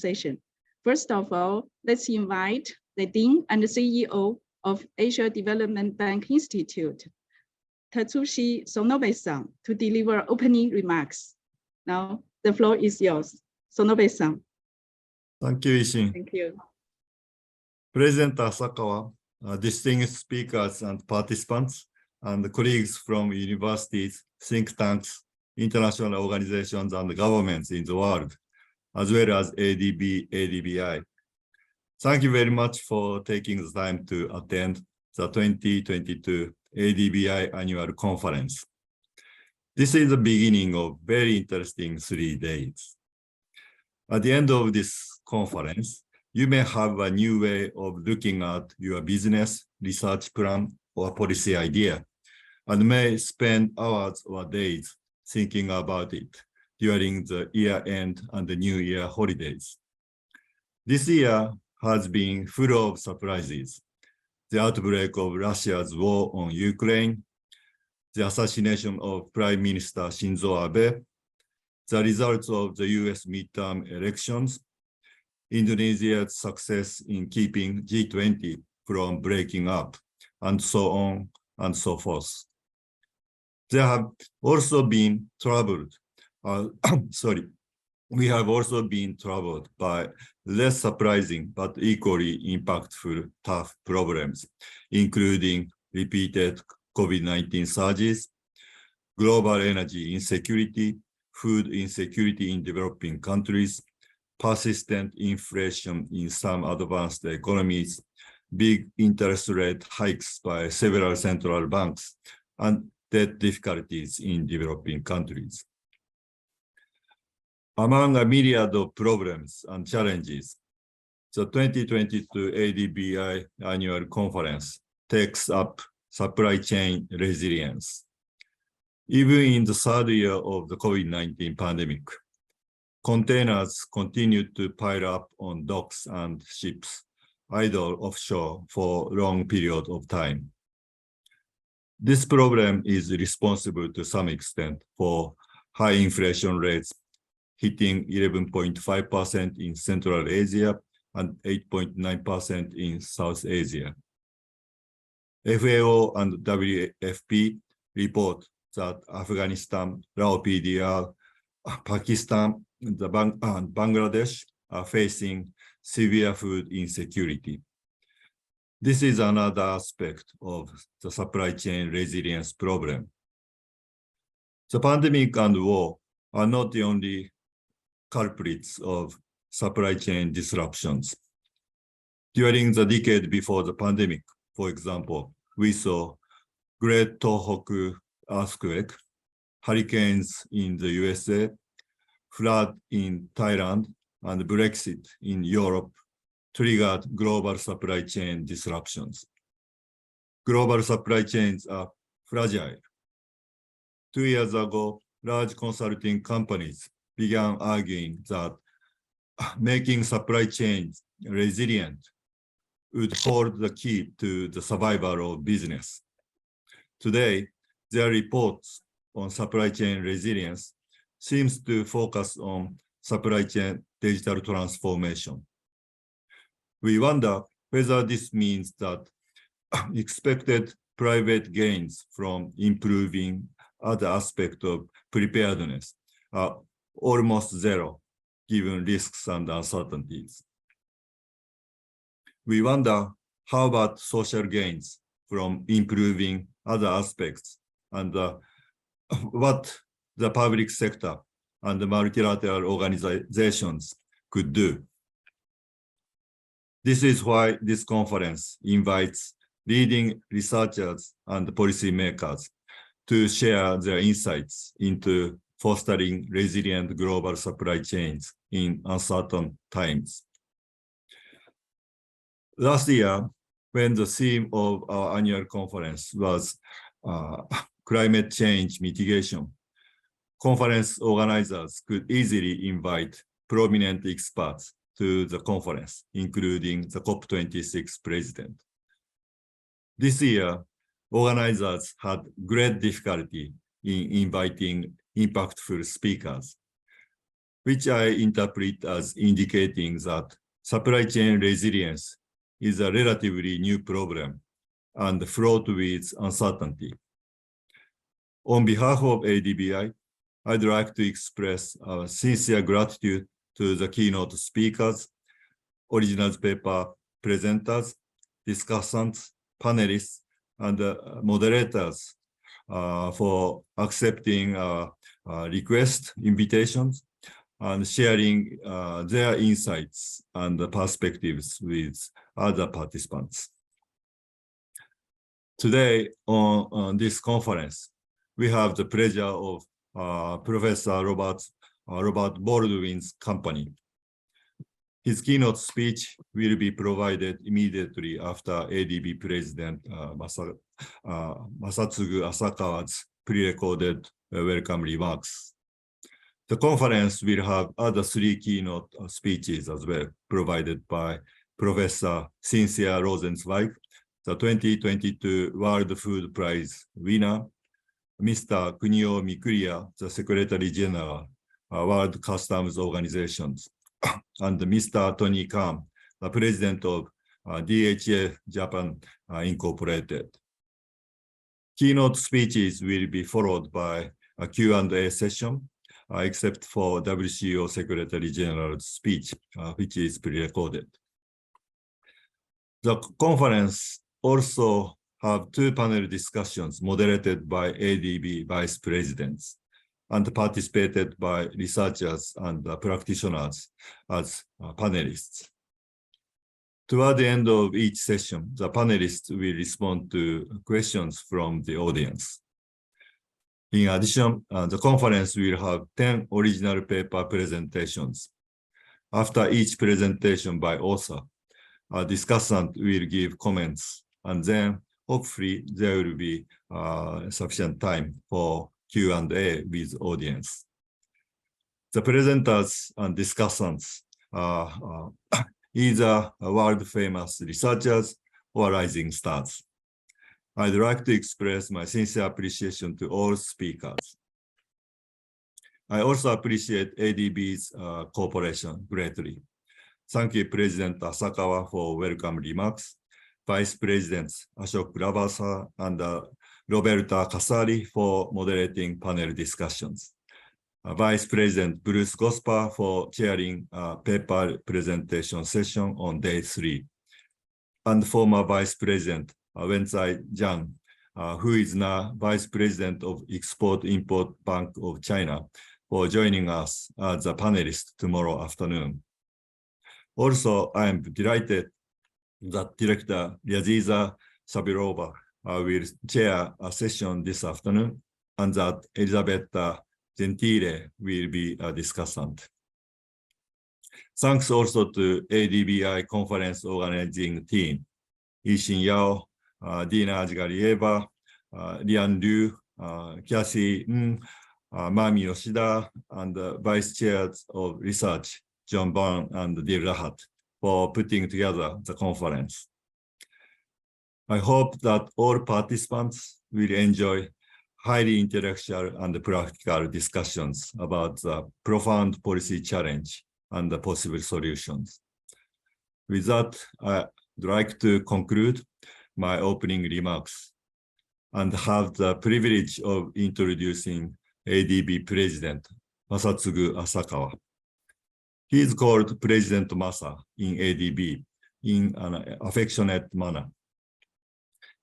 session. First of all, let's invite the Dean and the CEO of Asia Development Bank Institute, Tatsushi Sonobe-san, to deliver opening remarks. Now, the floor is yours. Sonobe-san. Thank you, Ishin. Thank you. President Asakawa, distinguished speakers and participants, and colleagues from universities, think tanks, international organizations, and governments in the world, as well as ADBI. Thank you very much for taking the time to attend the 2022 ADBI Annual Conference. This is the beginning of very interesting 3 days. At the end of this conference, you may have a new way of looking at your business, research plan, or policy idea, and may spend hours or days thinking about it during the year-end and the New Year holidays. This year has been full of surprises. The outbreak of Russia's war on Ukraine, the assassination of Prime Minister Shinzo Abe, the results of the US midterm elections, Indonesia's success in keeping G20 from breaking up, and so on and so forth. There have also been troubled, we have also been troubled by less surprising but equally impactful tough problems, including repeated COVID-19 surges, global energy insecurity, food insecurity in developing countries, persistent inflation in some advanced economies, big interest rate hikes by several central banks, and debt difficulties in developing countries. Among a myriad of problems and challenges, the 2022 ADBI Annual Conference takes up supply chain resilience. Even in the 3rd year of the COVID-19 pandemic, containers continued to pile up on docks and ships, idle offshore for a long period of time. This problem is responsible to some extent for high inflation rates hitting 11.5% in Central Asia and 8.9% in South Asia. FAO and WFP report that Afghanistan, Lao PDR, Pakistan, and Bangladesh are facing severe food insecurity. This is another aspect of the supply chain resilience problem. The pandemic and war are not the only culprits of supply chain disruptions. During the decade before the pandemic, for example, we saw Great Tohoku earthquake, hurricanes in the USA, flood in Thailand, and Brexit in Europe triggered global supply chain disruptions. Global supply chains are fragile. 2 years ago, large consulting companies began arguing that making supply chains resilient would hold the key to the survival of business. Today, their reports on supply chain resilience seems to focus on supply chain digital transformation. We wonder whether this means that expected private gains from improving other aspects of preparedness are almost zero, given risks and uncertainties. We wonder how about social gains from improving other aspects and what the public sector and the multilateral organizations could do. This is why this conference invites leading researchers and policymakers to share their insights into fostering resilient global supply chains in uncertain times. Last year, when the theme of our annual conference was climate change mitigation, conference organizers could easily invite prominent experts to the conference, including the COP26 president. This year, organizers had great difficulty in inviting impactful speakers. which I interpret as indicating that supply chain resilience is a relatively new problem and fraught with uncertainty. On behalf of ADBI, I'd like to express our sincere gratitude to the keynote speakers, original paper presenters, discussants, panelists, and moderators for accepting request invitations and sharing their insights and perspectives with other participants. Today on this conference, we have the pleasure of Professor Robert Baldwin's company. His keynote speech will be provided immediately after ADB President Masatsugu Asakawa's pre-recorded welcome remarks. The conference will have other 3 keynote speeches as well, provided by Professor Cynthia Rosenzweig, the 2022 World Food Prize winner, Mr. Kunio Mikuria, the Secretary General, World Customs Organizations, and Mr. Tony Khan, the President of DHA Japan Incorporated. Keynote speeches will be followed by a Q&A session, except for WCO Secretary General's speech, which is pre-recorded. The conference also have 2 panel discussions moderated by ADB vice presidents and participated by researchers and practitioners as panelists. Toward the end of each session, the panelists will respond to questions from the audience. In addition, the conference will have 10 original paper presentations. After each presentation by author, a discussant will give comments, and then hopefully there will be sufficient time for Q&A with audience. The presenters and discussants are either world-famous researchers or rising stars. I'd like to express my sincere appreciation to all speakers. I also appreciate ADB's cooperation greatly. Thank you, President Asakawa, for welcome remarks, Vice Presidents Ashok Ravasa and Roberta Casari for moderating panel discussions, Vice President Bruce Gosper for chairing a paper presentation session on day 3, and former Vice President Wenzai Zhang, who is now Vice President of Export-Import Bank of China, for joining us as a panelist tomorrow afternoon. Also, I am delighted that Director Yaziza Sabirova will chair a session this afternoon, and that Elisabetta Gentile will be a discussant. Thanks also to ADBI conference organizing team, Yixin Yao, Dina Azgarieva, Lian Liu, Cassie Ng, Mami Yoshida, and Vice Chairs of Research, John Byrne and Dil Rahat, for putting together the conference. I hope that all participants will enjoy highly intellectual and practical discussions about the profound policy challenge and the possible solutions. With that, I'd like to conclude my opening remarks and have the privilege of introducing ADB President Masatsugu Asakawa. He is called President Masa in ADB in an affectionate manner.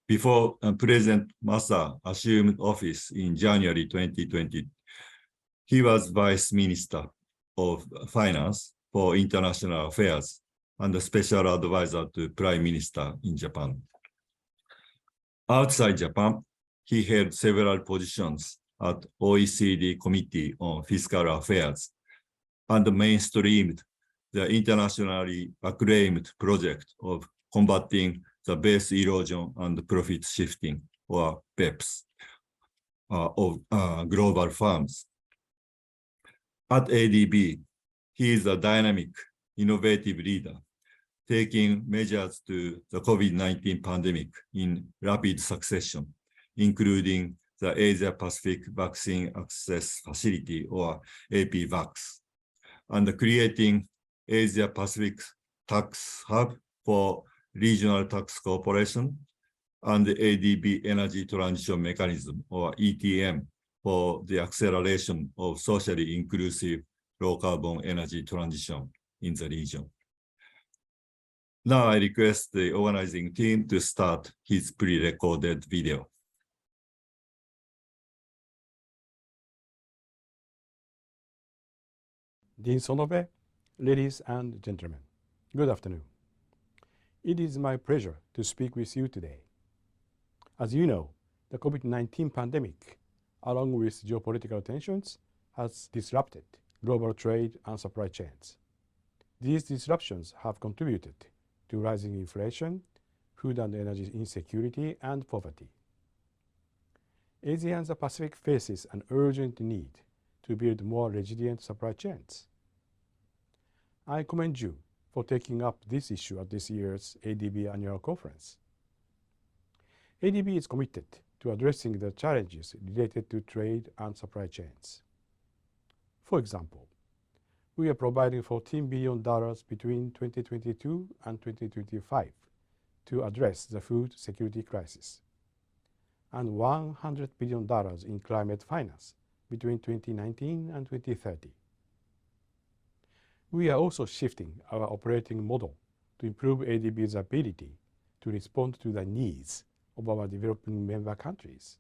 Before President Masa assumed office in January 2020, he was Vice Minister of Finance for International Affairs and a special advisor to Prime Minister in Japan. Outside Japan, he held several positions at OECD Committee on Fiscal Affairs and mainstreamed the internationally acclaimed project of combating the base erosion and profit shifting, or BEPS, of global firms. At ADB, he is a dynamic, innovative leader, taking measures to the COVID-19 pandemic in rapid succession, including the Asia Pacific Vaccine Access Facility, or APVAX, and creating Asia Pacific Tax Hub for Regional Tax Cooperation, and the ADB Energy Transition Mechanism, or ETM, for the acceleration of socially inclusive low-carbon energy transition in the region. Now I request the organizing team to start his pre-recorded video. Dean Sonobe, ladies and gentlemen, good afternoon. It is my pleasure to speak with you today. As you know, the COVID-19 pandemic, along with geopolitical tensions, has disrupted global trade and supply chains. These disruptions have contributed to rising inflation, food and energy insecurity, and poverty. Asia and the Pacific faces an urgent need to build more resilient supply chains. I commend you for taking up this issue at this year's ADB Annual Conference. ADB is committed to addressing the challenges related to trade and supply chains. For example, we are providing $14 billion between 2022 and 2025 to address the food security crisis, and $100 billion in climate finance between 2019 and 2030. We are also shifting our operating model to improve ADB's ability to respond to the needs of our developing member countries,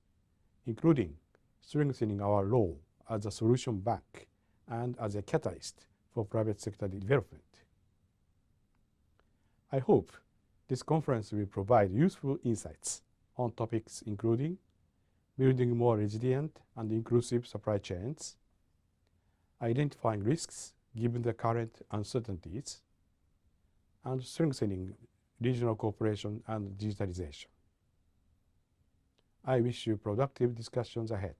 including strengthening our role as a solution bank and as a catalyst for private sector development. I hope this conference will provide useful insights on topics including building more resilient and inclusive supply chains, identifying risks given the current uncertainties, and strengthening regional cooperation and digitalization. I wish you productive discussions ahead.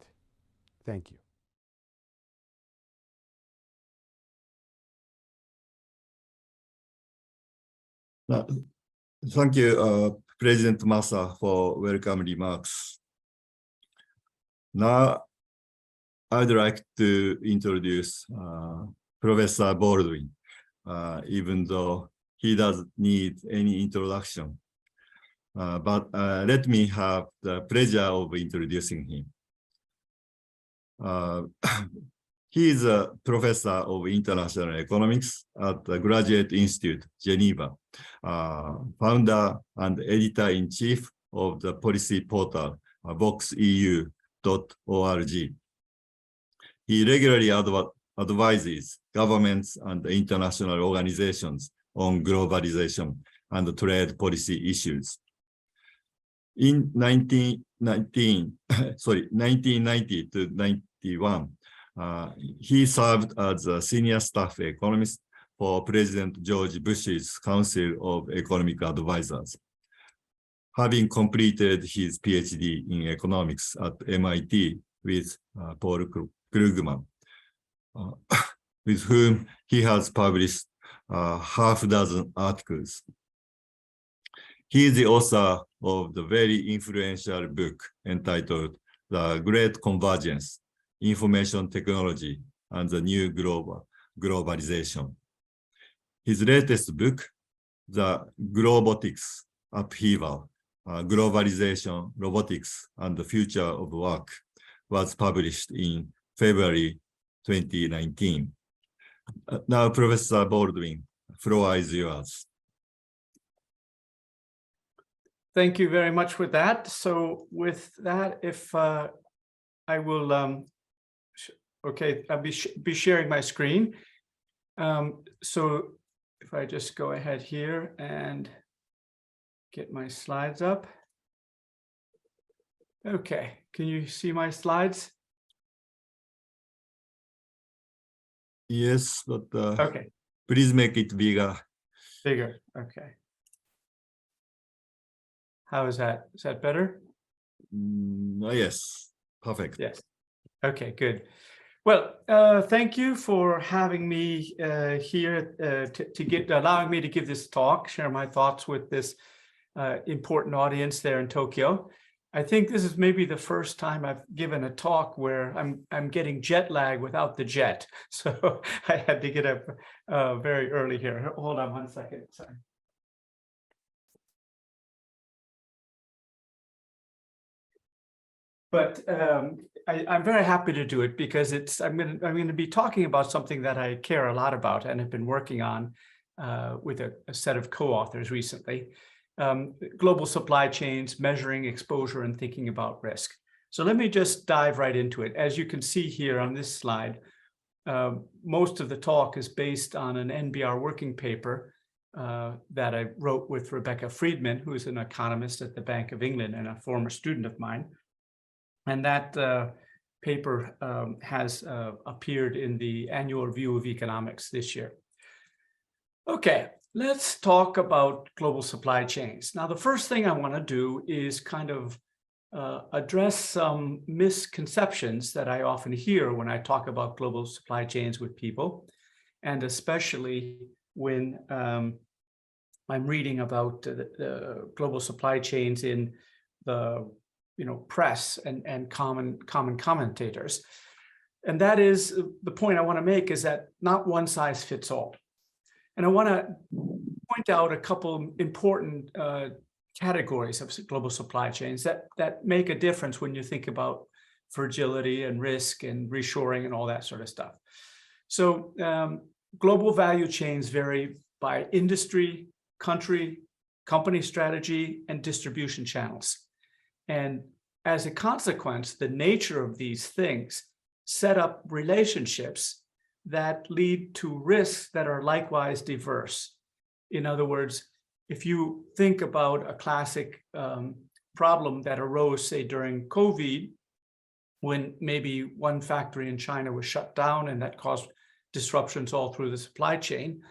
Thank you. Thank you, President Masa, for welcome remarks. Now, I'd like to introduce Professor Baldwin, even though he doesn't need any introduction. But let me have the pleasure of introducing him. He is a professor of international economics at the Graduate Institute, Geneva, founder and editor-in-chief of the policy portal, voxeu.org. He regularly advises governments and international organizations on globalization and trade policy issues. In 1990 to 91, he served as a senior staff economist for President George Bush's Council of Economic Advisors. Having completed his PhD in economics at MIT with Paul Krugman, with whom he has published half a dozen articles. He is the author of the very influential book entitled The Great Convergence, Information Technology and the New Globalization. His latest book, The Globotics Upheaval, Globalization, Robotics, and the Future of Work, was published in February 2019. Now, Professor Baldwin, the floor is yours. Thank you very much for that. So with that, if I will, okay, I'll be sharing my screen. So if I just go ahead here and get my slides up. Okay, can you see my slides? Yes, but okay, please make it bigger. Bigger, okay. How is that? Is that better? Yes, perfect. Yes. Okay, good. Well, thank you for having me here allowing me to give this talk, share my thoughts with this important audience there in Tokyo. I think this is maybe the first time I've given a talk where I'm getting jet lag without the jet. So I had to get up very early here. Hold on 1 second. Sorry. But I'm very happy to do it because I'm going to be talking about something that I care a lot about and have been working on with a set of co-authors recently. Global supply chains, measuring exposure and thinking about risk. So let me just dive right into it. As you can see here on this slide, most of the talk is based on an NBR working paper that I wrote with Rebecca Friedman, who is an economist at the Bank of England and a former student of mine. And that paper has appeared in the Annual Review of Economics this year. Okay, let's talk about global supply chains. Now, the first thing I want to do is kind of address some misconceptions that I often hear when I talk about global supply chains with people, and especially when I'm reading about the global supply chains in the press and common commentators. And that is the point I want to make, is that not one size fits all. And I want to point out a couple important categories of global supply chains that make a difference when you think about fragility and risk and reshoring and all that sort of stuff. So global value chains vary by industry, country, company strategy, and distribution channels. And as a consequence, the nature of these things set up relationships that lead to risks that are likewise diverse. In other words, if you think about a classic problem that arose, say, during COVID, when maybe one factory in China was shut down and that caused disruptions all through the supply chain,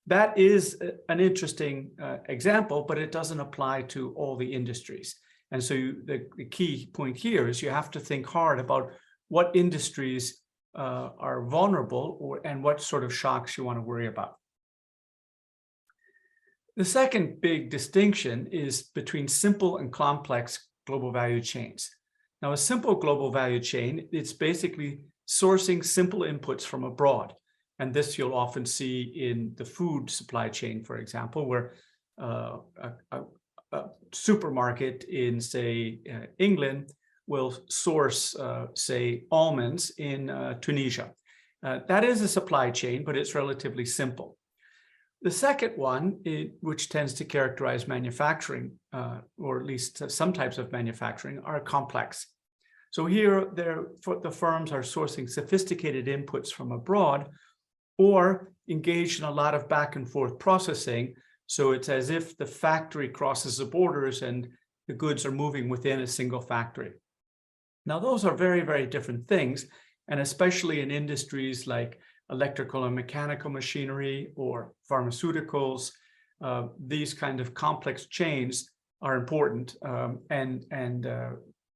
that is an interesting example, but it doesn't apply to all the industries. And so the key point here is you have to think hard about what industries are vulnerable and what sort of shocks you want to worry about. The second big distinction is between simple and complex global value chains. Now, a simple global value chain, it's basically sourcing simple inputs from abroad. And this you'll often see in the food supply chain, for example, where a supermarket in, say, England will source, say, almonds in Tunisia. That is a supply chain, but it's relatively simple. The second one, which tends to characterize manufacturing, or at least some types of manufacturing, are complex. So here, the firms are sourcing sophisticated inputs from abroad or engaged in a lot of back and forth processing. So it's as if the factory crosses the borders and the goods are moving within a single factory. Now, those are very, very different things, and especially in industries like electrical and mechanical machinery or pharmaceuticals, these kind of complex chains are important and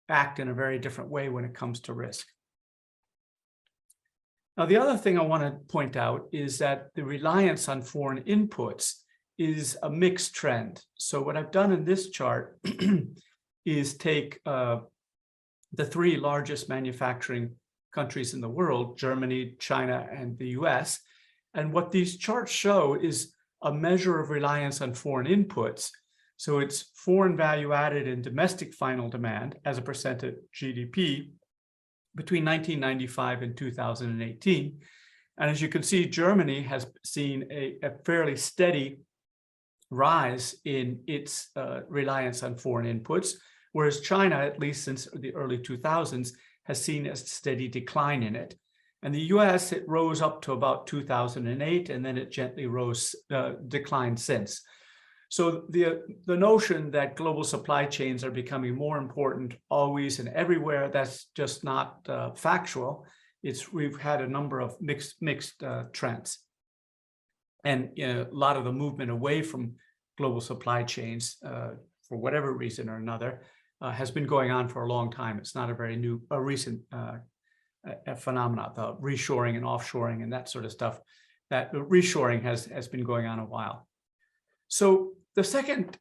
act in a very different way when it comes to risk. Now, the other thing I want to point out is that the reliance on foreign inputs is a mixed trend. So what I've done in this chart is take the three largest manufacturing countries in the world, Germany, China, and the US. And what these charts show is a measure of reliance on foreign inputs. So it's foreign value added and domestic final demand as a percent of GDP between 1995 and 2018. And as you can see, Germany has seen a fairly steady rise in its reliance on foreign inputs, whereas China, at least since the early 2000s, has seen a steady decline in it. And the US, it rose up to about 2008, and then it gently declined since. So the notion that global supply chains are becoming more important always and everywhere, that's just not factual. We've had a number of mixed trends. And a lot of the movement away from global supply chains, for whatever reason or another, has been going on for a long time. It's not a recent phenomenon. The reshoring and offshoring and that sort of stuff, that reshoring has been going on a while. So the second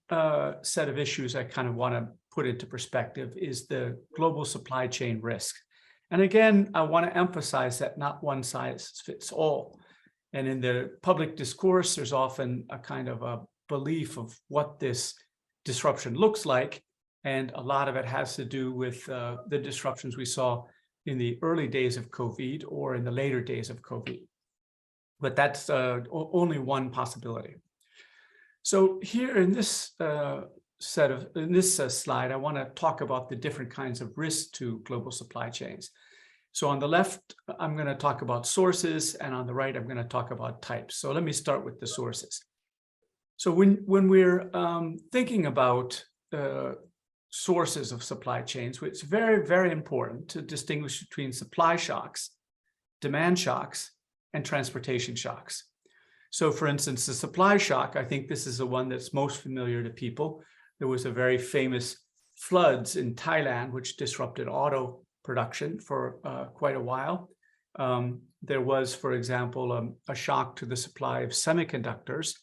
set of issues I kind of want to put into perspective is the global supply chain risk. And again, I want to emphasize that not one size fits all. And in the public discourse, there's often a kind of a belief of what this disruption looks like. And a lot of it has to do with the disruptions we saw in the early days of COVID or in the later days of COVID. But that's only one possibility. So here in this slide, I want to talk about the different kinds of risks to global supply chains. So on the left, I'm going to talk about sources, and on the right, I'm going to talk about types. So let me start with the sources. So when we're thinking about sources of supply chains, it's very, very important to distinguish between supply shocks, demand shocks, and transportation shocks. So for instance, the supply shock, I think this is the one that's most familiar to people. There was a very famous floods in Thailand, which disrupted auto production for quite a while. There was, for example, a shock to the supply of semiconductors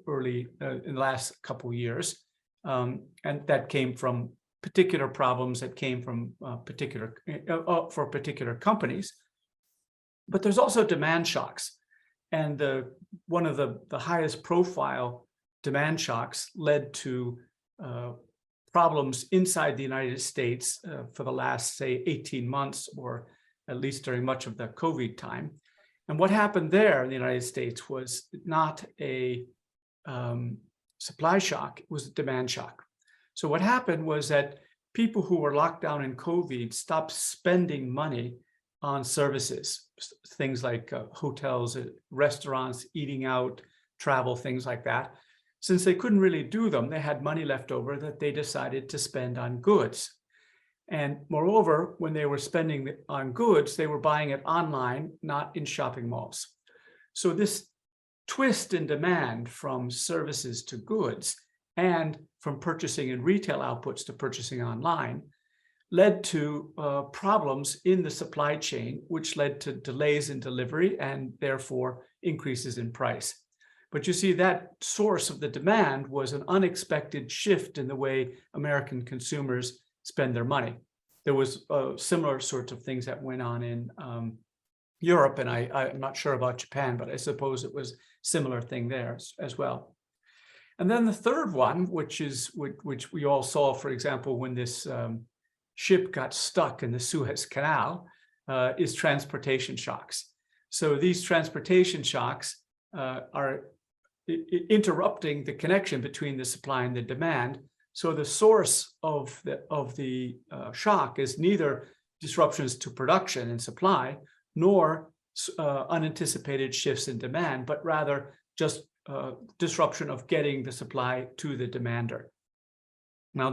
early in the last couple of years. And that came from particular problems that came from for particular companies. But there's also demand shocks. And one of the highest profile demand shocks led to problems inside the United States for the last, say, 18 months, or at least during much of the COVID time. And what happened there in the United States was not a supply shock, it was a demand shock. So what happened was that people who were locked down in COVID stopped spending money on services, things like hotels, restaurants, eating out, travel, things like that. Since they couldn't really do them, they had money left over that they decided to spend on goods. And moreover, when they were spending on goods, they were buying it online, not in shopping malls. So this twist in demand from services to goods and from purchasing in retail outputs to purchasing online led to problems in the supply chain, which led to delays in delivery and therefore increases in price. But you see, that source of the demand was an unexpected shift in the way American consumers spend their money. There was similar sorts of things that went on in Europe, and I'm not sure about Japan, but I suppose it was a similar thing there as well. And then the third one, which we all saw, for example, when this ship got stuck in the Suez Canal, is transportation shocks. So these transportation shocks are interrupting the connection between the supply and the demand. So the source of the shock is neither disruptions to production and supply, nor unanticipated shifts in demand, but rather just disruption of getting the supply to the demander. Now,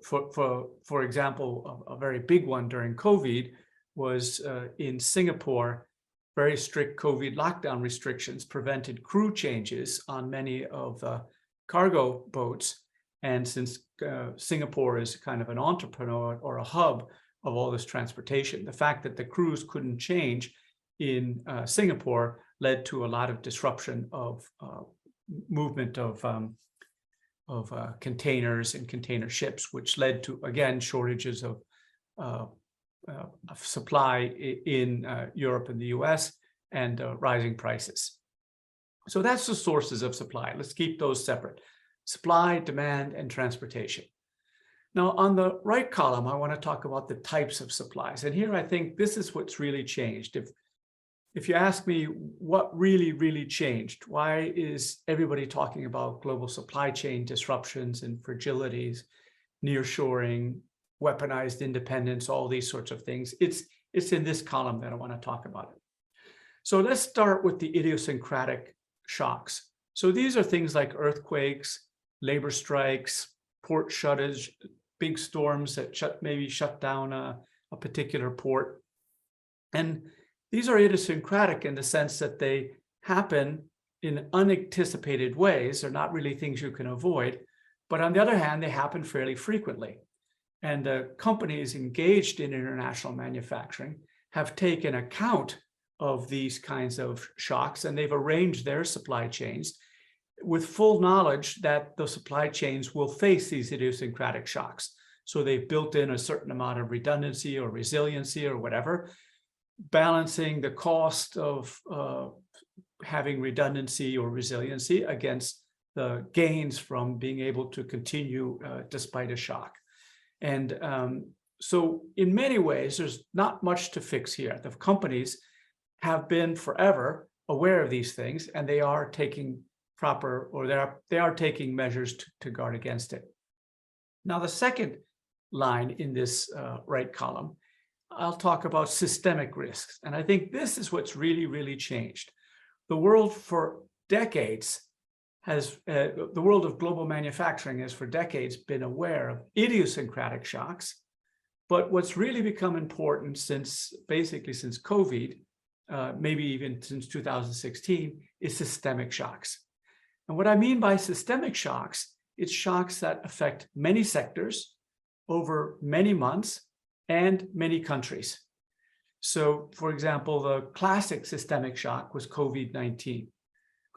for example, a very big one during COVID was in Singapore. Very strict COVID lockdown restrictions prevented crew changes on many of the cargo boats. And since Singapore is kind of an entrepreneur or a hub of all this transportation, the fact that the crews couldn't change in Singapore led to a lot of disruption of movement of containers and container ships, which led to, again, shortages of supply in Europe and the US, and rising prices. So that's the sources of supply. Let's keep those separate: supply, demand, and transportation. Now, on the right column, I want to talk about the types of supplies. And here I think this is what's really changed. If you ask me what really changed, why is everybody talking about global supply chain disruptions and fragilities, nearshoring, weaponized independence, all these sorts of things? It's in this column that I want to talk about it. So let's start with the idiosyncratic shocks. So these are things like earthquakes, labor strikes, port shuttage, big storms that maybe shut down a particular port. And these are idiosyncratic in the sense that they happen in unanticipated ways. They're not really things you can avoid. But on the other hand, they happen fairly frequently. And the companies engaged in international manufacturing have taken account of these kinds of shocks, and they've arranged their supply chains with full knowledge that the supply chains will face these idiosyncratic shocks. So they've built in a certain amount of redundancy or resiliency or whatever, balancing the cost of having redundancy or resiliency against the gains from being able to continue despite a shock. And so in many ways, there's not much to fix here. The companies have been forever aware of these things, and they are taking proper, or they are taking measures to guard against it. Now, the second line in this right column, I'll talk about systemic risks. And I think this is what's really, really changed. The world for decades has, the world of global manufacturing has for decades been aware of idiosyncratic shocks. But what's really become important since COVID, maybe even since 2016, is systemic shocks. And what I mean by systemic shocks, it's shocks that affect many sectors over many months and many countries. So, for example, the classic systemic shock was COVID-19.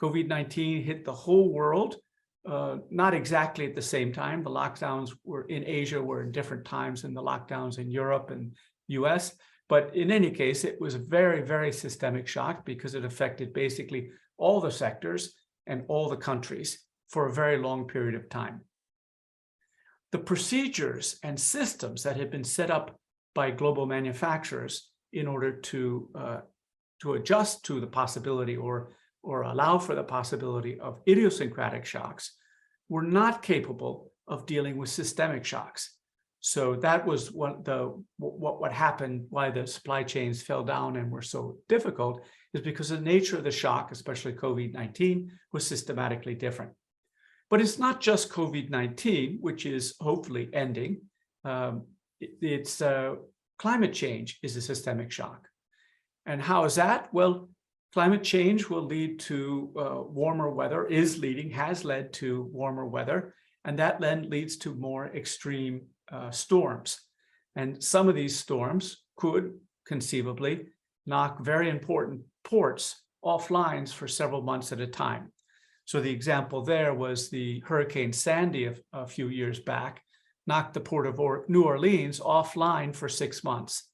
COVID-19 hit the whole world, not exactly at the same time. The lockdowns were in Asia were in different times than the lockdowns in Europe and US. But in any case, it was a very, very systemic shock because it affected basically all the sectors and all the countries for a very long period of time. The procedures and systems that had been set up by global manufacturers in order to adjust to the possibility or allow for the possibility of idiosyncratic shocks were not capable of dealing with systemic shocks. So that was what happened, why the supply chains fell down and were so difficult, is because the nature of the shock, especially COVID-19, was systematically different. But it's not just COVID-19, which is hopefully ending. It's climate change is a systemic shock. And how is that? Well, climate change will lead to warmer weather, has led to warmer weather, and that then leads to more extreme storms. And some of these storms could conceivably knock very important ports offline for several months at a time. So the example there was the Hurricane Sandy a few years back, knocked the port of New Orleans offline for 6 months.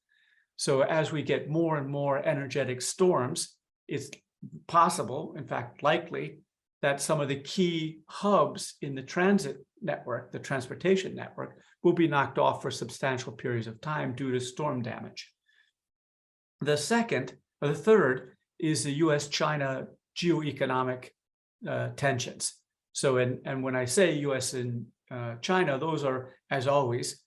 So as we get more and more energetic storms, it's possible, in fact, likely, that some of the key hubs in the transit network, the transportation network, will be knocked off for substantial periods of time due to storm damage. The third is the US-China geoeconomic tensions. So, and when I say US and China, those are, as always,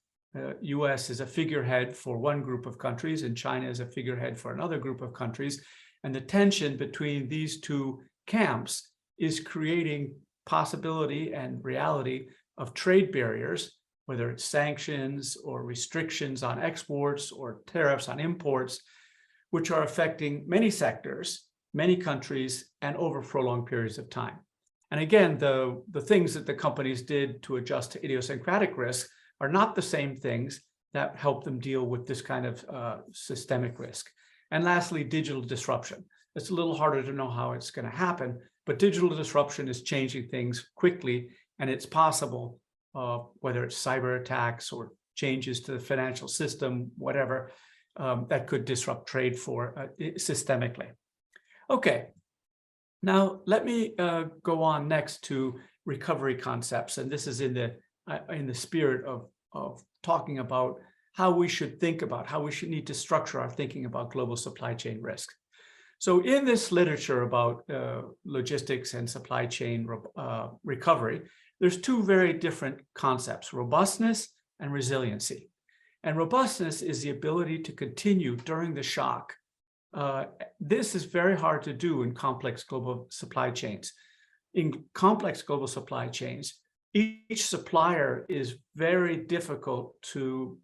US is a figurehead for one group of countries and China is a figurehead for another group of countries. And the tension between these two camps is creating possibility and reality of trade barriers, whether it's sanctions or restrictions on exports or tariffs on imports, which are affecting many sectors, many countries, and over prolonged periods of time. And again, the things that the companies did to adjust to idiosyncratic risk are not the same things that help them deal with this kind of systemic risk. And lastly, digital disruption. It's a little harder to know how it's going to happen, but digital disruption is changing things quickly, and it's possible, whether it's cyber attacks or changes to the financial system, whatever, that could disrupt trade systemically. Okay, now let me go on next to recovery concepts, and this is in the spirit of talking about how we should think about, how we should need to structure our thinking about global supply chain risk. So in this literature about logistics and supply chain recovery, there's two very different concepts, robustness and resiliency. And robustness is the ability to continue during the shock. This is very hard to do in complex global supply chains. In complex global supply chains, each supplier is very difficult to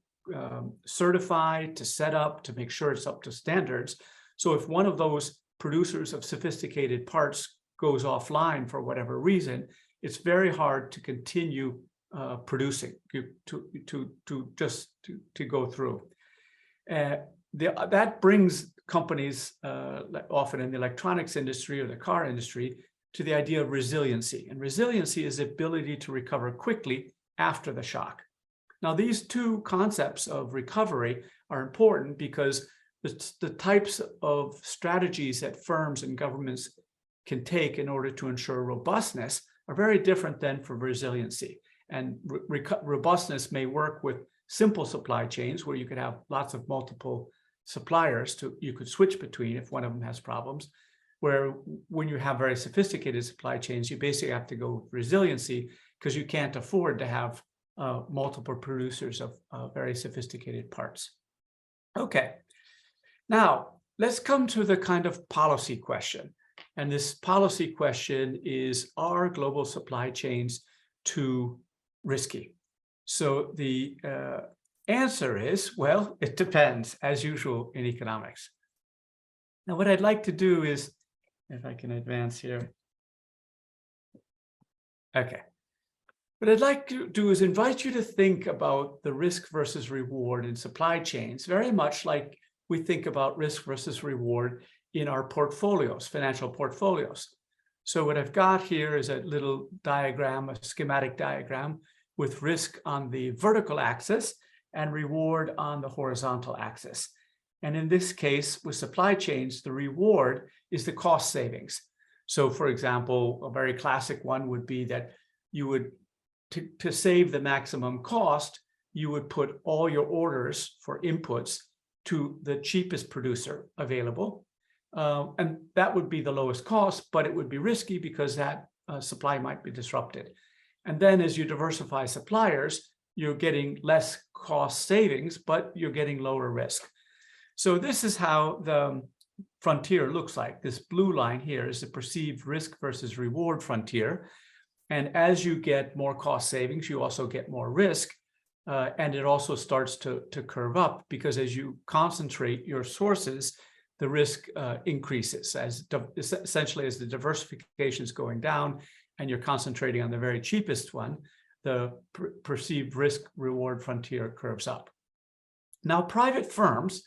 certify, to set up, to make sure it's up to standards. So if one of those producers of sophisticated parts goes offline for whatever reason, it's very hard to continue producing, to go through. That brings companies, often in the electronics industry or the car industry, to the idea of resiliency. And resiliency is the ability to recover quickly after the shock. Now, these two concepts of recovery are important because the types of strategies that firms and governments can take in order to ensure robustness are very different than for resiliency. And robustness may work with simple supply chains where you could have lots of multiple suppliers you could switch between if one of them has problems, where when you have very sophisticated supply chains, you basically have to go with resiliency because you can't afford to have multiple producers of very sophisticated parts. Okay, now let's come to the kind of policy question. And this policy question is, are global supply chains too risky? So the answer is, well, it depends, as usual in economics. Now, what I'd like to do is, if I can advance here. Okay. What I'd like to do is invite you to think about the risk versus reward in supply chains, very much like we think about risk versus reward in our portfolios, financial portfolios. So what I've got here is a little diagram, a schematic diagram with risk on the vertical axis and reward on the horizontal axis. And in this case, with supply chains, the reward is the cost savings. So for example, a very classic one would be that you would, to save the maximum cost, you would put all your orders for inputs to the cheapest producer available. And that would be the lowest cost, but it would be risky because that supply might be disrupted. And then as you diversify suppliers, you're getting less cost savings, but you're getting lower risk. So this is how the frontier looks like. This blue line here is the perceived risk versus reward frontier. And as you get more cost savings, you also get more risk. And it also starts to curve up because as you concentrate your sources, the risk increases essentially as the diversification is going down and you're concentrating on the very cheapest one, the perceived risk reward frontier curves up. Now, private firms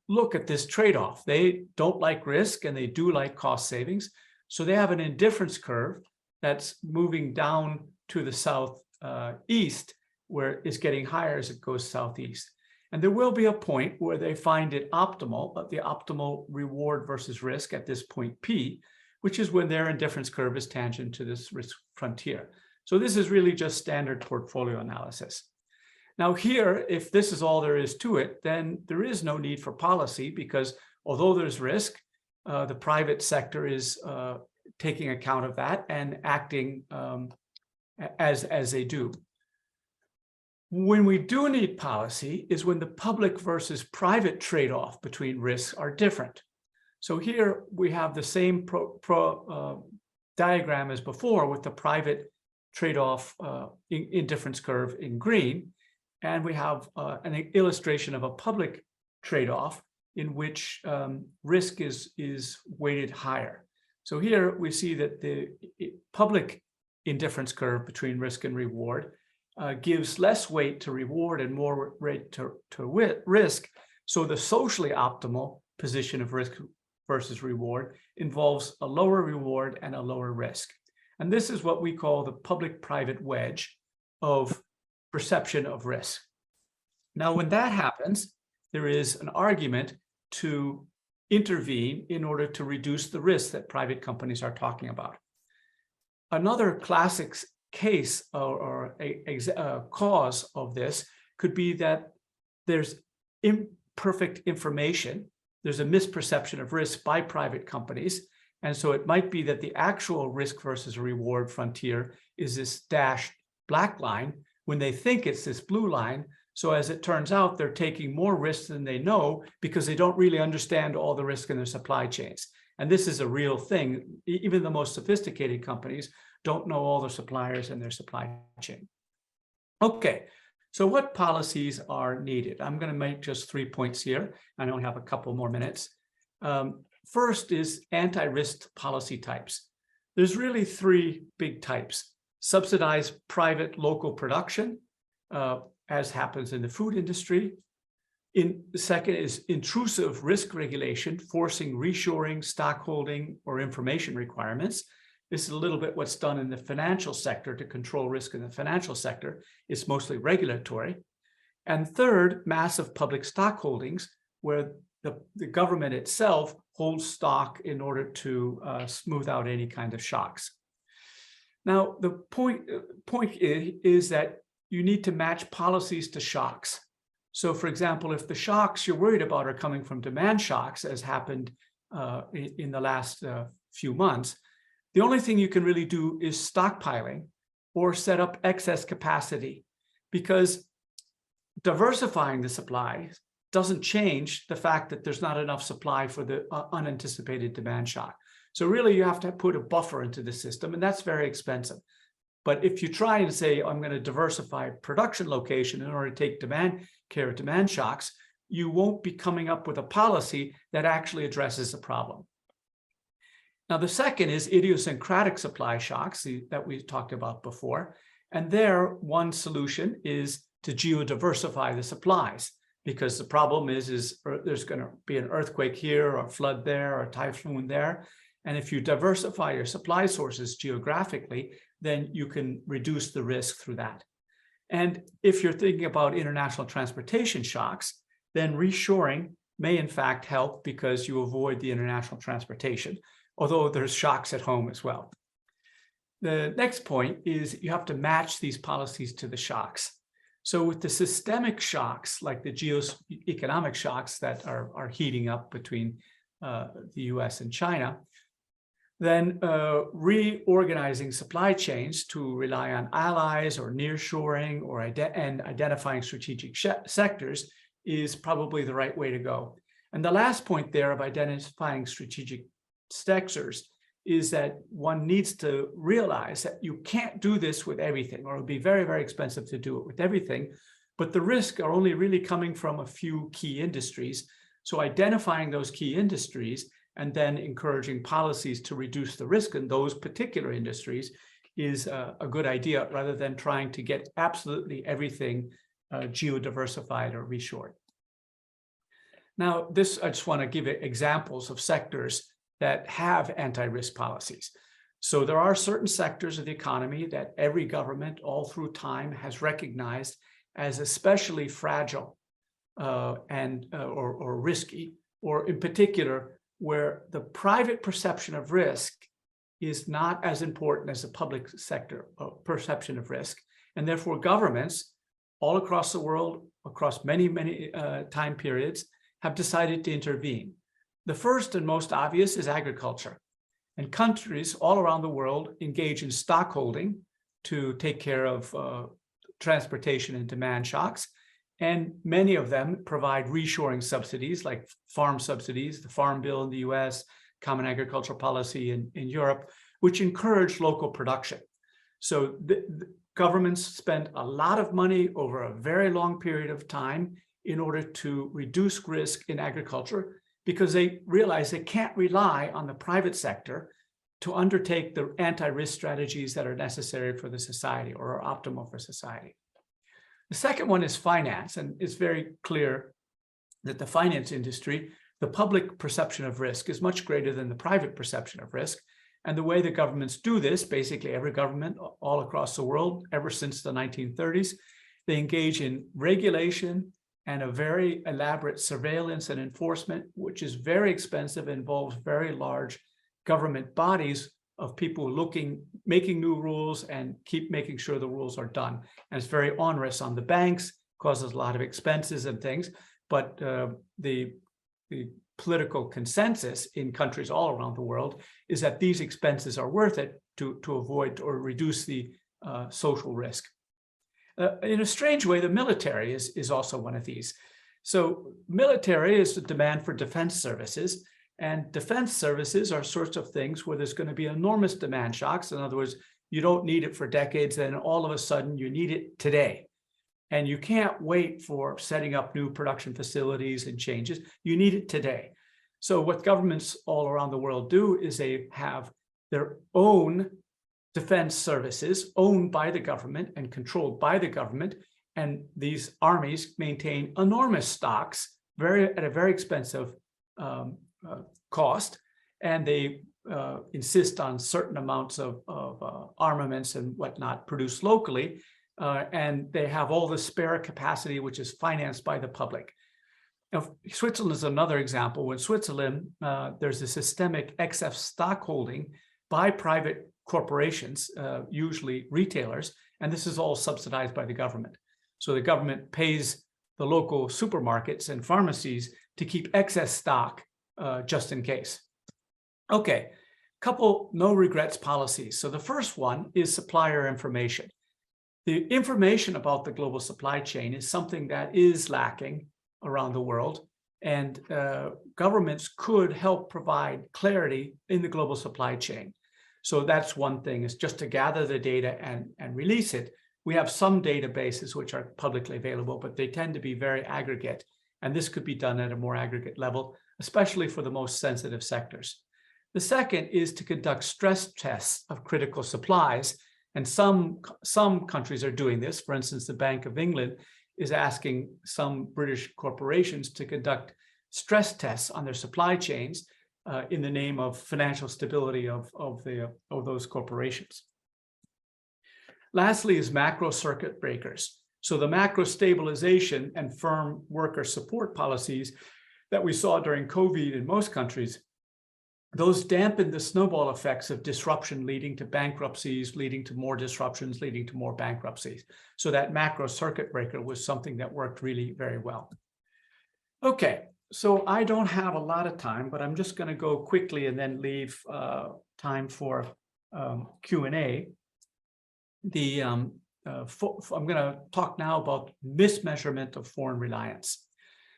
look at this trade-off. They don't like risk and they do like cost savings. So they have an indifference curve that's moving down to the southeast, where it's getting higher as it goes southeast. And there will be a point where they find it optimal, the optimal reward versus risk at this point P, which is when their indifference curve is tangent to this risk frontier. So this is really just standard portfolio analysis. Now here, if this is all there is to it, then there is no need for policy because although there's risk, the private sector is taking account of that and acting as they do. When we do need policy is when the public versus private trade-off between risks are different. So here we have the same diagram as before with the private trade-off indifference curve in green. And we have an illustration of a public trade-off in which risk is weighted higher. So here we see that the public indifference curve between risk and reward gives less weight to reward and more weight to risk. So the socially optimal position of risk versus reward involves a lower reward and a lower risk. And this is what we call the public-private wedge of perception of risk. Now, when that happens, there is an argument to intervene in order to reduce the risk that private companies are talking about. Another classic case or a cause of this could be that there's imperfect information. There's a misperception of risk by private companies. And so it might be that the actual risk versus reward frontier is this dashed black line when they think it's this blue line. So as it turns out, they're taking more risks than they know because they don't really understand all the risk in their supply chains. And this is a real thing. Even the most sophisticated companies don't know all the suppliers in their supply chain. Okay, so what policies are needed? I'm going to make just 3 points here. I only have a couple more minutes. First is anti-risk policy types. There's really 3 big types. Subsidized private local production, as happens in the food industry. The second is intrusive risk regulation, forcing reshoring, stockholding, or information requirements. This is a little bit what's done in the financial sector to control risk in the financial sector. It's mostly regulatory. And third, massive public stock holdings, where the government itself holds stock in order to smooth out any kind of shocks. Now, the point is that you need to match policies to shocks. So, for example, if the shocks you're worried about are coming from demand shocks, as happened in the last few months, the only thing you can really do is stockpiling or set up excess capacity, because diversifying the supply doesn't change the fact that there's not enough supply for the unanticipated demand shock. So really you have to put a buffer into the system, and that's very expensive. But if you try and say, I'm going to diversify production location in order to take care of demand shocks, you won't be coming up with a policy that actually addresses the problem. Now, the second is idiosyncratic supply shocks that we talked about before. And there, one solution is to geodiversify the supplies, because the problem is there's going to be an earthquake here, or a flood there, or a typhoon there. And if you diversify your supply sources geographically, then you can reduce the risk through that. And if you're thinking about international transportation shocks, then reshoring may in fact help, because you avoid the international transportation, although there's shocks at home as well. The next point is you have to match these policies to the shocks. So with the systemic shocks, like the geoeconomic shocks that are heating up between the US and China, then reorganizing supply chains to rely on allies or nearshoring or identifying strategic sectors is probably the right way to go. And the last point there of identifying strategic sectors is that one needs to realize that you can't do this with everything, or it would be very, very expensive to do it with everything, but the risks are only really coming from a few key industries. So identifying those key industries and then encouraging policies to reduce the risk in those particular industries is a good idea, rather than trying to get absolutely everything geodiversified or reshored. Now, I just want to give examples of sectors that have anti-risk policies. So there are certain sectors of the economy that every government all through time has recognized as especially fragile or risky, or in particular, where the private perception of risk is not as important as the public sector perception of risk. And therefore governments all across the world, across many, many time periods, have decided to intervene. The first and most obvious is agriculture. And countries all around the world engage in stockholding to take care of transportation and demand shocks. And many of them provide reshoring subsidies, like farm subsidies, the Farm Bill in the US, Common Agricultural Policy in Europe, which encourage local production. So the governments spend a lot of money over a very long period of time in order to reduce risk in agriculture, because they realize they can't rely on the private sector to undertake the anti-risk strategies that are necessary for the society or are optimal for society. The second one is finance, and it's very clear that the finance industry, the public perception of risk is much greater than the private perception of risk. And the way the governments do this, basically every government all across the world, ever since the 1930s, they engage in regulation and a very elaborate surveillance and enforcement, which is very expensive, involves very large government bodies of people making new rules and keep making sure the rules are done. And it's very onerous on the banks, causes a lot of expenses and things, but the political consensus in countries all around the world is that these expenses are worth it to avoid or reduce the social risk. In a strange way, the military is also one of these. So military is the demand for defense services, and defense services are sorts of things where there's going to be enormous demand shocks. In other words, you don't need it for decades, then all of a sudden you need it today. And you can't wait for setting up new production facilities and changes. You need it today. So what governments all around the world do is they have their own defense services owned by the government and controlled by the government, And these armies maintain enormous stocks at a very expensive cost, and they insist on certain amounts of armaments and whatnot produced locally, and they have all the spare capacity which is financed by the public. Now, Switzerland is another example. In Switzerland, there's a systemic excess stock holding by private corporations, usually retailers, and this is all subsidized by the government. So the government pays the local supermarkets and pharmacies to keep excess stock just in case. Okay, couple no regrets policies. So the first one is supplier information. The information about the global supply chain is something that is lacking around the world, and governments could help provide clarity in the global supply chain. So that's one thing, is just to gather the data and release it. We have some databases which are publicly available, but they tend to be very aggregate, and this could be done at a more aggregate level, especially for the most sensitive sectors. The second is to conduct stress tests of critical supplies, and some countries are doing this. For instance, the Bank of England is asking some British corporations to conduct stress tests on their supply chains in the name of financial stability of those corporations. Lastly is macro circuit breakers. So the macro stabilization and firm worker support policies that we saw during COVID in most countries, those dampened the snowball effects of disruption, leading to bankruptcies, leading to more disruptions, leading to more bankruptcies. So that macro circuit breaker was something that worked really very well. Okay, so I don't have a lot of time, but I'm just going to go quickly and then leave time for Q&A. I'm going to talk now about mismeasurement of foreign reliance.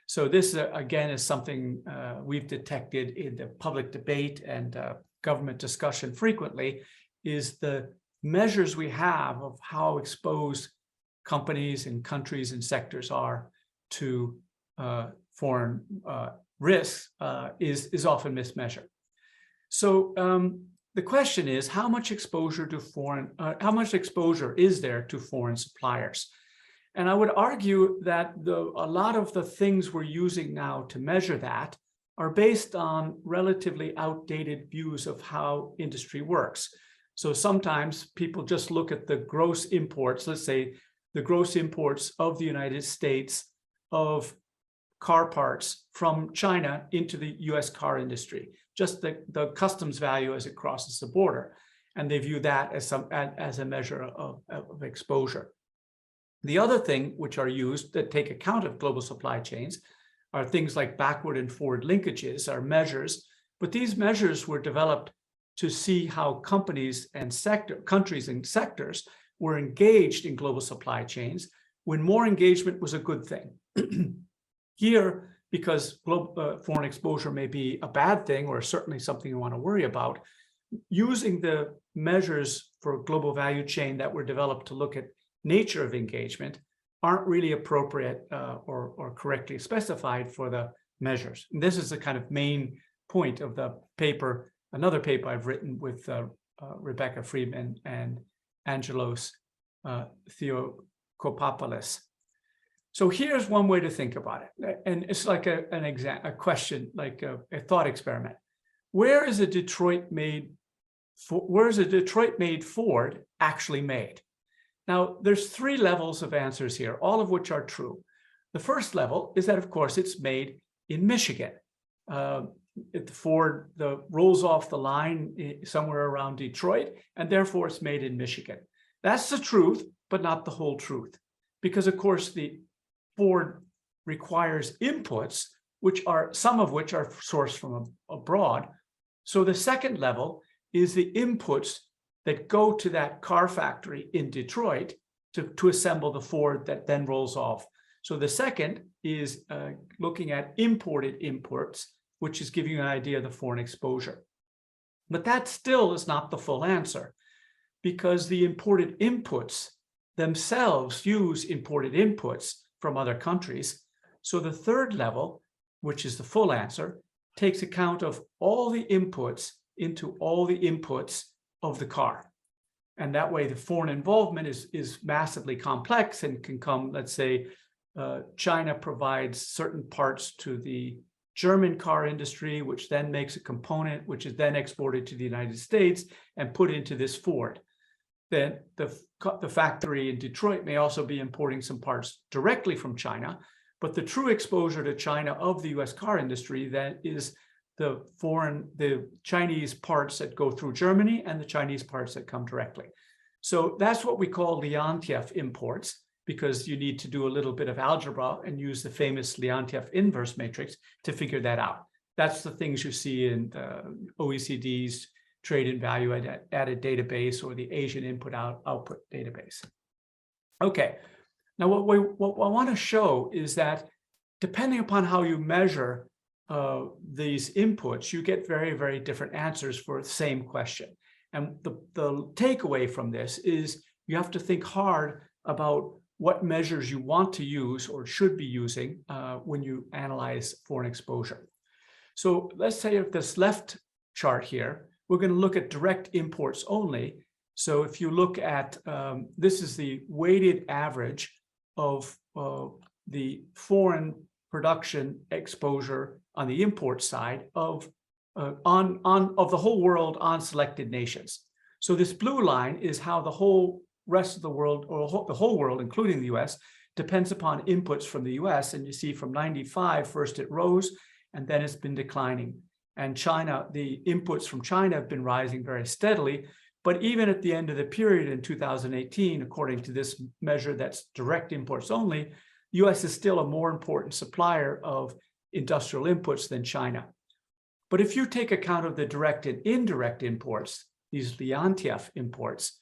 So this, again, is something we've detected in the public debate and government discussion frequently, is the measures we have of how exposed companies and countries and sectors are to foreign risks is often mismeasured. So the question is, how much exposure is there to foreign suppliers? And I would argue that a lot of the things we're using now to measure that are based on relatively outdated views of how industry works. So sometimes people just look at the gross imports, let's say the gross imports of the United States of car parts from China into the US car industry, just the customs value as it crosses the border. And they view that as a measure of exposure. The other thing which are used that take account of global supply chains are things like backward and forward linkages, are measures, but these measures were developed to see how countries and sectors were engaged in global supply chains when more engagement was a good thing. Here, because foreign exposure may be a bad thing or certainly something you want to worry about, using the measures for global value chain that were developed to look at nature of engagement aren't really appropriate or correctly specified for the measures. And this is the kind of main point of the paper, another paper I've written with Rebecca Friedman and Angelos Theokopopoulos. So here's one way to think about it. And it's like a question, like a thought experiment. Where is a Detroit-made Ford actually made? Now, there's three levels of answers here, all of which are true. The first level is that, of course, it's made in Michigan. Ford rolls off the line somewhere around Detroit, and therefore it's made in Michigan. That's the truth, but not the whole truth. Because, of course, the Ford requires inputs, some of which are sourced from abroad. So the second level is the inputs that go to that car factory in Detroit to assemble the Ford that then rolls off. So the second is looking at imported imports, which is giving you an idea of the foreign exposure. But that still is not the full answer, because the imported inputs themselves use imported inputs from other countries. So the third level, which is the full answer, takes account of all the inputs into all the inputs of the car. And that way the foreign involvement is massively complex and can come, let's say, China provides certain parts to the German car industry, which then makes a component, which is then exported to the United States and put into this Ford. Then the factory in Detroit may also be importing some parts directly from China, but the true exposure to China of the US car industry then is the Chinese parts that go through Germany and the Chinese parts that come directly. So that's what we call Leontief imports, because you need to do a little bit of algebra and use the famous Leontief inverse matrix to figure that out. That's the things you see in the OECD's trade and value added database or the Asian input-output database. Okay, now what I want to show is that depending upon how you measure these inputs, you get very, very different answers for the same question. And the takeaway from this is you have to think hard about what measures you want to use or should be using when you analyze foreign exposure. So let's say if this left chart here, we're going to look at direct imports only. So if you look at, this is the weighted average of the foreign production exposure on the import side of the whole world on selected nations. So this blue line is how the whole rest of the world, or the whole world, including the US, depends upon inputs from the US. And you see from 95, first it rose, and then it's been declining. And China, the inputs from China have been rising very steadily. But even at the end of the period in 2018, according to this measure that's direct imports only, US is still a more important supplier of industrial inputs than China. But if you take account of the direct and indirect imports, these Leontief imports,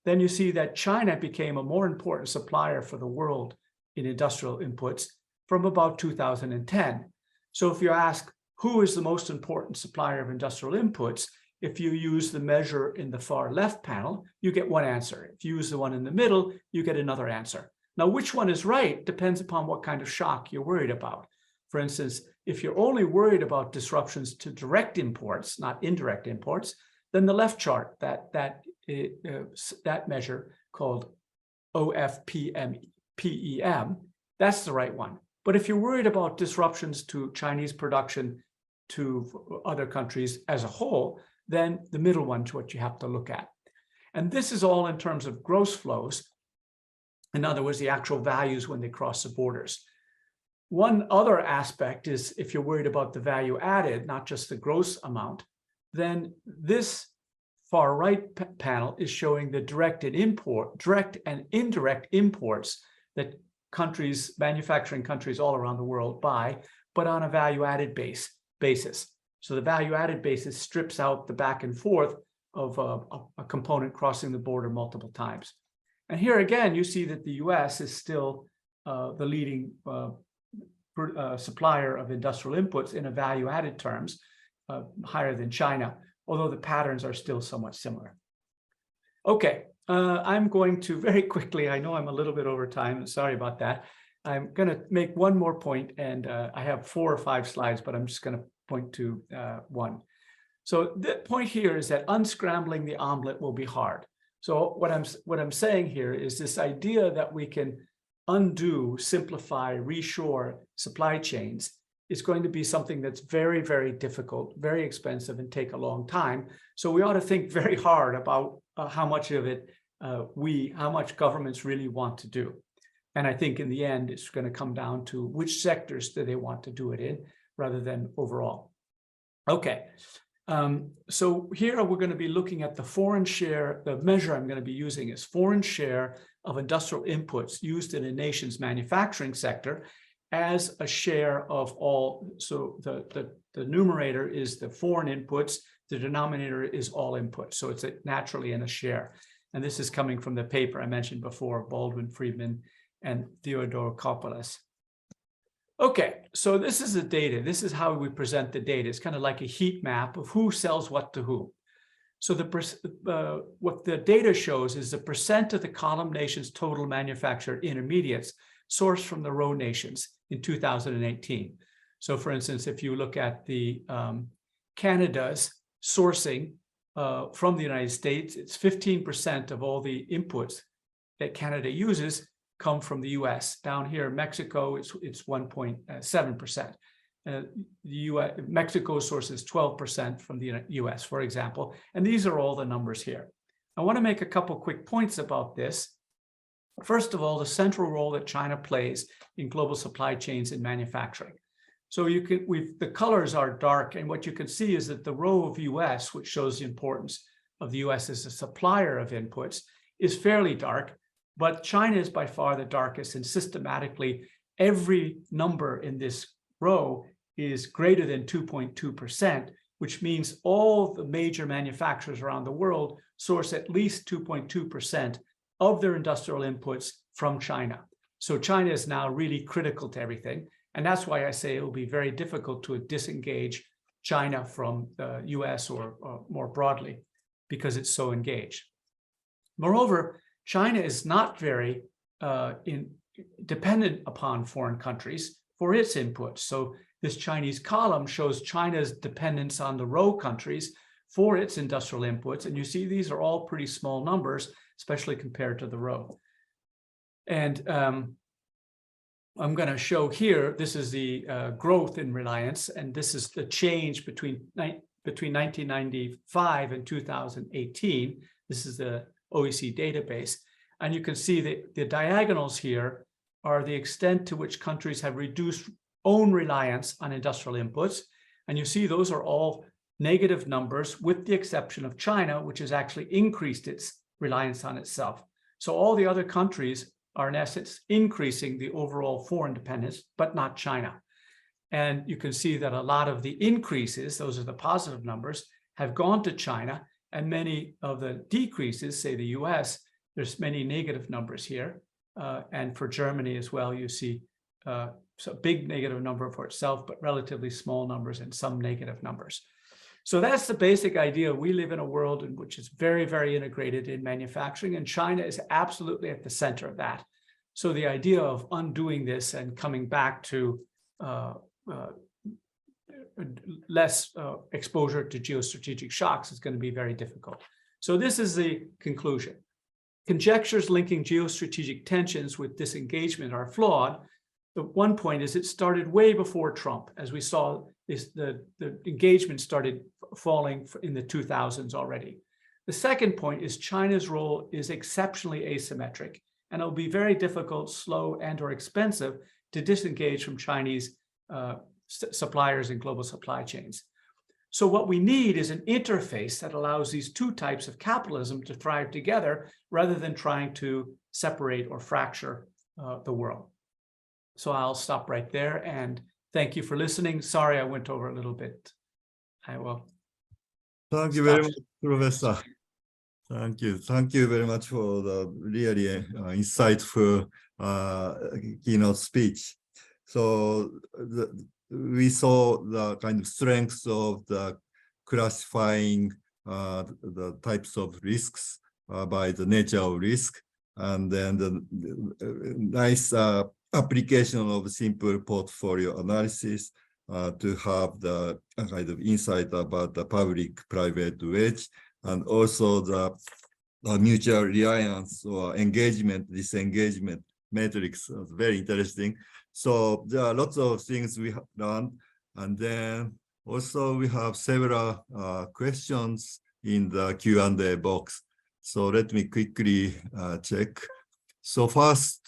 then you see that China became a more important supplier for the world in industrial inputs from about 2010. So if you ask, who is the most important supplier of industrial inputs? If you use the measure in the far left panel, you get one answer. If you use the one in the middle, you get another answer. Now, which one is right depends upon what kind of shock you're worried about. For instance, if you're only worried about disruptions to direct imports, not indirect imports, then the left chart, that measure called OFPEM, that's the right one. But if you're worried about disruptions to Chinese production to other countries as a whole, then the middle one is what you have to look at. And this is all in terms of gross flows. In other words, the actual values when they cross the borders. One other aspect is if you're worried about the value added, not just the gross amount, then this far right panel is showing the direct and indirect imports that countries, manufacturing countries all around the world buy, but on a value added basis. So the value added basis strips out the back and forth of a component crossing the border multiple times. And here again, you see that the US is still the leading supplier of industrial inputs in a value added terms, higher than China, although the patterns are still somewhat similar. Okay, I'm going to very quickly, I know I'm a little bit over time, sorry about that. I'm going to make one more point, and I have 4 or 5 slides, but I'm just going to point to one. So the point here is that unscrambling the omelet will be hard. So what I'm saying here is this idea that we can undo, simplify, reshore supply chains is going to be something that's very, very difficult, very expensive, and take a long time. So we ought to think very hard about how much of it how much governments really want to do. And I think in the end, it's going to come down to which sectors do they want to do it in rather than overall. Okay. So here we're going to be looking at the foreign share. The measure I'm going to be using is foreign share of industrial inputs used in a nation's manufacturing sector as a share of all. So the numerator is the foreign inputs, the denominator is all inputs. So it's naturally in a share. And this is coming from the paper I mentioned before, Baldwin, Friedman, and Theodore Koppoulas. Okay, so this is the data. This is how we present the data. It's kind of like a heat map of who sells what to who. So what the data shows is the percent of the column nation's total manufactured intermediates sourced from the row nations in 2018. So for instance, if you look at the Canada's sourcing from the United States. It's 15% of all the inputs that Canada uses come from the US. Down here, Mexico, it's 1.7%. Mexico sources 12% from the US, for example. And these are all the numbers here. I want to make a couple quick points about this. First of all, the central role that China plays in global supply chains and manufacturing. So the colors are dark, and what you can see is that the row of US, which shows the importance of the US as a supplier of inputs, is fairly dark, but China is by far the darkest, and systematically every number in this row is greater than 2.2%, which means all the major manufacturers around the world source at least 2.2% of their industrial inputs from China. So China is now really critical to everything. And that's why I say it will be very difficult to disengage China from the US or more broadly, because it's so engaged. Moreover, China is not very dependent upon foreign countries for its inputs. So this Chinese column shows China's dependence on the row countries for its industrial inputs. And you see these are all pretty small numbers, especially compared to the row. And I'm going to show here, this is the growth in reliance, and this is the change between 1995 and 2018. This is the OECD database. And you can see that the diagonals here are the extent to which countries have reduced own reliance on industrial inputs. And you see those are all negative numbers, with the exception of China, which has actually increased its reliance on itself. So all the other countries are in essence increasing the overall foreign dependence, but not China. And you can see that a lot of the increases, those are the positive numbers, have gone to China, and many of the decreases, say the US, there's many negative numbers here. And for Germany as well, you see so big negative number for itself, but relatively small numbers and some negative numbers. So that's the basic idea. We live in a world in which is very, very integrated in manufacturing, and China is absolutely at the center of that. So the idea of undoing this and coming back to less exposure to geostrategic shocks is going to be very difficult. So this is the conclusion. Conjectures linking geostrategic tensions with disengagement are flawed. The one point is it started way before Trump. As we saw, the engagement started falling in the 2000s already. The second point is China's role is exceptionally asymmetric, and it'll be very difficult, slow, and/or expensive to disengage from Chinese suppliers in global supply chains. So what we need is an interface that allows these two types of capitalism to thrive together rather than trying to separate or fracture the world. So I'll stop right there, and thank you for listening. Sorry, I went over a little bit. I will. Thank you very much, Professor. Thank you. Thank you very much for the really insightful keynote speech. So we saw the kind of strengths of the classifying the types of risks by the nature of risk, and then the nice application of simple portfolio analysis to have the kind of insight about the public-private wedge, and also the mutual reliance or engagement, disengagement matrix. Very interesting. So there are lots of things we have done, and then also we have several questions in the Q&A box. So let me quickly check. So first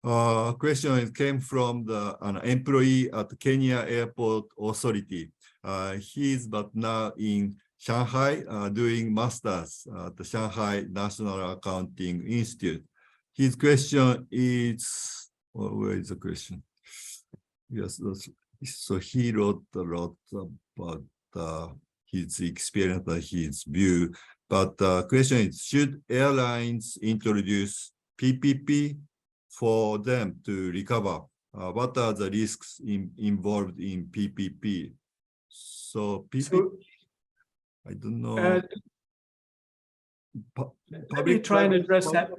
question came from an employee at Kenya Airport Authority. He's but now in Shanghai doing masters at the Shanghai National Accounting Institute. His question is, well, where is the question? Yes, so he wrote a lot about his experience and his view. But the question is, should airlines introduce PPP for them to recover? What are the risks involved in PPP? So PPP, I don't know. Let me try and address that.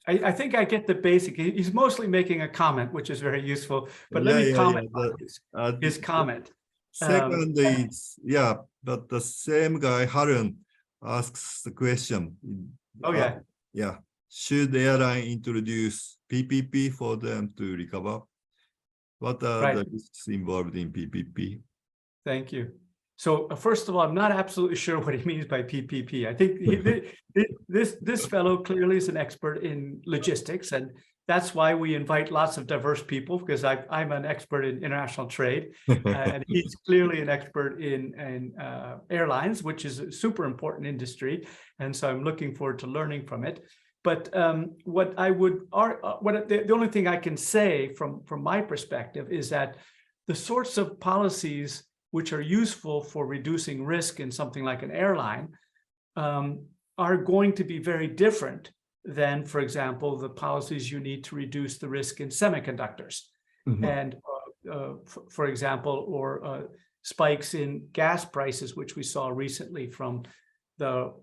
I think I get the basic. He's mostly making a comment, which is very useful, but let me comment on his comment. Second is, yeah, but the same guy, Harun, asks the question. Oh, yeah. Yeah. Should the airline introduce PPP for them to recover? What are the risks involved in PPP? Thank you. So first of all, I'm not absolutely sure what he means by PPP. I think this fellow clearly is an expert in logistics, and that's why we invite lots of diverse people, because I'm an expert in international trade, and he's clearly an expert in airlines, which is a super important industry, and so I'm looking forward to learning from it. But the only thing I can say from my perspective is that the sorts of policies which are useful for reducing risk in something like an airline are going to be very different than, for example, the policies you need to reduce the risk in semiconductors. Mm-hmm. And for example, or spikes in gas prices, which we saw recently from the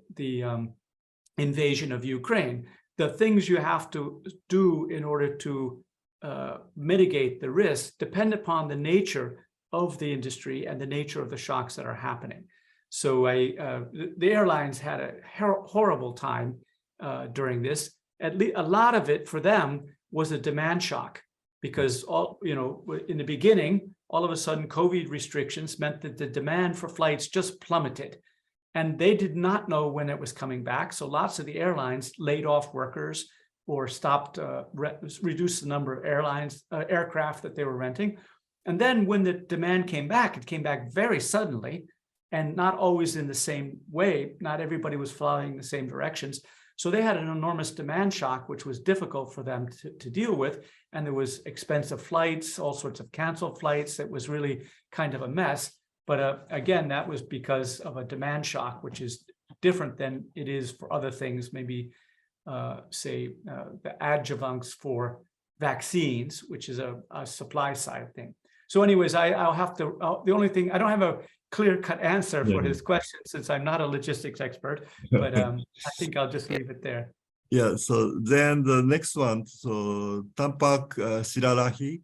invasion of Ukraine. The things you have to do in order to mitigate the risk depend upon the nature of the industry and the nature of the shocks that are happening. So the airlines had a horrible time during this. At least a lot of it for them was a demand shock, because in the beginning, all of a sudden COVID restrictions meant that the demand for flights just plummeted, and they did not know when it was coming back. So lots of the airlines laid off workers or stopped, reduced the number of aircraft that they were renting. And then when the demand came back, it came back very suddenly and not always in the same way. Not everybody was flying the same directions. So they had an enormous demand shock, which was difficult for them to deal with. And there was expensive flights, all sorts of canceled flights. It was really kind of a mess. But again, that was because of a demand shock, which is different than it is for other things, maybe say the adjuvants for vaccines, which is a supply side thing. So anyways, I'll have to, the only thing, I don't have a clear-cut answer for his question since I'm not a logistics expert, but I think I'll just leave it there. Yeah, so then the next one, so Tampak Shirarahi,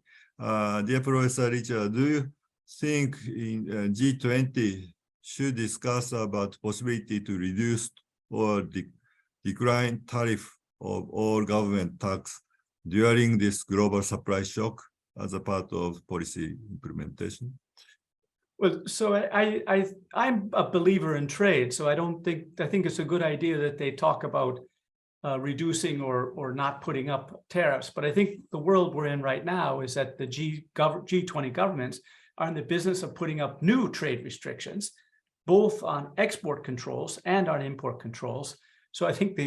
dear Professor Richard, do you think in G20 should discuss about possibility to reduce or decline tariff of all government tax during this global supply shock as a part of policy implementation? Well, so I'm a believer in trade, so I think it's a good idea that they talk about reducing or not putting up tariffs. But I think the world we're in right now is that the G20 governments are in the business of putting up new trade restrictions, both on export controls and on import controls. So I think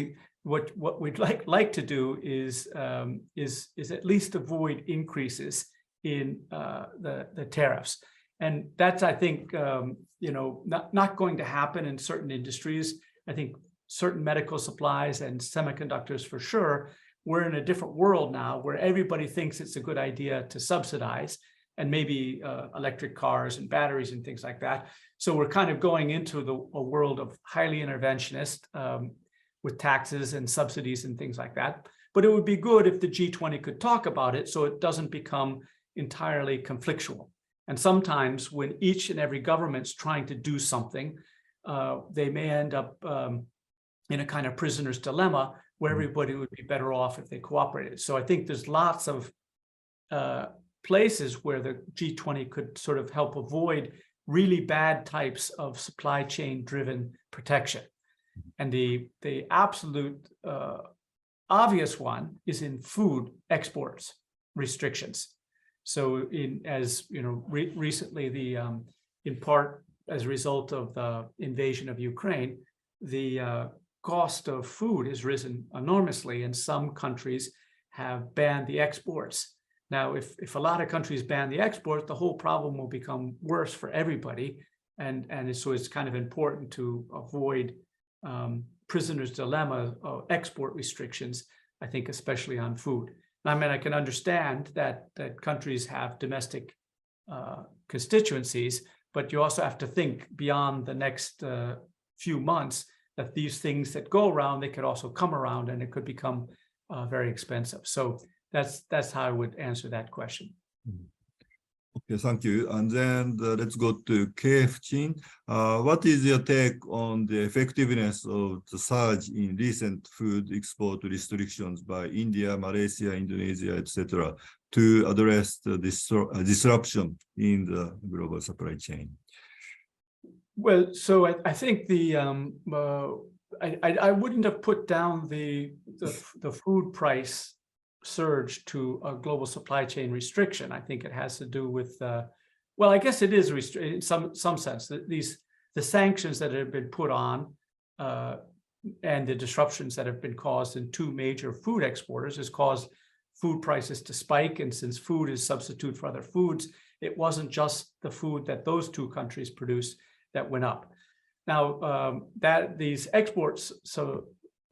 what we'd like to do is at least avoid increases in the tariffs. And that's, I think, not going to happen in certain industries. I think certain medical supplies and semiconductors for sure. We're in a different world now where everybody thinks it's a good idea to subsidize, and maybe electric cars and batteries and things like that. So we're kind of going into a world of highly interventionist with taxes and subsidies and things like that. But it would be good if the G20 could talk about it so it doesn't become entirely conflictual. And sometimes when each and every government's trying to do something, they may end up in a kind of prisoner's dilemma where everybody would be better off if they cooperated. So I think there's lots of places where the G20 could sort of help avoid really bad types of supply chain driven protection. And the absolute obvious one is in food exports restrictions. So recently, in part as a result of the invasion of Ukraine, the cost of food has risen enormously, and some countries have banned the exports. Now, if a lot of countries ban the export, the whole problem will become worse for everybody. And so it's kind of important to avoid prisoner's dilemma of export restrictions, I think, especially on food. I mean, I can understand that countries have domestic constituencies, but you also have to think beyond the next few months that these things that go around, they could also come around, and it could become very expensive. So that's how I would answer that question. Okay, thank you. And then let's go to KF Chin. What is your take on the effectiveness of the surge in recent food export restrictions by India, Malaysia, Indonesia, etc., to address the disruption in the global supply chain? Well, so I think I wouldn't have put down the food price surge to a global supply chain restriction. I think it has to do with well, I guess it is in some sense that the sanctions that have been put on and the disruptions that have been caused in two major food exporters has caused food prices to spike. And since food is substitute for other foods, it wasn't just the food that those two countries produced that went up. Now that these exports, so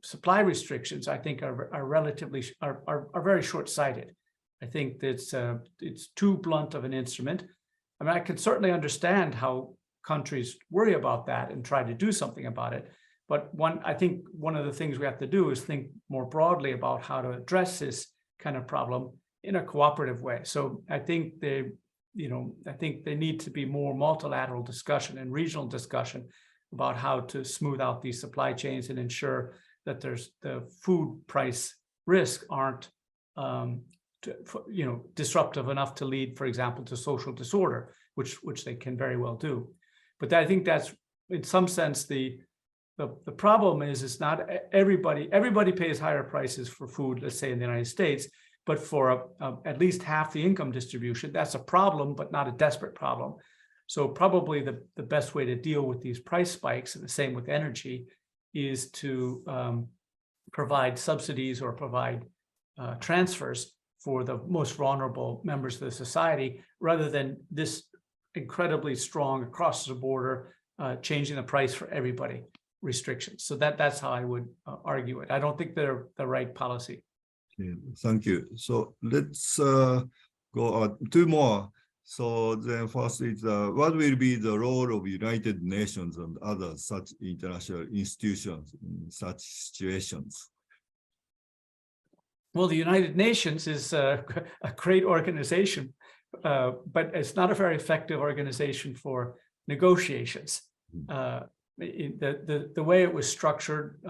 supply restrictions, I think are relatively very short-sighted. I think that it's too blunt of an instrument. I mean, I can certainly understand how countries worry about that and try to do something about it. But I think one of the things we have to do is think more broadly about how to address this kind of problem in a cooperative way. So I think there need to be more multilateral discussion and regional discussion about how to smooth out these supply chains and ensure that there's the food price risk aren't disruptive enough to lead, for example, to social disorder, which they can very well do. But I think that's in some sense the problem is it's not everybody pays higher prices for food, let's say in the United States, but for at least half the income distribution, that's a problem, but not a desperate problem. So probably the best way to deal with these price spikes, and the same with energy, is to provide subsidies or provide transfers for the most vulnerable members of the society, rather than this incredibly strong across the border changing the price for everybody restrictions. So that's how I would argue it. I don't think they're the right policy. Okay, thank you. So let's go two more. So then first is what will be the role of United Nations and other such international institutions in such situations? Well, the United Nations is a great organization, but it's not a very effective organization for negotiations. The way it was structured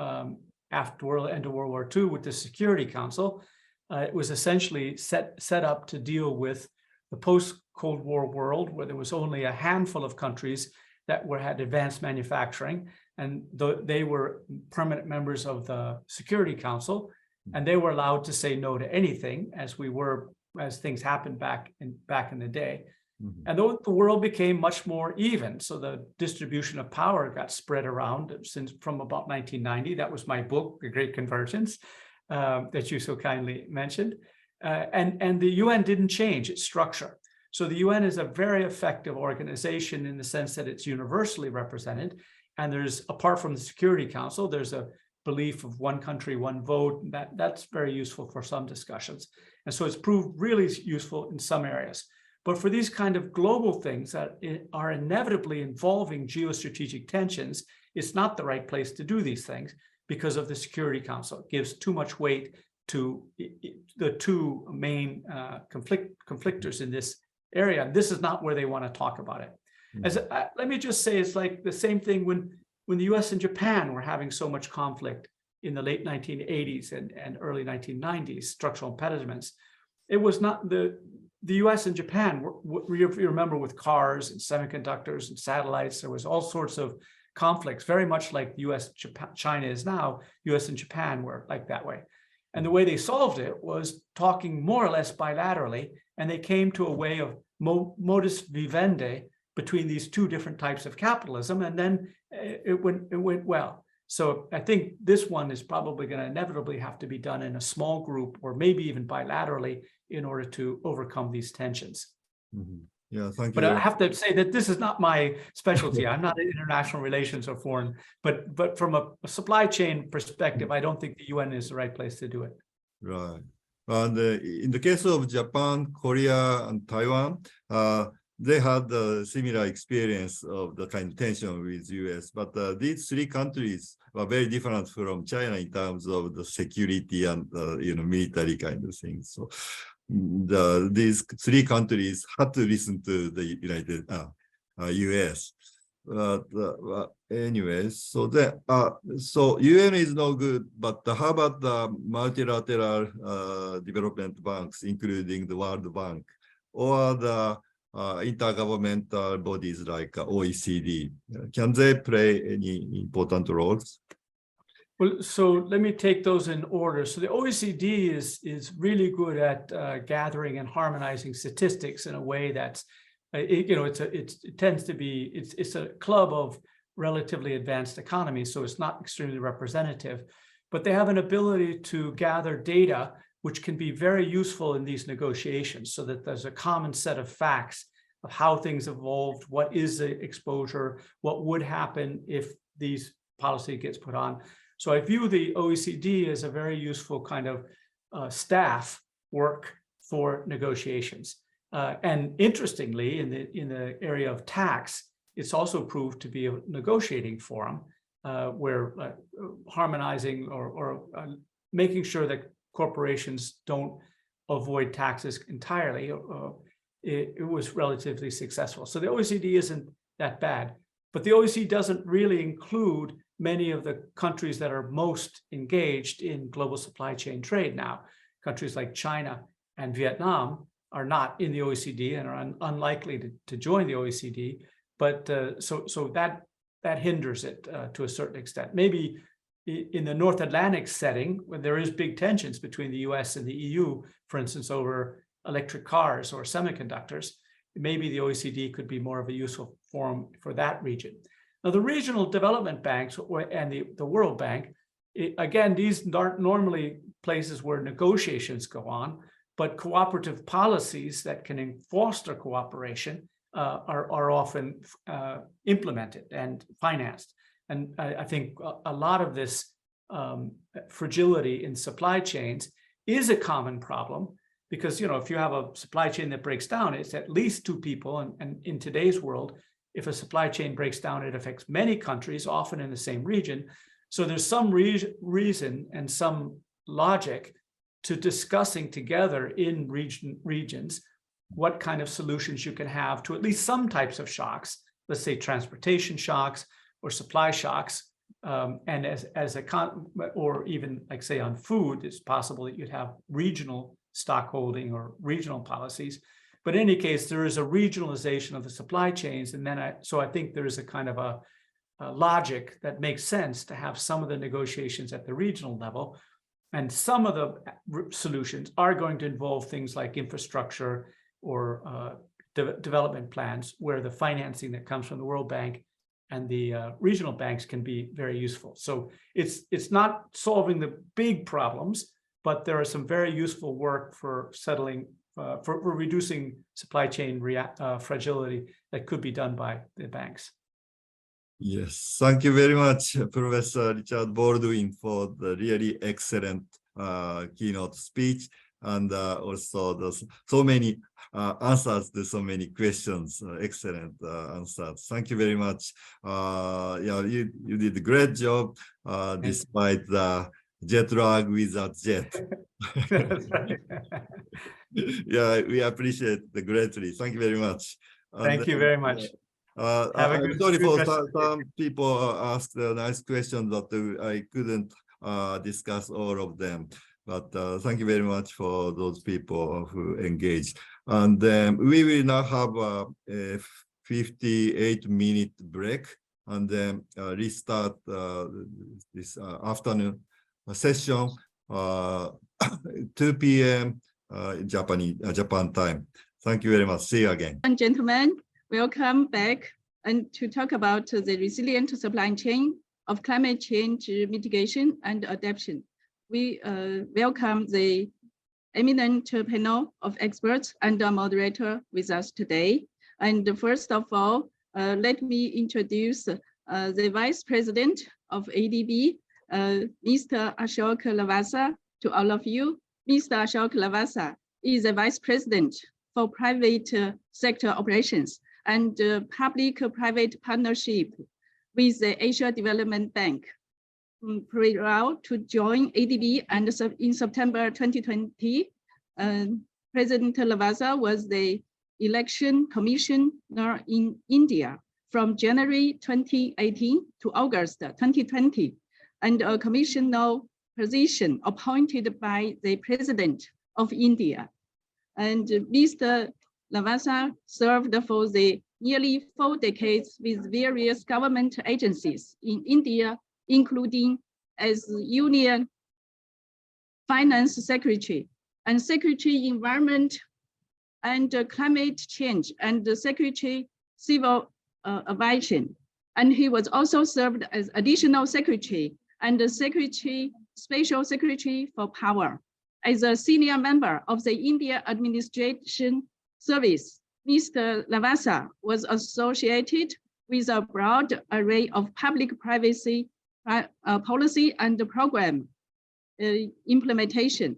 after the end of World War II with the Security Council, it was essentially set up to deal with the post-Cold War world, where there was only a handful of countries that had advanced manufacturing, and they were permanent members of the Security Council, and they were allowed to say no to anything, as things happened back in the day. Mm-hmm. And the world became much more even, so the distribution of power got spread around from about 1990. That was my book, The Great Convergence, that you so kindly mentioned. And the UN didn't change its structure. So the UN is a very effective organization in the sense that it's universally represented. And there's, apart from the Security Council, there's a belief of one country, one vote. That's very useful for some discussions. And so it's proved really useful in some areas. But for these kind of global things that are inevitably involving geostrategic tensions, it's not the right place to do these things because of the Security Council. It gives too much weight to the two main conflictors in this area. This is not where they want to talk about it. Mm-hmm. Let me just say, it's like the same thing when the US and Japan were having so much conflict in the late 1980s and early 1990s, structural impediments. It was not the US and Japan, you remember, with cars and semiconductors and satellites, there was all sorts of conflicts, very much like US, Japan, China is now. US and Japan were like that way. And the way they solved it was talking more or less bilaterally, and they came to a way of modus vivendi between these two different types of capitalism, and then it went well. So I think this one is probably going to inevitably have to be done in a small group, or maybe even bilaterally, in order to overcome these tensions. Mm-hmm. Yeah, thank you. But I have to say that this is not my specialty. I'm not in international relations or foreign, but from a supply chain perspective, I don't think the UN is the right place to do it. Right. And in the case of Japan, Korea, and Taiwan, they had a similar experience of the kind of tension with US, but these three countries were very different from China in terms of the security and military kind of things. So these three countries had to listen to the United US. Anyways, so so UN is no good, but how about the multilateral development banks, including the World Bank, or the intergovernmental bodies like OECD? Can they play any important roles? Well, so let me take those in order. So the OECD is really good at gathering and harmonizing statistics in a way that's, it tends to be, it's a club of relatively advanced economies, so it's not extremely representative, but they have an ability to gather data which can be very useful in these negotiations, so that there's a common set of facts of how things evolved, what is the exposure, what would happen if these policy gets put on. So I view the OECD as a very useful kind of staff work for negotiations. And interestingly, in the area of tax, it's also proved to be a negotiating forum where harmonizing or making sure that corporations don't avoid taxes entirely, it was relatively successful. So the OECD isn't that bad, but the OECD doesn't really include many of the countries that are most engaged in global supply chain trade now. Countries like China and Vietnam are not in the OECD and are unlikely to join the OECD, but so that hinders it to a certain extent. Maybe in the North Atlantic setting, when there is big tensions between the US and the EU, for instance, over electric cars or semiconductors, maybe the OECD could be more of a useful forum for that region. Now, the regional development banks and the World Bank, again, these aren't normally places where negotiations go on, but cooperative policies that can foster cooperation are often implemented and financed. And I think a lot of this fragility in supply chains is a common problem because, if you have a supply chain that breaks down, it's at least two people. And in today's world, if a supply chain breaks down, it affects many countries, often in the same region. So there's some reason and some logic to discussing together in regions what kind of solutions you can have to at least some types of shocks, let's say transportation shocks or supply shocks. And or even like say on food, it's possible that you'd have regional stockholding or regional policies. But in any case, there is a regionalization of the supply chains. And then so I think there is a kind of a logic that makes sense to have some of the negotiations at the regional level. And some of the solutions are going to involve things like infrastructure or development plans, where the financing that comes from the World Bank and the regional banks can be very useful. So it's not solving the big problems, but there are some very useful work for settling, for reducing supply chain fragility that could be done by the banks. Yes, thank you very much, Professor Richard Baldwin, for the really excellent keynote speech, and also so many answers to so many questions. Excellent answers. Thank you very much. Yeah, you did a great job despite the jet lag with that jet. That's right. Yeah, we appreciate it greatly. Thank you very much. Thank you very much. I'm sorry for some people asked nice questions, but I couldn't discuss all of them. But thank you very much for those people who engaged. And we will now have a 58-minute break, and then restart this afternoon session 2 p.m. Japan time. Thank you very much. See you again. And gentlemen, welcome back and to talk about the resilient supply chain of climate change mitigation and adaptation. We welcome the eminent panel of experts and the moderator with us today. And first of all, let me introduce the Vice President of ADB, Mr. Ashok Lavasa, to all of you. Mr. Ashok Lavasa is the Vice President for Private Sector Operations and Public-Private Partnership with the Asia Development Bank. Proud to join ADB and in September 2020. President Lavasa was the election commissioner in India from January 2018 to August 2020, and a commissioner position appointed by the President of India. And Mr. Lavasa served for the nearly 4 decades with various government agencies in India, including as Union Finance Secretary and Secretary Environment and Climate Change and Secretary Civil Aviation. And he was also served as Additional Secretary and Secretary, Special Secretary for Power. As a senior member of the India Administration Service, Mr. Lavasa was associated with a broad array of public privacy policy and program implementation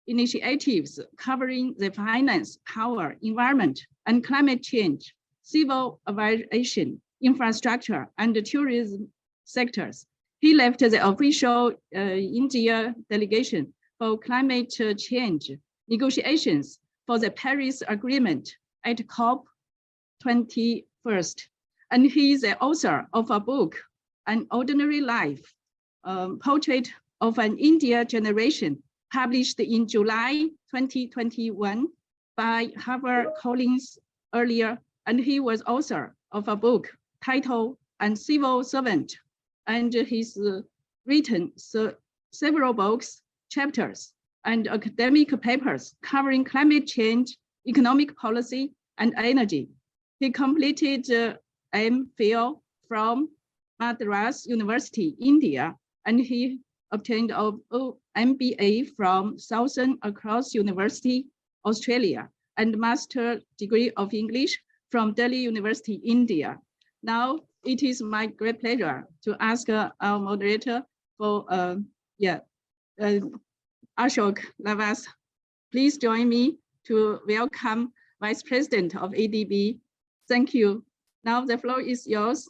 initiatives covering the finance, power, environment, and climate change, civil aviation, infrastructure, and tourism sectors. He left the official India delegation for climate change negotiations for the Paris Agreement at COP21. And he is the author of a book, An Ordinary Life, Portrait of an India Generation, published in July 2021 by HarperCollins earlier. And he was author of a book titled An Civil Servant, and he's written several books, chapters, and academic papers covering climate change, economic policy, and energy. He completed MPhil from Madras University, India, and he obtained an MBA from Southern Cross University, Australia, and master degree of English from Delhi University, India. Now, it is my great pleasure to ask our moderator for, Ashok Lavas. Please join me to welcome Vice President of ADB. Thank you. Now the floor is yours,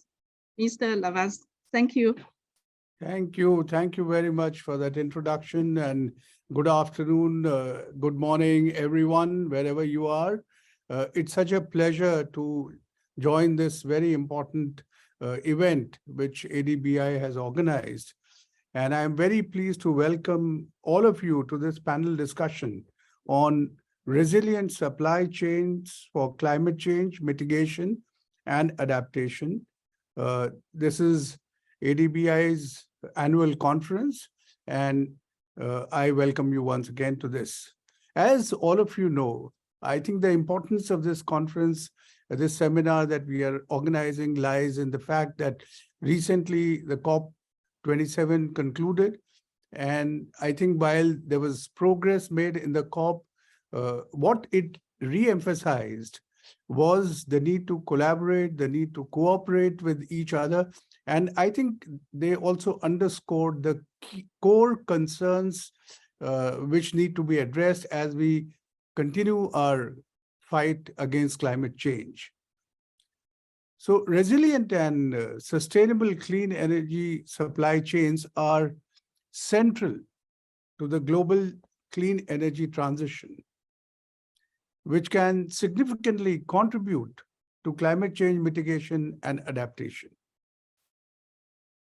Mr. Lavas. Thank you. Thank you. Thank you very much for that introduction, and good afternoon, good morning, everyone, wherever you are. It's such a pleasure to join this very important event which ADBI has organized. And I'm very pleased to welcome all of you to this panel discussion on resilient supply chains for climate change, mitigation, and adaptation. This is ADBI's annual conference, and I welcome you once again to this. As all of you know, I think the importance of this conference, this seminar that we are organizing, lies in the fact that recently the COP27 concluded. And I think while there was progress made in the COP, what it re-emphasized was the need to collaborate, the need to cooperate with each other. And I think they also underscored the core concerns which need to be addressed as we continue our fight against climate change. So resilient and sustainable clean energy supply chains are central to the global clean energy transition, which can significantly contribute to climate change mitigation and adaptation.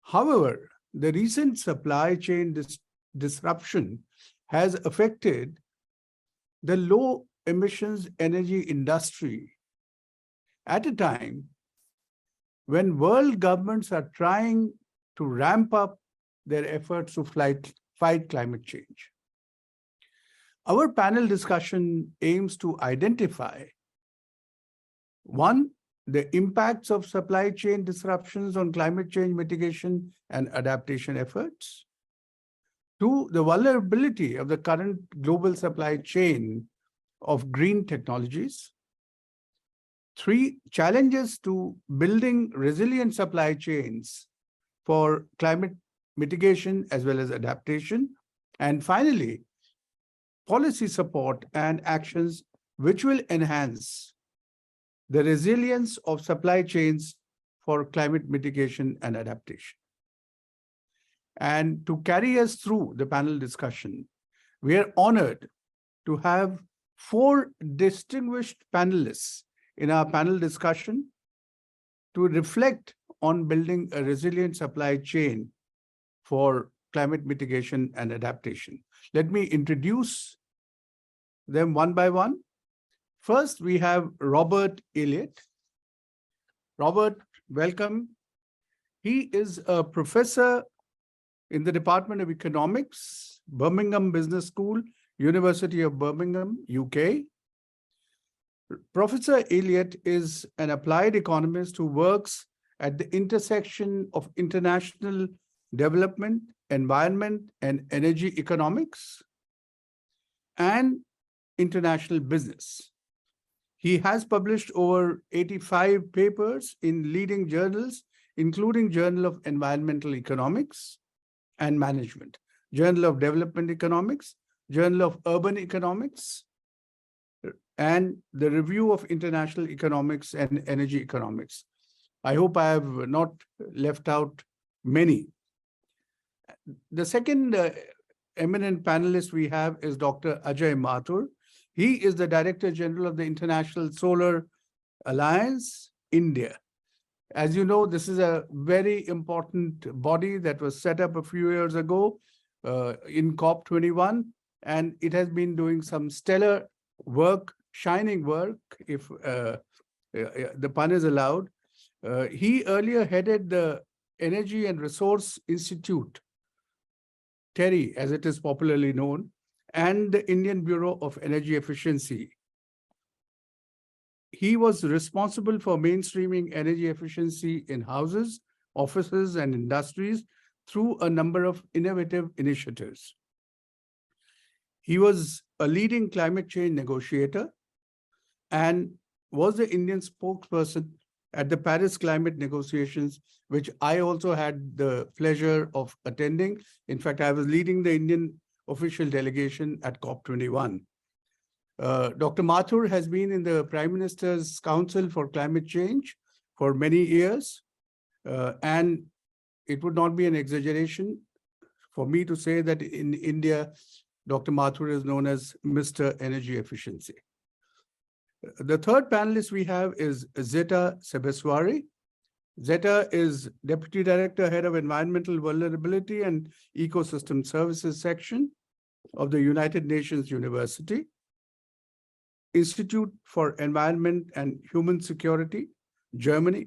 However, the recent supply chain disruption has affected the low emissions energy industry at a time when world governments are trying to ramp up their efforts to fight climate change. Our panel discussion aims to identify, one, the impacts of supply chain disruptions on climate change mitigation and adaptation efforts. Two, the vulnerability of the current global supply chain of green technologies. Three, challenges to building resilient supply chains for climate mitigation as well as adaptation. And finally, policy support and actions which will enhance the resilience of supply chains for climate mitigation and adaptation. And to carry us through the panel discussion, we are honored to have 4 distinguished panelists in our panel discussion to reflect on building a resilient supply chain for climate mitigation and adaptation. Let me introduce them one by one. First, we have Robert Elliott. Robert, welcome. He is a professor in the Department of Economics, Birmingham Business School, University of Birmingham, UK. Professor Elliott is an applied economist who works at the intersection of international development, environment, and energy economics, and international business. He has published over 85 papers in leading journals, including Journal of Environmental Economics and Management, Journal of Development Economics, Journal of Urban Economics, and the Review of International Economics and Energy Economics. I hope I have not left out many. The second eminent panelist we have is Dr. Ajay Mathur. He is the Director General of the International Solar Alliance, India. As you know, this is a very important body that was set up a few years ago in COP21, and it has been doing some stellar work, shining work, if the pun is allowed. He earlier headed the Energy and Resource Institute, TERI, as it is popularly known, and the Indian Bureau of Energy Efficiency. He was responsible for mainstreaming energy efficiency in houses, offices, and industries through a number of innovative initiatives. He was a leading climate change negotiator and was the Indian spokesperson at the Paris climate negotiations, which I also had the pleasure of attending. In fact, I was leading the Indian official delegation at COP21. Dr. Mathur has been in the Prime Minister's Council for Climate Change for many years, and it would not be an exaggeration for me to say that in India, Dr. Mathur is known as Mr. Energy Efficiency. The third panelist we have is Zeta Sebeswari. Zeta is Deputy Director, Head of Environmental Vulnerability and Ecosystem Services Section of the United Nations University, Institute for Environment and Human Security, Germany.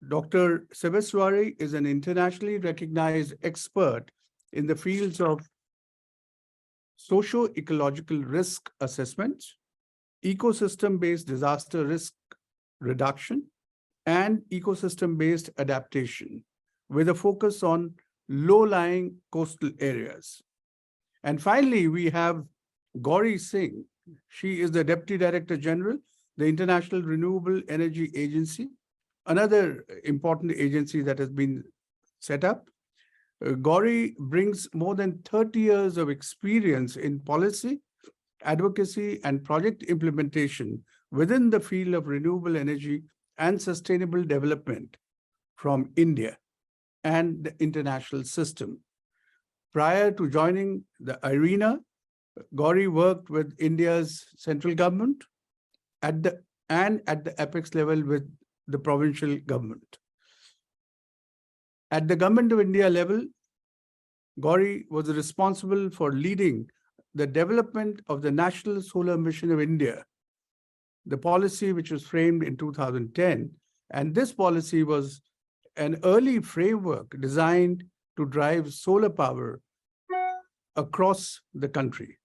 Dr. Sebeswari is an internationally recognized expert in the fields of socio-ecological risk assessment, ecosystem-based disaster risk reduction, and ecosystem-based adaptation, with a focus on low-lying coastal areas. And finally, we have Gauri Singh. She is the Deputy Director General, the International Renewable Energy Agency, another important agency that has been set up. Gauri brings more than 30 years of experience in policy, advocacy, and project implementation within the field of renewable energy and sustainable development from India and the international system. Prior to joining the arena, Gauri worked with India's central government at the apex level with the provincial government. At the Government of India level, Gauri was responsible for leading the development of the National Solar Mission of India, the policy which was framed in 2010. And this policy was an early framework designed to drive solar power across the country.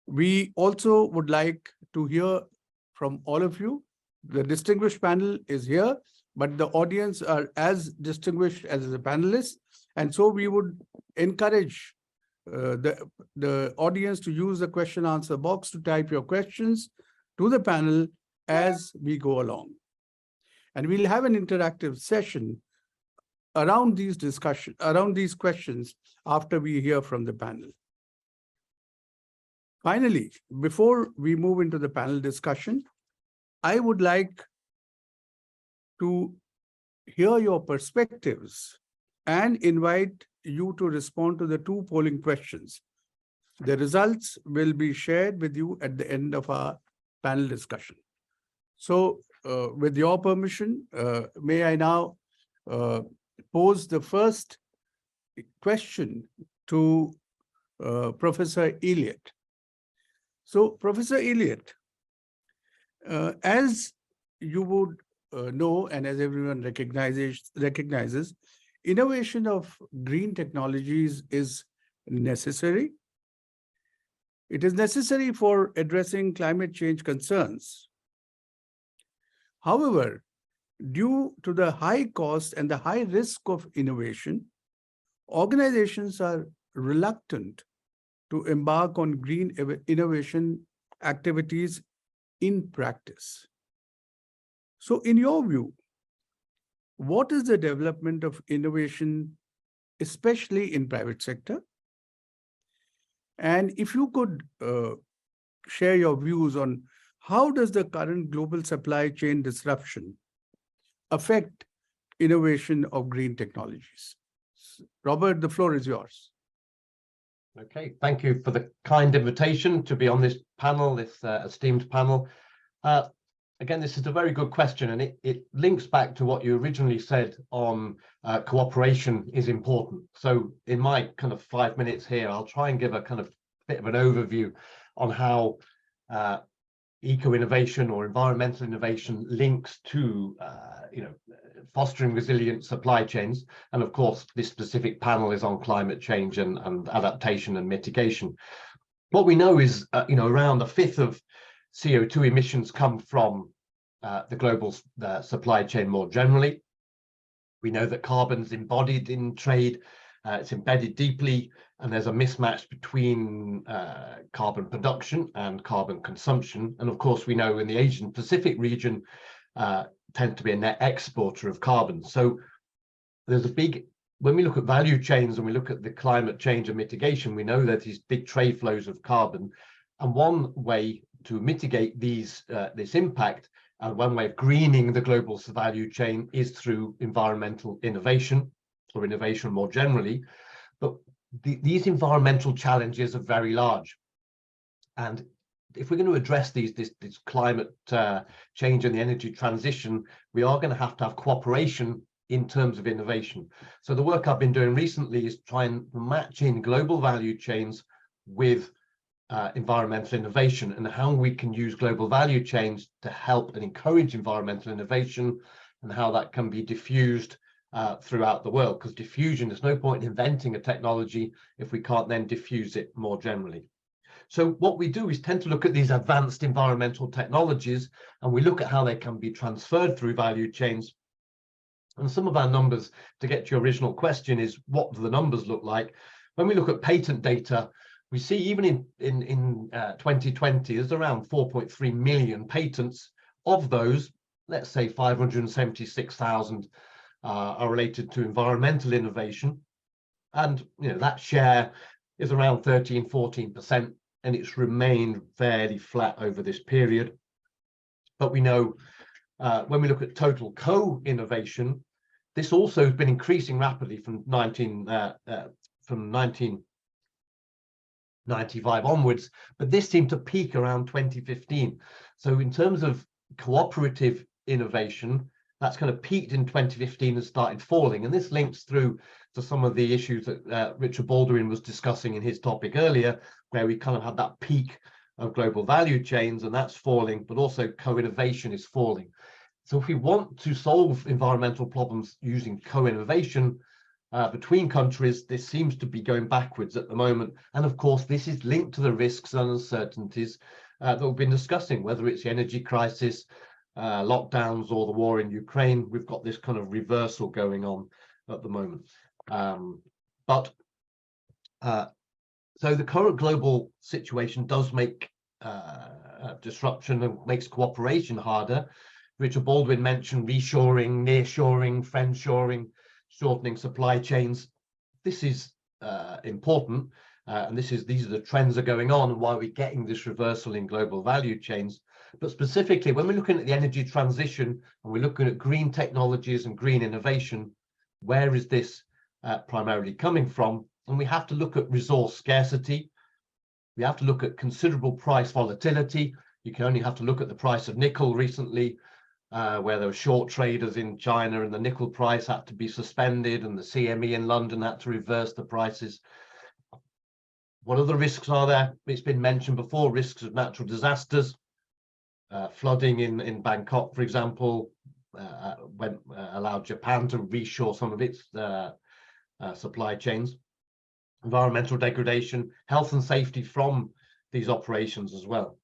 We also would like to hear from all of you. The distinguished panel is here, but the audience are as distinguished as the panelists. And so we would encourage the audience to use the question answer box to type your questions to the panel as we go along. And we'll have an interactive session around these questions after we hear from the panel. Finally, before we move into the panel discussion, I would like to hear your perspectives and invite you to respond to the two polling questions. The results will be shared with you at the end of our panel discussion. So with your permission, may I now pose the first question to Professor Elliott. So Professor Elliott, as you would know, and as everyone recognizes, innovation of green technologies is necessary. It is necessary for addressing climate change concerns. However, due to the high cost and the high risk of innovation, organizations are reluctant to embark on green innovation activities in practice. So in your view, what is the development of innovation, especially in private sector? And if you could share your views on how does the current global supply chain disruption affect innovation of green technologies? Robert, the floor is yours. Okay, thank you for the kind invitation to be on this panel, this esteemed panel. Again, this is a very good question, and it links back to what you originally said on cooperation is important. So in my kind of 5 minutes here, I'll try and give a kind of bit of an overview on how eco-innovation or environmental innovation links to fostering resilient supply chains. And of course, this specific panel is on climate change and adaptation and mitigation. What we know is, around a fifth of CO2 emissions come from the global supply chain more generally. We know that carbon's embodied in trade, it's embedded deeply, and there's a mismatch between carbon production and carbon consumption. And of course, we know in the Asian Pacific region, tend to be a net exporter of carbon. So there's when we look at value chains and we look at the climate change and mitigation, we know that these big trade flows of carbon. And one way to mitigate this impact, and one way of greening the global value chain is through environmental innovation, or innovation more generally. But these environmental challenges are very large. And if we're going to address this climate change and the energy transition, we are going to have cooperation in terms of innovation. So the work I've been doing recently is try and match in global value chains with environmental innovation, and how we can use global value chains to help and encourage environmental innovation, and how that can be diffused throughout the world. Because diffusion, there's no point in inventing a technology if we can't then diffuse it more generally. So what we do is tend to look at these advanced environmental technologies, and we look at how they can be transferred through value chains. And some of our numbers, to get to your original question, is what do the numbers look like? When we look at patent data, we see even in 2020, there's around 4.3 million patents. Of those, let's say 576,000 are related to environmental innovation. And that share is around 13–14%, and it's remained fairly flat over this period. But we know when we look at total co-innovation, this also has been increasing rapidly from 1995 onwards, but this seemed to peak around 2015. So in terms of cooperative innovation, that's kind of peaked in 2015 and started falling. And this links through to some of the issues that Richard Baldwin was discussing in his topic earlier, where we kind of had that peak of global value chains, and that's falling, but also co-innovation is falling. So if we want to solve environmental problems using co-innovation between countries, this seems to be going backwards at the moment. And of course, this is linked to the risks and uncertainties that we've been discussing, whether it's the energy crisis, lockdowns, or the war in Ukraine. We've got this kind of reversal going on at the moment. So the current global situation does make disruption and makes cooperation harder. Richard Baldwin mentioned reshoring, nearshoring, friendshoring, shortening supply chains. This is important, and these are the trends that are going on and why we're getting this reversal in global value chains. But specifically, when we're looking at the energy transition and we're looking at green technologies and green innovation, where is this primarily coming from? And we have to look at resource scarcity. We have to look at considerable price volatility. You can only have to look at the price of nickel recently, where there were short traders in China and the nickel price had to be suspended and the CME in London had to reverse the prices. What other risks are there? It's been mentioned before, risks of natural disasters. Flooding in Bangkok, for example, allowed Japan to reshore some of its supply chains. Environmental degradation, health and safety from these operations as well.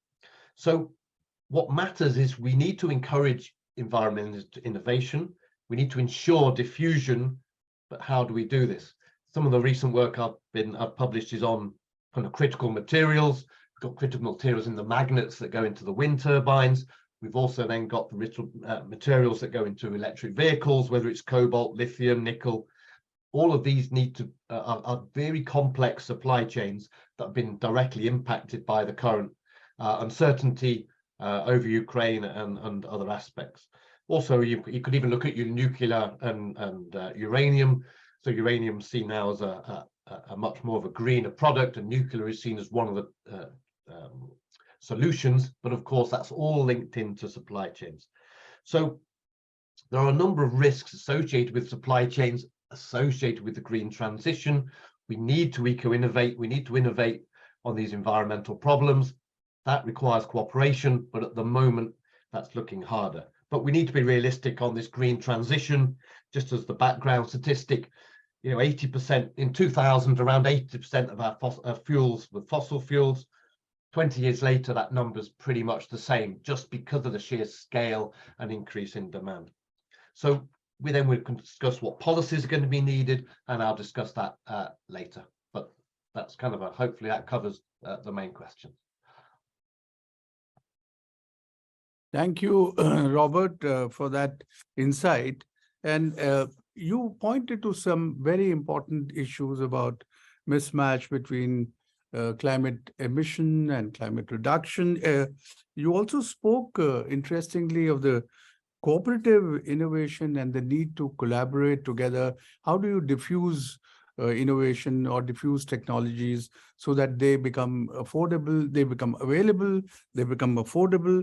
So what matters is we need to encourage environmental innovation. We need to ensure diffusion, but how do we do this? Some of the recent work I've published is on kind of critical materials. We've got critical materials in the magnets that go into the wind turbines. We've also then got the materials that go into electric vehicles, whether it's cobalt, lithium, nickel. All of these need to are very complex supply chains that have been directly impacted by the current uncertainty over Ukraine and other aspects. Also, you could even look at your nuclear and uranium. So uranium is seen now as a much more of a greener product, and nuclear is seen as one of the solutions. But of course, that's all linked into supply chains. So there are a number of risks associated with supply chains, associated with the green transition. We need to eco-innovate. We need to innovate on these environmental problems. That requires cooperation, but at the moment, that's looking harder. But we need to be realistic on this green transition. Just as the background statistic, 80% in 2000, around 80% of our fuels were fossil fuels. 20 years later, that number's pretty much the same, just because of the sheer scale and increase in demand. So we can discuss what policies are going to be needed, and I'll discuss that later. But that's kind of hopefully that covers the main question. Thank you, Robert, for that insight. And you pointed to some very important issues about mismatch between climate emission and climate reduction. You also spoke, interestingly, of the cooperative innovation and the need to collaborate together. How do you diffuse innovation or diffuse technologies so that they become affordable, they become available, they become affordable?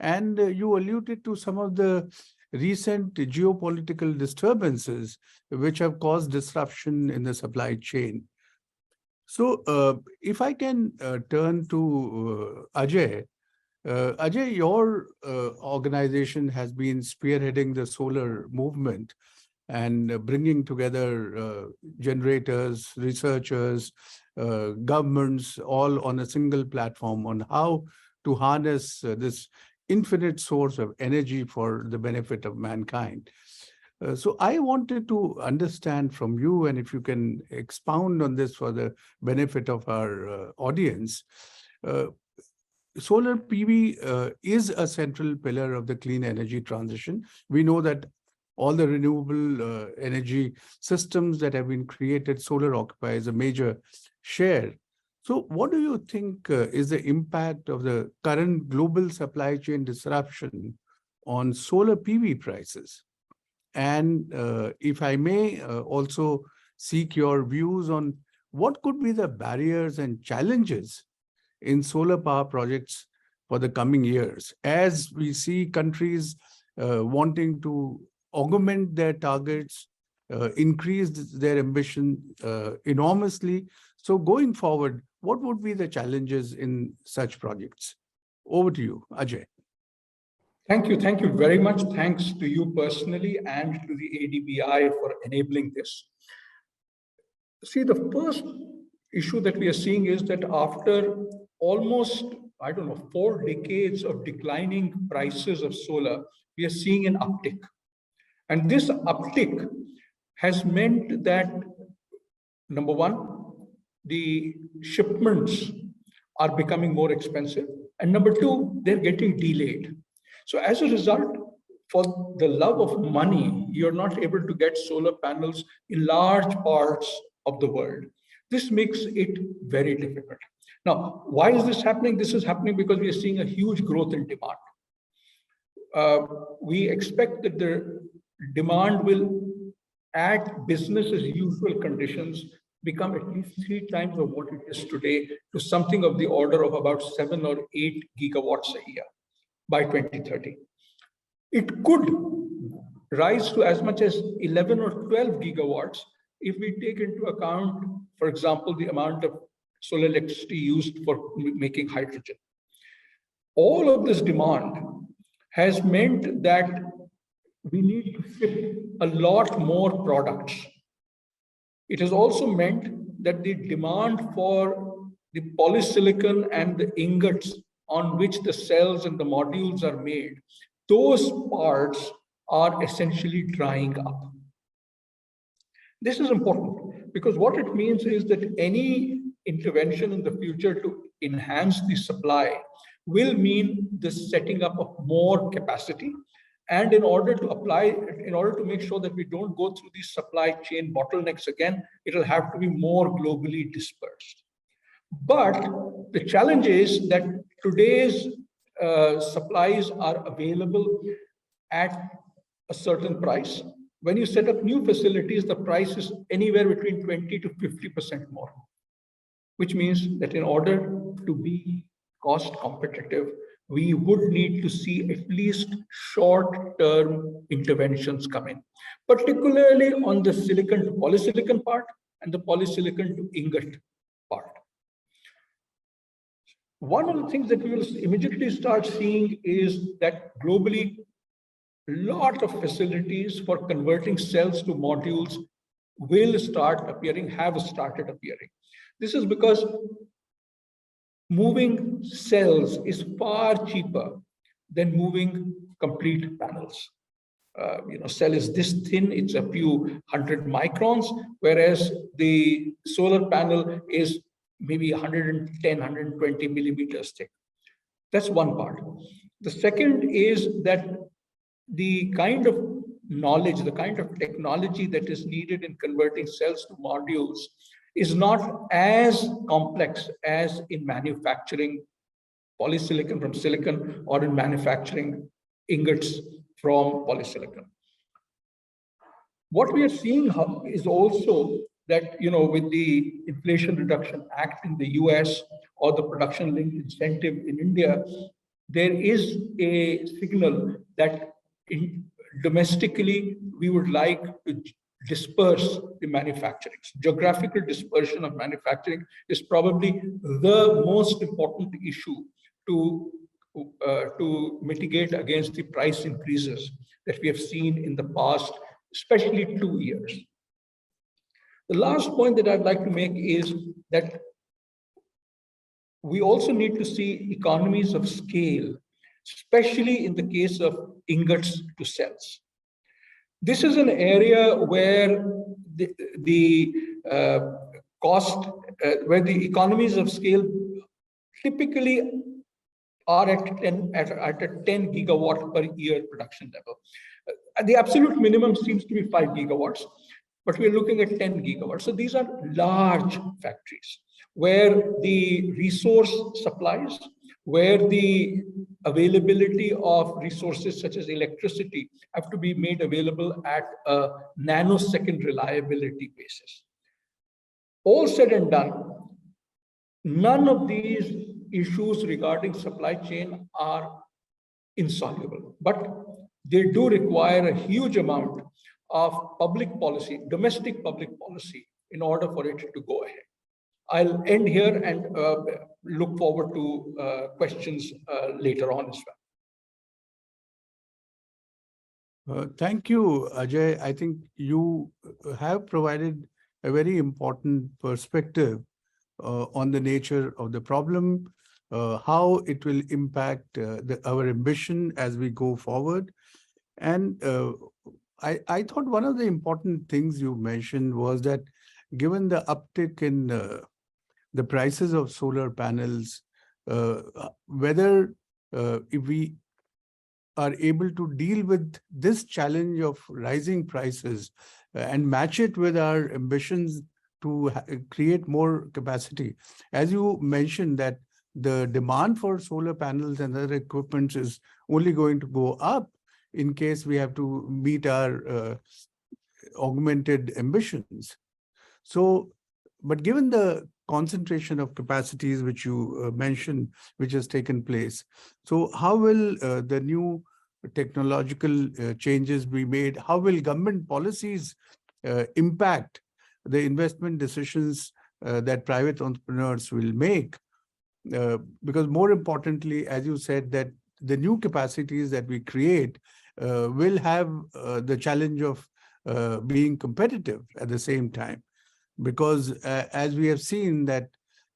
And you alluded to some of the recent geopolitical disturbances which have caused disruption in the supply chain. So if I can turn to Ajay. Ajay, your organization has been spearheading the solar movement and bringing together generators, researchers, governments, all on a single platform on how to harness this infinite source of energy for the benefit of mankind. So I wanted to understand from you, and if you can expound on this for the benefit of our audience, solar PV is a central pillar of the clean energy transition. We know that all the renewable energy systems that have been created, solar occupies a major share. So what do you think is the impact of the current global supply chain disruption on solar PV prices? And if I may also seek your views on what could be the barriers and challenges in solar power projects for the coming years, as we see countries wanting to augment their targets, increase their ambition enormously. So going forward, what would be the challenges in such projects? Over to you, Ajay. Thank you. Thank you very much. Thanks to you personally and to the ADBI for enabling this. See, the first issue that we are seeing is that after almost, 4 decades of declining prices of solar, we are seeing an uptick. And this uptick has meant that, number one, the shipments are becoming more expensive. And number two, they're getting delayed. So as a result, for the love of money, you're not able to get solar panels in large parts of the world. This makes it very difficult. Now, why is this happening? This is happening because we are seeing a huge growth in demand. We expect that the demand will, at business as usual conditions, become at least 3 times of what it is today to something of the order of about 7 or 8 gigawatts a year by 2030. It could rise to as much as 11 or 12 gigawatts if we take into account, for example, the amount of solar electricity used for making hydrogen. All of this demand has meant that we need to ship a lot more products. It has also meant that the demand for the polysilicon and the ingots on which the cells and the modules are made, those parts are essentially drying up. This is important because what it means is that any intervention in the future to enhance the supply will mean the setting up of more capacity. And in order to make sure that we don't go through these supply chain bottlenecks again, it'll have to be more globally dispersed. But the challenge is that today's supplies are available at a certain price. When you set up new facilities, the price is anywhere between 20 to 50% more, which means that in order to be cost competitive, we would need to see at least short-term interventions come in, particularly on the silicon to polysilicon part and the polysilicon to ingot part. One of the things that we will immediately start seeing is that globally, a lot of facilities for converting cells to modules will start appearing, have started appearing. This is because moving cells is far cheaper than moving complete panels. Cell is this thin, it's a few hundred microns, whereas the solar panel is maybe 110, 120 millimeters thick. That's one part. The second is that the kind of knowledge, the kind of technology that is needed in converting cells to modules is not as complex as in manufacturing polysilicon from silicon or in manufacturing ingots from polysilicon. What we are seeing is also that, with the Inflation Reduction Act in the US or the production linked incentive in India, there is a signal that domestically we would like to disperse the manufacturing. Geographical dispersion of manufacturing is probably the most important issue to mitigate against the price increases that we have seen in the past, especially 2 years. The last point that I'd like to make is that we also need to see economies of scale, especially in the case of ingots to cells. This is an area where the economies of scale typically are at a 10 gigawatt per year production level. The absolute minimum seems to be 5 gigawatts, but we're looking at 10 gigawatts. So these are large factories where the resource supplies, where the availability of resources such as electricity have to be made available at a nanosecond reliability basis. All said and done, none of these issues regarding supply chain are insoluble, but they do require a huge amount of public policy, domestic public policy, in order for it to go ahead. I'll end here and look forward to questions later on as well. Thank you, Ajay. I think you have provided a very important perspective on the nature of the problem, how it will impact our ambition as we go forward. And I thought one of the important things you mentioned was that given the uptick in the prices of solar panels, whether if we are able to deal with this challenge of rising prices and match it with our ambitions to create more capacity. As you mentioned that the demand for solar panels and other equipment is only going to go up in case we have to meet our augmented ambitions. So But given the concentration of capacities which you mentioned, which has taken place, so how will the new technological changes be made? How will government policies impact the investment decisions that private entrepreneurs will make? Because more importantly, as you said, that the new capacities that we create will have the challenge of being competitive at the same time. Because as we have seen that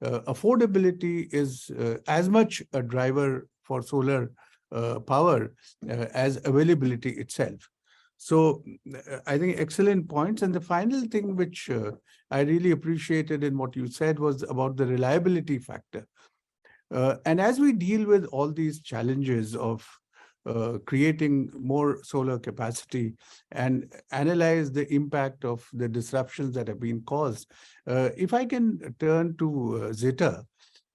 affordability is as much a driver for solar power as availability itself. So I think excellent points. And the final thing which I really appreciated in what you said was about the reliability factor. And as we deal with all these challenges of creating more solar capacity and analyze the impact of the disruptions that have been caused, if I can turn to Zita,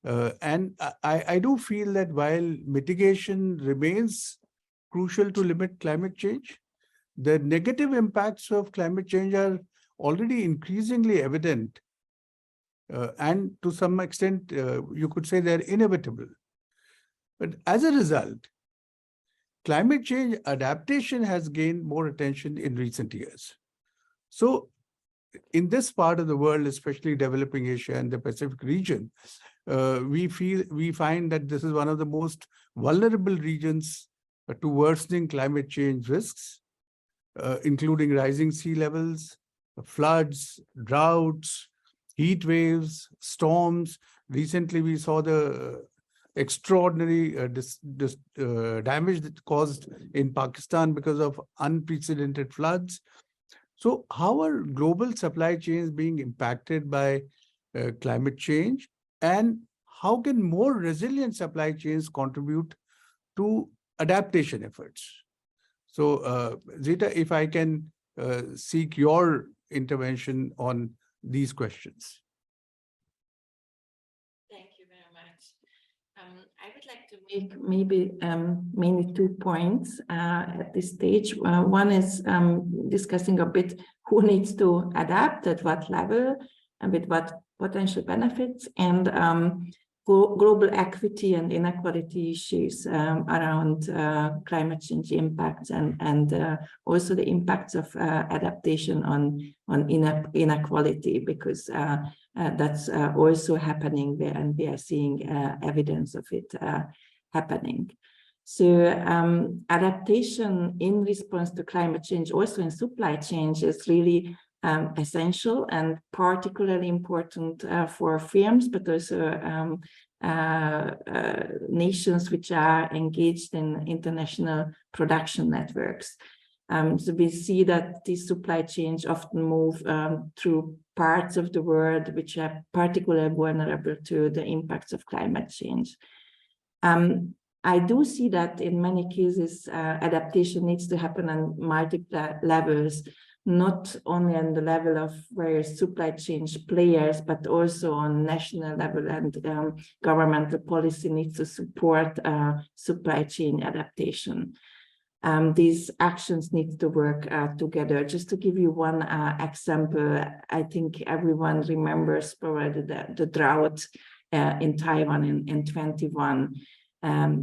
and I do feel that while mitigation remains crucial to limit climate change, the negative impacts of climate change are already increasingly evident. And to some extent, you could say they're inevitable. But as a result, climate change adaptation has gained more attention in recent years. So in this part of the world, especially developing Asia and the Pacific region, we find that this is one of the most vulnerable regions to worsening climate change risks, including rising sea levels, floods, droughts, heat waves, storms. Recently, we saw the extraordinary damage that caused in Pakistan because of unprecedented floods. So how are global supply chains being impacted by climate change? And how can more resilient supply chains contribute to adaptation efforts? So Zita, if I can seek your intervention on these questions. Thank you very much. I would like to make maybe mainly 2 points at this stage. One is discussing a bit who needs to adapt, at what level, and with what potential benefits, and global equity and inequality issues around climate change impacts, and also the impacts of adaptation on inequality, because that's also happening there, and we are seeing evidence of it happening. So adaptation in response to climate change, also in supply chain, is really essential and particularly important for firms, but also nations which are engaged in international production networks. So we see that these supply chains often move through parts of the world which are particularly vulnerable to the impacts of climate change. I do see that in many cases, adaptation needs to happen on multiple levels, not only on the level of various supply chain players, but also on national level, and governmental policy needs to support supply chain adaptation. These actions need to work together. Just to give you one example, I think everyone remembers probably the drought in Taiwan in 21.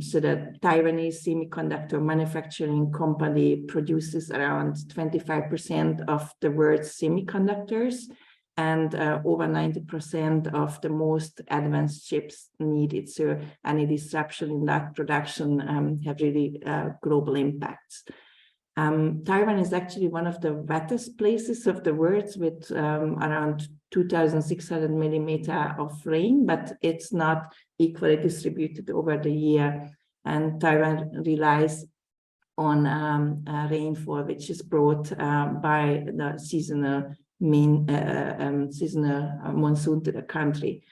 So the Taiwanese semiconductor manufacturing company produces around 25% of the world's semiconductors, and over 90% of the most advanced chips needed. So any disruption in that production have really global impacts. Taiwan is actually one of the wettest places of the world, with around 2,600 millimeters of rain, but it's not equally distributed over the year. And Taiwan relies on rainfall, which is brought by the seasonal monsoon to the country.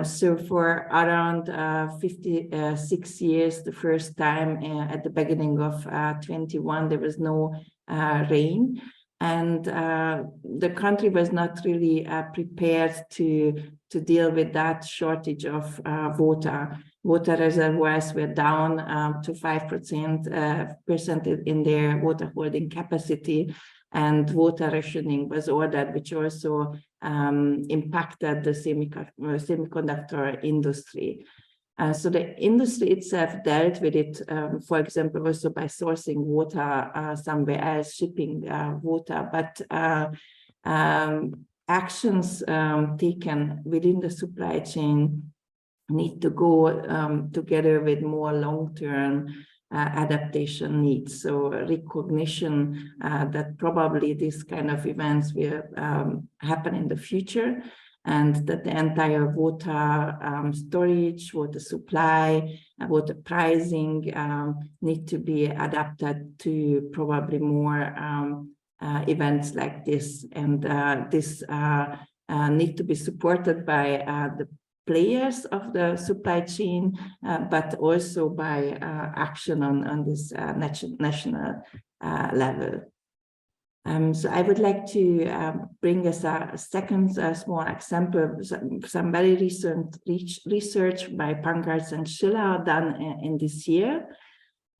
So for around 56 years, the first time at the beginning of 21, there was no rain, and the country was not really prepared to deal with that shortage of water. Water reservoirs were down to 5% in their water holding capacity, and water rationing was ordered, which also impacted the semiconductor industry. So the industry itself dealt with it, for example, also by sourcing water somewhere else, shipping water, but actions taken within the supply chain need to go together with more long-term adaptation needs. So recognition that probably this kind of events will happen in the future, and that the entire water storage, water supply, water pricing need to be adapted to probably more events like this. And this need to be supported by the players of the supply chain, but also by action on this national level. So I would like to bring us a second small example, some very recent research by Pankaj and Sheila done in this year.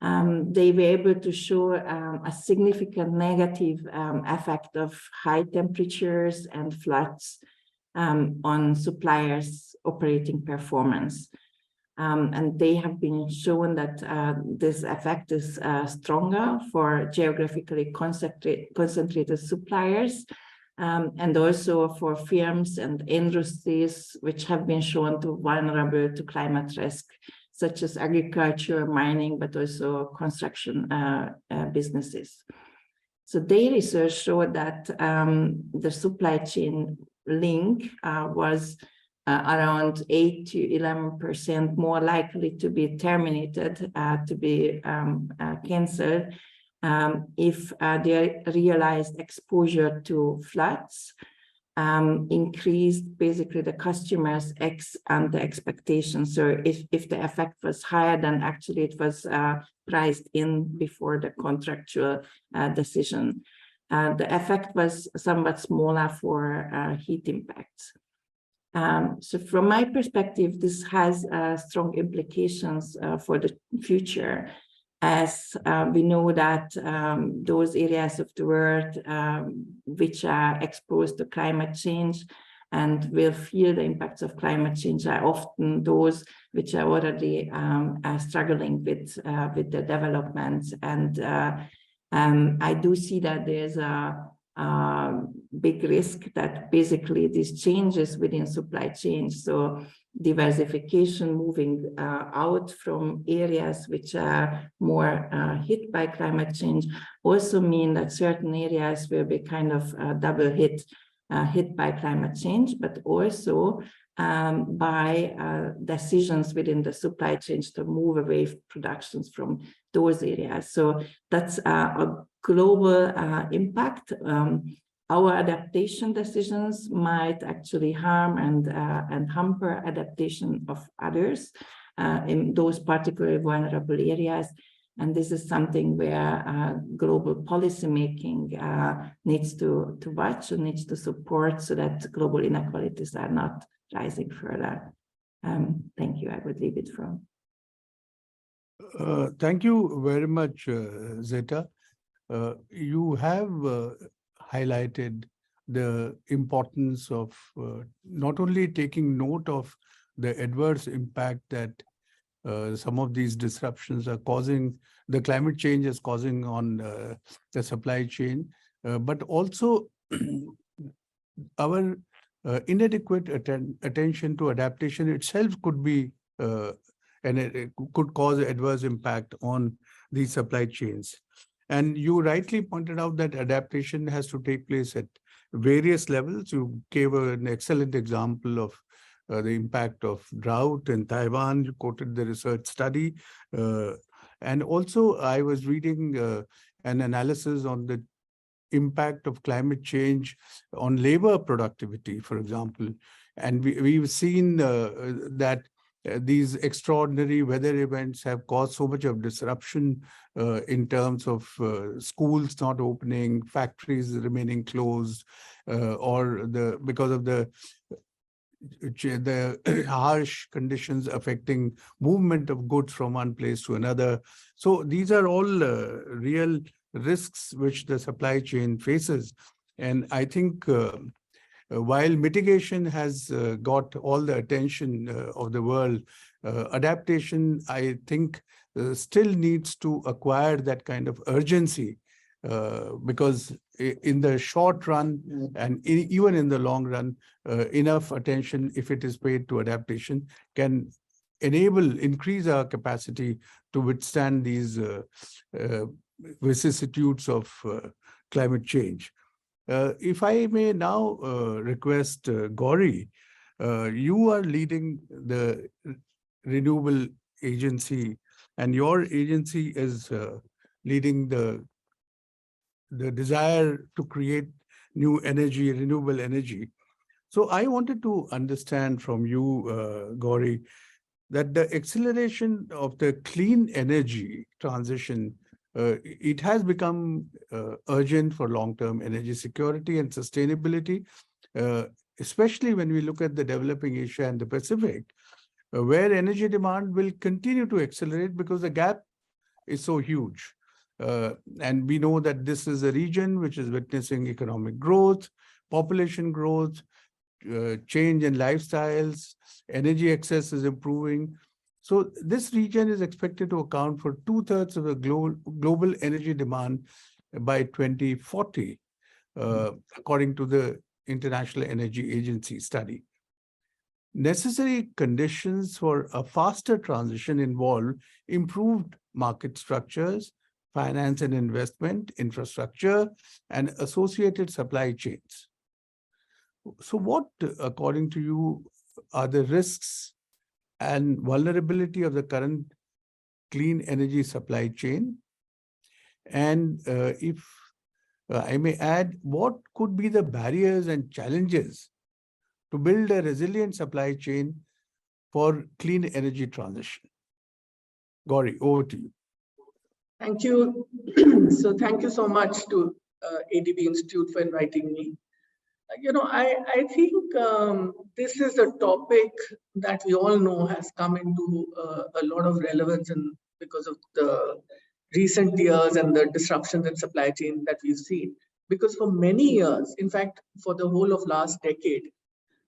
They were able to show a significant negative effect of high temperatures and floods on suppliers' operating performance. And they have been shown that this effect is stronger for geographically concentrated suppliers, and also for firms and industries which have been shown to vulnerable to climate risk, such as agriculture, mining, but also construction businesses. So their research showed that the supply chain link was around 8 to 11% more likely to be terminated, to be cancelled, if their realized exposure to floods increased basically the customer's ante expectations. So if the effect was higher than actually it was priced in before the contractual decision. The effect was somewhat smaller for heat impacts. So from my perspective, this has strong implications for the future, as we know that those areas of the world which are exposed to climate change and will feel the impacts of climate change are often those which are already struggling with the developments. And I do see that there's a big risk that basically these changes within supply chains, so diversification, moving out from areas which are more hit by climate change, also mean that certain areas will be kind of double hit by climate change, but also by decisions within the supply chains to move away productions from those areas. So that's a global impact. Our adaptation decisions might actually harm and hamper adaptation of others in those particularly vulnerable areas. And this is something where global policymaking needs to watch and needs to support so that global inequalities are not rising further. Thank you. I would leave it from. Thank you very much, Zeta. You have highlighted the importance of not only taking note of the adverse impact that some of these disruptions are causing, the climate change is causing on the supply chain, but also our inadequate attention to adaptation itself could be and it could cause adverse impact on these supply chains. And you rightly pointed out that adaptation has to take place at various levels. You gave an excellent example of the impact of drought in Taiwan. You quoted the research study. And also I was reading an analysis on the impact of climate change on labor productivity, for example. And we've seen that these extraordinary weather events have caused so much of disruption in terms of schools not opening, factories remaining closed, or because of the harsh conditions affecting movement of goods from one place to another. So these are all real risks which the supply chain faces. And I think While mitigation has got all the attention of the world, adaptation, I think, still needs to acquire that kind of urgency, because in the short run and even in the long run, enough attention, if it is paid to adaptation, can increase our capacity to withstand these vicissitudes of climate change. If I may now request Gauri, you are leading the renewable agency, and your agency is leading the desire to create new energy, renewable energy. So I wanted to understand from you, Gauri, that the acceleration of the clean energy transition, it has become urgent for long-term energy security and sustainability, especially when we look at the developing Asia and the Pacific, where energy demand will continue to accelerate because the gap is so huge. And we know that this is a region which is witnessing economic growth, population growth, change in lifestyles, energy access is improving. So this region is expected to account for 2/3 of the global energy demand by 2040, according to the International Energy Agency study. Necessary conditions for a faster transition involve improved market structures, finance and investment, infrastructure, and associated supply chains. So what, according to you, are the risks and vulnerability of the current clean energy supply chain? And if I may add, what could be the barriers and challenges to build a resilient supply chain for clean energy transition? Gauri, over to you. Thank you. So thank you so much to ADB Institute for inviting me. I think this is a topic that we all know has come into a lot of relevance because of the recent years and the disruptions in supply chain that we've seen. Because for many years, in fact, for the whole of last decade,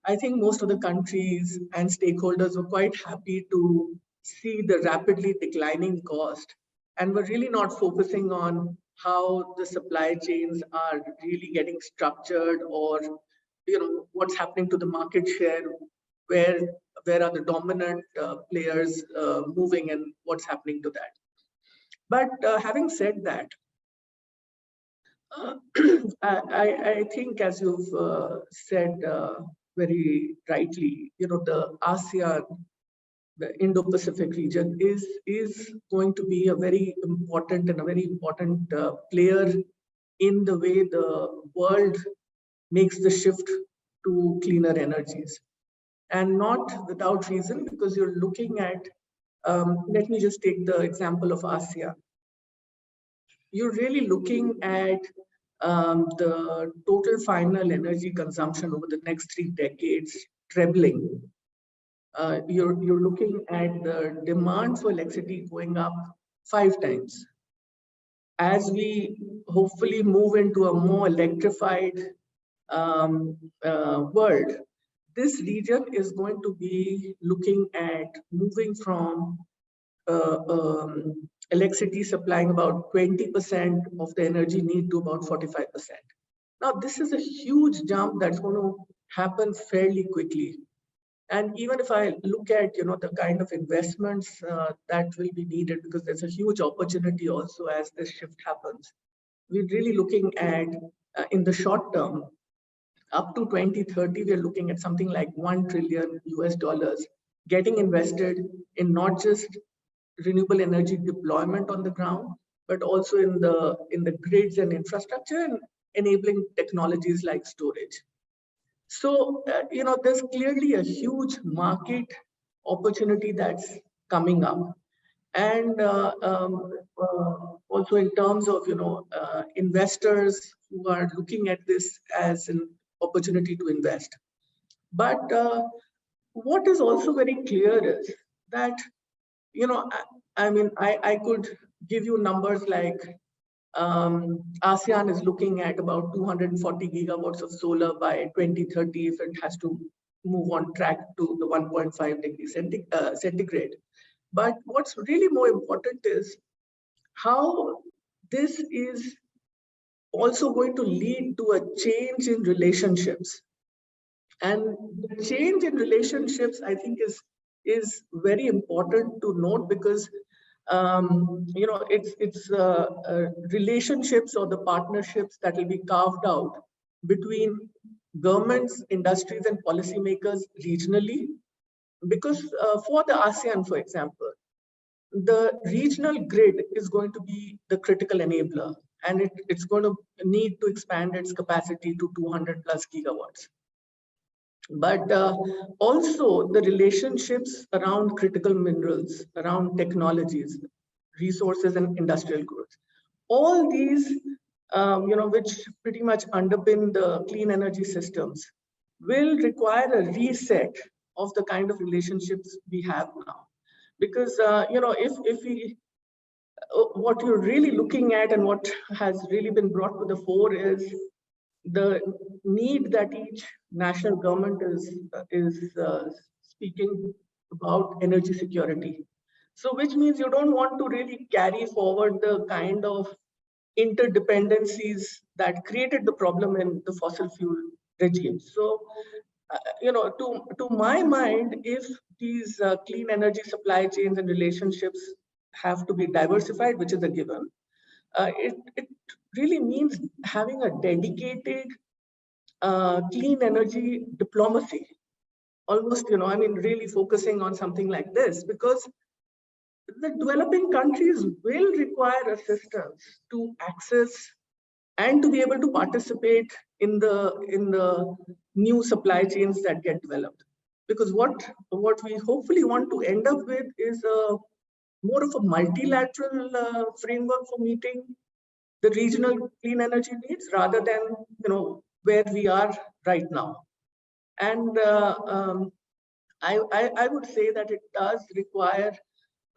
I think most of the countries and stakeholders were quite happy to see the rapidly declining cost, and were really not focusing on how the supply chains are really getting structured, or what's happening to the market share, where are the dominant players moving, and what's happening to that. But having said that, I think, as you've said very rightly, the ASEAN, the Indo-Pacific region is going to be a very important player in the way the world makes the shift to cleaner energies. And not without reason, because you're looking at, let me just take the example of ASEAN. You're really looking at the total final energy consumption over the next 3 decades trebling. You're looking at the demand for electricity going up 5 times. As we hopefully move into a more electrified world, this region is going to be looking at moving from electricity supplying about 20% of the energy need to about 45%. Now, this is a huge jump that's going to happen fairly quickly. And even if I look at the kind of investments that will be needed, because there's a huge opportunity also as this shift happens, we're really looking at in the short term, up to 2030, we're looking at something like $1 trillion getting invested in not just renewable energy deployment on the ground, but also in the grids and infrastructure, and enabling technologies like storage. So, there's clearly a huge market opportunity that's coming up. And also in terms of, investors who are looking at this as an opportunity to invest. But what is also very clear is that, I could give you numbers like ASEAN is looking at about 240 gigawatts of solar by 2030 if it has to move on track to the 1.5 degrees centigrade. But what's really more important is how this is also going to lead to a change in relationships. And the change in relationships, I think, is very important to note because it's relationships or the partnerships that will be carved out between governments, industries, and policymakers regionally. Because for the ASEAN, for example, the regional grid is going to be the critical enabler, and it's going to need to expand its capacity to 200 plus gigawatts. But also the relationships around critical minerals, around technologies, resources, and industrial goods. All these, which pretty much underpin the clean energy systems, will require a reset of the kind of relationships we have now. Because, if we, what you're really looking at and what has really been brought to the fore is the need that each national government is speaking about energy security. So which means you don't want to really carry forward the kind of interdependencies that created the problem in the fossil fuel regime. So, to my mind, if these clean energy supply chains and relationships have to be diversified, which is a given, it really means having a dedicated clean energy diplomacy. Almost, really focusing on something like this, because the developing countries will require assistance to access and to be able to participate in the new supply chains that get developed. Because what we hopefully want to end up with is more of a multilateral framework for meeting the regional clean energy needs, rather than where we are right now. And I would say that it does require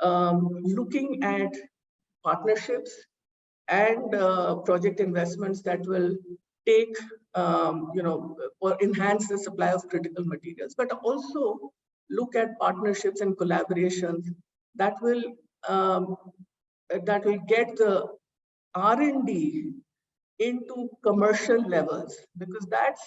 looking at partnerships and project investments that will take or enhance the supply of critical materials, but also look at partnerships and collaborations that will get the R&D into commercial levels, because that's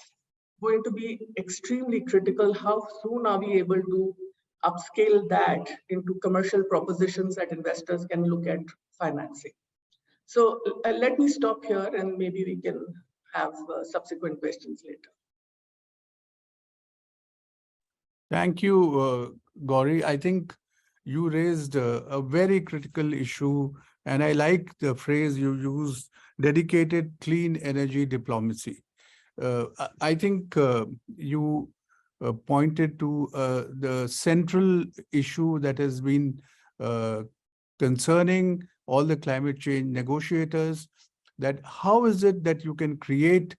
going to be extremely critical. How soon are we able to upscale that into commercial propositions that investors can look at financing? So let me stop here, and maybe we can have subsequent questions later. Thank you, Gauri. I think you raised a very critical issue, and I like the phrase you used, dedicated clean energy diplomacy. I think you pointed to the central issue that has been concerning all the climate change negotiators, that how is it that you can create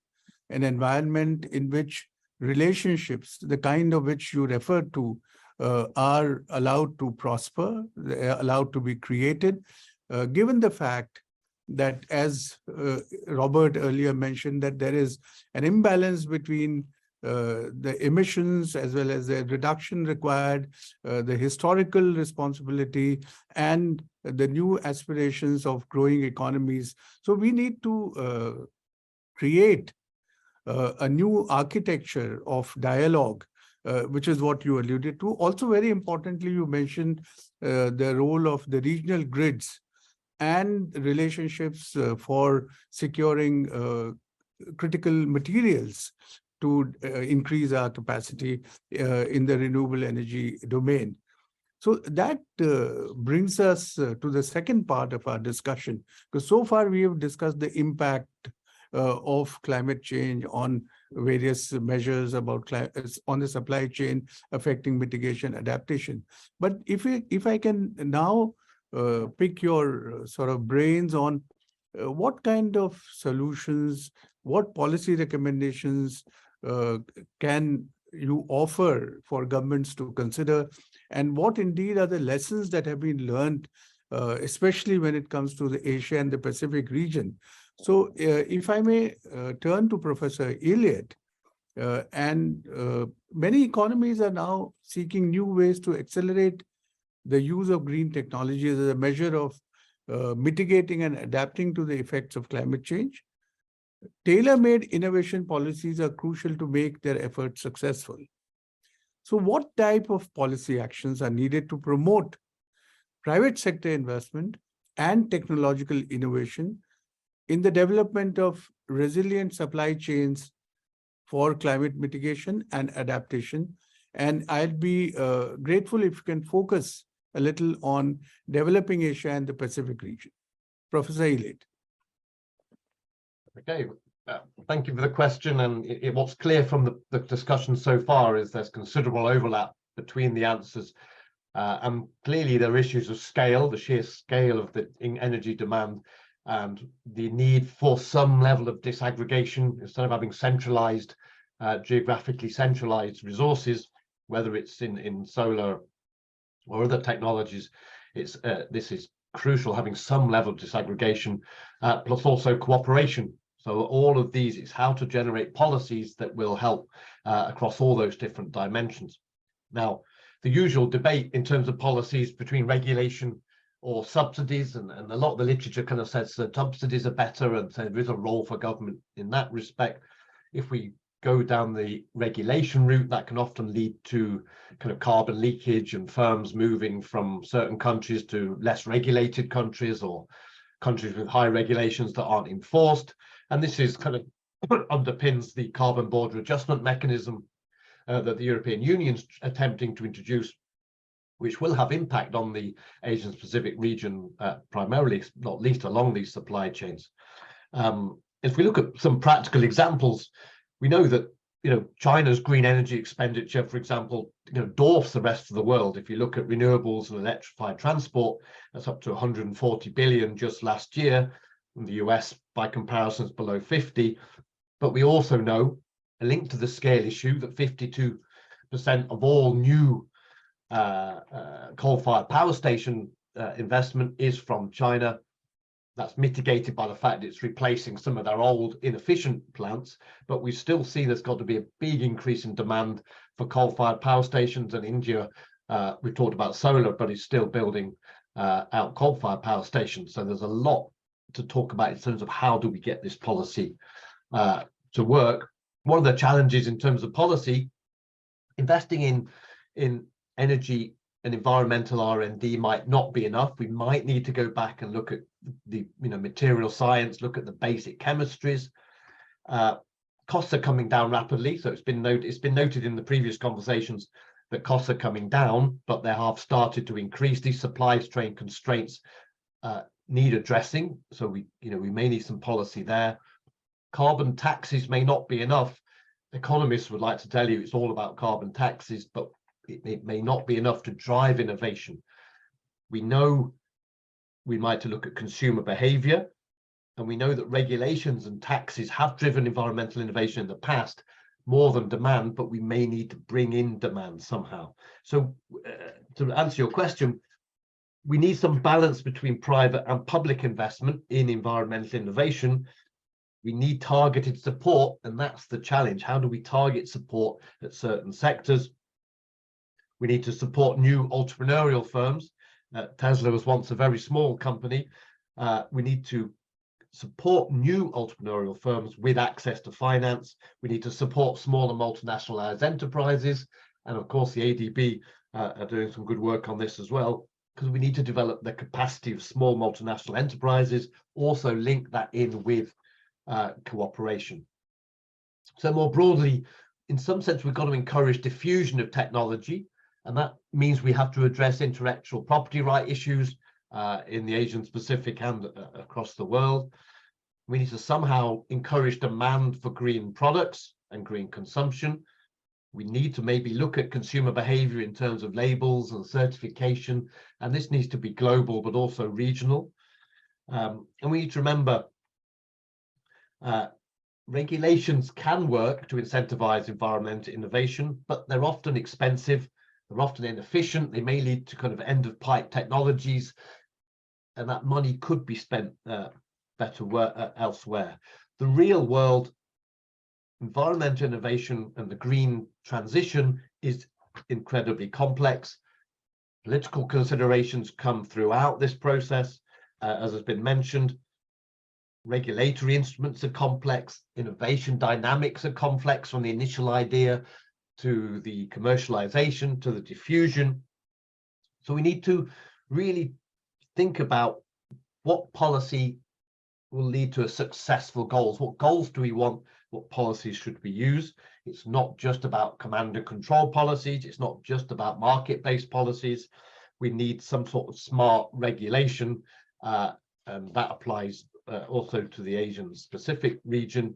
an environment in which relationships, the kind of which you referred to, are allowed to prosper, allowed to be created, given the fact that, as Robert earlier mentioned, that there is an imbalance between the emissions as well as the reduction required, the historical responsibility, and the new aspirations of growing economies. So we need to create a new architecture of dialogue, which is what you alluded to. Also, very importantly, you mentioned the role of the regional grids and relationships for securing critical materials to increase our capacity in the renewable energy domain. So that brings us to the second part of our discussion, because so far we have discussed the impact of climate change on various measures about on the supply chain affecting mitigation, adaptation. But if I can now pick your sort of brains on what kind of solutions, what policy recommendations can you offer for governments to consider, and what indeed are the lessons that have been learned especially when it comes to the Asia and the Pacific region. So if I may turn to Professor Elliott, many economies are now seeking new ways to accelerate the use of green technologies as a measure of mitigating and adapting to the effects of climate change. Tailor-made innovation policies are crucial to make their efforts successful. So what type of policy actions are needed to promote private sector investment and technological innovation in the development of resilient supply chains for climate mitigation and adaptation? And I'd be grateful if you can focus a little on developing Asia and the Pacific region. Professor Elliott. Okay, thank you for the question. And what's clear from the discussion so far is there's considerable overlap between the answers. And clearly there are issues of scale, the sheer scale of the energy demand, and the need for some level of disaggregation instead of having centralized, geographically centralized resources, whether it's in solar or other technologies. This is crucial, having some level of disaggregation, plus also cooperation. So all of these, it's how to generate policies that will help across all those different dimensions. Now, the usual debate in terms of policies between regulation or subsidies, and a lot of the literature kind of says that subsidies are better, and so there is a role for government in that respect. If we go down the regulation route, that can often lead to kind of carbon leakage and firms moving from certain countries to less regulated countries, or countries with high regulations that aren't enforced. And this is kind of underpins the carbon border adjustment mechanism that the European Union's attempting to introduce, which will have impact on the Asian Pacific region, primarily, not least along these supply chains. If we look at some practical examples, we know that China's green energy expenditure, for example, dwarfs the rest of the world. If you look at renewables and electrified transport, that's up to 140 billion just last year. In the US, by comparison, is below 50. But we also know, a link to the scale issue, that 52% of all new coal-fired power station investment is from China. That's mitigated by the fact it's replacing some of their old inefficient plants, but we still see there's got to be a big increase in demand for coal-fired power stations. And India, we talked about solar, but it's still building out coal-fired power stations. So there's a lot to talk about in terms of how do we get this policy to work. One of the challenges in terms of policy, investing in energy and environmental R&D might not be enough. We might need to go back and look at the material science, look at the basic chemistries. Costs are coming down rapidly, so it's been noted in the previous conversations that costs are coming down, but they have started to increase. These supply chain constraints need addressing, so we may need some policy there. Carbon taxes may not be enough. Economists would like to tell you it's all about carbon taxes, but it may not be enough to drive innovation. We know we might look at consumer behavior, and we know that regulations and taxes have driven environmental innovation in the past more than demand, but we may need to bring in demand somehow. So to answer your question, we need some balance between private and public investment in environmental innovation. We need targeted support, and that's the challenge. How do we target support at certain sectors? We need to support new entrepreneurial firms. Tesla was once a very small company. We need to support new entrepreneurial firms with access to finance. We need to support small and multinationalized enterprises. And of course, the ADB are doing some good work on this as well, because we need to develop the capacity of small multinational enterprises, also link that in with cooperation. So more broadly, in some sense, we've got to encourage diffusion of technology, and that means we have to address intellectual property right issues in the Asian Pacific and across the world. We need to somehow encourage demand for green products and green consumption. We need to maybe look at consumer behavior in terms of labels and certification, and this needs to be global but also regional. And we need to remember regulations can work to incentivize environmental innovation, but they're often expensive, they're often inefficient, they may lead to kind of end-of-pipe technologies. and that money could be spent better elsewhere. The real world environmental innovation and the green transition is incredibly complex. Political considerations come throughout this process, as has been mentioned. Regulatory instruments are complex, innovation dynamics are complex, from the initial idea to the commercialization to the diffusion. So we need to really think about what policy will lead to a successful goals. What goals do we want? What policies should we use? It's not just about command and control policies. It's not just about market-based policies. We need some sort of smart regulation, and that applies also to the Asian Pacific region.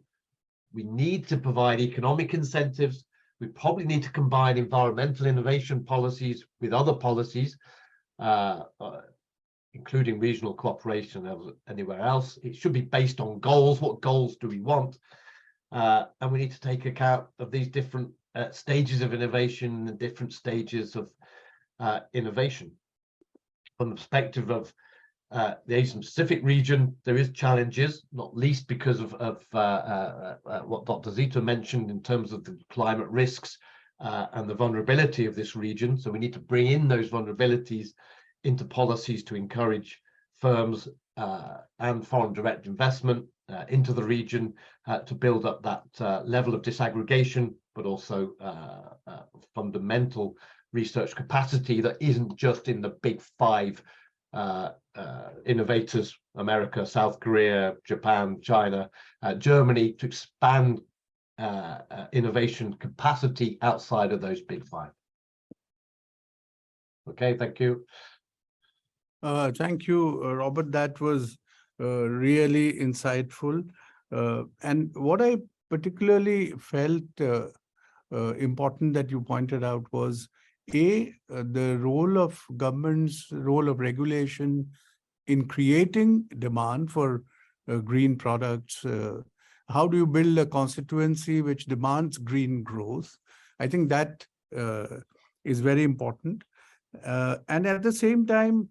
We need to provide economic incentives. We probably need to combine environmental innovation policies with other policies, including regional cooperation anywhere else. It should be based on goals. What goals do we want? And we need to take account of these different stages of innovation and different stages of innovation. From the perspective of the Asian Pacific region, there is challenges, not least because of what Dr. Zito mentioned in terms of the climate risks and the vulnerability of this region. So we need to bring in those vulnerabilities into policies to encourage firms and foreign direct investment into the region to build up that level of disaggregation, but also fundamental research capacity that isn't just in the big five innovators: America, South Korea, Japan, China, Germany, to expand innovation capacity outside of those big five. Okay, thank you. Thank you, Robert. That was really insightful. And what I particularly felt important that you pointed out was, the role of government's role of regulation in creating demand for green products. How do you build a constituency which demands green growth? I think that is very important. And at the same time,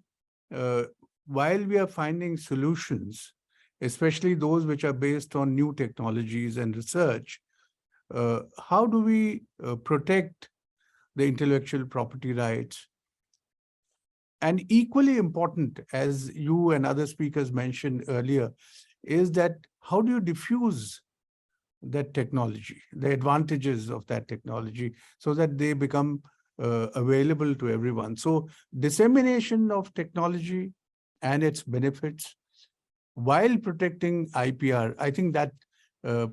while we are finding solutions, especially those which are based on new technologies and research, how do we protect the intellectual property rights? And equally important, as you and other speakers mentioned earlier, is that how do you diffuse that technology, the advantages of that technology, so that they become available to everyone? So dissemination of technology and its benefits while protecting IPR, I think that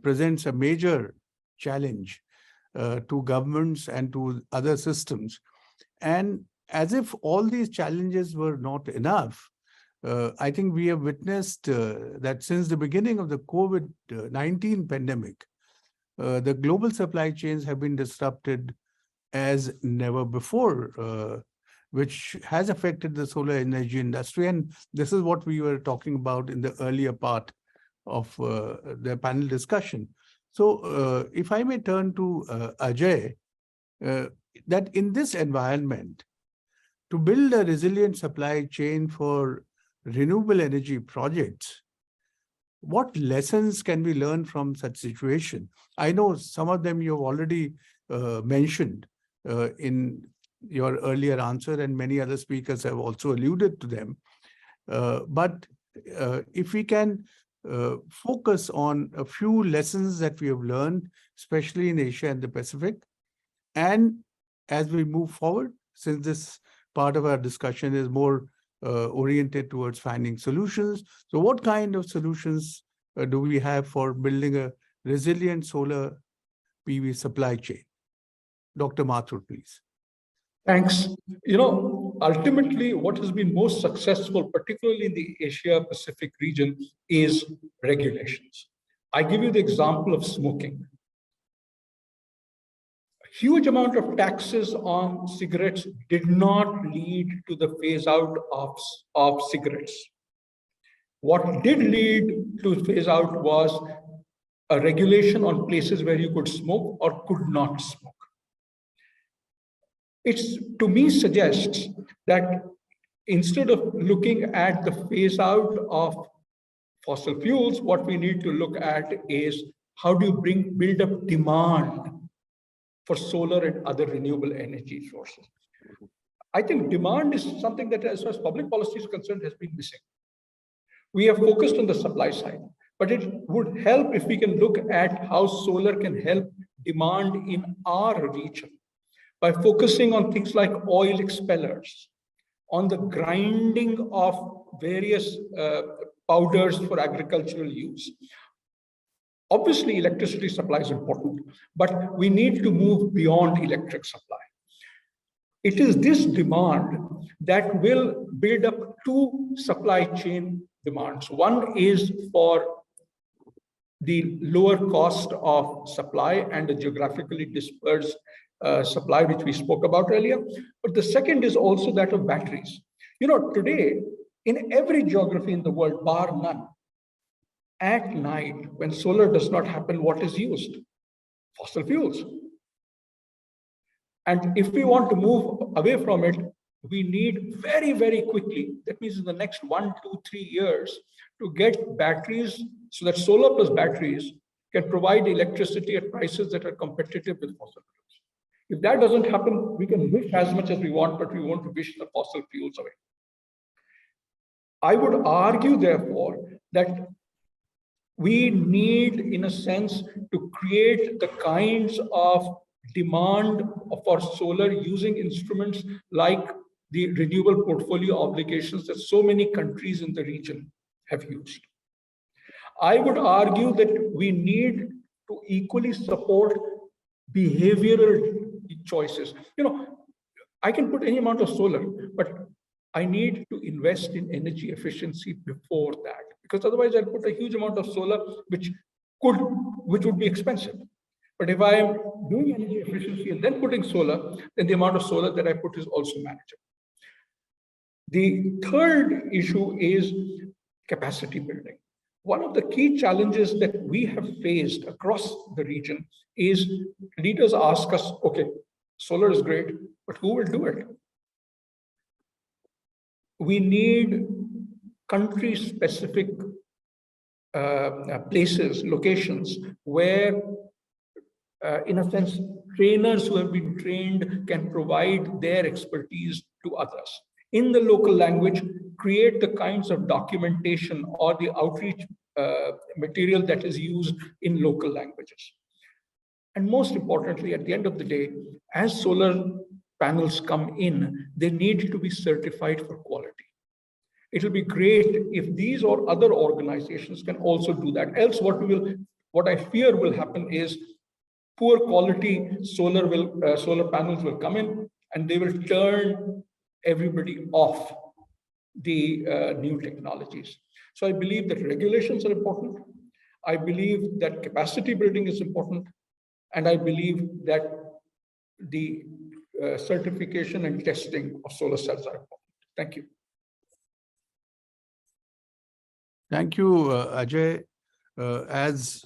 presents a major challenge to governments and to other systems. And as if all these challenges were not enough, I think we have witnessed that since the beginning of the COVID-19 pandemic, the global supply chains have been disrupted as never before, which has affected the solar energy industry. And this is what we were talking about in the earlier part of the panel discussion. So if I may turn to Ajay, that in this environment, to build a resilient supply chain for renewable energy projects, what lessons can we learn from such situation? I know some of them you've already mentioned in your earlier answer, and many other speakers have also alluded to them. But if we can focus on a few lessons that we have learned, especially in Asia and the Pacific, and as we move forward, since this part of our discussion is more oriented towards finding solutions. So what kind of solutions do we have for building a resilient solar PV supply chain? Dr. Mathur, please. Thanks. You know, ultimately, what has been most successful, particularly in the Asia-Pacific region, is regulations. I give you the example of smoking. A huge amount of taxes on cigarettes did not lead to the phase out of cigarettes. What did lead to phase out was a regulation on places where you could smoke or could not smoke. It's, to me, suggests that instead of looking at the phase out of fossil fuels, what we need to look at is how do you build up demand for solar and other renewable energy sources. I think demand is something that, as far as public policy is concerned, has been missing. We have focused on the supply side, but it would help if we can look at how solar can help demand in our region by focusing on things like oil expellers, on the grinding of various powders for agricultural use. Obviously, electricity supply is important, but we need to move beyond electric supply. It is this demand that will build up two supply chain demands. One is for the lower cost of supply and the geographically dispersed supply, which we spoke about earlier. But the second is also that of batteries. You know, today, in every geography in the world, bar none, at night, when solar does not happen, what is used? Fossil fuels. And if we want to move away from it, we need very, very quickly, that means in the next 1, 2, 3 years, to get batteries so that solar plus batteries can provide electricity at prices that are competitive with fossil fuels. If that doesn't happen, we can wish as much as we want, but we want to wish the fossil fuels away. I would argue, therefore, that we need, in a sense, to create the kinds of demand for solar using instruments like the renewable portfolio obligations that so many countries in the region have used. I would argue that we need to equally support behavioral choices. You know, I can put any amount of solar, but I need to invest in energy efficiency before that, because otherwise I'll put a huge amount of solar, which would be expensive. But if I am doing energy efficiency and then putting solar, then the amount of solar that I put is also manageable. The third issue is capacity building. One of the key challenges that we have faced across the region is leaders ask us, okay, solar is great, but who will do it? We need country-specific places, locations, where, in a sense, trainers who have been trained can provide their expertise to others. In the local language, create the kinds of documentation or the outreach material that is used in local languages. And most importantly, at the end of the day, as solar panels come in, they need to be certified for quality. It will be great if these or other organizations can also do that. Else, what I fear will happen is poor quality solar panels will come in and they will turn everybody off the new technologies. So I believe that regulations are important. I believe that capacity building is important. And I believe that the certification and testing of solar cells are important. Thank you. Thank you, Ajay. As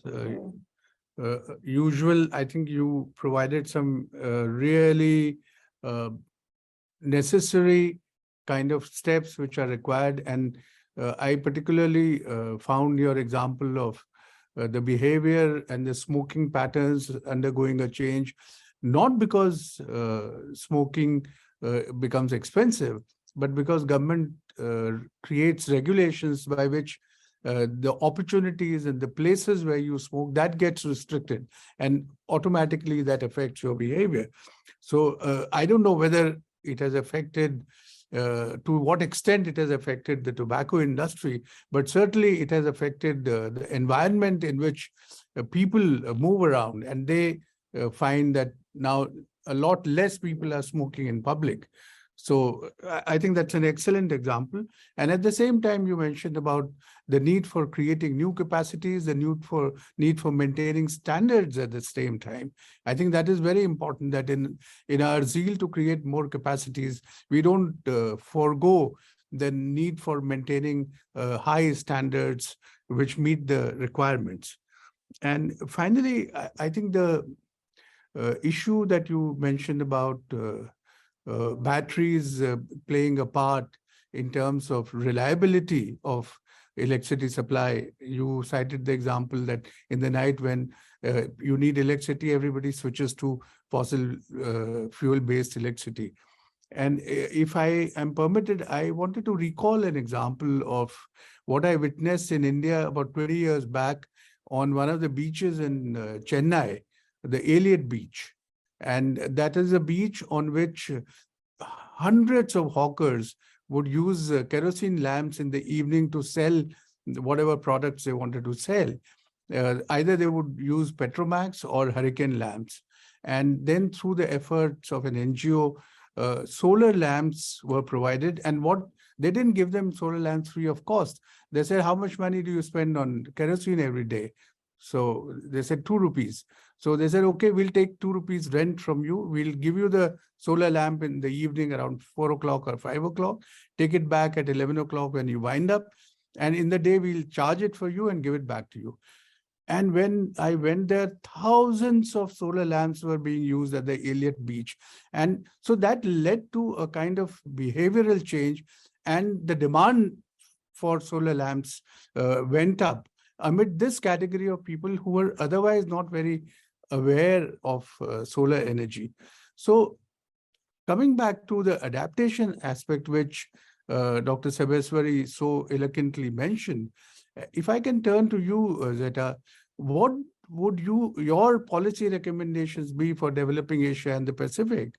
usual, I think you provided some really necessary kind of steps which are required. And I particularly found your example of the behavior and the smoking patterns undergoing a change, not because smoking becomes expensive, but because government creates regulations by which the opportunities and the places where you smoke, that gets restricted, and automatically that affects your behavior. So I don't know whether it has affected, to what extent it has affected the tobacco industry, but certainly it has affected the environment in which people move around, and they find that now a lot less people are smoking in public. So I think that's an excellent example. And at the same time, you mentioned about the need for creating new capacities, the need for maintaining standards at the same time. I think that is very important, that in our zeal to create more capacities, we don't forego the need for maintaining high standards which meet the requirements. And finally, I think the issue that you mentioned about batteries playing a part in terms of reliability of electricity supply. You cited the example that in the night when you need electricity, everybody switches to fossil fuel-based electricity. And if I am permitted, I wanted to recall an example of what I witnessed in India about 20 years back on one of the beaches in Chennai, the Elliott Beach. And that is a beach on which hundreds of hawkers would use kerosene lamps in the evening to sell whatever products they wanted to sell. Either they would use Petromax or Hurricane lamps. And then through the efforts of an NGO, solar lamps were provided. And what they didn't give them solar lamps free of cost. They said, how much money do you spend on kerosene every day? So they said 2 rupees. So they said, okay, we'll take 2 rupees rent from you. We'll give you the solar lamp in the evening around 4 o'clock or 5 o'clock. Take it back at 11 o'clock when you wind up. And in the day, we'll charge it for you and give it back to you. And when I went there, thousands of solar lamps were being used at the Elliott Beach. And so that led to a kind of behavioral change, and the demand for solar lamps went up amid this category of people who were otherwise not very aware of solar energy. So coming back to the adaptation aspect, which Dr. Sebeswari so eloquently mentioned, if I can turn to you, Zeta, what would your policy recommendations be for developing Asia and the Pacific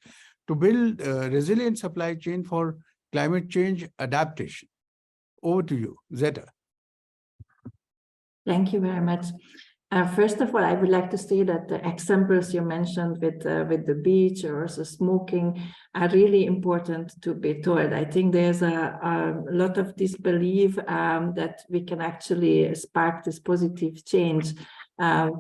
to build a resilient supply chain for climate change adaptation? Over to you, Zeta. Thank you very much. First of all, I would like to say that the examples you mentioned with the beach or also smoking are really important to be told. I think there's a lot of disbelief that we can actually spark this positive change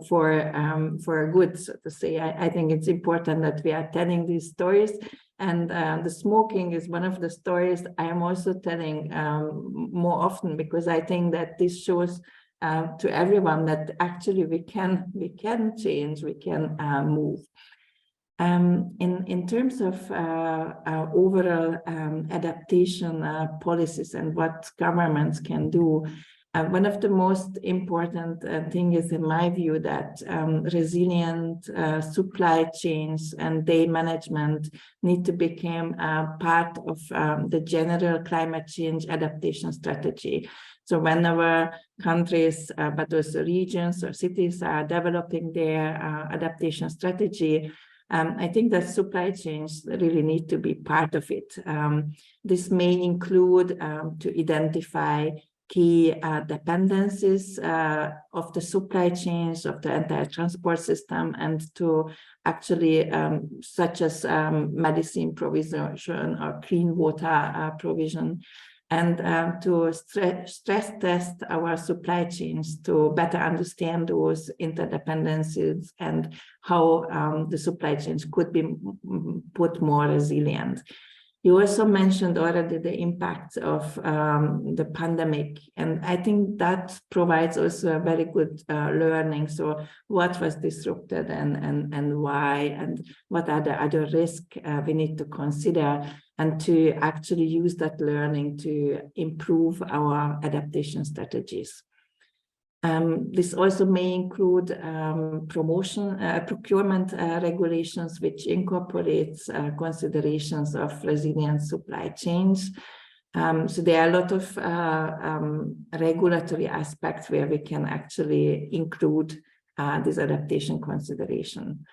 for good, so to say. I think it's important that we are telling these stories. And the smoking is one of the stories I am also telling more often, because I think that this shows to everyone that actually we can change, we can move. In terms of overall adaptation policies and what governments can do, one of the most important things is, in my view, that resilient supply chains and day management need to become part of the general climate change adaptation strategy. So whenever countries, but also regions or cities are developing their adaptation strategy, I think that supply chains really need to be part of it. This may include to identify key dependencies of the supply chains of the entire transport system, and to actually, such as medicine provision or clean water provision, and to stress test our supply chains to better understand those interdependencies and how the supply chains could be put more resilient. You also mentioned already the impact of the pandemic, and I think that provides also a very good learning. So what was disrupted and why, and what are the other risks we need to consider, and to actually use that learning to improve our adaptation strategies. This also may include procurement regulations, which incorporates considerations of resilient supply chains. So there are a lot of regulatory aspects where we can actually include this adaptation consideration.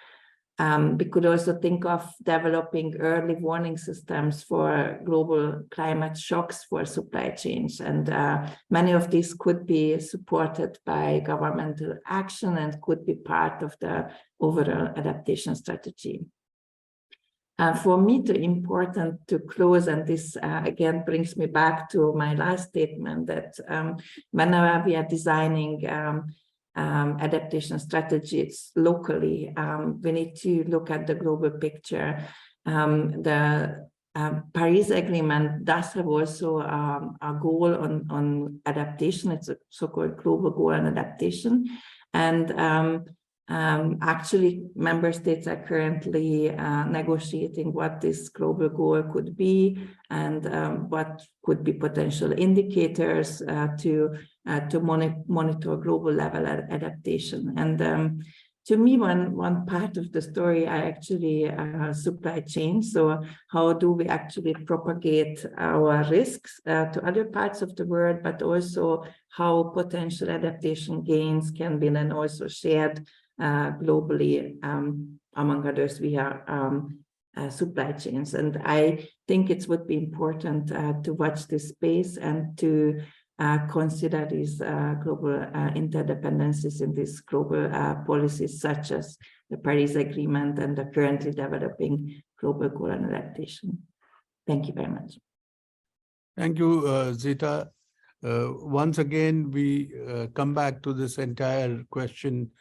We could also think of developing early warning systems for global climate shocks for supply chains. And many of these could be supported by governmental action and could be part of the overall adaptation strategy. For me, it's important to close, and this again brings me back to my last statement, that whenever we are designing adaptation strategies locally, we need to look at the global picture. The Paris Agreement does have also a goal on adaptation. It's a so-called global goal on adaptation. And Actually, member states are currently negotiating what this global goal could be and what could be potential indicators to monitor global level adaptation. And to me, one part of the story are actually supply chain. So how do we actually propagate our risks to other parts of the world, but also how potential adaptation gains can be then also shared globally, among others, we are supply chains. And I think it would be important to watch this space and to consider these global interdependencies in these global policies, such as the Paris Agreement and the currently developing global goal on adaptation. Thank you very much. Thank you, Zita. Once again, we come back to this entire question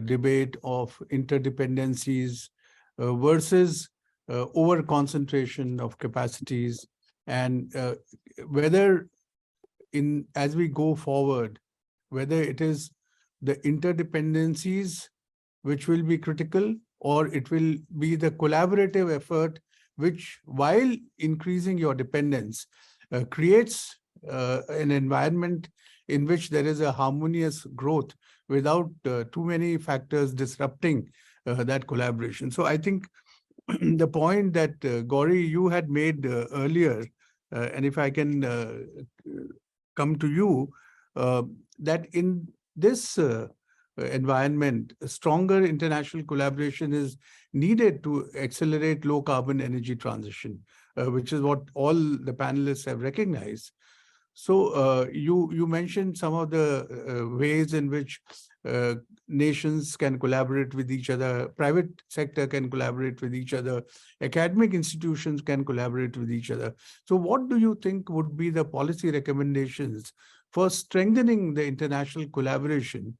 debate of interdependencies versus over concentration of capacities, and whether as we go forward, whether it is the interdependencies which will be critical, or it will be the collaborative effort which, while increasing your dependence, creates an environment in which there is a harmonious growth without too many factors disrupting that collaboration. So I think the point that Gauri, you had made earlier, and if I can come to you, that in this environment, a stronger international collaboration is needed to accelerate low carbon energy transition, which is what all the panelists have recognized. So you mentioned some of the ways in which nations can collaborate with each other, private sector can collaborate with each other, academic institutions can collaborate with each other. So what do you think would be the policy recommendations for strengthening the international collaboration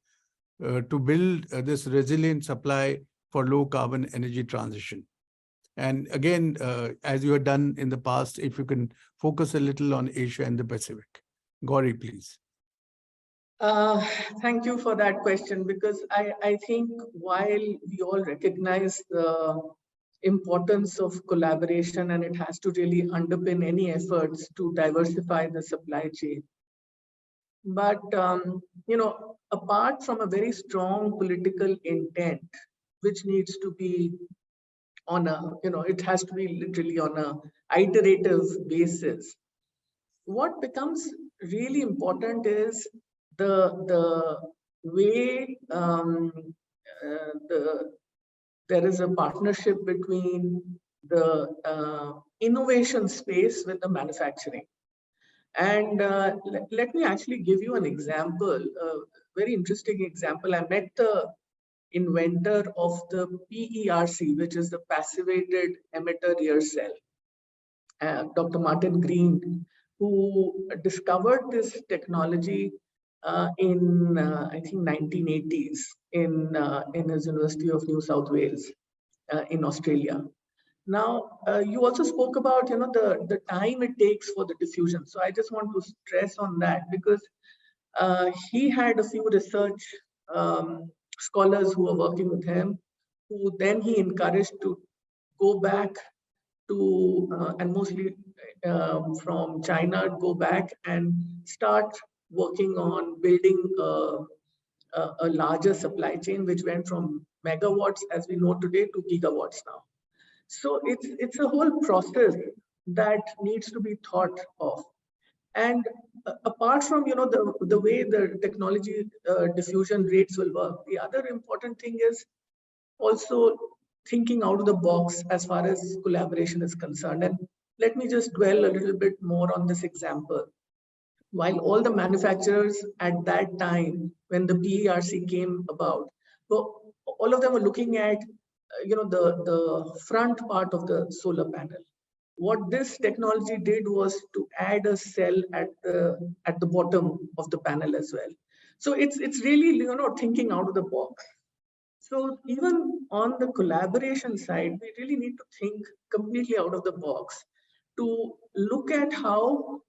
to build this resilient supply for low carbon energy transition? And again, as you have done in the past, if you can focus a little on Asia and the Pacific. Gauri, please. Thank you for that question, because I think while we all recognize the importance of collaboration and it has to really underpin any efforts to diversify the supply chain. But, apart from a very strong political intent, which needs to be on a, it has to be literally on a iterative basis. What becomes really important is the way there is a partnership between the innovation space with the manufacturing. And let me actually give you an example, a very interesting example. I met the inventor of the PERC, which is the passivated emitter rear cell, Dr. Martin Green, who discovered this technology in I think 1980s in his University of New South Wales in Australia. Now, you also spoke about the time it takes for the diffusion. So I just want to stress on that, because he had a few research scholars who were working with him, who then he encouraged to go back to, and mostly from China, go back and start working on building a larger supply chain, which went from megawatts, as we know today, to gigawatts now. So it's a whole process that needs to be thought of. And apart from the way the technology diffusion rates will work, the other important thing is also thinking out of the box as far as collaboration is concerned. And let me just dwell a little bit more on this example. While all the manufacturers at that time, when the PERC came about, well, all of them were looking at the front part of the solar panel. What this technology did was to add a cell at the bottom of the panel as well. So it's really thinking out of the box. So even on the collaboration side, we really need to think completely out of the box to look at how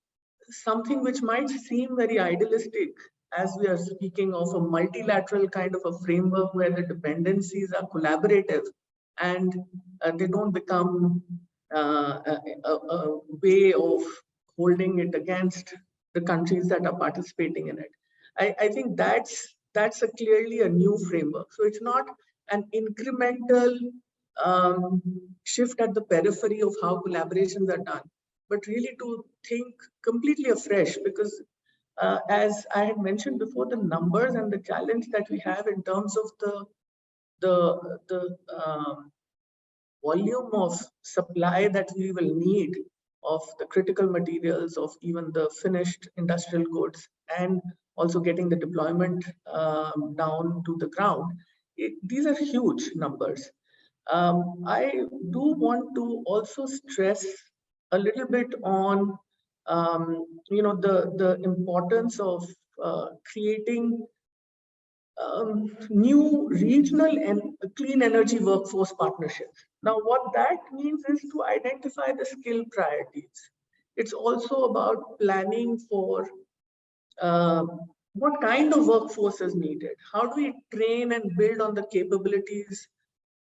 something which might seem very idealistic as we are speaking of a multilateral kind of a framework where the dependencies are collaborative and they don't become a way of holding it against the countries that are participating in it. I think that's clearly a new framework. So it's not an incremental shift at the periphery of how collaborations are done, but really to think completely afresh, because as I had mentioned before, the numbers and the challenge that we have in terms of the volume of supply that we will need of the critical materials, of even the finished industrial goods, and also getting the deployment down to the ground. These are huge numbers. I do want to also stress a little bit on the importance of creating new regional and clean energy workforce partnerships. Now, what that means is to identify the skill priorities. It's also about planning for what kind of workforce is needed. How do we train and build on the capabilities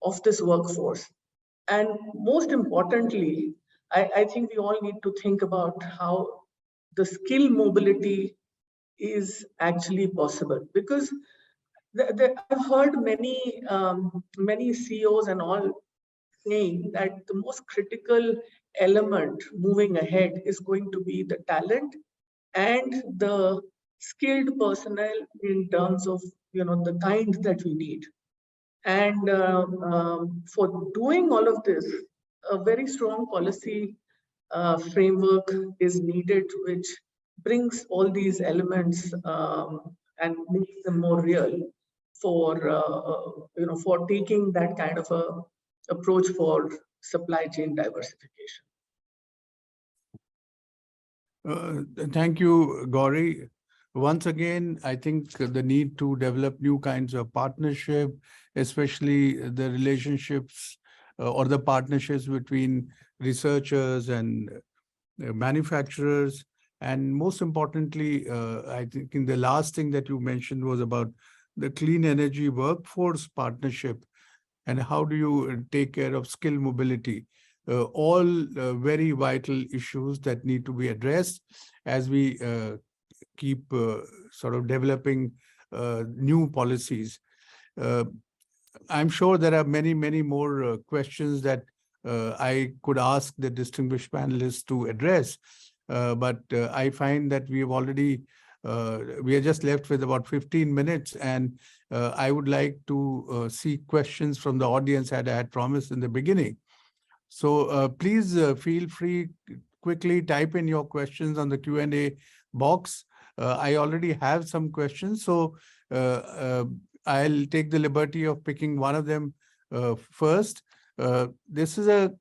of this workforce? And most importantly, I think we all need to think about how the skill mobility is actually possible, because I've heard many CEOs and all saying that the most critical element moving ahead is going to be the talent and the skilled personnel in terms of the kind that we need. And for doing all of this, a very strong policy framework is needed, which brings all these elements and makes them more real for for taking that kind of a approach for supply chain diversification. Thank you, Gauri. Once again, I think the need to develop new kinds of partnership, especially the relationships or the partnerships between researchers and manufacturers. And most importantly, I think in the last thing that you mentioned was about the clean energy workforce partnership and how do you take care of skill mobility. All very vital issues that need to be addressed as we keep sort of developing new policies. I'm sure there are many, many more questions that I could ask the distinguished panelists to address, but I find that we have already, we are just left with about 15 minutes, and I would like to see questions from the audience as I had promised in the beginning. So please feel free, quickly type in your questions on the Q&A box. I already have some questions, so I'll take the liberty of picking one of them first. This is a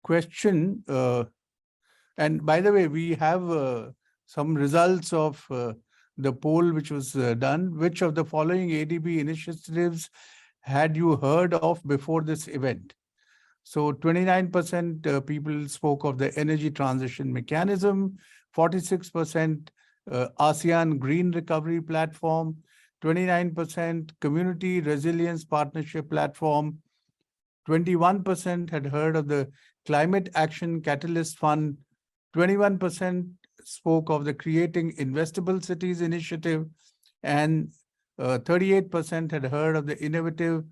question, and by the way, we have some results of the poll which was done. Which of the following ADB initiatives had you heard of before this event? So 29% people spoke of the energy transition mechanism, 46% ASEAN Green Recovery Platform, 29% Community Resilience Partnership Platform, 21% had heard of the Climate Action Catalyst Fund, 21% spoke of the Creating Investable Cities Initiative, and 38% had heard of the Innovative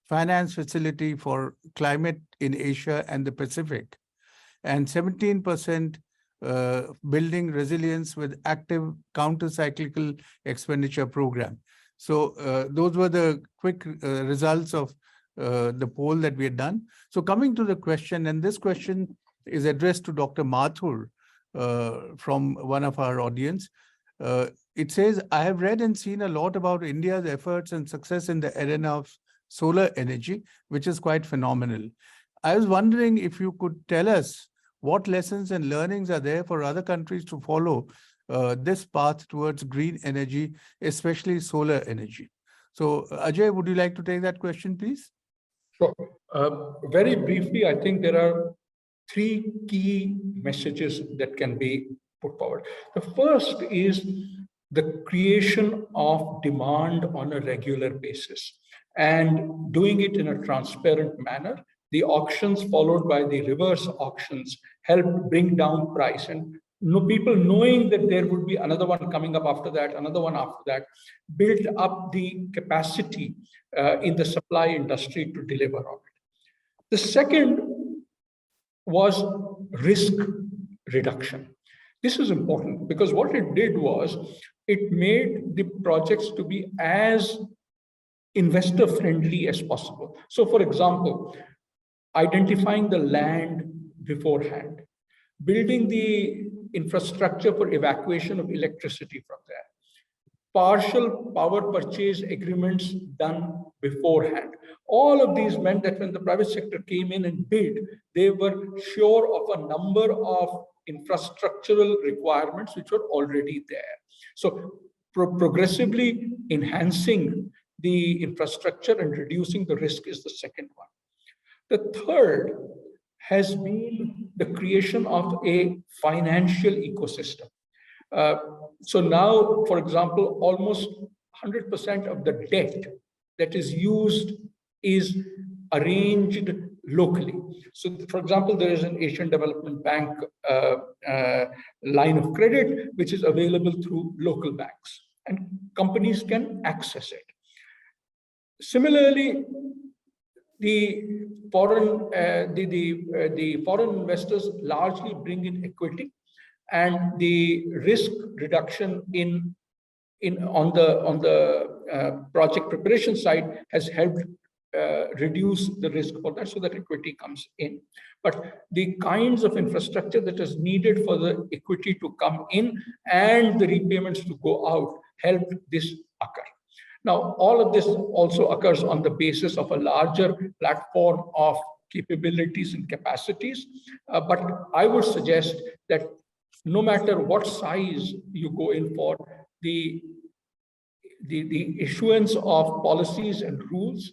Finance Facility for Climate in Asia and the Pacific, and 17% Building Resilience with Active Counter-Cyclical Expenditure Program. So those were the quick results of the poll that we had done. So coming to the question, and this question is addressed to Dr. Mathur from one of our audience. It says, I have read and seen a lot about India's efforts and success in the arena of solar energy, which is quite phenomenal. I was wondering if you could tell us what lessons and learnings are there for other countries to follow this path towards green energy, especially solar energy. So Ajay, would you like to take that question, please? Sure. Very briefly, I think there are three key messages that can be put forward. The first is the creation of demand on a regular basis and doing it in a transparent manner. The auctions followed by the reverse auctions helped bring down price, and people knowing that there would be another one coming up after that, another one after that, built up the capacity in the supply industry to deliver on it. The second was risk reduction. This is important because what it did was it made the projects to be as investor friendly as possible. So for example, identifying the land beforehand, building the infrastructure for evacuation of electricity from there, partial power purchase agreements done beforehand. All of these meant that when the private sector came in and bid, they were sure of a number of infrastructural requirements which were already there. So progressively enhancing the infrastructure and reducing the risk is the second one. The third has been the creation of a financial ecosystem. So now, for example, almost 100% of the debt that is used is arranged locally. So, for example, there is an Asian Development Bank line of credit, which is available through local banks, and companies can access it. Similarly, the foreign investors largely bring in equity, and the risk reduction on the project preparation side has helped reduce the risk for that, so that equity comes in. But the kinds of infrastructure that is needed for the equity to come in and the repayments to go out helped this occur. Now, all of this also occurs on the basis of a larger platform of capabilities and capacities. But I would suggest that no matter what size you go in for, the issuance of policies and rules,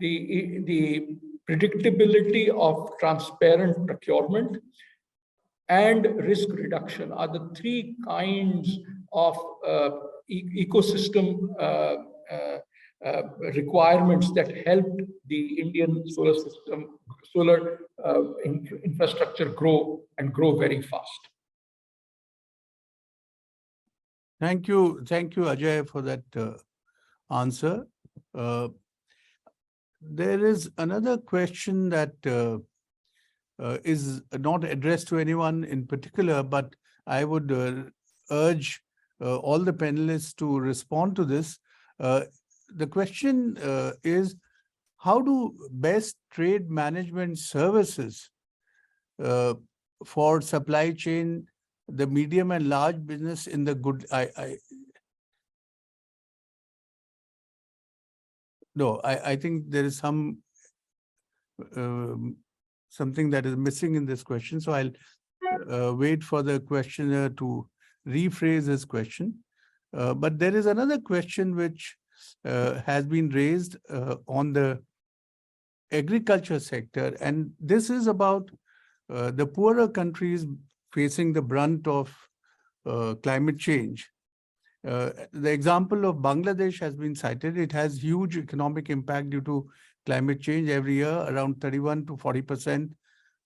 the predictability of transparent procurement, and risk reduction are the three kinds of ecosystem requirements that helped the Indian solar infrastructure grow very fast. Thank you, Ajay, for that answer. There is another question that is not addressed to anyone in particular, but I would urge all the panelists to respond to this. The question is, how do best trade management services for supply chain, the medium and large business in the good, I think there is something that is missing in this question. So I'll wait for the questioner to rephrase his question. But there is another question which has been raised on the agriculture sector, and this is about the poorer countries facing the brunt of climate change. The example of Bangladesh has been cited. It has huge economic impact due to climate change. Every year, around 31 to 40%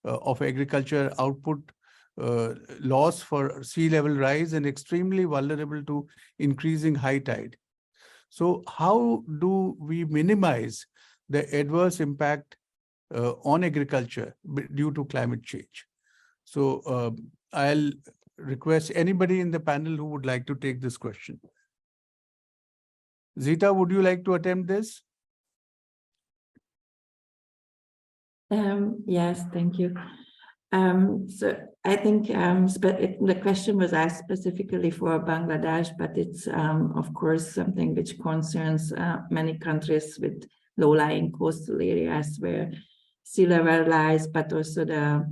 of agriculture output loss for sea level rise, and extremely vulnerable to increasing high tide. So how do we minimize the adverse impact on agriculture due to climate change? So I'll request anybody in the panel who would like to take this question. Zita, would you like to attempt this? Yes, thank you. So I think the question was asked specifically for Bangladesh, but it's of course something which concerns many countries with low-lying coastal areas where sea level rise, but also the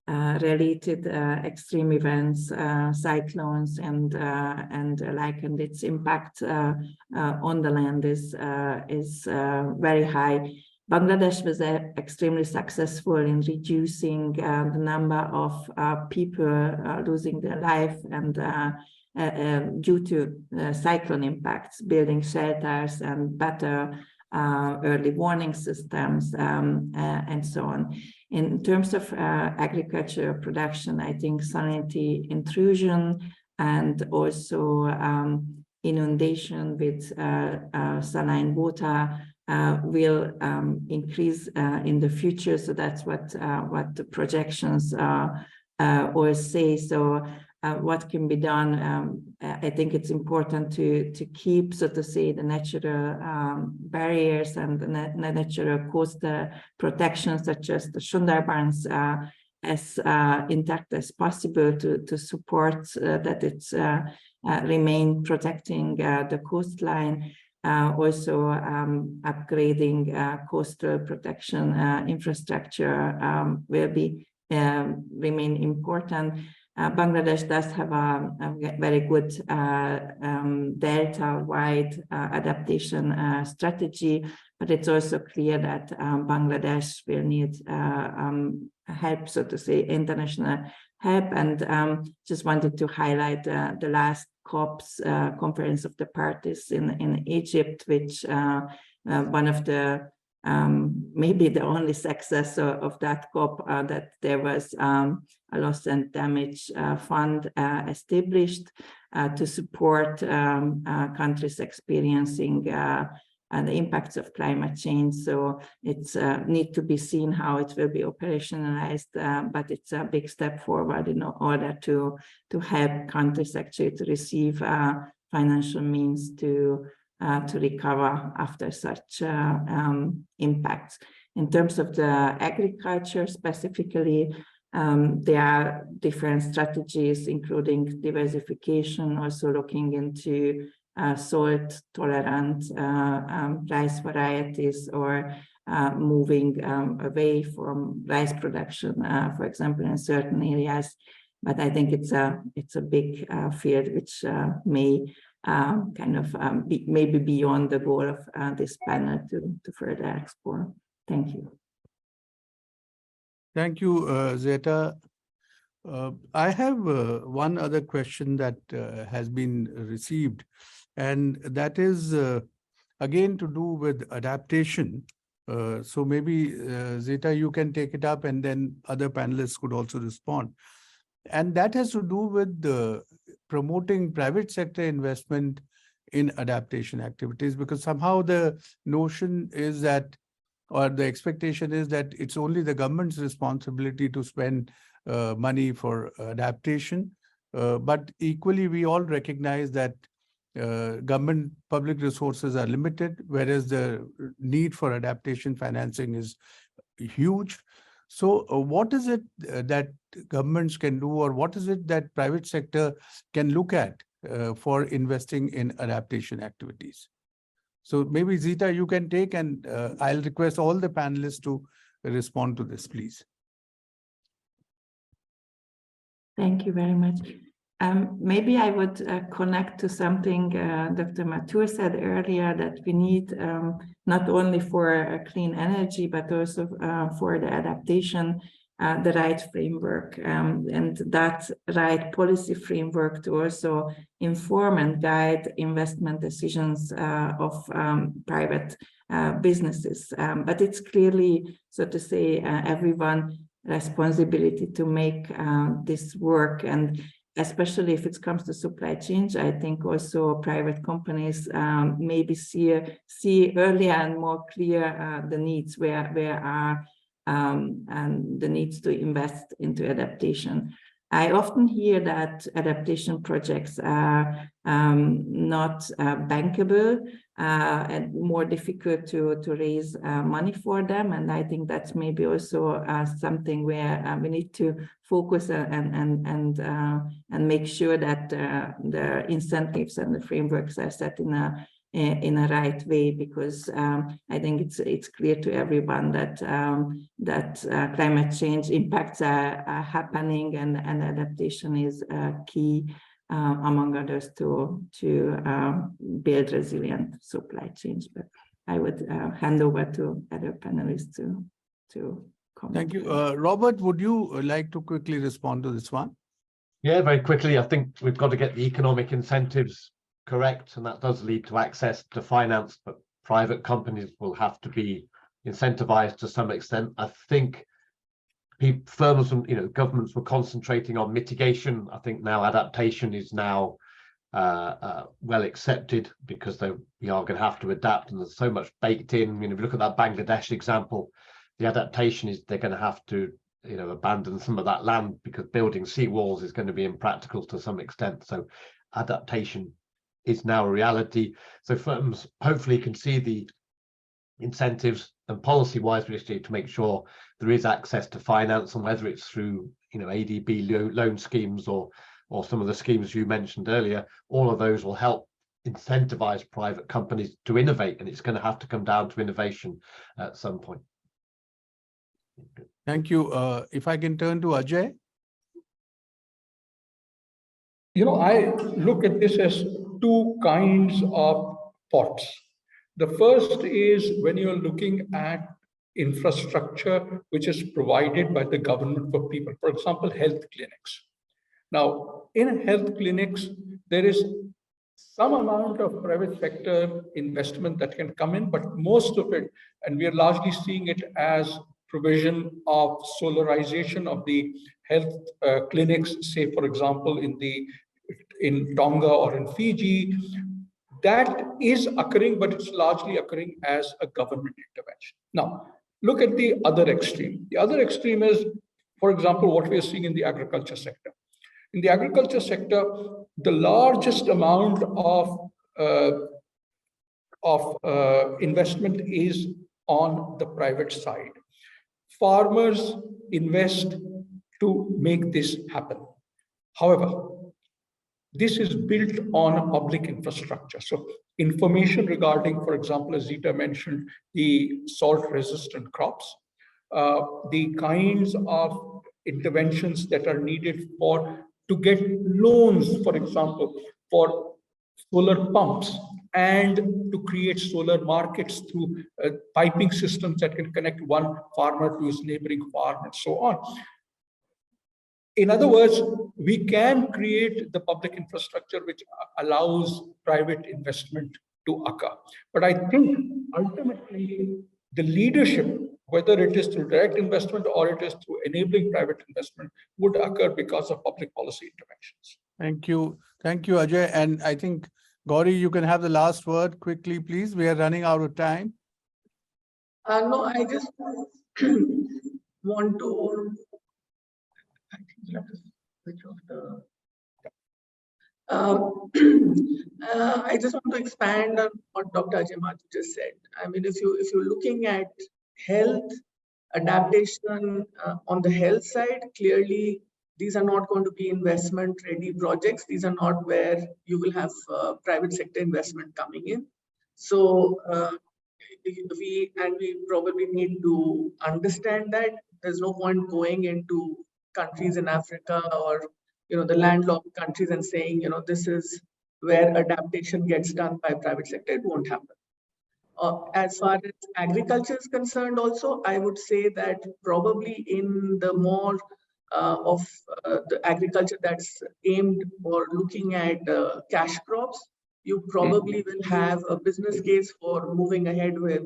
related extreme events, cyclones and its impact on the land is very high. Bangladesh was extremely successful in reducing the number of people losing their life and due to cyclone impacts, building shelters and better early warning systems and so on. In terms of agricultural production, I think salinity intrusion and also inundation with saline water will increase in the future. So that's what the projections always say. So what can be done? I think it's important to keep, so to say, the natural barriers and the natural coastal protection, such as the Sundarbans, as intact as possible to support that it's remain protecting the coastline. Also upgrading coastal protection infrastructure will be remain important. Bangladesh does have a very good delta-wide adaptation strategy, but it's also clear that Bangladesh will need help, so to say, international help. And just wanted to highlight the last COP's Conference of the Parties in Egypt, which one of the maybe the only success of that COP, that there was a loss and damage fund established to support countries experiencing the impacts of climate change. So it's need to be seen how it will be operationalized, but it's a big step forward in order to help countries actually to receive financial means to recover after such impacts. In terms of the agriculture specifically, there are different strategies, including diversification, also looking into salt tolerant rice varieties, or moving away from rice production, for example, in certain areas. But I think it's a big field which may kind of maybe beyond the goal of this panel to further explore. Thank you. Thank you, Zeta. I have one other question that has been received, and that is again to do with adaptation. So maybe Zeta, you can take it up, and then other panelists could also respond. And that has to do with promoting private sector investment in adaptation activities, because somehow the notion is that, or the expectation is that it's only the government's responsibility to spend money for adaptation. But equally, we all recognize that government public resources are limited, whereas the need for adaptation financing is huge. So what is it that governments can do, or what is it that private sector can look at for investing in adaptation activities? So maybe Zita, you can take, and I'll request all the panelists to respond to this, please. Thank you very much. Maybe I would connect to something Dr. Mathur said earlier, that we need not only for clean energy, but also for the adaptation, the right framework, and that right policy framework to also inform and guide investment decisions of private businesses. But it's clearly, so to say, everyone's responsibility to make this work. And especially if it comes to supply chain, I think also private companies maybe see earlier and more clear the needs, where are and the needs to invest into adaptation. I often hear that adaptation projects are not bankable and more difficult to raise money for them. And I think that's maybe also something where we need to focus and make sure that the incentives and the frameworks are set in a right way, because I think it's clear to everyone that climate change impacts are happening, and adaptation is key, among others, to build resilient supply chains. But I would hand over to other panelists to comment. Thank you. Robert, would you like to quickly respond to this one? Yeah, very quickly. I think we've got to get the economic incentives correct, and that does lead to access to finance, but private companies will have to be incentivized to some extent. I think firms and governments were concentrating on mitigation. I think now adaptation is now well accepted, because we are going to have to adapt, and there's so much baked in. If you look at that Bangladesh example, the adaptation is they're going to have to abandon some of that land, because building seawalls is going to be impractical to some extent. So adaptation is now a reality. So firms hopefully can see the incentives, and policy-wise, we just need to make sure there is access to finance, and whether it's through ADB loan schemes or some of the schemes you mentioned earlier, all of those will help incentivize private companies to innovate, and it's going to have to come down to innovation at some point. Thank you. If I can turn to Ajay. I look at this as two kinds of pots. The first is when you're looking at infrastructure which is provided by the government for people, for example, health clinics. Now, in health clinics, there is some amount of private sector investment that can come in, but most of it, and we are largely seeing it as provision of solarization of the health clinics, say, for example, in Tonga or in Fiji. That is occurring, but it's largely occurring as a government intervention. Now, look at the other extreme. The other extreme is, for example, what we are seeing in the agriculture sector. In the agriculture sector, the largest amount of investment is on the private side. Farmers invest to make this happen. However, this is built on public infrastructure. So information regarding, for example, as Zita mentioned, the salt-resistant crops, the kinds of interventions that are needed to get loans, for example, for solar pumps, and to create solar markets through piping systems that can connect one farmer to his neighboring farm and so on. In other words, we can create the public infrastructure which allows private investment to occur. But I think ultimately the leadership, whether it is through direct investment or it is through enabling private investment, would occur because of public policy interventions. Thank you. Thank you, Ajay. And I think, Gauri, you can have the last word quickly, please. We are running out of time. No, I just want to, I think you have to switch off the, I just want to expand on what Dr. Ajay Mathur just said. I mean, if you're looking at health, adaptation on the health side, clearly these are not going to be investment ready projects. These are not where you will have private sector investment coming in. So we probably need to understand that there's no point going into countries in Africa or the landlocked countries and saying this is where adaptation gets done by private sector. It won't happen. As far as agriculture is concerned, also I would say that probably in the more of the agriculture that's aimed or looking at cash crops, you probably will have a business case for moving ahead with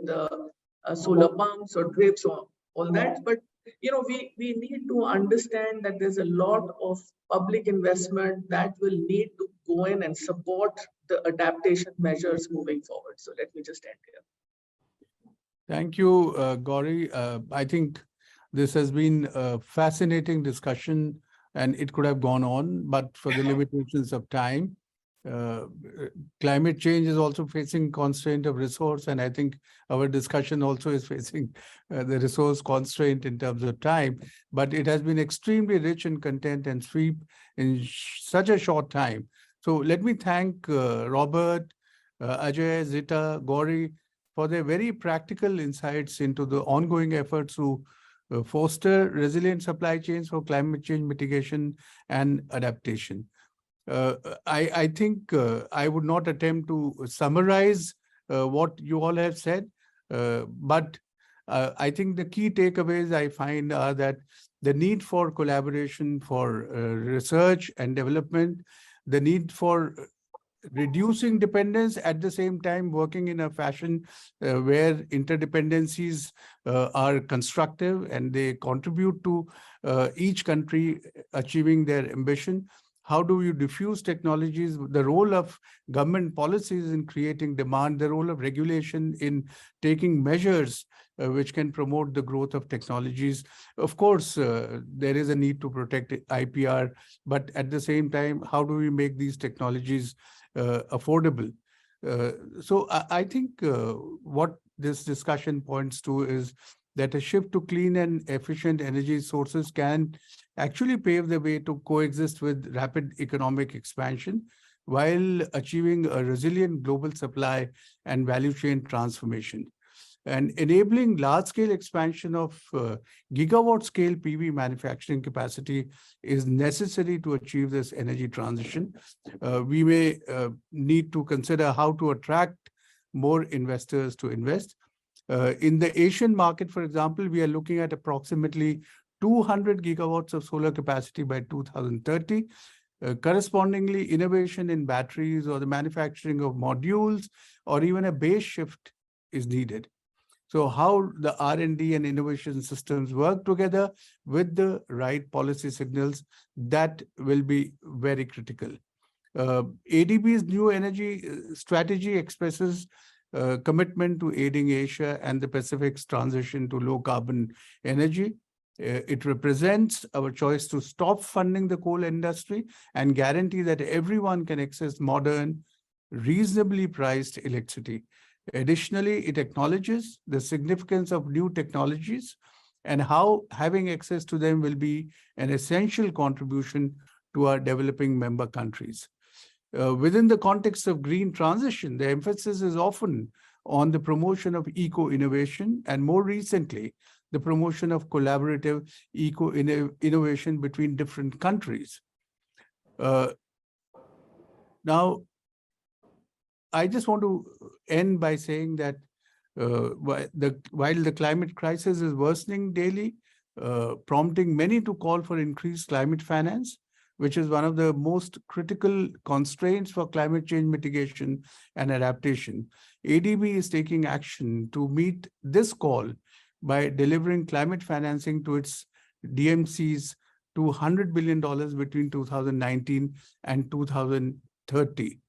solar pumps or drips or all that. But we need to understand that there's a lot of public investment that will need to go in and support the adaptation measures moving forward. So let me just end here. Thank you, Gauri. I think this has been a fascinating discussion, and it could have gone on, but for the limitations of time, climate change is also facing constraint of resource, and I think our discussion also is facing the resource constraint in terms of time, but it has been extremely rich in content and sweep in such a short time. So let me thank Robert, Ajay, Zita, Gauri for their very practical insights into the ongoing efforts to foster resilient supply chains for climate change mitigation and adaptation. I think I would not attempt to summarize what you all have said, but I think the key takeaways I find are that the need for collaboration for research and development, the need for reducing dependence, at the same time working in a fashion where interdependencies are constructive and they contribute to each country achieving their ambition. How do you diffuse technologies? The role of government policies in creating demand, the role of regulation in taking measures which can promote the growth of technologies. Of course, there is a need to protect IPR, but at the same time, how do we make these technologies affordable? So I think what this discussion points to is that a shift to clean and efficient energy sources can actually pave the way to coexist with rapid economic expansion while achieving a resilient global supply and value chain transformation. And enabling large-scale expansion of gigawatt-scale PV manufacturing capacity is necessary to achieve this energy transition. We may need to consider how to attract more investors to invest. In the Asian market, for example, we are looking at approximately 200 gigawatts of solar capacity by 2030. Correspondingly, innovation in batteries or the manufacturing of modules or even a base shift is needed. So how the R&D and innovation systems work together with the right policy signals, that will be very critical. ADB's new energy strategy expresses commitment to aiding Asia and the Pacific's transition to low carbon energy. It represents our choice to stop funding the coal industry and guarantee that everyone can access modern, reasonably priced electricity. Additionally, it acknowledges the significance of new technologies and how having access to them will be an essential contribution to our developing member countries. Within the context of green transition, the emphasis is often on the promotion of eco-innovation and more recently, the promotion of collaborative eco-innovation between different countries. Now, I just want to end by saying that while the climate crisis is worsening daily, prompting many to call for increased climate finance, which is one of the most critical constraints for climate change mitigation and adaptation, ADB is taking action to meet this call by delivering climate financing to its DMCs to $100 billion between 2019 and 2030.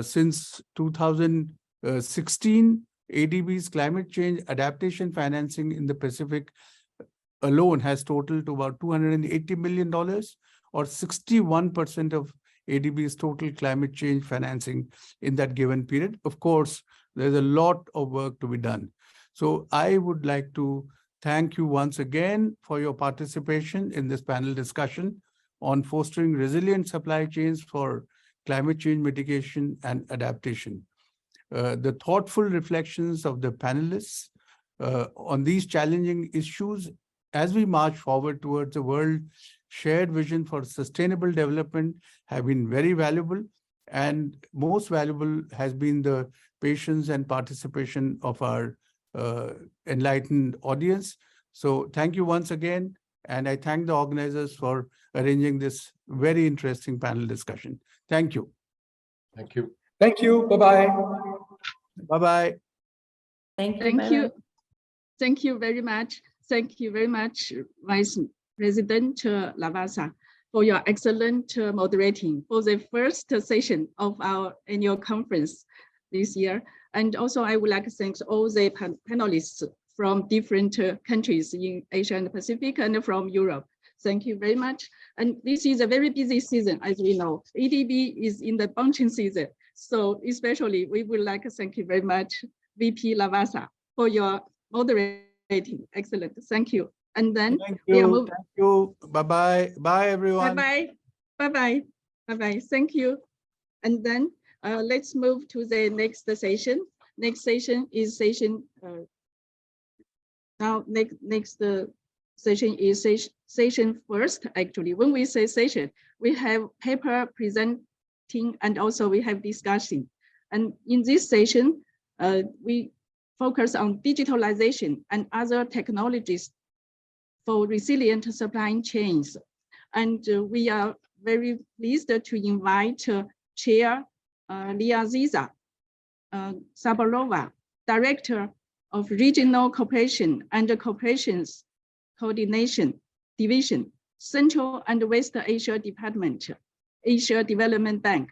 Since 2016, ADB's climate change adaptation financing in the Pacific alone has totaled to about $280 million, or 61% of ADB's total climate change financing in that given period. Of course, there's a lot of work to be done. So I would like to thank you once again for your participation in this panel discussion on fostering resilient supply chains for climate change mitigation and adaptation. The thoughtful reflections of the panelists on these challenging issues as we march forward towards a world shared vision for sustainable development have been very valuable, and most valuable has been the patience and participation of our enlightened audience. So thank you once again, and I thank the organizers for arranging this very interesting panel discussion. Thank you. Thank you. Thank you. Bye-bye. Bye-bye. Thank you. Thank you. Bye-bye. Thank you very much. Thank you very much, Vice President Lavasa, for your excellent moderating for the first session of our annual conference this year. And also, I would like to thank all the panelists from different countries in Asia and the Pacific and from Europe. Thank you very much. And this is a very busy season, as we know. ADB is in the bunching season. So especially, we would like to thank you very much, VP Lavasa, for your moderating. Excellent. Thank you. And then Thank we are you. moving. Thank you. Bye-bye. Bye, everyone. Bye-bye. Bye-bye. Bye-bye. Thank you. And then let's move to the next session. Next session is session. Now, next session is session first. Actually, when we say session, we have paper presenting and also we have discussion. And in this session, We focus on digitalization and other technologies for resilient supply chains. And we are very pleased to invite Chair Liaziza Sabalova, Director of Regional Cooperation and Cooperations Coordination Division, Central and West Asia Department, Asia Development Bank,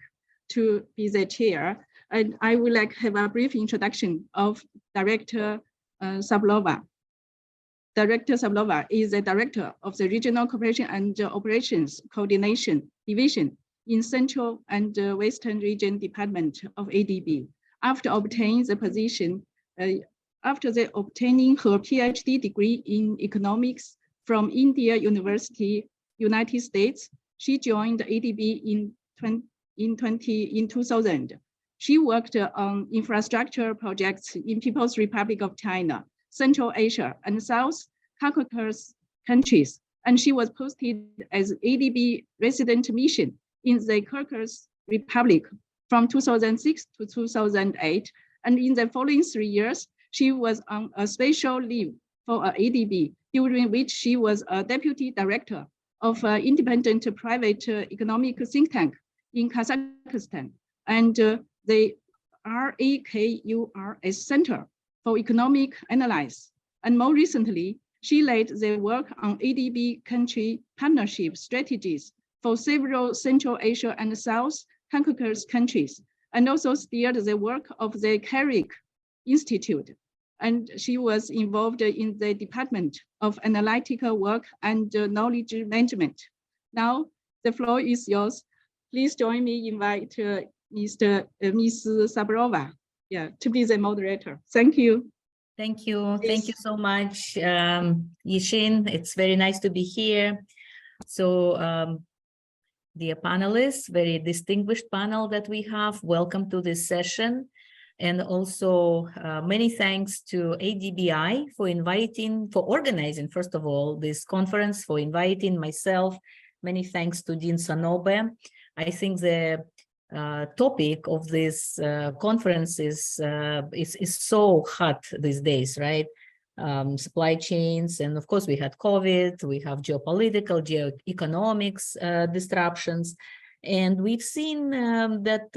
to be the chair. And I would like to have a brief introduction of Director Sabalova. Director Sabalova is the Director of the Regional Cooperation and Operations Coordination Division in Central and Western Region Department of ADB. After obtaining the position, after obtaining her PhD degree in economics from India University, United States, she joined ADB in 2000. She worked on infrastructure projects in People's Republic of China, Central Asia, and South Caucasus countries, and she was posted as ADB resident mission in the Kyrgyz Republic from 2006 to 2008, and in the following 3 years, she was on a special leave for ADB, during which she was a deputy director of an independent private economic think tank in Kazakhstan, and the RAKURS Center for Economic Analysis. And more recently, she led the work on ADB country partnership strategies for several Central Asia and South Caucasus countries, and also steered the work of the Carrick Institute. And she was involved in the Department of Analytical Work and Knowledge Management. Now, the floor is yours. Please join me in invite Ms. Sabalova, to be the moderator. Thank you. Thank you. Yes. Thank you so much, Yishin. It's very nice to be here. So, dear panelists, very distinguished panel that we have, welcome to this session. And also many thanks to ADBI for organizing, first of all, this conference, for inviting myself. Many thanks to Dean Sanobe. I think the topic of this conference is so hot these days, right? Supply chains, and of course we had COVID, we have geopolitical, geoeconomics disruptions, and we've seen that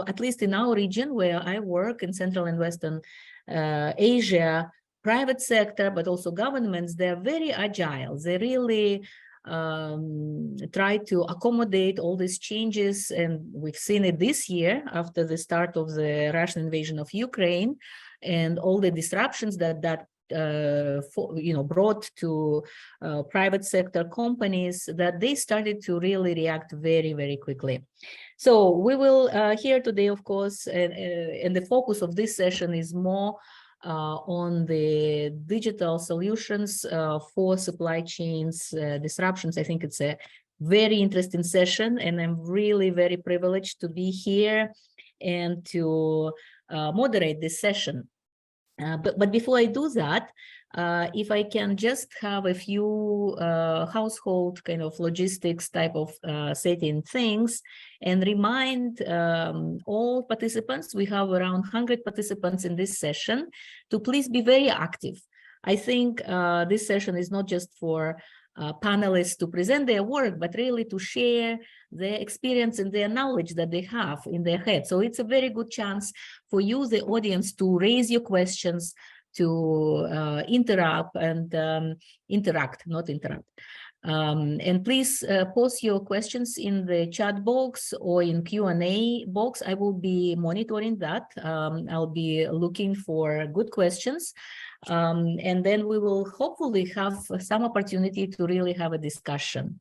at least in our region where I work in Central and Western Asia, private sector but also governments, they're very agile. They really try to accommodate all these changes, and we've seen it this year after the start of the Russian invasion of Ukraine and all the disruptions that brought to private sector companies, that they started to really react very, very quickly. So we will hear today, of course, and the focus of this session is more on the digital solutions for supply chains disruptions. I think it's a very interesting session, and I'm really very privileged to be here and to moderate this session. But before I do that, if I can just have a few household kind of logistics type of setting things and remind all participants, we have around 100 participants in this session, to please be very active. I think this session is not just for panelists to present their work, but really to share their experience and their knowledge that they have in their head. So it's a very good chance for you, the audience, to raise your questions, to interact, not interrupt. And please post your questions in the chat box or in Q&A box. I will be monitoring that. I'll be looking for good questions. And then we will hopefully have some opportunity to really have a discussion.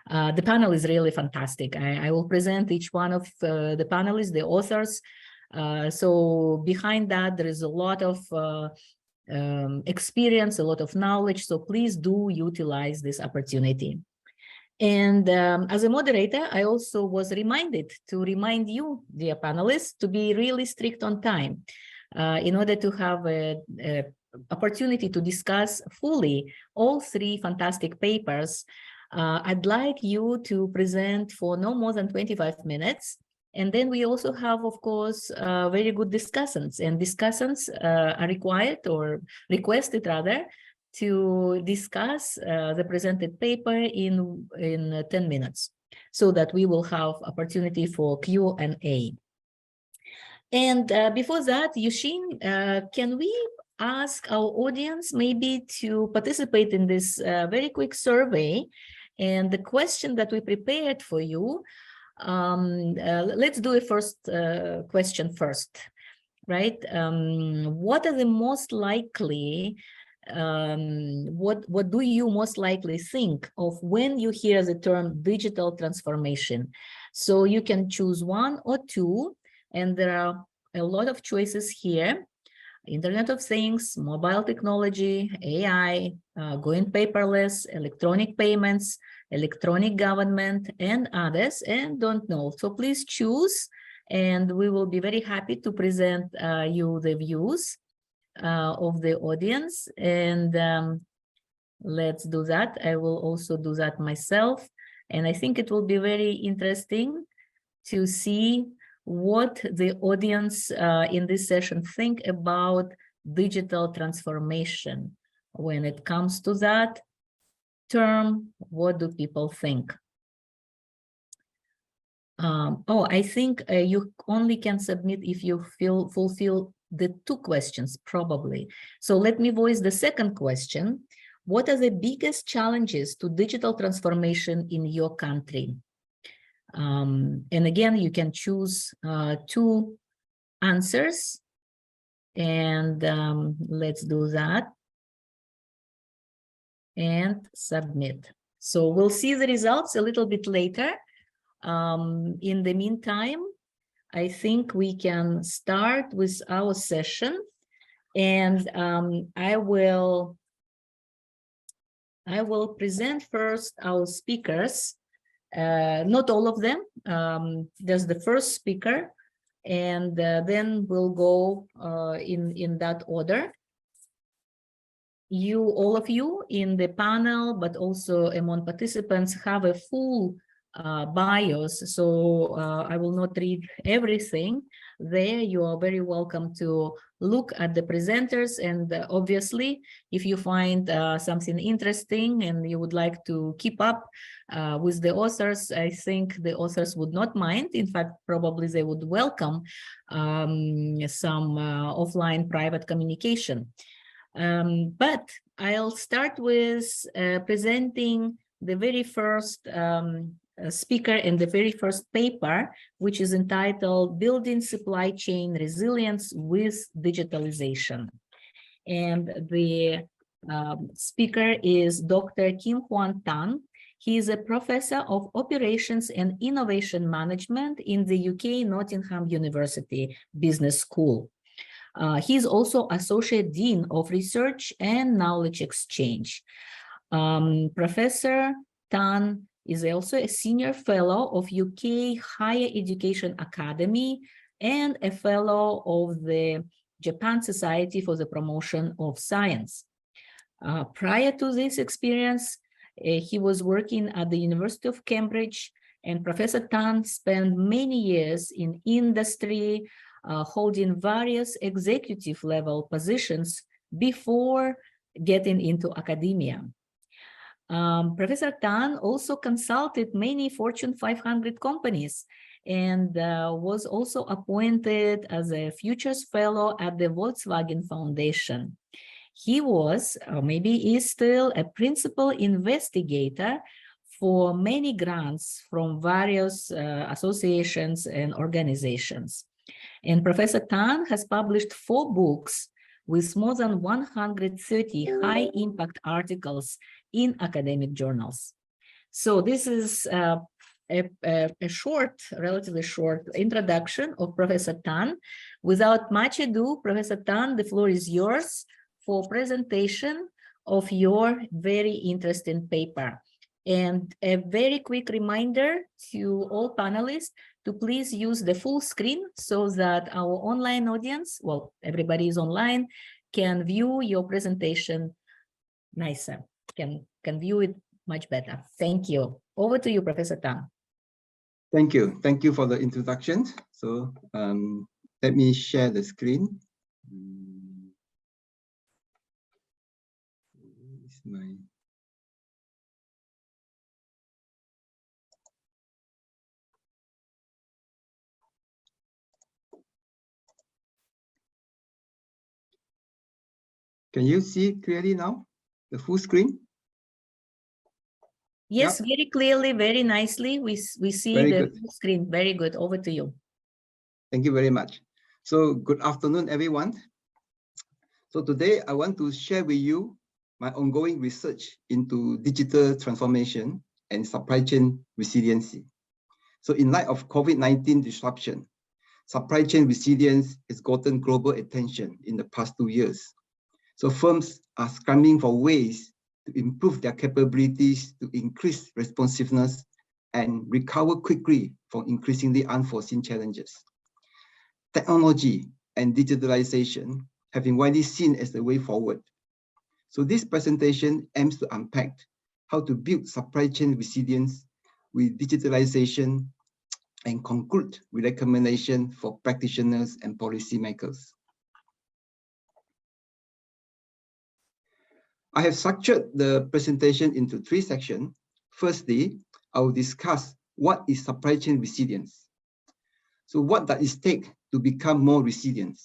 The panel is really fantastic. I will present each one of the panelists, the authors. So behind that, there is a lot of experience, a lot of knowledge. So please do utilize this opportunity. And as a moderator, I also was reminded to remind you, dear panelists, to be really strict on time in order to have a opportunity to discuss fully all three fantastic papers. I'd like you to present for no more than 25 minutes, And then we also have, of course, very good discussants, and discussants are required or requested rather to discuss the presented paper in 10 minutes so that we will have opportunity for Q&A. And before that, Yushin, can we ask our audience maybe to participate in this very quick survey? And the question that we prepared for you, let's do a first question first, right? What are the most likely, what do you most likely think of when you hear the term digital transformation? So you can choose one or two, and there are a lot of choices here. Internet of Things, mobile technology, AI, going paperless, electronic payments, electronic government, and others, and don't know. So please choose, and we will be very happy to present you the views of the audience. And let's do that. I will also do that myself. And I think it will be very interesting to see what the audience in this session think about digital transformation. When it comes to that term, what do people think? Oh, I think you only can submit if you fulfill the two questions, probably. So let me voice the second question. What are the biggest challenges to digital transformation in your country? And again, you can choose two answers, and let's do that and submit. So we'll see the results a little bit later. In the meantime, I think we can start with our session, and I will present first our speakers. Not all of them. There's the first speaker, and then we'll go in that order. You, all of you in the panel, but also among participants, have a full bios, so I will not read everything there. You are very welcome to look at the presenters, and obviously, if you find something interesting and you would like to keep up with the authors, I think the authors would not mind. In fact, probably they would welcome some offline private communication. But I'll start with presenting the very first speaker and the very first paper, which is entitled Building Supply Chain Resilience with Digitalization. And the speaker is Dr. Kim Hwan Tan. He is a professor of operations and innovation management in the UK Nottingham University Business School. He is also Associate Dean of Research and Knowledge Exchange. Professor Tan is also a Senior Fellow of UK Higher Education Academy and a Fellow of the Japan Society for the Promotion of Science. Prior to this experience, he was working at the University of Cambridge, and Professor Tan spent many years in industry, holding various executive level positions before getting into academia. Professor Tan also consulted many Fortune 500 companies and was also appointed as a Futures Fellow at the Volkswagen Foundation. He was, or maybe is still, a principal investigator for many grants from various associations and organizations. And Professor Tan has published 4 books with more than 130 high-impact articles in academic journals. So this is a short, relatively short introduction of Professor Tan. Without much ado, Professor Tan, the floor is yours for presentation of your very interesting paper. And a very quick reminder to all panelists to please use the full screen so that our online audience, well, everybody is online, can view your presentation nicer, can view it much better. Thank you. Over to you, Professor Tan. Thank you. Thank you for the introduction. So let me share the screen. Can you see clearly now, the full screen? Yes, Yep. very clearly, very nicely. We see Very the good. full screen. Very good. Over to you. Thank you very much. So good afternoon, everyone. So today I want to share with you my ongoing research into digital transformation and supply chain resiliency. So in light of COVID-19 disruption, supply chain resilience has gotten global attention in the past 2 years. So firms are scrambling for ways to improve their capabilities to increase responsiveness and recover quickly from increasingly unforeseen challenges. Technology and digitalization have been widely seen as the way forward. So this presentation aims to unpack how to build supply chain resilience with digitalization and conclude with recommendation for practitioners and policymakers. I have structured the presentation into 3 sections. Firstly, I will discuss what is supply chain resilience. So what does it take to become more resilient?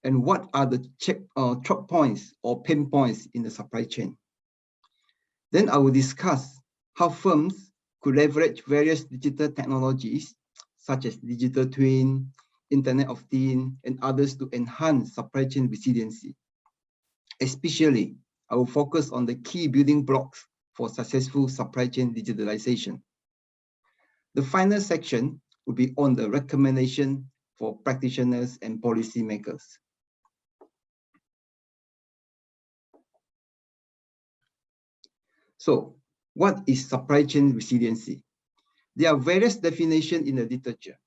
And what are the choke points or pain points in the supply chain? Then I will discuss how firms could leverage various digital technologies, such as digital twin, Internet of Things, and others to enhance supply chain resiliency. Especially, I will focus on the key building blocks for successful supply chain digitalization. The final section will be on the recommendation for practitioners and policymakers. So, what is supply chain resiliency? There are various definitions in the literature.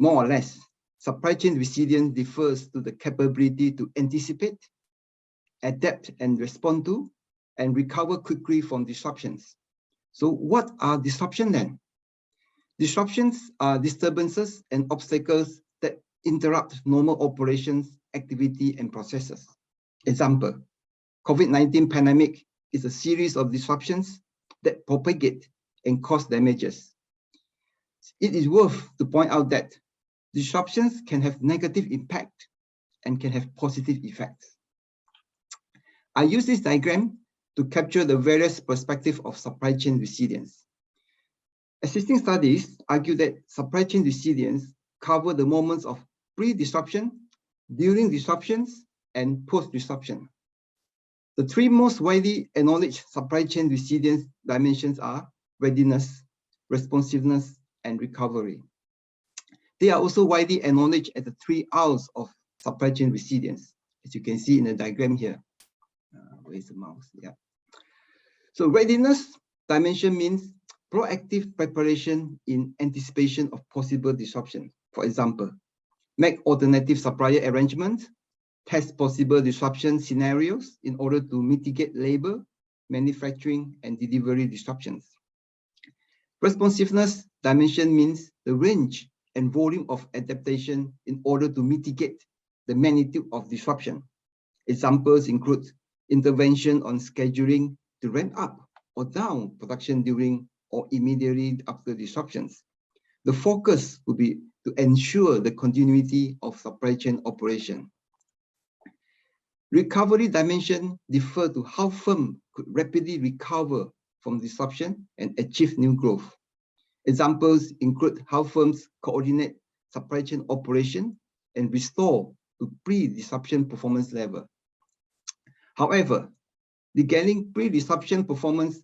More or less, supply chain resilience refers to the capability to anticipate, adapt and respond to, and recover quickly from disruptions. So what are disruptions then? Disruptions are disturbances and obstacles that interrupt normal operations, activity, and processes. Example, COVID-19 pandemic is a series of disruptions that propagate and cause damages. It is worth to point out that disruptions can have negative impact and can have positive effects. I use this diagram to capture the various perspectives of supply chain resilience. Existing studies argue that supply chain resilience cover the moments of pre-disruption, during disruptions, and post-disruption. The 3 most widely acknowledged supply chain resilience dimensions are readiness, responsiveness, and recovery. They are also widely acknowledged as the 3 R's of supply chain resilience, as you can see in the diagram here. Where's the mouse? Yeah. So readiness dimension means proactive preparation in anticipation of possible disruption. For example, make alternative supplier arrangements, test possible disruption scenarios in order to mitigate labor, manufacturing, and delivery disruptions. Responsiveness dimension means the range and volume of adaptation in order to mitigate the magnitude of disruption. Examples include intervention on scheduling to ramp up or down production during or immediately after disruptions. The focus will be to ensure the continuity of supply chain operation. Recovery dimension refer to how firms could rapidly recover from disruption and achieve new growth. Examples include how firms coordinate supply chain operation and restore to pre-disruption performance level. However, regaining pre-disruption performance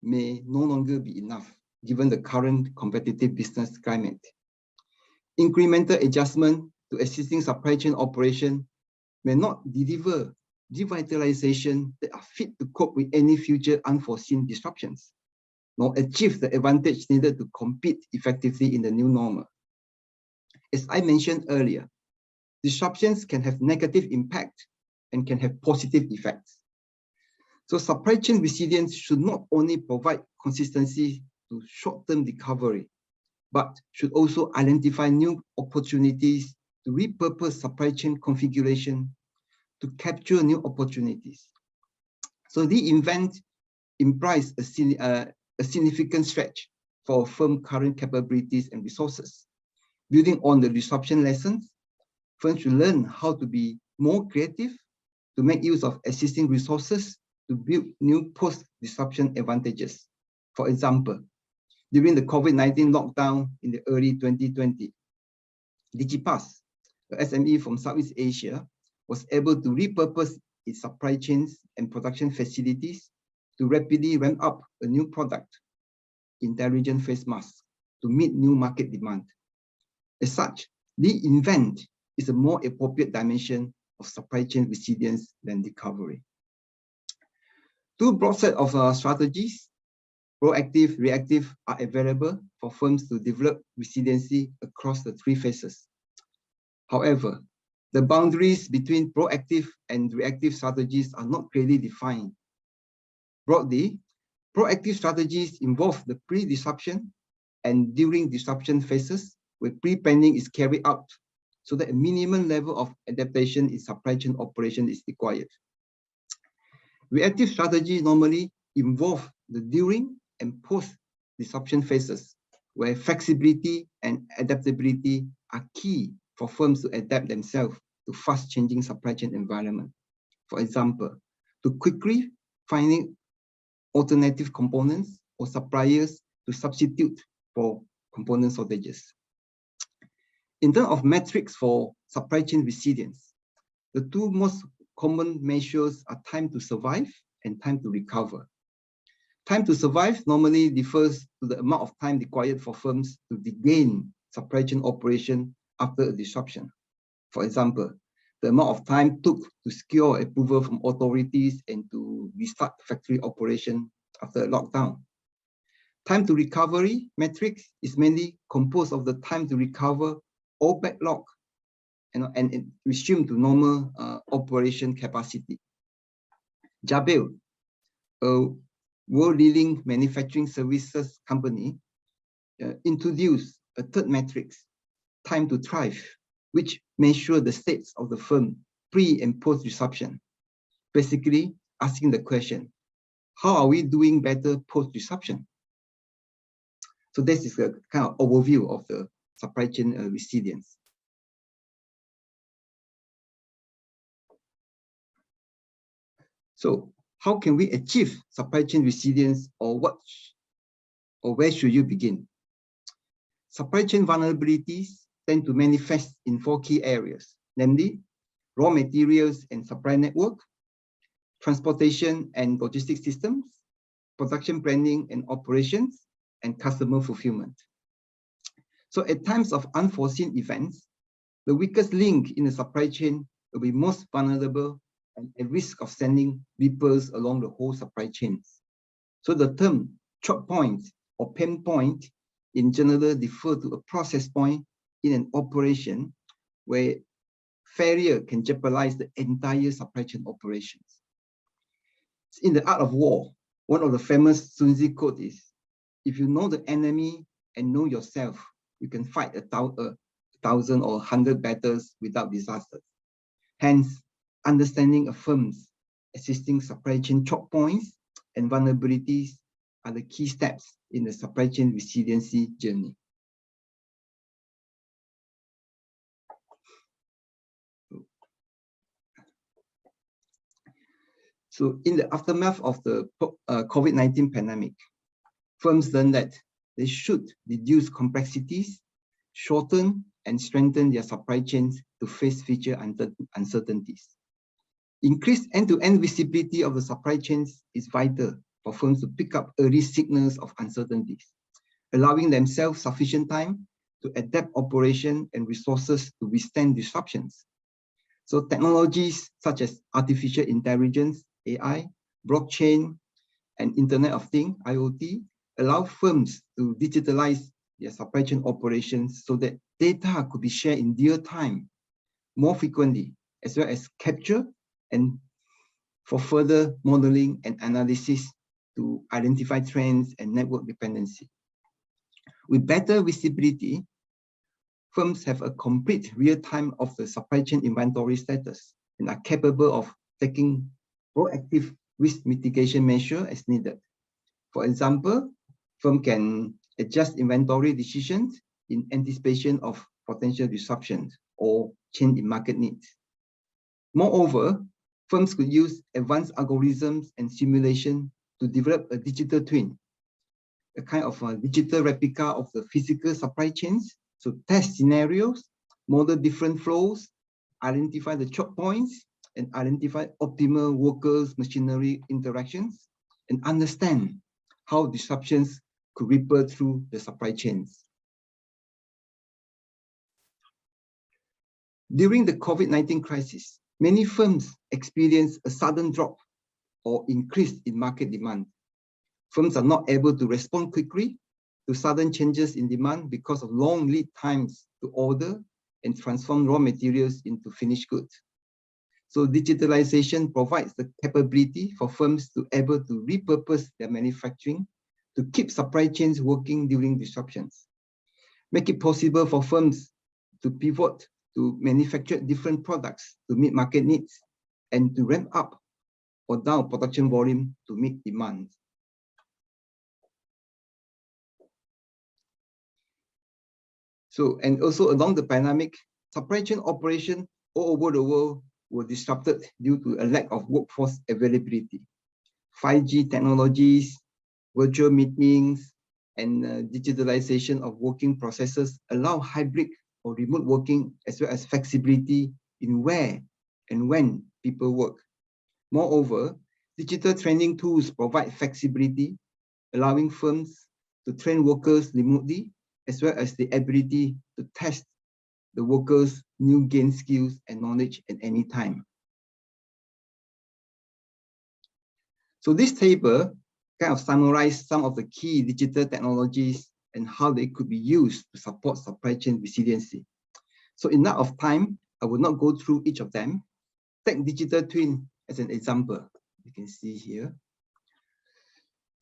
may no longer be enough given the current competitive business climate. Incremental adjustment to existing supply chain operation may not deliver revitalization that are fit to cope with any future unforeseen disruptions, nor achieve the advantage needed to compete effectively in the new normal. As I mentioned earlier, disruptions can have negative impact and can have positive effects. So supply chain resilience should not only provide consistency to short-term recovery, but should also identify new opportunities to repurpose supply chain configuration to capture new opportunities. So the event implies a significant stretch for a firm's current capabilities and resources. Building on the disruption lessons, firms should learn how to be more creative, to make use of existing resources to build new post-disruption advantages. For example, during the COVID-19 lockdown in the early 2020, DigiPass, the SME from Southeast Asia, was able to repurpose its supply chains and production facilities to rapidly ramp up a new product, intelligent face mask, to meet new market demand. As such, the event is a more appropriate dimension of supply chain resilience than recovery. Two broad sets of strategies, proactive, reactive, are available for firms to develop resiliency across the three phases. However, the boundaries between proactive and reactive strategies are not clearly defined. Broadly, proactive strategies involve the pre-disruption and during disruption phases, where pre-planning is carried out so that a minimum level of adaptation in supply chain operation is required. Reactive strategies normally involve the during and post-disruption phases, where flexibility and adaptability are key for firms to adapt themselves to fast-changing supply chain environment. For example, to quickly finding alternative components or suppliers to substitute for component shortages. In terms of metrics for supply chain resilience, the two most common measures are time to survive and time to recover. Time to survive normally refers to the amount of time required for firms to regain supply chain operation after a disruption. For example, the amount of time took to secure approval from authorities and to restart factory operation after a lockdown. Time to recovery metrics is mainly composed of the time to recover all backlog and resume to normal operation capacity. Jabil, a world-leading manufacturing services company, introduced a third metric, time to thrive, which measures the states of the firm pre and post disruption. Basically, asking the question, how are we doing better post disruption? So this is a kind of overview of the supply chain resilience. So how can we achieve supply chain resilience, or where should you begin? Supply chain vulnerabilities tend to manifest in four key areas, namely raw materials and supply network, transportation and logistics systems, production planning and operations, and customer fulfillment. So at times of unforeseen events, the weakest link in the supply chain will be most vulnerable and at risk of sending ripples along the whole supply chains. So the term choke point or pain point in general refer to a process point in an operation where failure can jeopardize the entire supply chain operations. In the art of war, one of the famous Sun Tzu quotes is, if you know the enemy and know yourself, you can fight a thousand or 100 battles without disaster. Hence, understanding a firm's existing supply chain choke points and vulnerabilities are the key steps in the supply chain resiliency journey. So in the aftermath of the COVID-19 pandemic, firms learned that they should reduce complexities, shorten and strengthen their supply chains to face future uncertainties. Increased end-to-end visibility of the supply chains is vital for firms to pick up early signals of uncertainties, allowing themselves sufficient time to adapt operation and resources to withstand disruptions. So technologies such as artificial intelligence, AI, blockchain, and Internet of Things, IoT, allow firms to digitalize their supply chain operations so that data could be shared in real time more frequently, as well as capture and for further modeling and analysis to identify trends and network dependency. With better visibility, firms have a complete real-time of the supply chain inventory status and are capable of taking proactive risk mitigation measures as needed. For example, firm can adjust inventory decisions in anticipation of potential disruptions or change in market needs. Moreover, firms could use advanced algorithms and simulation to develop a digital twin, a kind of a digital replica of the physical supply chains. So test scenarios, model different flows, identify the choke points, and identify optimal workers, machinery interactions, and understand how disruptions could ripple through the supply chains. During the COVID-19 crisis, many firms experienced a sudden drop or increase in market demand. Firms are not able to respond quickly to sudden changes in demand because of long lead times to order and transform raw materials into finished goods. So digitalization provides the capability for firms to able to repurpose their manufacturing to keep supply chains working during disruptions, make it possible for firms to pivot to manufacture different products to meet market needs and to ramp up or down production volume to meet demand. So, and also along the pandemic, supply chain operation all over the world were disrupted due to a lack of workforce availability. 5G technologies, virtual meetings, and digitalization of working processes allow hybrid or remote working as well as flexibility in where and when people work. Moreover, digital training tools provide flexibility, allowing firms to train workers remotely, as well as the ability to test the workers' new gain skills and knowledge at any time. So this table kind of summarizes some of the key digital technologies and how they could be used to support supply chain resiliency. So in light of time, I will not go through each of them. Take digital twin as an example. You can see here.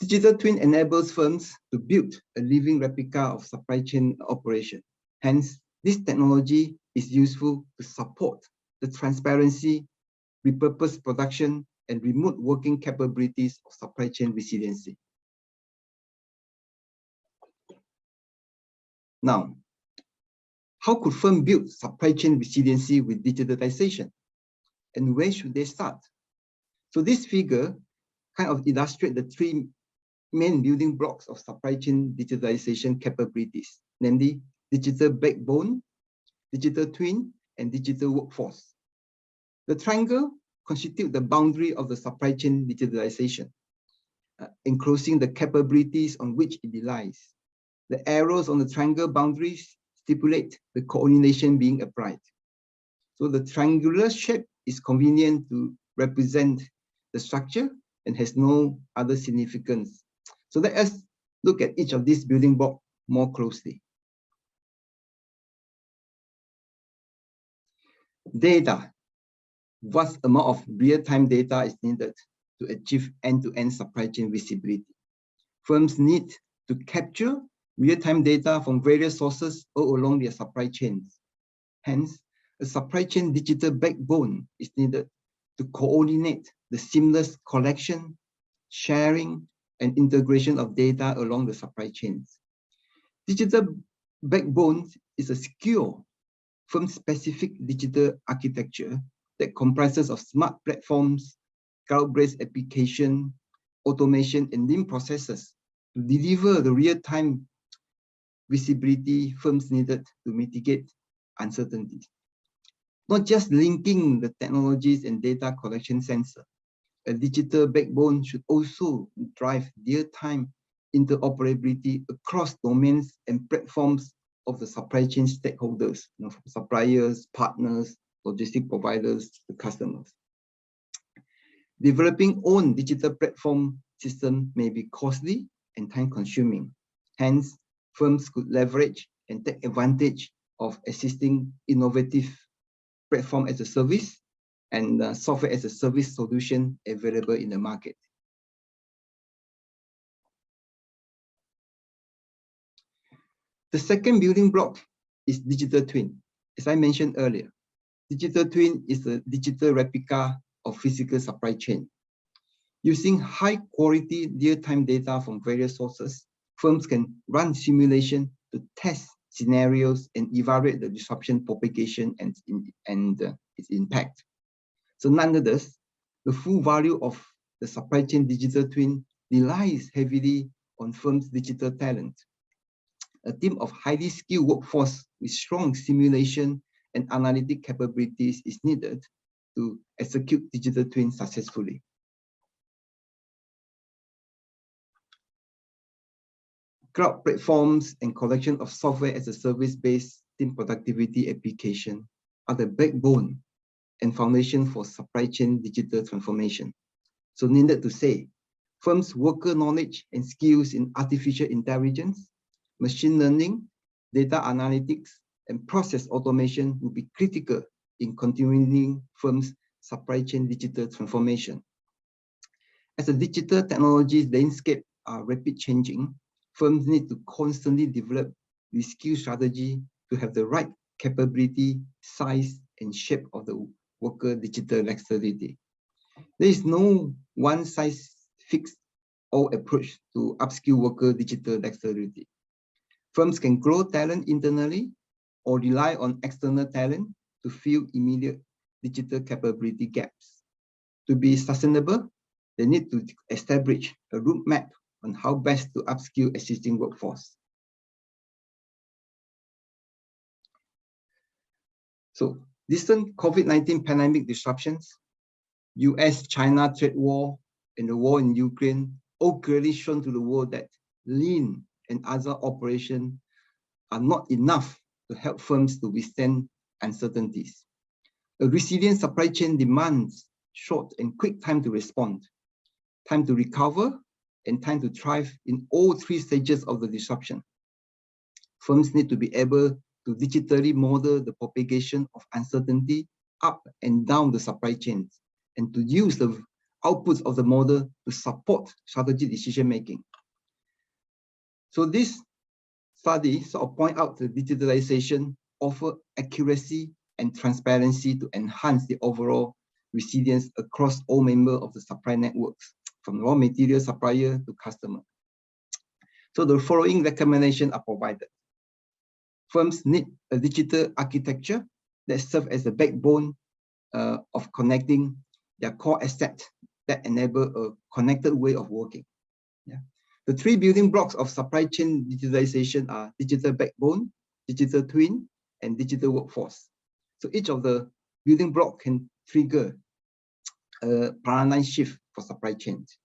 Digital twin enables firms to build a living replica of supply chain operation. Hence, this technology is useful to support the transparency, repurposed production, and remote working capabilities of supply chain resiliency. Now, how could firms build supply chain resiliency with digitalization? And where should they start? So this figure kind of illustrates the three main building blocks of supply chain digitalization capabilities, namely digital backbone, digital twin, and digital workforce. The triangle constitutes the boundary of the supply chain digitalization, enclosing the capabilities on which it relies. The arrows on the triangle boundaries stipulate the coordination being applied. So the triangular shape is convenient to represent the structure and has no other significance. So let us look at each of these building blocks more closely. Data. Vast amount of real-time data is needed to achieve end-to-end supply chain visibility. Firms need to capture real-time data from various sources all along their supply chains. Hence, a supply chain digital backbone is needed to coordinate the seamless collection, sharing, and integration of data along the supply chains. Digital backbone is a secure, firm-specific digital architecture that comprises of smart platforms, cloud-based application, automation, and lean processes to deliver the real-time visibility firms needed to mitigate uncertainties. Not just linking the technologies and data collection sensor, a digital backbone should also drive real-time interoperability across domains and platforms of the supply chain stakeholders, from suppliers, partners, logistic providers, to customers. Developing own digital platform system may be costly and time-consuming. Hence, firms could leverage and take advantage of existing innovative platform as a service and software as a service solution available in the market. The second building block is digital twin. As I mentioned earlier, digital twin is a digital replica of physical supply chain. Using high quality real-time data from various sources, firms can run simulation to test scenarios and evaluate the disruption propagation and its impact. So nonetheless, the full value of the supply chain digital twin relies heavily on firms' digital talent. A team of highly skilled workforce with strong simulation and analytic capabilities is needed to execute digital twin successfully. Cloud platforms and collection of software as a service-based team productivity application are the backbone and foundation for supply chain digital transformation. So needed to say, firms' worker knowledge and skills in artificial intelligence, machine learning, data analytics, and process automation will be critical in continuing firms' supply chain digital transformation. As the digital technology landscape are rapid changing, firms need to constantly develop the skill strategy to have the right capability, size, and shape of the worker digital dexterity. There is no one-size-fits-all approach to upskill worker digital dexterity. Firms can grow talent internally or rely on external talent to fill immediate digital capability gaps. To be sustainable, they need to establish a roadmap on how best to upskill existing workforce. So, recent COVID-19 pandemic disruptions, US-China trade war, and the war in Ukraine all clearly shown to the world that lean and other operations are not enough to help firms to withstand uncertainties. A resilient supply chain demands short and quick time to respond, time to recover, and time to thrive in all three stages of the disruption. Firms need to be able to digitally model the propagation of uncertainty up and down the supply chains, and to use the outputs of the model to support strategic decision-making. So this study sort of point out the digitalization offer accuracy and transparency to enhance the overall resilience across all members of the supply networks, from raw material supplier to customer. So the following recommendations are provided. Firms need a digital architecture that serves as the backbone of connecting their core assets that enable a connected way of working. Yeah. The three building blocks of supply chain digitalization are digital backbone, digital twin, and digital workforce. So each of the building blocks can trigger a paradigm shift for supply chains.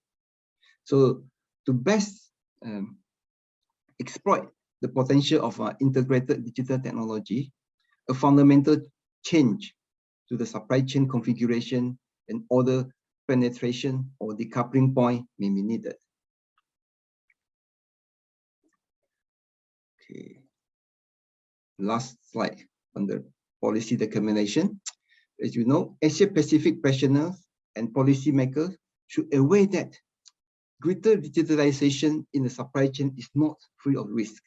So to best exploit the potential of integrated digital technology, a fundamental change to the supply chain configuration and order penetration or decoupling point may be needed. Okay. Last slide on the policy recommendation. As you know, Asia-Pacific professionals and policymakers should aware that greater digitalization in the supply chain is not free of risk.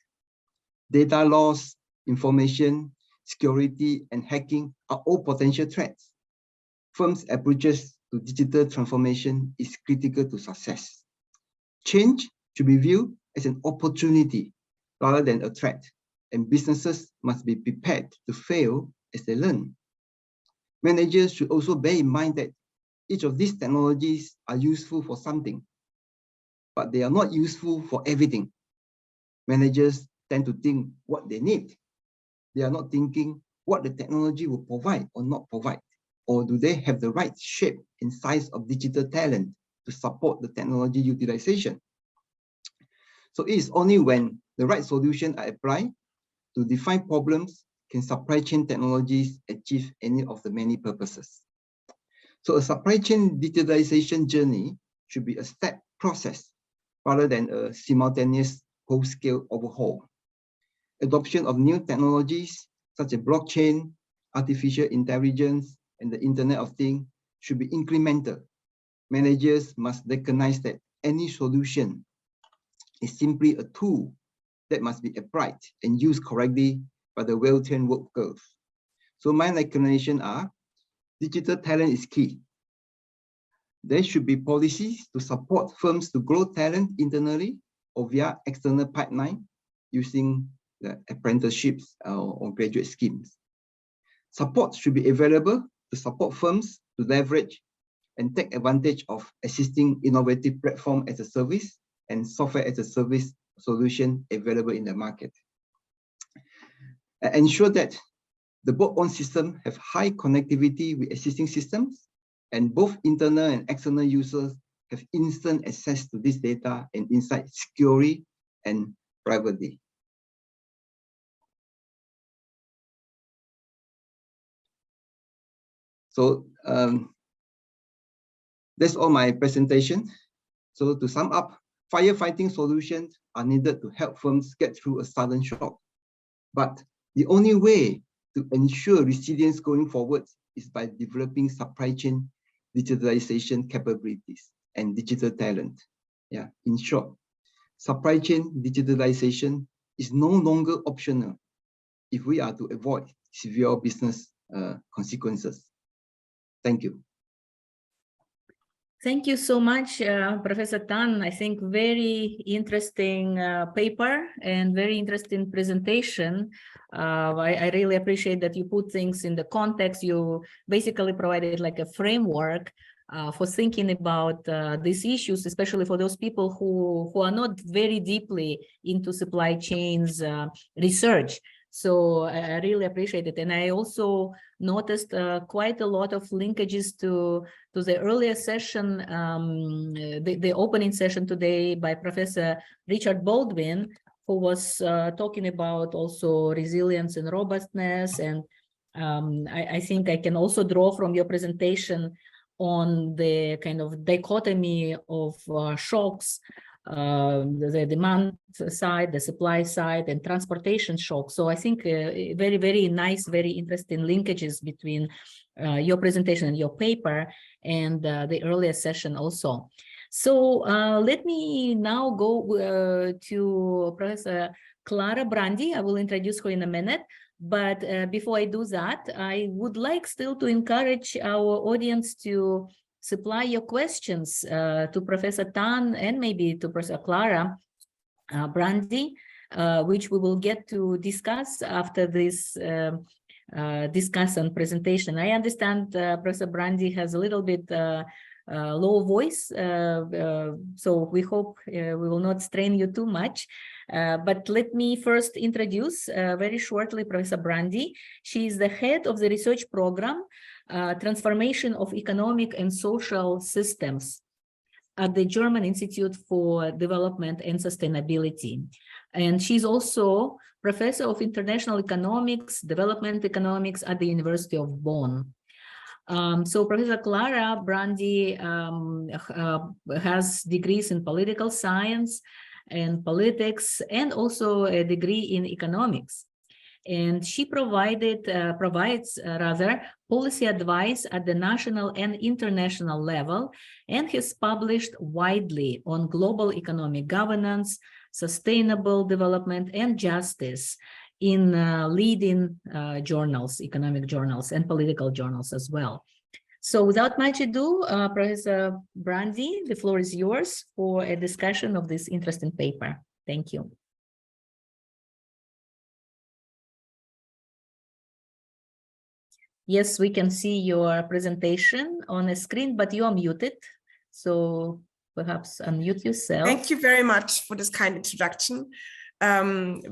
Data loss, information, security, and hacking are all potential threats. Firms' approaches to digital transformation is critical to success. Change should be viewed as an opportunity rather than a threat, and businesses must be prepared to fail as they learn. Managers should also bear in mind that each of these technologies are useful for something, but they are not useful for everything. Managers tend to think what they need. They are not thinking what the technology will provide or not provide, or do they have the right shape and size of digital talent to support the technology utilization. So it is only when the right solutions are applied to define problems can supply chain technologies achieve any of the many purposes. So a supply chain digitalization journey should be a step process rather than a simultaneous whole-scale overhaul. Adoption of new technologies such as blockchain, artificial intelligence, and the Internet of Things should be incremental. Managers must recognize that any solution is simply a tool that must be applied and used correctly by the well-trained workers. So my recommendation are, digital talent is key. There should be policies to support firms to grow talent internally or via external pipeline using the apprenticeships or graduate schemes. Support should be available to support firms to leverage and take advantage of existing innovative platform as a service and software as a service solution available in the market. Ensure that the both-owned system have high connectivity with existing systems, and both internal and external users have instant access to this data and insight securely and privately. So that's all my presentation. So to sum up, firefighting solutions are needed to help firms get through a sudden shock. But the only way to ensure resilience going forward is by developing supply chain digitalization capabilities and digital talent. Yeah, in short, supply chain digitalization is no longer optional if we are to avoid severe business consequences. Thank you. Thank you so much, Professor Tan. I think very interesting paper and very interesting presentation. I really appreciate that you put things in the context. You basically provided like a framework for thinking about these issues, especially for those people who are not very deeply into supply chains research. So I really appreciate it. And I also noticed quite a lot of linkages to the earlier session, the opening session today by Professor Richard Baldwin, who was talking about also resilience and robustness. And I think I can also draw from your presentation on the kind of dichotomy of shocks, the demand side, the supply side, and transportation shock. So I think very, very nice, very interesting linkages between your presentation and your paper and the earlier session also. So let me now go to Professor Clara Brandi. I will introduce her in a minute. But before I do that, I would like still to encourage our audience to supply your questions to Professor Tan and maybe to Professor Clara Brandi, which we will get to discuss after this discussion presentation. I understand Professor Brandi has a little bit low voice, so we hope we will not strain you too much. But let me first introduce very shortly Professor Brandi. She is the head of the research program, Transformation of Economic and Social Systems at the German Institute for Development and Sustainability. And she's also Professor of International Economics, Development Economics at the University of Bonn. So Professor Clara Brandi has degrees in political science and politics, and also a degree in economics. And she provides policy advice at the national and international level, and has published widely on global economic governance, sustainable development, and justice in leading journals, economic journals, and political journals as well. So without much ado, Professor Brandi, the floor is yours for a discussion of this interesting paper. Thank you. Yes, we can see your presentation on a screen, but you are muted. So perhaps unmute yourself. Thank you very much for this kind introduction.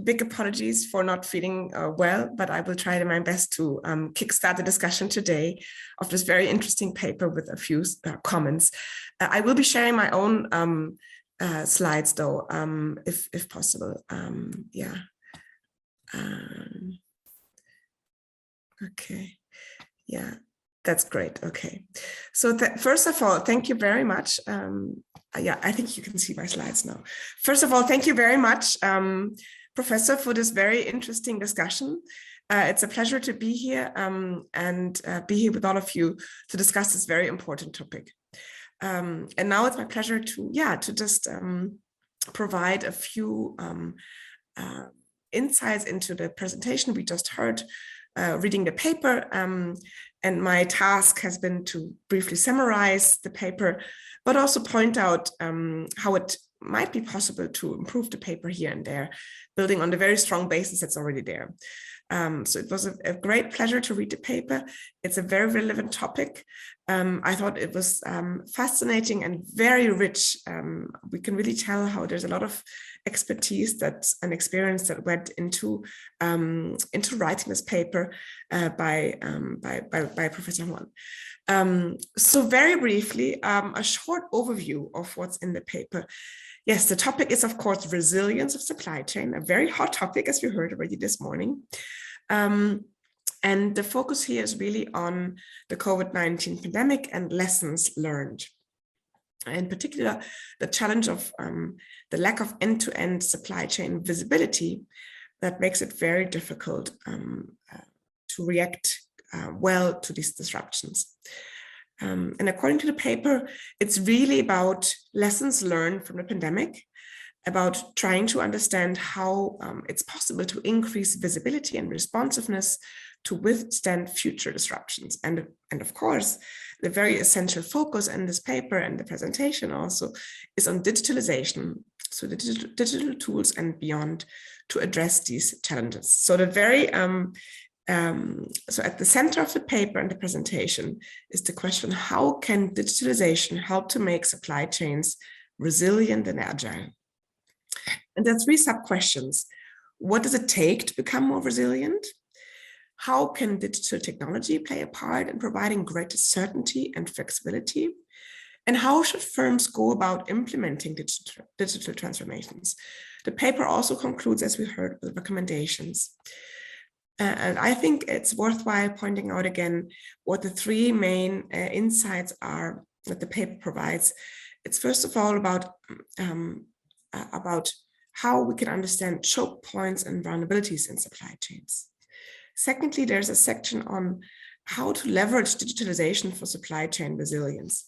Big apologies for not feeling well, but I will try my best to kickstart the discussion today of this very interesting paper with a few comments. I will be sharing my own slides though, if possible. Yeah. Okay. Yeah, that's great. Okay. So first of all, thank you very much. Yeah, I think you can see my slides now. First of all, thank you very much, Professor, for this very interesting discussion. It's a pleasure to be here and be here with all of you to discuss this very important topic. And now it's my pleasure to just provide a few insights into the presentation we just heard, reading the paper. And my task has been to briefly summarize the paper, but also point out how it might be possible to improve the paper here and there, building on the very strong basis that's already there. So it was a great pleasure to read the paper. It's a very relevant topic. I thought it was fascinating and very rich. We can really tell how there's a lot of expertise and experience that went into writing this paper by Professor Huang. So very briefly, a short overview of what's in the paper. Yes, the topic is, of course, resilience of supply chain, a very hot topic, as we heard already this morning. And the focus here is really on the COVID-19 pandemic and lessons learned. In particular, the challenge of the lack of end-to-end supply chain visibility that makes it very difficult to react well to these disruptions. And according to the paper, it's really about lessons learned from the pandemic, about trying to understand how it's possible to increase visibility and responsiveness to withstand future disruptions. And of course, the very essential focus in this paper and the presentation also is on digitalization, so the digital tools and beyond to address these challenges. So the very so at the center of the paper and the presentation is the question, how can digitalization help to make supply chains resilient and agile? And there are three sub-questions. What does it take to become more resilient? How can digital technology play a part in providing greater certainty and flexibility? And how should firms go about implementing digital transformations? The paper also concludes, as we heard, with recommendations. And I think it's worthwhile pointing out again what the three main insights are that the paper provides. It's first of all about how we can understand choke points and vulnerabilities in supply chains. Secondly, there's a section on how to leverage digitalization for supply chain resilience.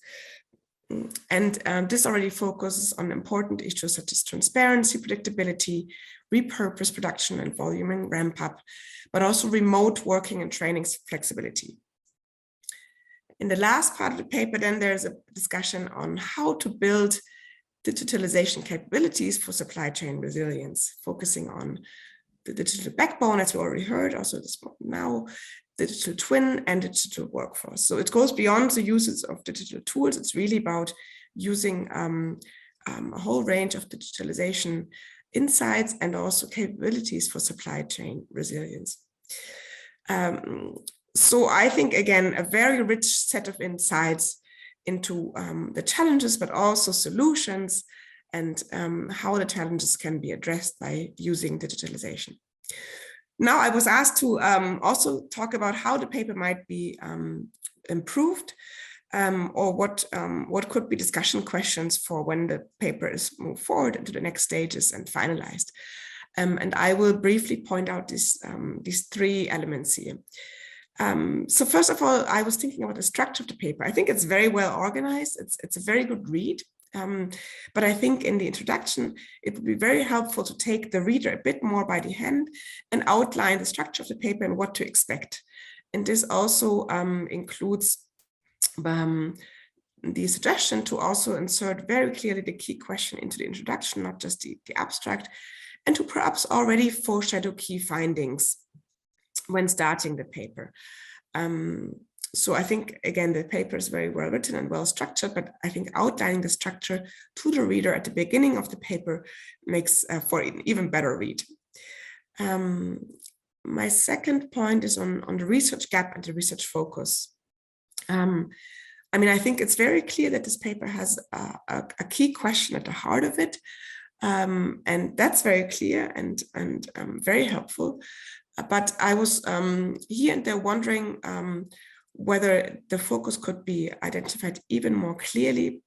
And this already focuses on important issues such as transparency, predictability, repurpose production and voluming ramp up, but also remote working and training flexibility. In the last part of the paper, then there's a discussion on how to build digitalization capabilities for supply chain resilience, focusing on the digital backbone, as we already heard, also now digital twin and digital workforce. So it goes beyond the uses of digital tools. It's really about using a whole range of digitalization insights and also capabilities for supply chain resilience. So I think, again, a very rich set of insights into the challenges, but also solutions and how the challenges can be addressed by using digitalization. Now, I was asked to also talk about how the paper might be improved or what could be discussion questions for when the paper is moved forward into the next stages and finalized. And I will briefly point out these three elements here. So first of all, I was thinking about the structure of the paper. I think it's very well organized. It's a very good read. But I think in the introduction, it would be very helpful to take the reader a bit more by the hand and outline the structure of the paper and what to expect. And this also includes the suggestion to also insert very clearly the key question into the introduction, not just the abstract, and to perhaps already foreshadow key findings when starting the paper. So I think, again, the paper is very well written and well structured, but I think outlining the structure to the reader at the beginning of the paper makes for an even better read. My second point is on the research gap and the research focus. I mean, I think it's very clear that this paper has a key question at the heart of it. And that's very clear and very helpful. But I was here and there wondering whether the focus could be identified even more clearly.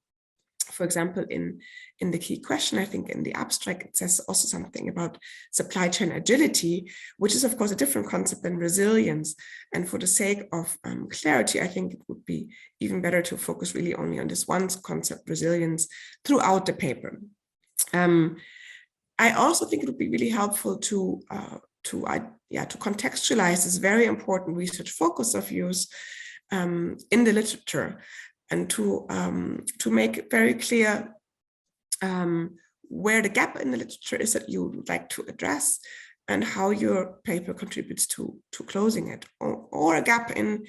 For example, in the key question, I think in the abstract, it says also something about supply chain agility, which is, of course, a different concept than resilience. And for the sake of clarity, I think it would be even better to focus really only on this one concept, resilience, throughout the paper. I also think it would be really helpful to contextualize this very important research focus of yours in the literature, and to make it very clear where the gap in the literature is that you would like to address, and how your paper contributes to closing it, or a gap in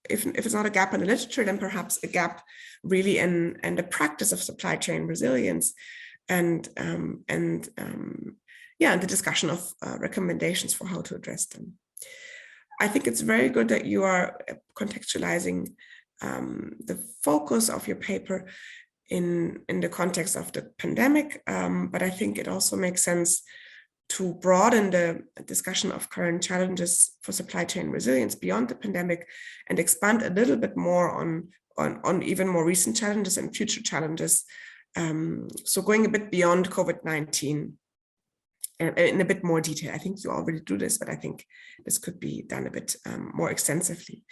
if it's not a gap in the literature, then perhaps a gap really in the practice of supply chain resilience, and the discussion of recommendations for how to address them. I think it's very good that you are contextualizing the focus of your paper in the context of the pandemic, but I think it also makes sense to broaden the discussion of current challenges for supply chain resilience beyond the pandemic, and expand a little bit more on even more recent challenges and future challenges. So going a bit beyond COVID-19 in a bit more detail. I think you already do this, but I think this could be done a bit more extensively.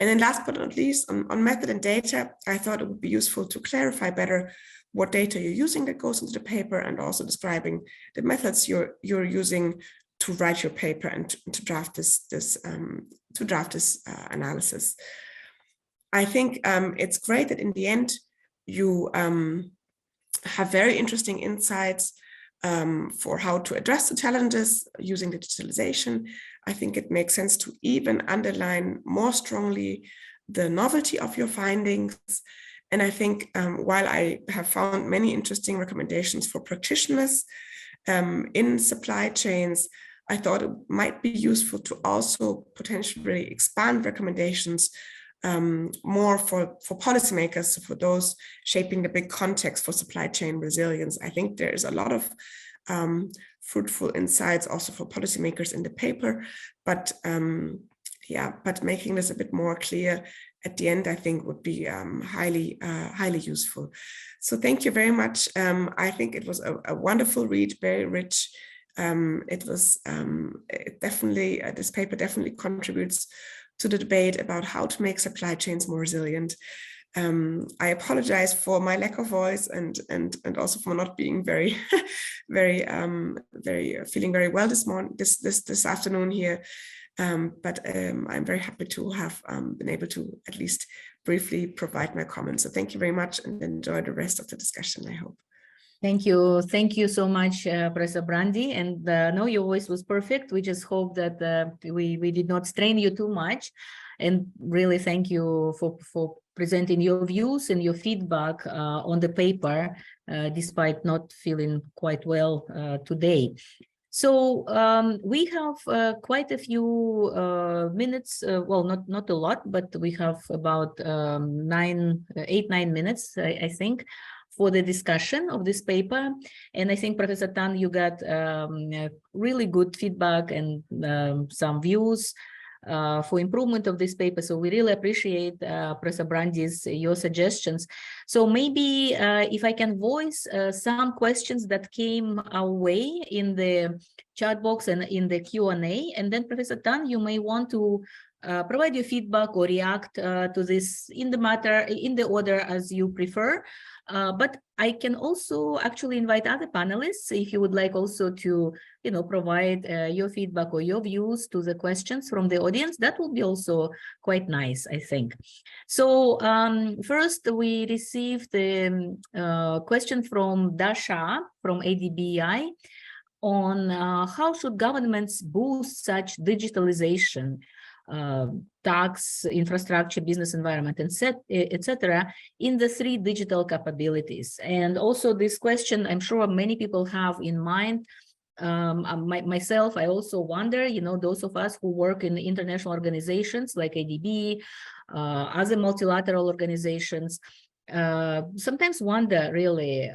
And then last but not least, on method and data, I thought it would be useful to clarify better what data you're using that goes into the paper, and also describing the methods you're using to write your paper and to draft this analysis. I think it's great that in the end you have very interesting insights for how to address the challenges using digitalization. I think it makes sense to even underline more strongly the novelty of your findings. And I think while I have found many interesting recommendations for practitioners in supply chains, I thought it might be useful to also potentially expand recommendations more for policymakers, so for those shaping the big context for supply chain resilience. I think there is a lot of fruitful insights also for policymakers in the paper, but making this a bit more clear at the end, I think would be highly useful. So thank you very much. I think it was a wonderful read, very rich. This paper definitely contributes to the debate about how to make supply chains more resilient. I apologize for my lack of voice and also for not being very feeling very well this afternoon here. But I'm very happy to have been able to at least briefly provide my comments. So thank you very much, and enjoy the rest of the discussion, I hope. Thank you so much, Professor Brandi. And no, your voice was perfect. We just hope that we did not strain you too much. And really thank you for presenting your views and your feedback on the paper, despite not feeling quite well today. So we have quite a few minutes, well, not a lot, but we have about 8-9 minutes, I think, for the discussion of this paper. And I think, Professor Tan, you got really good feedback and some views for improvement of this paper. So we really appreciate, Professor Brandi's, your suggestions. So maybe if I can voice some questions that came our way in the chat box and in the Q&A, and then Professor Tan, you may want to provide your feedback or react to this in the order as you prefer. But I can also actually invite other panelists if you would like also to, provide your feedback or your views to the questions from the audience. That will be also quite nice, I think. So first we received the question from Dasha from ADBI on how should governments boost such digitalization, tax, infrastructure, business environment, etc., in the 3 digital capabilities. And also this question, I'm sure many people have in mind. Myself, I also wonder, those of us who work in international organizations like ADB, other multilateral organizations, sometimes wonder really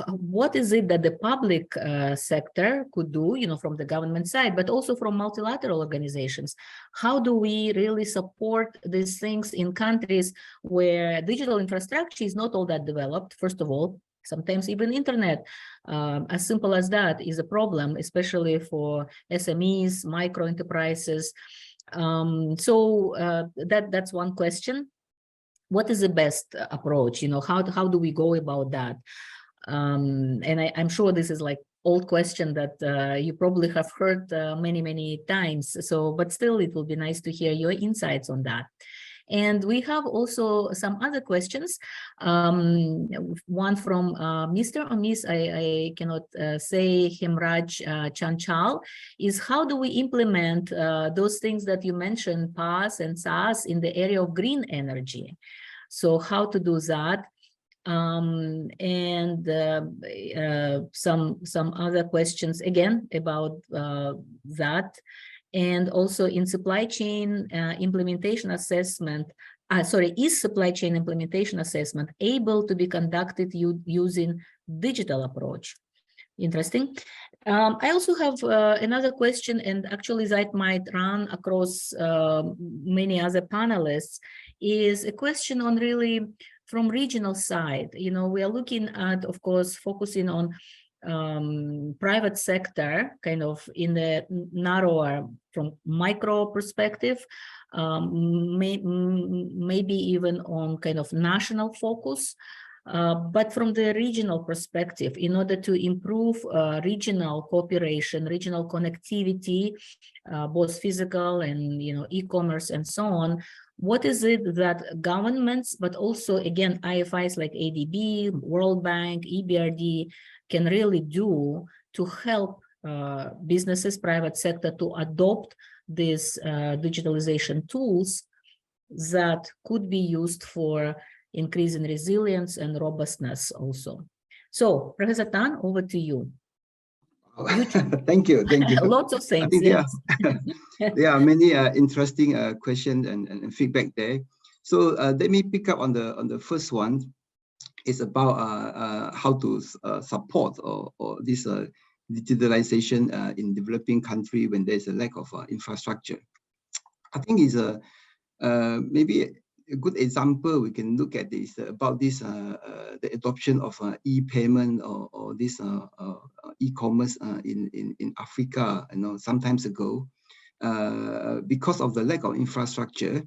what is it that the public sector could do, from the government side, but also from multilateral organizations. How do we really support these things in countries where digital infrastructure is not all that developed? First of all, sometimes even internet, as simple as that, is a problem, especially for SMEs, micro enterprises. So that's one question. What is the best approach? How do we go about that? And I'm sure this is like old question that you probably have heard many times. So, but still, it will be nice to hear your insights on that. And we have also some other questions. One from Mr. or Miss, I cannot say, Hemraj Chanchal, is how do we implement those things that you mentioned, PaaS and SaaS, in the area of green energy? So how to do that? And some other questions again about that. And also in supply chain implementation assessment, is supply chain implementation assessment able to be conducted using digital approach? Interesting. I also have another question, and actually that might run across many other panelists, is a question on really from regional side. You know, we are looking at, of course, focusing on private sector, kind of in the narrower from micro perspective, maybe even on kind of national focus, but from the regional perspective, in order to improve regional cooperation, regional connectivity, both physical and e-commerce and so on, what is it that governments, but also again IFIs like ADB, World Bank, EBRD can really do to help businesses, private sector, to adopt these digitalization tools that could be used for increasing resilience and robustness also? So, Professor Tan, over to you. Thank you. Lots of things. I think there are many interesting questions and feedback there. So let me pick up on the first one. It's about how to support or this digitalization in developing country when there's a lack of infrastructure. I think it's maybe a good example we can look at is about this the adoption of e-payment or this e-commerce in Africa. Some times ago, because of the lack of infrastructure,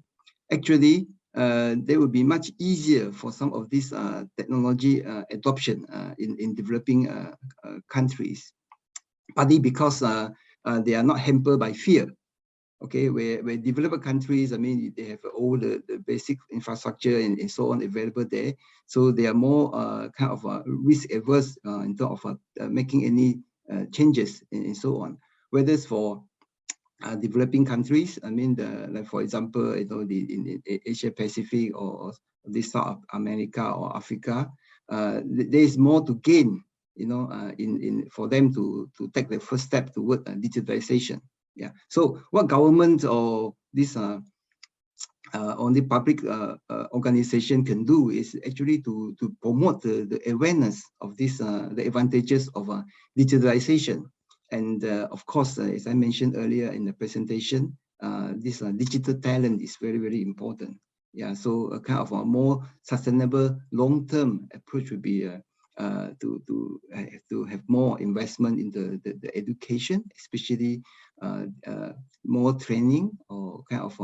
actually they would be much easier for some of this technology adoption in developing countries, partly because they are not hampered by fear. Okay, where developed countries, I mean, they have all the basic infrastructure and so on available there, so they are more kind of risk averse in terms of making any changes and so on. Whether it's for developing countries, I mean, like for example, in Asia Pacific or this South America or Africa, there is more to gain, for them to take the first step toward digitalization. Yeah. So what government or this only public organization can do is actually to promote the awareness of this the advantages of digitalization. And of course, as I mentioned earlier in the presentation, this digital talent is very important. Yeah. So a kind of a more sustainable long-term approach would be to have more investment in the education, especially more training or kind of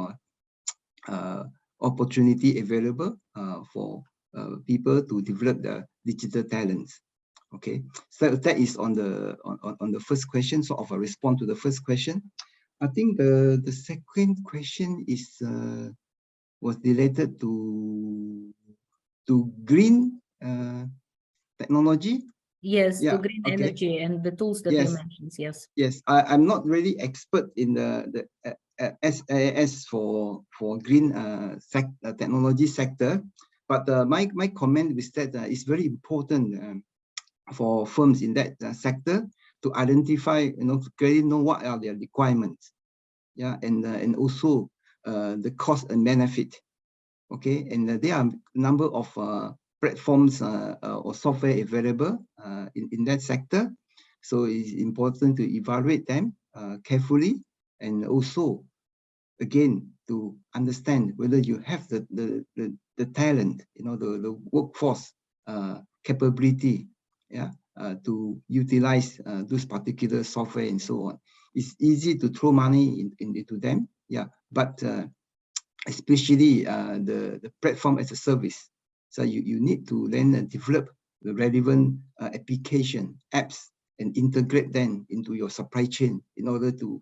opportunity available for people to develop the digital talents. Okay, so that is on the first question. So of a response to the first question, I think the second question is was related to green technology. Yes, yeah, to green energy and the tools that you mentioned. Yes. Yes, I'm not really expert in the SAS for green technology sector, but my comment is that it's very important for firms in that sector to identify, to clearly know what are their requirements, and also the cost and benefit. Okay, and there are a number of platforms or software available in that sector, so it's important to evaluate them carefully, and also again to understand whether you have the talent, the workforce capability, to utilize those particular software and so on. It's easy to throw money into them, but especially the platform as a service. So you need to then develop the relevant application apps and integrate them into your supply chain in order to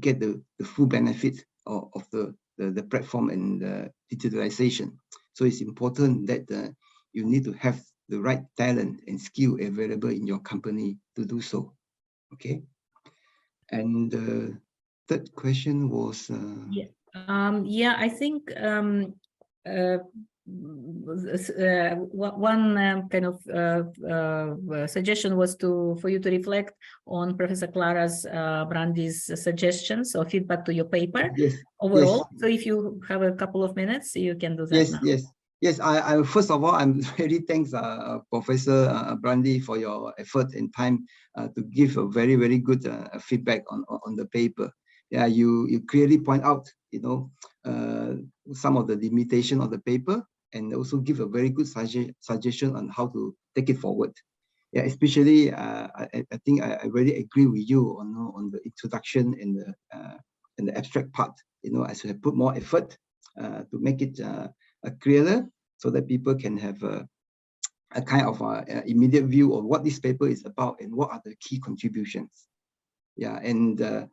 get the full benefit of the platform and the digitalization. So it's important that you need to have the right talent and skill available in your company to do so. Okay. And the third question was yeah, I think one kind of suggestion was for you to reflect on Professor Clara's Brandy's suggestions or feedback to your paper. Yes, overall. yes. So if you have a couple of minutes, you can do that Yes, now. yes. I first of all, I'm really thanks Professor Brandy for your effort and time to give a very, very good feedback on the paper. Yeah, you clearly point out, some of the limitation of the paper, and also give a very good suggestion on how to take it forward. Yeah, especially I think I really agree with you on the introduction and the abstract part. As we have put more effort to make it clearer, so that people can have a kind of immediate view of what this paper is about and what are the key contributions. Yeah, and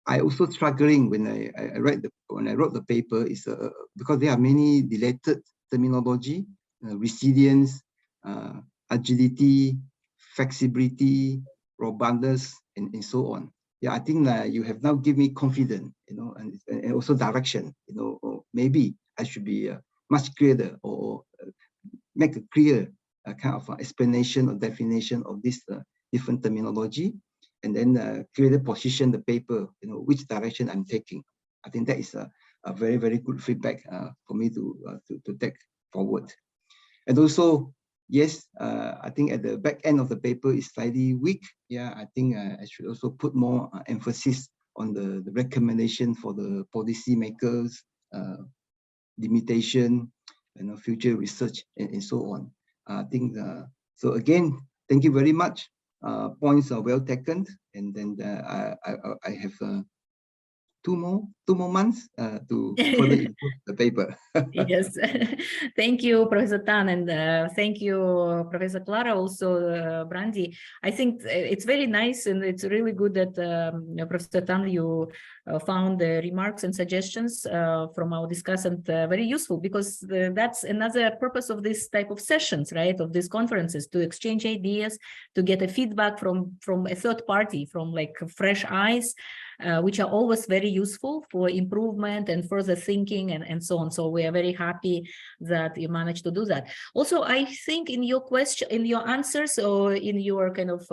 I also struggling when I wrote the paper is because there are many related terminology, resilience, agility, flexibility, robustness, and so on. Yeah, I think you have now given me confidence, and also direction. Or maybe I should be much clearer or make a clear kind of explanation or definition of this different terminology, and then clearly position the paper, which direction I'm taking. I think that is a very, very good feedback for me to take forward. And also, yes, I think at the back end of the paper is slightly weak. Yeah, I think I should also put more emphasis on the recommendation for the policy makers, limitation, future research, and so on. I think so. Again, thank you very much. Points are well taken, and then I have 2 more months to further improve the paper. Yes, thank you, Professor Tan, and thank you, Professor Clara, also Brandy. I think it's very nice, and it's really good that Professor Tan, you found the remarks and suggestions from our discussant very useful, because that's another purpose of this type of sessions, right? Of these conferences, to exchange ideas, to get a feedback from a third party, from like fresh eyes, which are always very useful for improvement and further thinking and so on. So we are very happy that you managed to do that. Also, I think in your question, in your answers, or in your kind of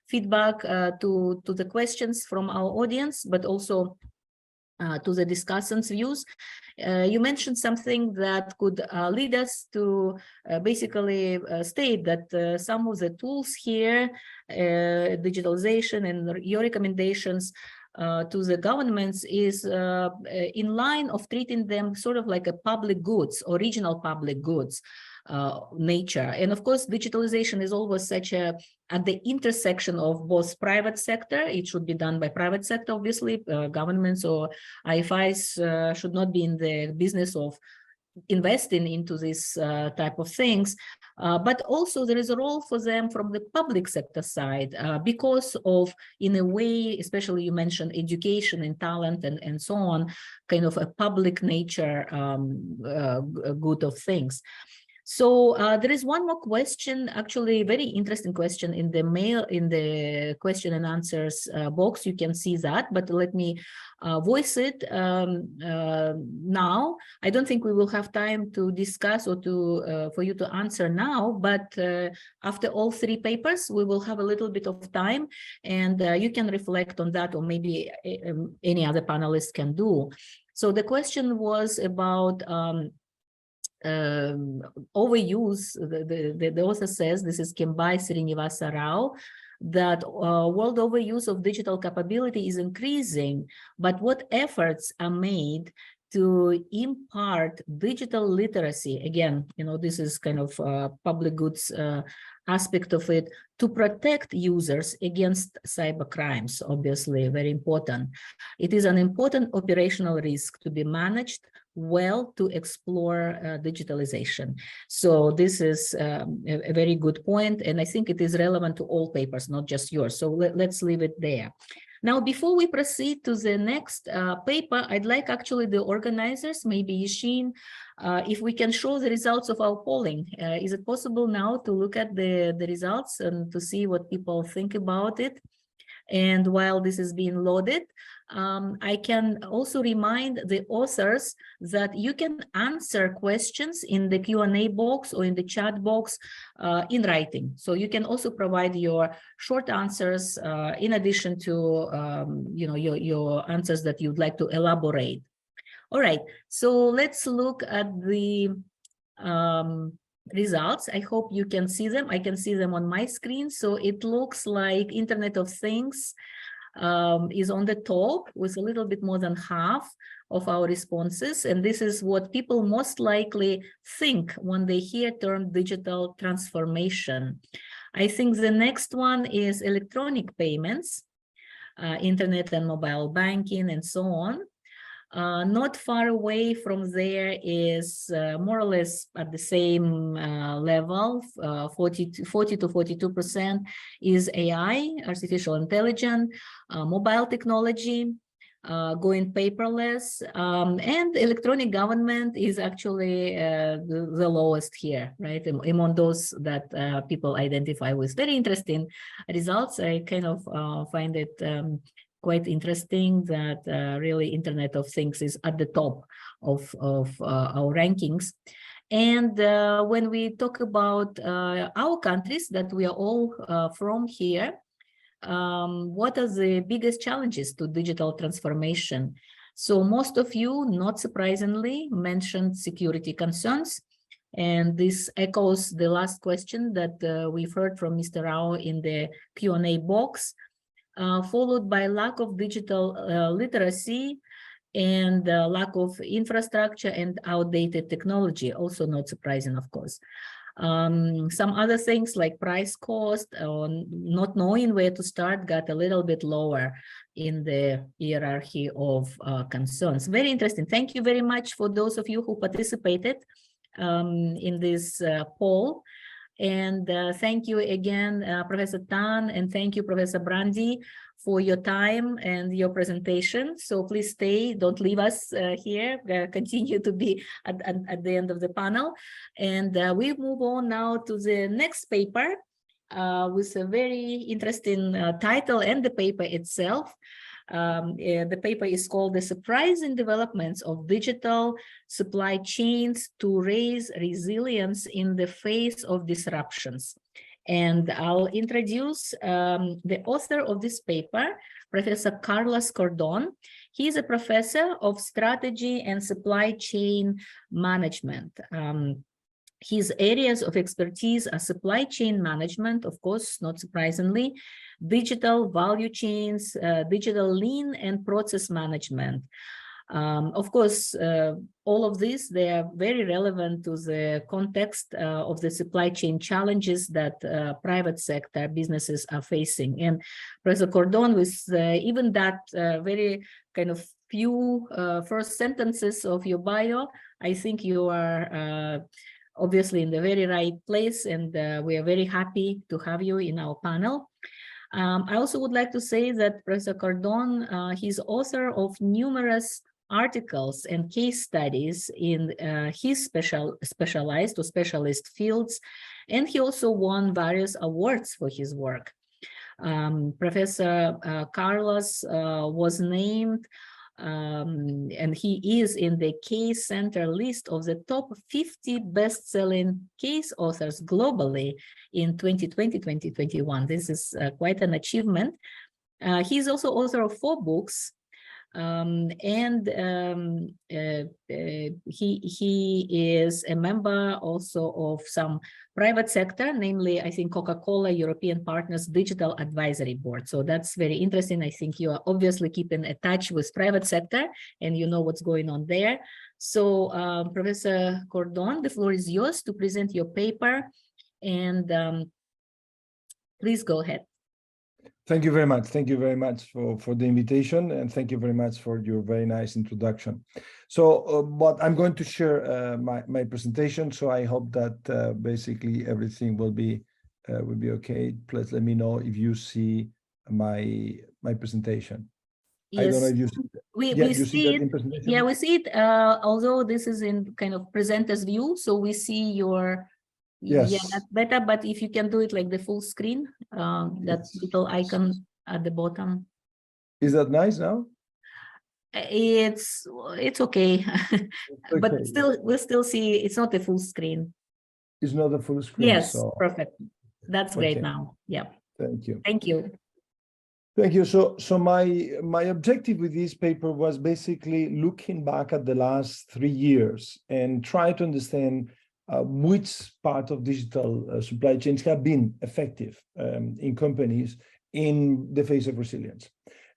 feedback to the questions from our audience, but also to the discussants' views, you mentioned something that could lead us to basically state that some of the tools here, digitalization, and your recommendations to the governments is in line of treating them sort of like a public goods, original public goods nature. And of course, digitalization is always such a at the intersection of both private sector. It should be done by private sector, obviously. Governments or IFIs should not be in the business of investing into this type of things, but also there is a role for them from the public sector side because of, in a way, especially you mentioned education and talent and so on, kind of a public nature good of things. So there is one more question, actually a very interesting question in the mail, in the question and answers box. You can see that, but let me voice it now. I don't think we will have time to discuss or to for you to answer now, but after all 3 papers, we will have a little bit of time, and you can reflect on that, or maybe any other panelists can do. So the question was about overuse. The author says, this is Kembai Srinivasa Rao, that world overuse of digital capability is increasing, but what efforts are made to impart digital literacy? Again, this is kind of public goods aspect of it, to protect users against cyber crimes. Obviously very important. It is an important operational risk to be managed well to explore digitalization. So this is a very good point, and I think it is relevant to all papers, not just yours. So let's leave it there. Now, before we proceed to the next paper, I'd like actually the organizers, maybe Yishin, if we can show the results of our polling. Is it possible now to look at the results and to see what people think about it? And while this is being loaded, I can also remind the authors that you can answer questions in the Q&A box or in the chat box in writing. So you can also provide your short answers in addition to your answers that you'd like to elaborate. All right, so let's look at the results. I hope you can see them. I can see them on my screen. So it looks like Internet of Things is on the top with a little bit more than half of our responses. And this is what people most likely think when they hear the term digital transformation. I think the next one is electronic payments, internet and mobile banking, and so on. Not far away from there is more or less at the same level, 40 to 42% is AI, artificial intelligence, mobile technology, going paperless, and electronic government is actually the lowest here, right? Among those that people identify with. Very interesting results. I kind of find it quite interesting that really Internet of Things is at the top of our rankings. And when we talk about our countries that we are all from here, what are the biggest challenges to digital transformation? So most of you, not surprisingly, mentioned security concerns. And this echoes the last question that we've heard from Mr. Rao in the Q&A box. Followed by lack of digital literacy and lack of infrastructure and outdated technology, also not surprising, of course. Some other things like price cost or not knowing where to start got a little bit lower in the hierarchy of concerns. Very interesting. Thank you very much for those of you who participated in this poll. And thank you again, Professor Tan, and thank you, Professor Brandi, for your time and your presentation. So please stay, don't leave us here, continue to be at the end of the panel. And we move on now to the next paper with a very interesting title and the paper itself. The paper is called The Surprising Developments of Digital Supply Chains to Raise Resilience in the Face of Disruptions. And I'll introduce the author of this paper, Professor Carlos Cordon. He is a professor of strategy and supply chain management. His areas of expertise are supply chain management, of course, not surprisingly, digital value chains, digital lean and process management. Of course, all of this, they are very relevant to the context of the supply chain challenges that private sector businesses are facing. And Professor Cordon, with even that very kind of few first sentences of your bio, I think you are obviously in the very right place, and we are very happy to have you in our panel. I also would like to say that Professor Cordon, he's author of numerous articles and case studies in his specialized or specialist fields, and he also won various awards for his work. Professor Carlos was named and he is in the Case Center list of the top 50 best-selling case authors globally in 2020-2021. This is quite an achievement. He's also author of 4 books, and he is a member also of some private sector, namely, I think, Coca-Cola European Partners Digital Advisory Board. So that's very interesting. I think you are obviously keeping in touch with private sector and you know what's going on there. So Professor Cordon, the floor is yours to present your paper, and please go ahead. Thank you very much. Thank you very much for the invitation, and thank you very much for your very nice introduction. So, but I'm going to share my presentation. So I hope that basically everything will be okay. Please let me know if you see my presentation. Yes. I don't know if you see that. We see it. Yeah, we see it. Although this is in kind of presenter's view, so we see your. Yes. Yeah, that's better. But if you can do it like the full screen, that little icon at the bottom. Is that nice now? It's okay, but okay. still we'll still see it's not a full screen. It's not a full screen. Yes, so. perfect. That's great now. Yeah. Thank you. Thank you. Thank you. So my objective with this paper was basically looking back at the last 3 years and try to understand which part of digital supply chains have been effective in companies in the face of resilience.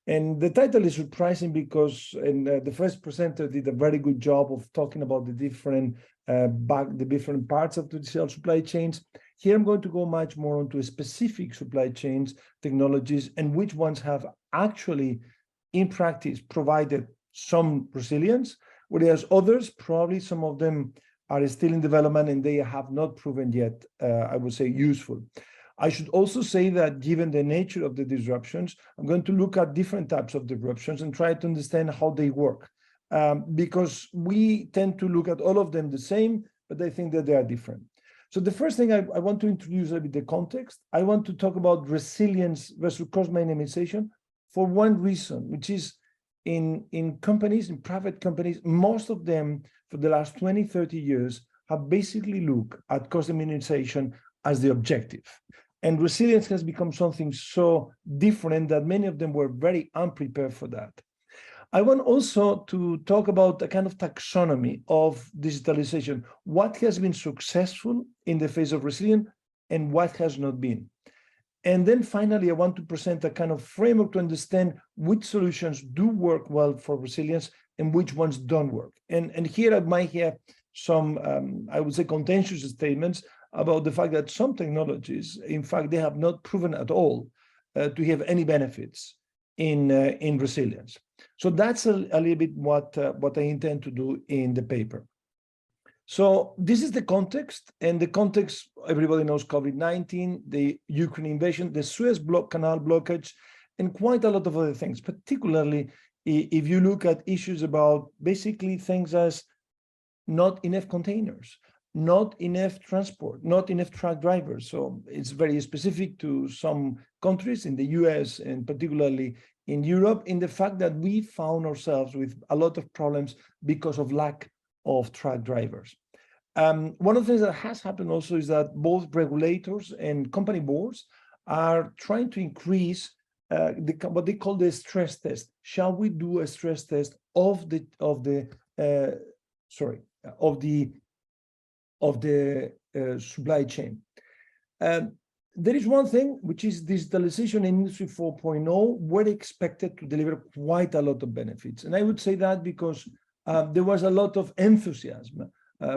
And the title is surprising because the first presenter did a very good job of talking about the different parts of the digital supply chains. Here I'm going to go much more onto specific supply chains, technologies, and which ones have actually, in practice, provided some resilience, whereas others, probably some of them are still in development and they have not proven yet, I would say, useful. I should also say that given the nature of the disruptions, I'm going to look at different types of disruptions and try to understand how they work. Because we tend to look at all of them the same, but I think that they are different. So the first thing I want to introduce a bit the context. I want to talk about resilience versus cost minimization for one reason, which is in companies, in private companies, most of them for the last 20, 30 years have basically looked at cost minimization as the objective. And resilience has become something so different that many of them were very unprepared for that. I want also to talk about a kind of taxonomy of digitalization. What has been successful in the face of resilience and what has not been. And then finally, I want to present a kind of framework to understand which solutions do work well for resilience and which ones don't work. And here I might have some, I would say, contentious statements about the fact that some technologies, in fact, they have not proven at all to have any benefits in resilience. So that's a little bit what I intend to do in the paper. So this is the context, and the context, everybody knows COVID-19, the Ukraine invasion, the Suez Canal blockage, and quite a lot of other things, particularly if you look at issues about basically things as not enough containers, not enough transport, not enough truck drivers. So it's very specific to some countries in the US and particularly in Europe, in the fact that we found ourselves with a lot of problems because of lack of truck drivers. One of the things that has happened also is that both regulators and company boards are trying to increase what they call the stress test. Shall we do a stress test of the supply chain? There is one thing, which is digitalization in Industry 4.0 were expected to deliver quite a lot of benefits. And I would say that because there was a lot of enthusiasm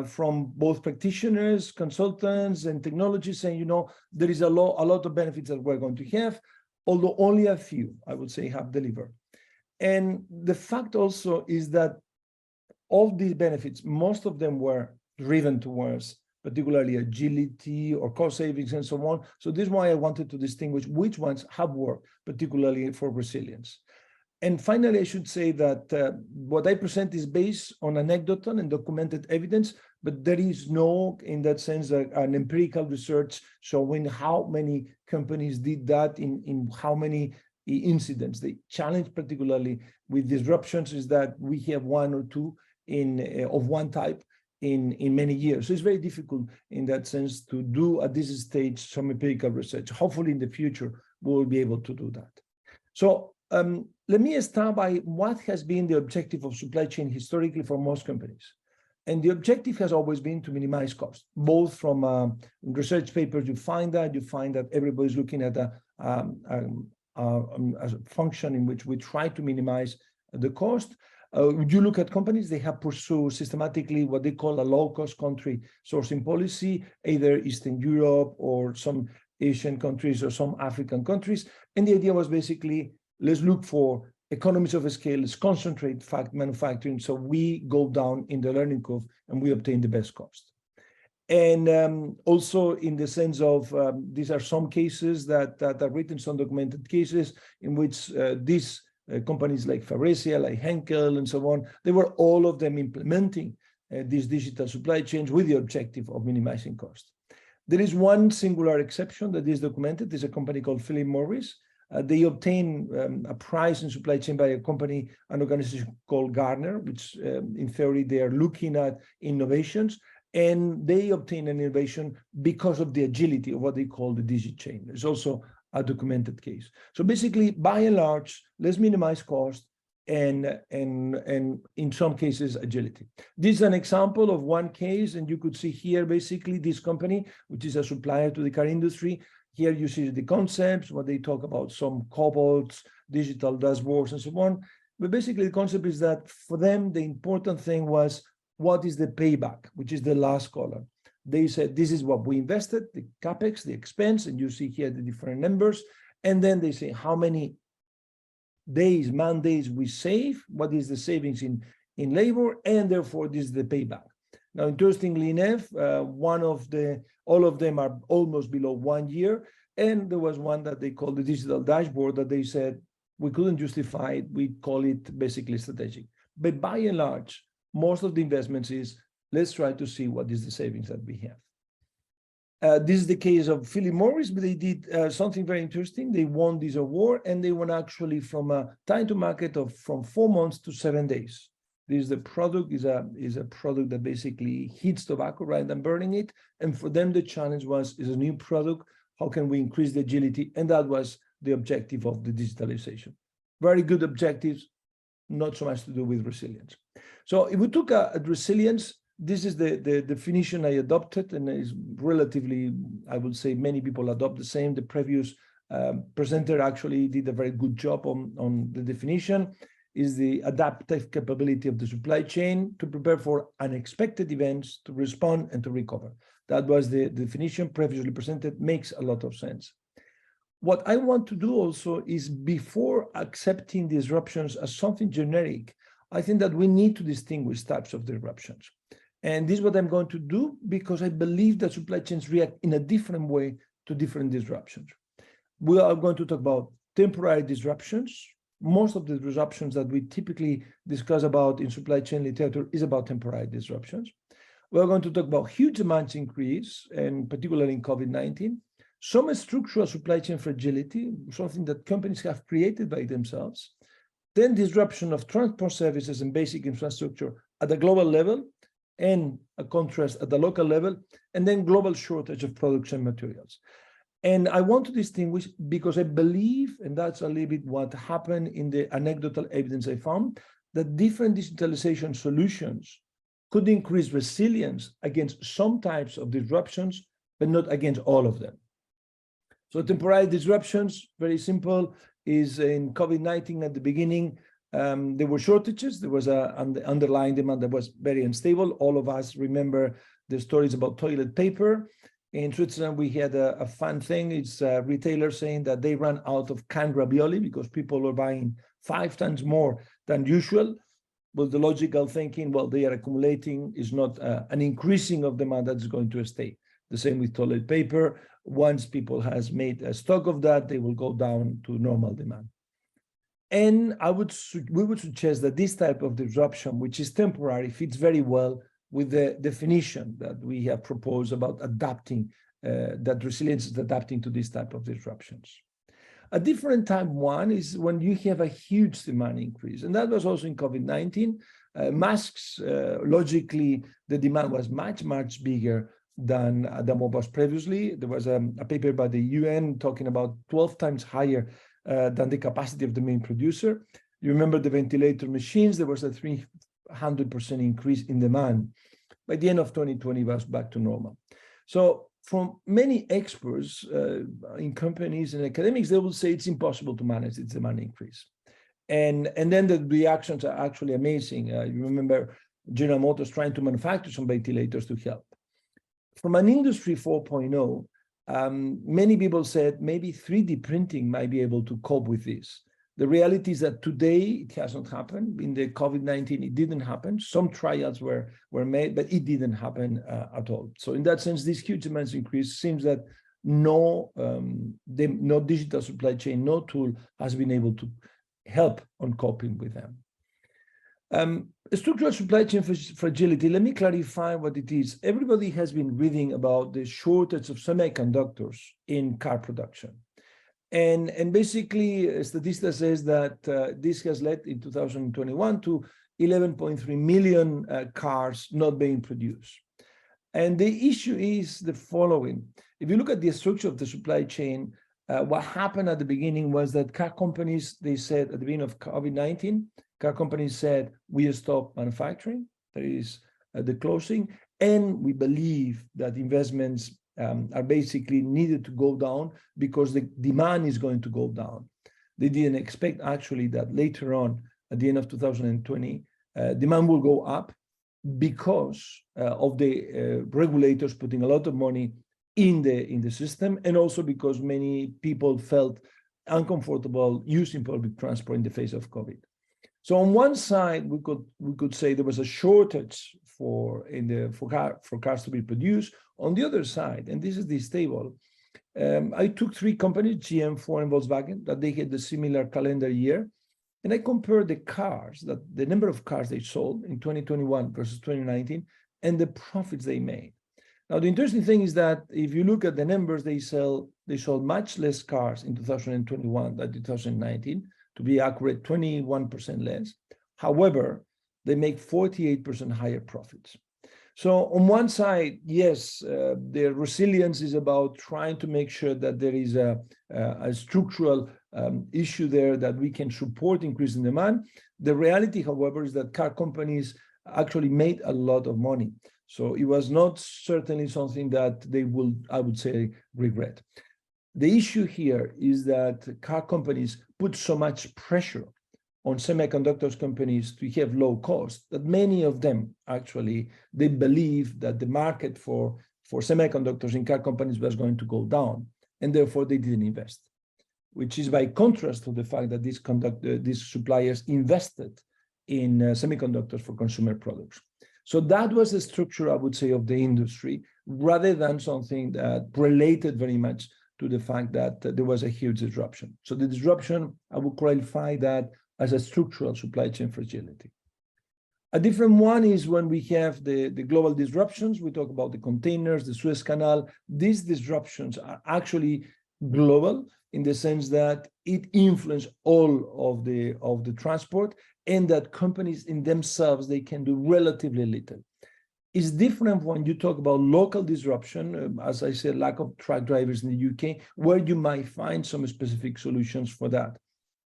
from both practitioners, consultants, and technologists saying, you know, there is a lot of benefits that we're going to have, although only a few, I would say, have delivered. And the fact also is that of these benefits, most of them were driven towards particularly agility or cost savings and so on. So this is why I wanted to distinguish which ones have worked, particularly for resilience. And finally, I should say that what I present is based on anecdotal and documented evidence, but there is no, in that sense, an empirical research showing how many companies did that in how many incidents. The challenge, particularly with disruptions, is that we have one or two of one type in many years. So it's very difficult in that sense to do at this stage some empirical research. Hopefully in the future, we'll be able to do that. So let me start by what has been the objective of supply chain historically for most companies. And the objective has always been to minimize cost, both from research papers, you find that everybody's looking at a function in which we try to minimize the cost. You look at companies, they have pursued systematically what they call a low-cost country sourcing policy, either Eastern Europe or some Asian countries or some African countries. And the idea was basically, let's look for economies of scale, let's concentrate manufacturing, so we go down in the learning curve and we obtain the best cost. And also in the sense of, these are some cases that are written, some documented cases in which these companies like Faurecia, like Henkel, and so on, they were all of them implementing these digital supply chains with the objective of minimizing cost. There is one singular exception that is documented. There's a company called Philip Morris. They obtain a prize in supply chain by a company, an organization called Gartner, which in theory, they are looking at innovations, and they obtain an innovation because of the agility of what they call the digit chain. There's also a documented case. So basically, by and large, let's minimize cost and in some cases, agility. This is an example of one case, and you could see here, basically, this company, which is a supplier to the car industry. Here you see the concepts, what they talk about, some cobots, digital dashboards, and so on. But basically, the concept is that for them, the important thing was, what is the payback, which is the last column. They said, this is what we invested, the CapEx, the expense, and you see here the different numbers. And then they say, how many days, man days we save, what is the savings in labor, and therefore this is the payback. Now, interestingly enough, all of them are almost below 1 year. And there was one that they called the digital dashboard that they said, we couldn't justify it, we call it basically strategic. But by and large, most of the investments is, let's try to see what is the savings that we have. This is the case of Philip Morris, but they did something very interesting. They won this award, and they won actually from a time to market of from 4 months to 7 days. This is the product is a product that basically heats tobacco rather than burning it. And for them, the challenge is a new product. How can we increase the agility? And that was the objective of the digitalization. Very good objectives, not so much to do with resilience. So if we took at resilience, this is the definition I adopted, and is relatively, I would say, many people adopt the same. The previous presenter actually did a very good job on the definition. Is the adaptive capability of the supply chain to prepare for unexpected events, to respond and to recover. That was the definition previously presented, makes a lot of sense. What I want to do also is, before accepting disruptions as something generic, I think that we need to distinguish types of disruptions. And this is what I'm going to do, because I believe that supply chains react in a different way to different disruptions. We are going to talk about temporary disruptions. Most of the disruptions that we typically discuss about in supply chain literature is about temporary disruptions. We're going to talk about huge demand increase, and particularly in COVID-19, some structural supply chain fragility, something that companies have created by themselves, then disruption of transport services and basic infrastructure at the global level, and a contrast at the local level, and then global shortage of production materials. And I want to distinguish, because I believe, and that's a little bit what happened in the anecdotal evidence I found, that different digitalization solutions could increase resilience against some types of disruptions, but not against all of them. So temporary disruptions, very simple, is in COVID-19 at the beginning, there were shortages. There was an underlying demand that was very unstable. All of us remember the stories about toilet paper. In Switzerland, we had a fun thing. It's a retailer saying that they ran out of canned ravioli because people were buying 5 times more than usual. Well, the logical thinking, well, they are accumulating, is not an increasing of demand that's going to stay. The same with toilet paper. Once people has made a stock of that, they will go down to normal demand. And we would suggest that this type of disruption, which is temporary, fits very well with the definition that we have proposed about adapting, that resilience is adapting to this type of disruptions. A different time one is when you have a huge demand increase. And that was also in COVID-19. Masks, logically, the demand was much, much bigger than what was previously. There was a paper by the UN talking about 12 times higher than the capacity of the main producer. You remember the ventilator machines, there was a 300% increase in demand. By the end of 2020, it was back to normal. So from many experts in companies and academics, they will say it's impossible to manage its demand increase. And then the reactions are actually amazing. You remember General Motors trying to manufacture some ventilators to help. From an industry 4.0, Many people said maybe 3D printing might be able to cope with this. The reality is that today it has not happened. In the COVID-19, it didn't happen. Some trials were made, but it didn't happen at all. So in that sense, this huge demand increase seems that no digital supply chain, no tool has been able to help on coping with them. Structural supply chain fragility, let me clarify what it is. Everybody has been reading about the shortage of semiconductors in car production. And basically, Statista says that this has led in 2021 to 11.3 million cars not being produced. And the issue is the following. If you look at the structure of the supply chain, what happened at the beginning was that car companies, they said at the beginning of COVID-19, car companies said, we stop manufacturing, there is the closing, and we believe that investments are basically needed to go down because the demand is going to go down. They didn't expect actually that later on, at the end of 2020, demand will go up because of the regulators putting a lot of money in the system, and also because many people felt uncomfortable using public transport in the face of COVID. So on one side, we could say there was a shortage for cars to be produced. On the other side, and this is this table, I took 3 companies, GM, Ford, and Volkswagen, that they had the similar calendar year, and I compared the number of cars they sold in 2021 versus 2019, and the profits they made. Now, the interesting thing is that if you look at the numbers, they sold much less cars in 2021 than 2019. To be accurate, 21% less. However, they make 48% higher profits. So on one side, yes, the resilience is about trying to make sure that there is a structural issue there that we can support increasing demand. The reality, however, is that car companies actually made a lot of money. So it was not certainly something that they will, I would say, regret. The issue here is that car companies put so much pressure on semiconductors companies to have low cost that many of them actually, they believe that the market for semiconductors in car companies was going to go down, and therefore they didn't invest, which is by contrast to the fact that these suppliers invested in semiconductors for consumer products. So that was the structure, I would say, of the industry, rather than something that related very much to the fact that there was a huge disruption. So the disruption, I would qualify that as a structural supply chain fragility. A different one is when we have the global disruptions. We talk about the containers, the Suez Canal. These disruptions are actually global in the sense that it influences all of the transport, and that companies in themselves, they can do relatively little. It's different when you talk about local disruption, as I said, lack of truck drivers in the UK, where you might find some specific solutions for that.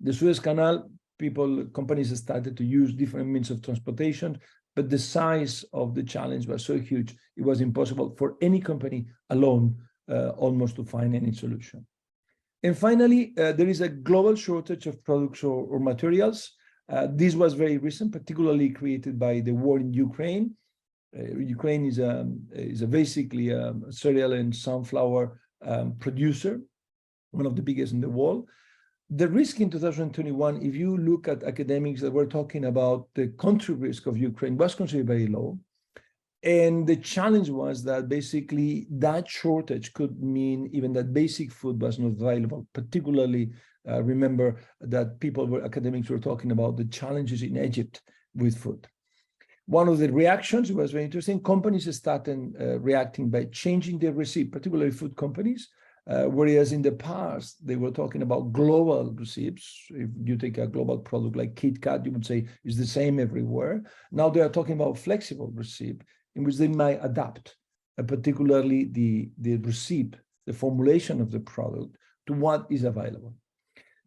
The Suez Canal, companies started to use different means of transportation, but the size of the challenge was so huge, it was impossible for any company alone almost to find any solution. And finally, there is a global shortage of products or materials. This was very recent, particularly created by the war in Ukraine. Ukraine is basically a cereal and sunflower producer, one of the biggest in the world. The risk in 2021, if you look at academics that were talking about the country risk of Ukraine, was considered very low. And the challenge was that basically that shortage could mean even that basic food was not available. Particularly, remember that academics were talking about the challenges in Egypt with food. One of the reactions was very interesting. Companies started reacting by changing their receipt, particularly food companies, whereas in the past, they were talking about global receipts. If you take a global product like Kit Kat, you would say it's the same everywhere. Now they are talking about flexible receipt in which they might adapt, particularly the receipt, the formulation of the product to what is available.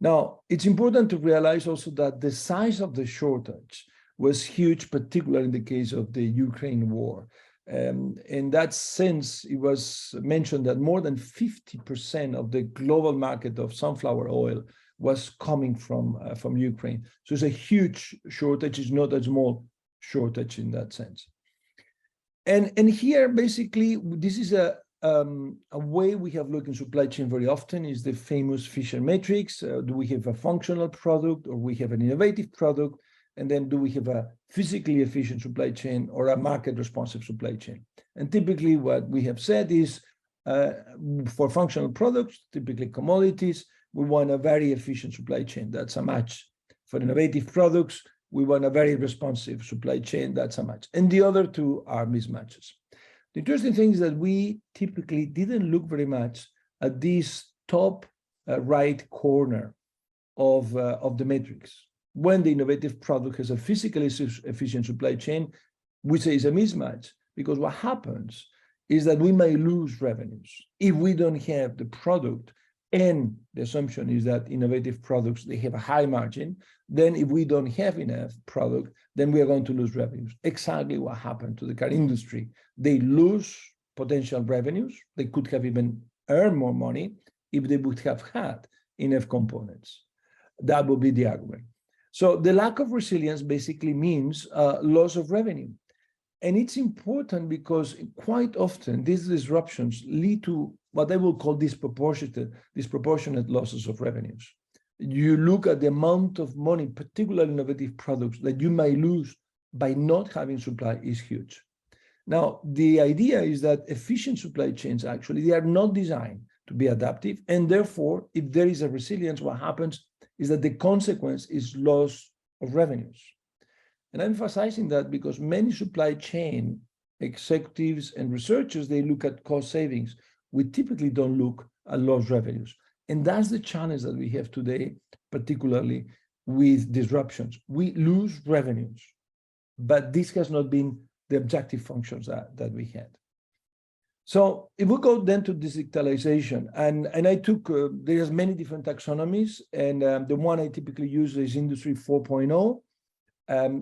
Now, it's important to realize also that the size of the shortage was huge, particularly in the case of the Ukraine war. In that sense, it was mentioned that more than 50% of the global market of sunflower oil was coming from Ukraine. So it's a huge shortage. It's not a small shortage in that sense. And here, basically, this is a a way we have looked in supply chain very often is the famous Fisher matrix. Do we have a functional product, or we have an innovative product? And then do we have a physically efficient supply chain or a market responsive supply chain? And typically what we have said is for functional products, typically commodities, we want a very efficient supply chain. That's a match. For innovative products, we want a very responsive supply chain. That's a match. And the other two are mismatches. The interesting thing is that we typically didn't look very much at this top right corner of the matrix. When the innovative product has a physically efficient supply chain, we say it's a mismatch, because what happens is that we may lose revenues if we don't have the product, and the assumption is that innovative products, they have a high margin. Then if we don't have enough product, then we are going to lose revenues. Exactly what happened to the car industry. They lose potential revenues. They could have even earned more money if they would have had enough components. That would be the argument. So the lack of resilience basically means loss of revenue. And it's important because quite often these disruptions lead to what I will call disproportionate losses of revenues. You look at the amount of money, particularly innovative products, that you may lose by not having supply is huge. Now, the idea is that efficient supply chains, actually, they are not designed to be adaptive. And therefore, if there is a resilience, what happens is that the consequence is loss of revenues. And I'm emphasizing that because many supply chain executives and researchers, they look at cost savings. We typically don't look at lost revenues. And that's the challenge that we have today, particularly with disruptions. We lose revenues, but this has not been the objective functions that we had. So if we go then to digitalization, and I took, there's many different taxonomies, and the one I typically use is Industry 4.0,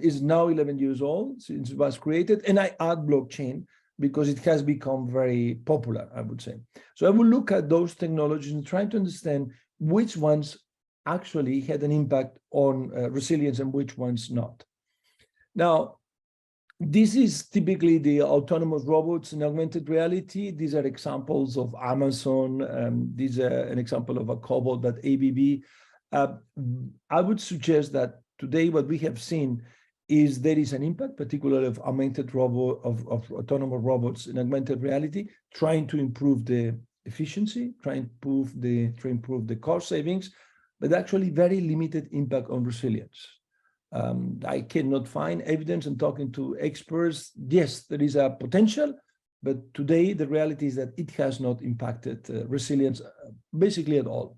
is now 11 years old since it was created, and I add blockchain because it has become very popular, I would say. So I will look at those technologies and try to understand which ones actually had an impact on resilience and which ones not. Now, this is typically the autonomous robots in augmented reality. These are examples of Amazon. These are an example of a cobot at ADBI. I would suggest that today what we have seen is there is an impact, particularly of augmented robot, of autonomous robots in augmented reality, trying to improve the efficiency, trying to improve the cost savings, but actually very limited impact on resilience. I cannot find evidence, and talking to experts, yes, there is a potential, but today the reality is that it has not impacted resilience basically at all.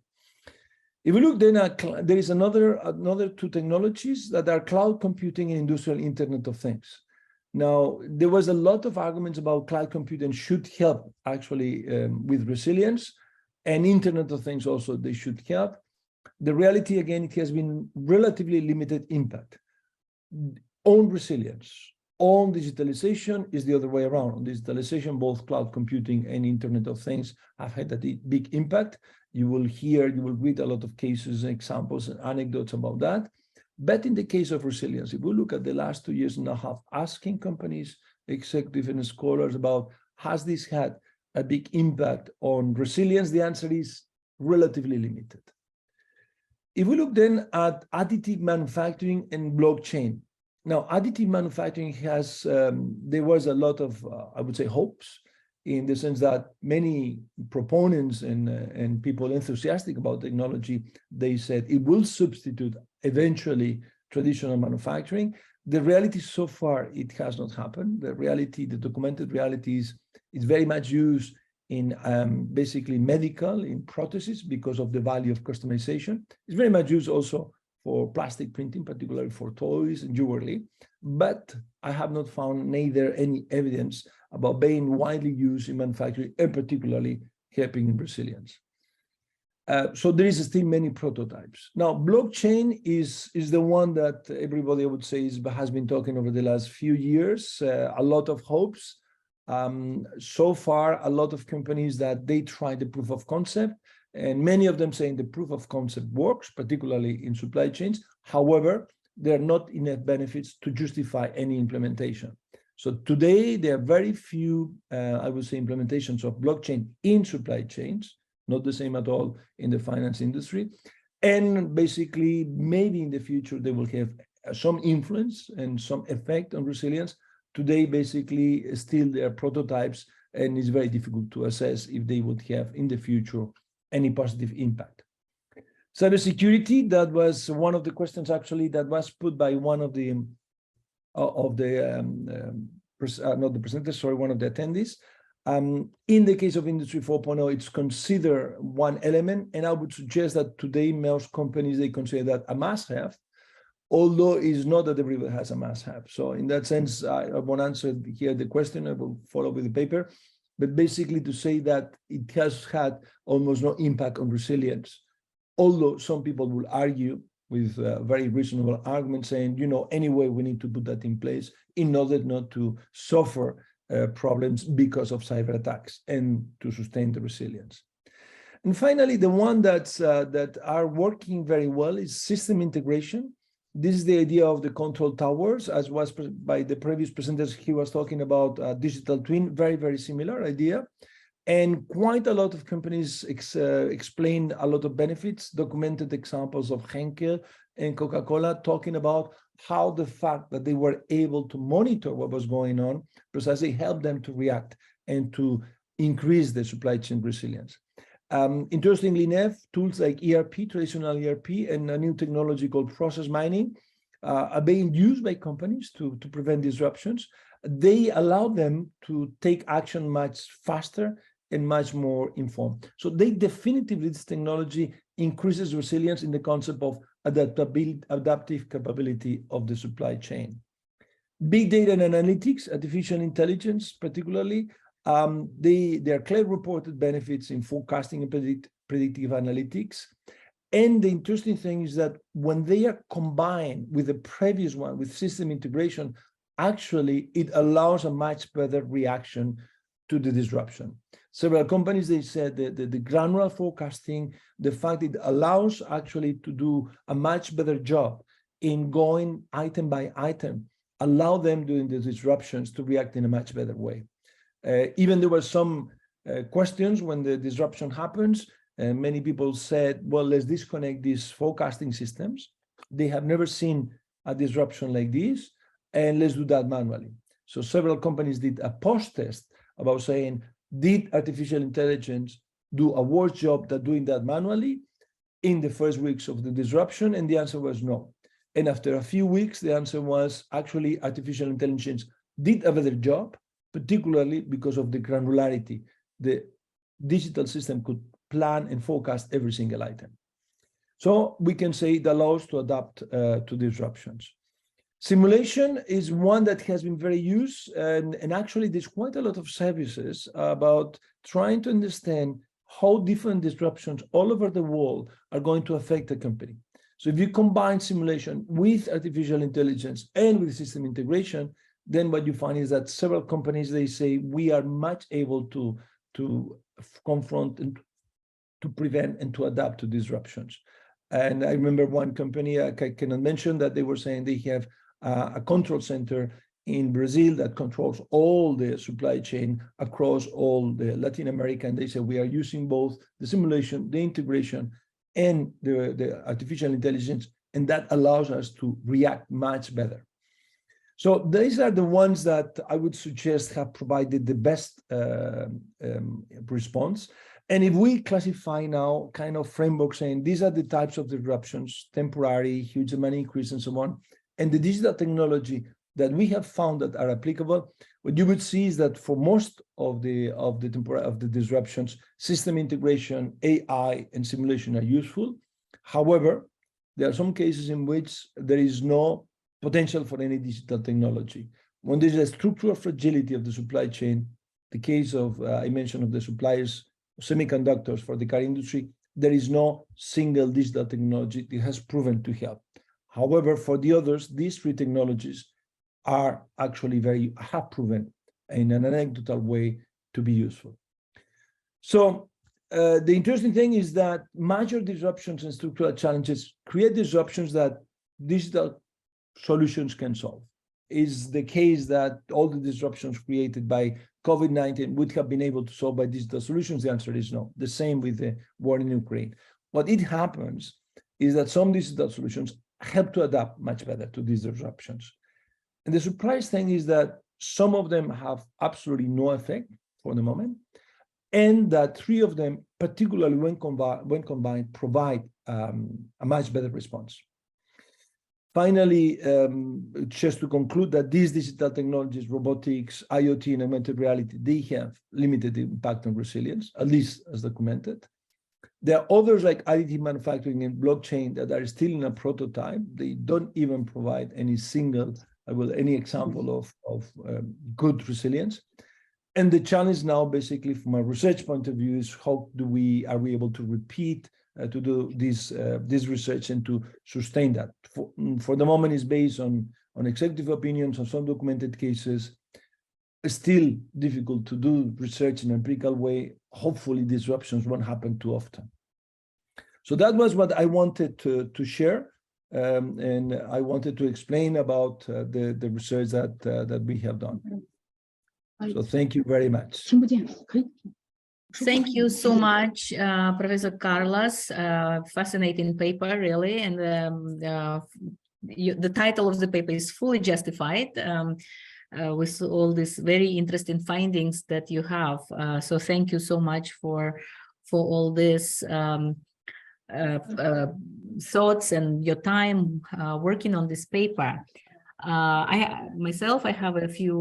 If we look then at, there is another two technologies that are cloud computing and industrial Internet of Things. Now, there was a lot of arguments about cloud computing should help actually with resilience, and Internet of Things also, they should help. The reality, again, it has been relatively limited impact. On resilience, on digitalization is the other way around. On digitalization, both cloud computing and Internet of Things have had a big impact. You will read a lot of cases, examples, and anecdotes about that. But in the case of resilience, if we look at the last 2 years and a half, asking companies, executives, and scholars about, has this had a big impact on resilience? The answer is relatively limited. If we look then at additive manufacturing and blockchain. Now, additive manufacturing has, there was a lot of, I would say, hopes, in the sense that many proponents and people enthusiastic about technology, they said it will substitute eventually traditional manufacturing. The reality so far, it has not happened. The reality, the documented reality is very much used in basically medical, in prostheses, because of the value of customization. It's very much used also for plastic printing, particularly for toys and jewelry. But I have not found neither any evidence about being widely used in manufacturing, and particularly helping in resilience. So there is still many prototypes. Now, blockchain is the one that everybody, I would say, has been talking over the last few years. A lot of hopes. So far, a lot of companies that they tried the proof of concept, and many of them saying the proof of concept works, particularly in supply chains. However, there are not enough benefits to justify any implementation. So today, there are very few, I would say, implementations of blockchain in supply chains, not the same at all in the finance industry. And basically, maybe in the future, they will have some influence and some effect on resilience. Today, basically, still there are prototypes, and it's very difficult to assess if they would have in the future any positive impact. Cybersecurity, that was one of the questions actually that was put by one of the not the presenters, sorry, one of the attendees. In the case of Industry 4.0, it's considered one element, and I would suggest that today most companies, they consider that a must-have, although it's not that everybody has a must-have. So in that sense, I won't answer here the question, I will follow with the paper, but basically to say that it has had almost no impact on resilience, although some people will argue with very reasonable arguments saying, you know, anyway, we need to put that in place in order not to suffer problems because of cyber attacks and to sustain the resilience. And finally, the one that's, that are working very well is system integration. This is the idea of the control towers, as was by the previous presenters. He was talking about digital twin, very, very similar idea. And quite a lot of companies explain a lot of benefits, documented examples of Henkel and Coca-Cola talking about how the fact that they were able to monitor what was going on precisely helped them to react and to increase the supply chain resilience. Interestingly enough, tools like ERP, traditional ERP, and a new technology called process mining are being used by companies to prevent disruptions. They allow them to take action much faster and much more informed. So they definitively, this technology increases resilience in the concept of adaptive capability of the supply chain. Big data and analytics, artificial intelligence particularly, there are clear reported benefits in forecasting and predictive analytics. And the interesting thing is that when they are combined with the previous one, with system integration, actually it allows a much better reaction to the disruption. Several companies, they said that the granular forecasting, the fact it allows actually to do a much better job in going item by item, allow them during the disruptions to react in a much better way. Even there were some questions when the disruption happens, and many people said, well, let's disconnect these forecasting systems. They have never seen a disruption like this, and let's do that manually. So several companies did a post-test about saying, did artificial intelligence do a worse job than doing that manually in the first weeks of the disruption? And the answer was no. And after a few weeks, the answer was actually artificial intelligence did a better job, particularly because of the granularity. The digital system could plan and forecast every single item. So we can say it allows to adapt to disruptions. Simulation is one that has been very used, and actually there's quite a lot of services about trying to understand how different disruptions all over the world are going to affect a company. So if you combine simulation with artificial intelligence and with system integration, then what you find is that several companies, they say, we are much able to confront and to prevent and to adapt to disruptions. And I remember one company, I cannot mention, that they were saying they have a control center in Brazil that controls all the supply chain across all the Latin America. And they say we are using both the simulation, the integration, and the artificial intelligence, and that allows us to react much better. So these are the ones that I would suggest have provided the best response. And if we classify now kind of framework saying these are the types of disruptions, temporary, huge demand increase, and so on, and the digital technology that we have found that are applicable, what you would see is that for most of the disruptions, system integration, AI, and simulation are useful. However, there are some cases in which there is no potential for any digital technology. When there's a structural fragility of the supply chain, the case of, I mentioned, of the suppliers of semiconductors for the car industry, there is no single digital technology that has proven to help. However, for the others, these three technologies are actually have proven in an anecdotal way to be useful. So the interesting thing is that major disruptions and structural challenges create disruptions that digital solutions can solve. is the case that all the disruptions created by COVID-19 would have been able to solve by digital solutions? The answer is no. The same with the war in Ukraine. What it happens is that some digital solutions help to adapt much better to these disruptions. And the surprise thing is that some of them have absolutely no effect for the moment, and that 3 of them, particularly when combined, provide a much better response. Finally, just to conclude that these digital technologies, robotics, IoT, and augmented reality, they have limited impact on resilience, at least as documented. There are others like additive manufacturing and blockchain that are still in a prototype. They don't even provide any any example of good resilience. And the challenge now, basically, from a research point of view, is how are we able to repeat to do this research and to sustain that? For the moment, it's based on executive opinions, on some documented cases. It's still difficult to do research in an empirical way. Hopefully, disruptions won't happen too often. So that was what I wanted to share, and I wanted to explain about the research that we have done. So thank you very much. Thank you so much, Professor Carlos. Fascinating paper, really. And the title of the paper is Fully Justified, with all these very interesting findings that you have. So thank you so much for all this thoughts and your time working on this paper. I have a few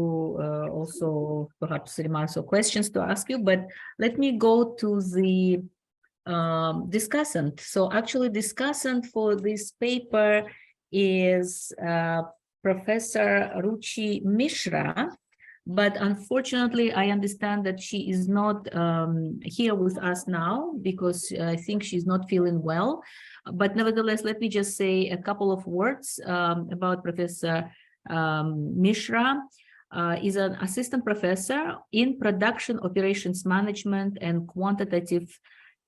also perhaps remarks or questions to ask you, but let me go to the discussant. So actually, discussant for this paper is Professor Ruchi Mishra, but unfortunately, I understand that she is not here with us now because I think she's not feeling well. But nevertheless, let me just say a couple of words about Professor Mishra. Is an assistant professor in production operations management and quantitative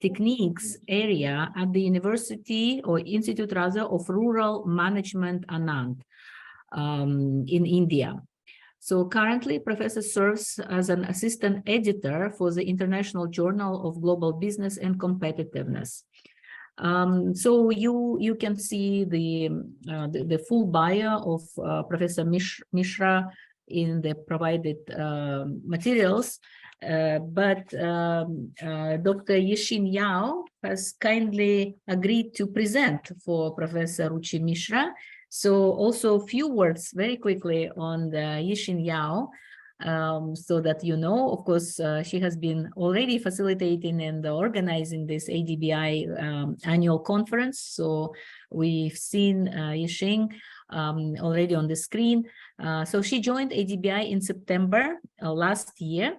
techniques area at the University or Institute rather of Rural Management Anand in India. So currently, Professor serves as an assistant editor for the International Journal of Global Business and Competitiveness. So you can see the full bio of Professor Mishra in the provided materials, but Dr. Yixin Yao has kindly agreed to present for Professor Ruchi Mishra. So also a few words very quickly on the Yixin Yao, so that you know, of course, she has been already facilitating and organizing this ADBI Annual Conference. So we've seen Yixin already on the screen. So she joined ADBI in September last year.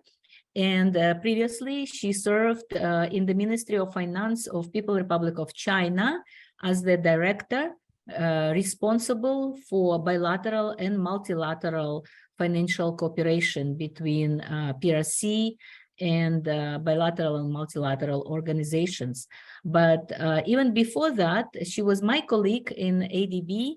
And previously, she served in the Ministry of Finance of People's Republic of China as the director responsible for bilateral and multilateral financial cooperation between PRC and bilateral and multilateral organizations. But even before that, she was my colleague in ADB,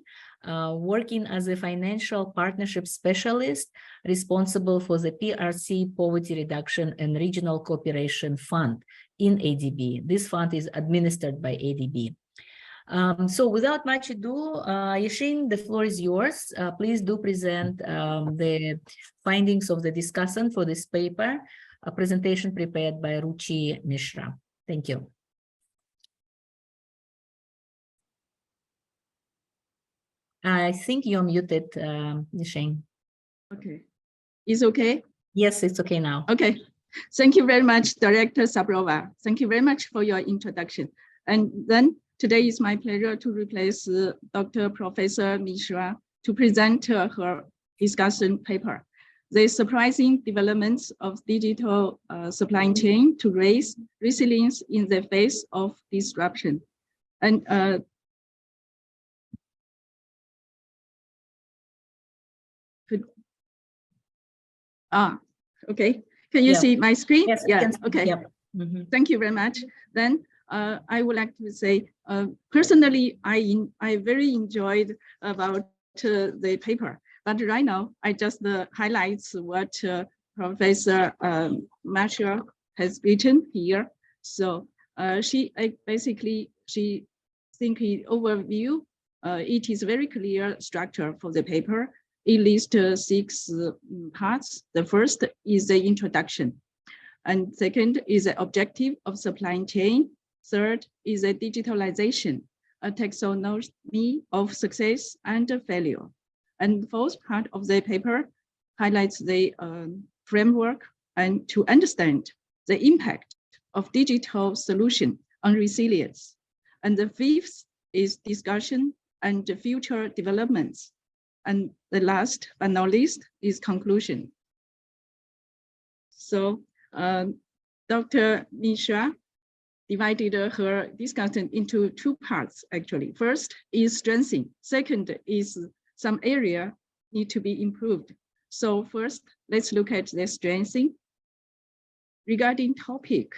working as a financial partnership specialist responsible for the PRC Poverty Reduction and Regional Cooperation Fund in ADB. This fund is administered by ADB. So without much ado, Yixin, the floor is yours. Please do present the findings of the discussant for this paper, a presentation prepared by Ruchi Mishra. Thank you. I think you're muted, Yixin. Okay. Is okay? Yes, it's okay now. Okay. Thank you very much, Director Sabrova. Thank you very much for your introduction. And then today is my pleasure to replace Dr. Professor Mishra to present her discussion paper, The Surprising Developments of Digital Supply Chain to Raise Resilience in the Face of Disruption. And okay. Can you see my screen? Yes, yeah, okay. Yep. Mm-hmm. Thank you very much. Then I would like to say, personally, I very enjoyed about the paper. But right now, I just highlights what Professor Marshall has written here. So she think in overview, it is very clear structure for the paper. It lists 6 parts. The first is the introduction. And second is the objective of supply chain. Third is the digitalization, a taxonomy of success and failure. And the fourth part of the paper highlights the framework and to understand the impact of digital solution on resilience. And the fifth is discussion and future developments. And the last but not least is conclusion. So Dr. Misha divided her discussion into 2 parts, actually. First is strengthening. Second is some area need to be improved. So first, let's look at the strengthening. Regarding topic,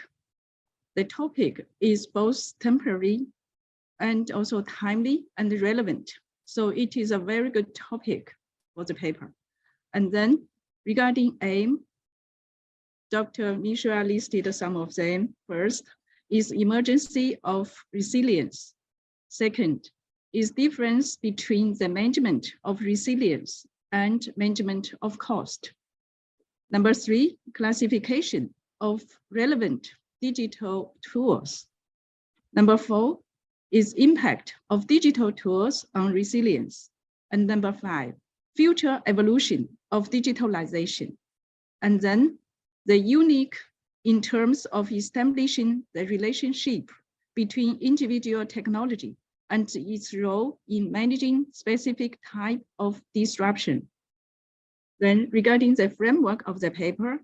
the topic is both temporary and also timely and relevant. So it is a very good topic for the paper. And then regarding aim, Dr. Mishra listed some of them. First is emergency of resilience. Second is difference between the management of resilience and management of cost. Number 3, classification of relevant digital tools. Number 4 is impact of digital tools on resilience. And number 5, future evolution of digitalization. And then the unique in terms of establishing the relationship between individual technology and its role in managing specific type of disruption. Then regarding the framework of the paper,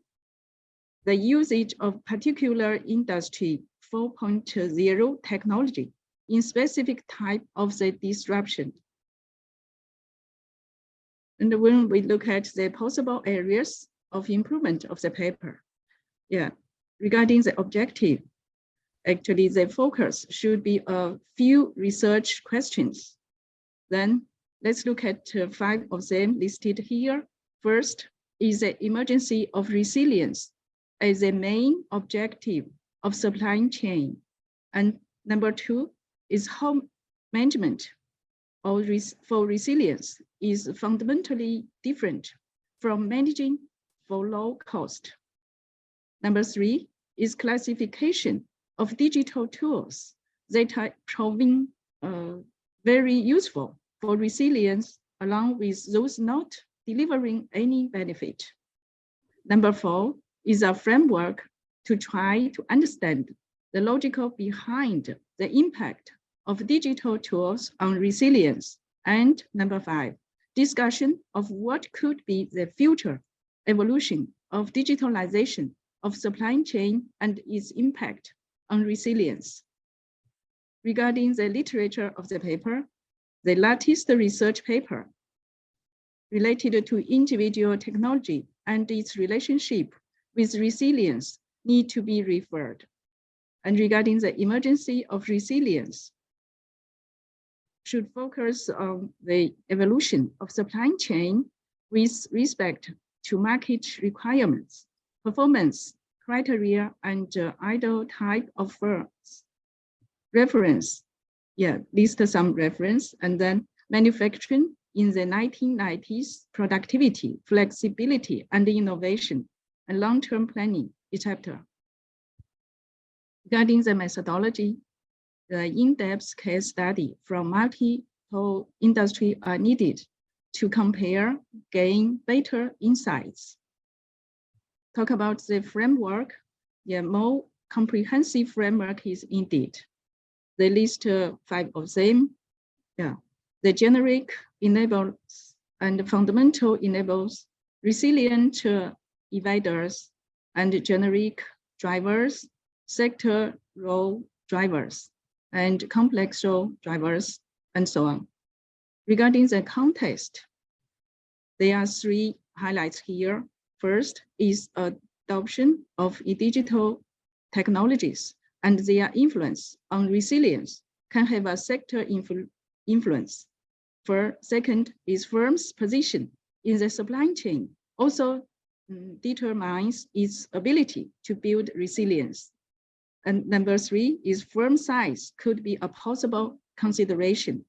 the usage of particular industry 4.0 technology in specific type of the disruption. And when we look at the possible areas of improvement of the paper, regarding the objective, actually the focus should be a few research questions. Then let's look at 5 of them listed here. First is the emergency of resilience as a main objective of supply chain. And number 2 is how management for resilience is fundamentally different from managing for low cost. Number 3 is classification of digital tools that are proving very useful for resilience along with those not delivering any benefit. Number 4 is a framework to try to understand the logical behind the impact of digital tools on resilience. And number 5, discussion of what could be the future evolution of digitalization of supply chain and its impact on resilience. Regarding the literature of the paper, the latest research paper related to individual technology and its relationship with resilience need to be referred. And regarding the emergency of resilience, should focus on the evolution of supply chain with respect to market requirements, performance criteria, and ideal type of firms. Reference, list some reference, and then manufacturing in the 1990s, productivity, flexibility, and innovation, and long-term planning, etc. Regarding the methodology, the in-depth case study from multiple industry are needed to compare, gain better insights. Talk about the framework, more comprehensive framework is indeed. They list 5 of them. The generic enables and fundamental enables, resilient evaders, and generic drivers, sector role drivers, and complex role drivers, and so on. Regarding the context, there are 3 highlights here. First is adoption of digital technologies and their influence on resilience can have a sector influence. Second is firms' position in the supply chain also determines its ability to build resilience. And number 3 is firm size could be a possible consideration.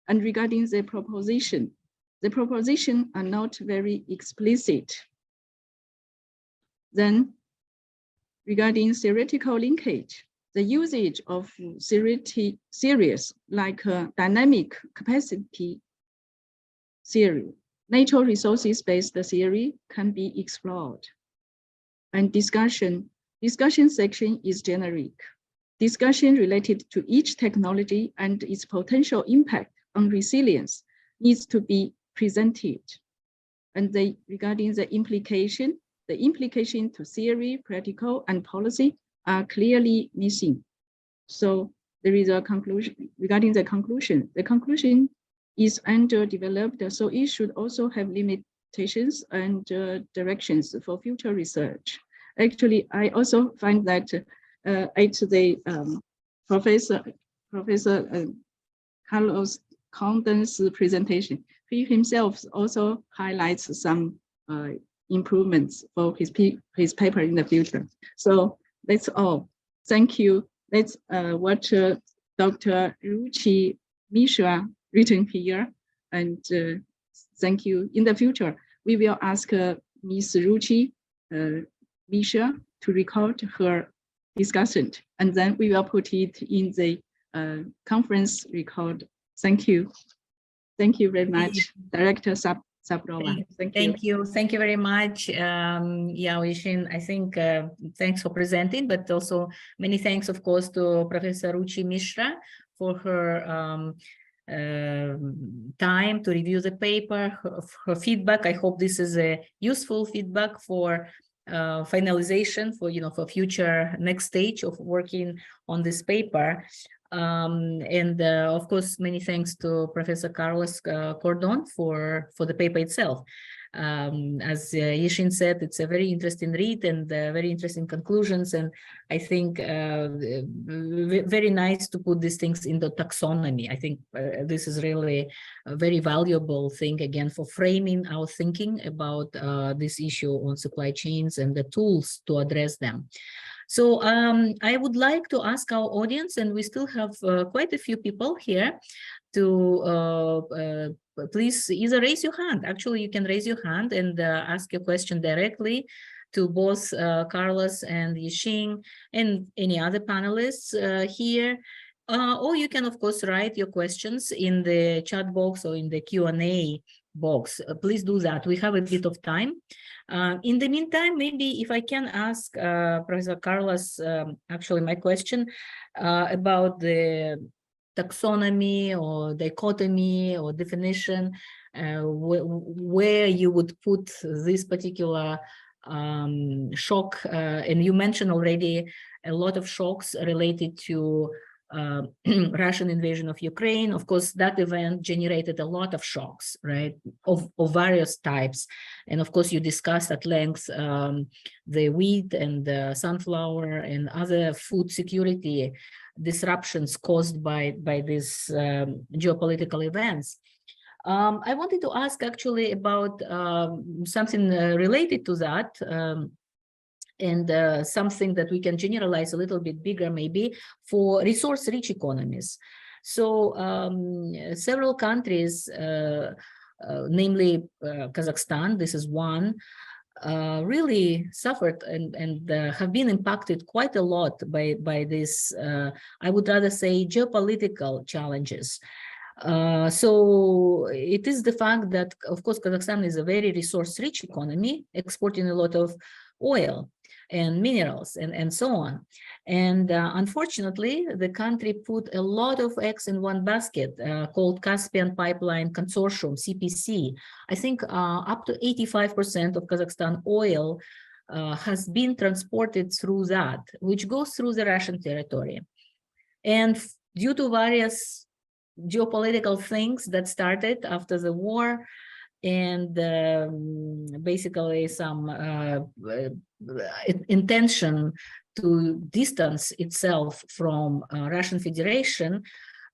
And regarding the proposition are not very explicit. Then regarding theoretical linkage, the usage of theories like dynamic capacity theory, natural resources-based theory can be explored. And discussion section is generic. Discussion related to each technology and its potential impact on resilience needs to be presented. And regarding the implication to theory, practical, and policy are clearly missing. So there is a conclusion regarding the conclusion. The conclusion is underdeveloped, so it should also have limitations and directions for future research. Actually, I also find that Professor Carlos Condon's presentation, he himself also highlights some improvements for his paper in the future. So that's all. Thank you. That's what Dr. Ruchi Mishra written here. And thank you. In the future, we will ask Ms. Ruchi Mishra to record her discussion, and then we will put it in the conference record. Thank you. Thank you very much, Director Sabrova. Thank you very much, Yao-Yixin. I think thanks for presenting, but also many thanks, of course, to Professor Ruchi Mishra for her time to review the paper, her feedback. I hope this is a useful feedback for finalization for future next stage of working on this paper. And of course, many thanks to Professor Carlos Cordon for the paper itself. As Yixin said, it's a very interesting read and very interesting conclusions, and I think very nice to put these things in the taxonomy. I think this is really a very valuable thing, again, for framing our thinking about this issue on supply chains and the tools to address them. So I would like to ask our audience, and we still have quite a few people here, to please either raise your hand. Actually, you can raise your hand and ask your question directly to both Carlos and Yixin and any other panelists here. Or you can, of course, write your questions in the chat box or in the Q&A box. Please do that. We have a bit of time. In the meantime, maybe if I can ask Professor Carlos, actually my question about the taxonomy or dichotomy or definition, where you would put this particular shock, and you mentioned already a lot of shocks related to Russian invasion of Ukraine. Of course, that event generated a lot of shocks, right, of various types. And of course, you discussed at length the wheat and the sunflower and other food security disruptions caused by these geopolitical events. I wanted to ask actually about something related to that, and something that we can generalize a little bit bigger maybe for resource-rich economies. So several countries, namely Kazakhstan, this is one, really suffered and have been impacted quite a lot by this, I would rather say, geopolitical challenges. So it is the fact that, of course, Kazakhstan is a very resource-rich economy, exporting a lot of oil and minerals and so on. And unfortunately, the country put a lot of eggs in one basket called Caspian Pipeline Consortium, CPC. I think up to 85% of Kazakhstan oil has been transported through that, which goes through the Russian territory. And due to various geopolitical things that started after the war, and basically some intention to distance itself from Russian Federation,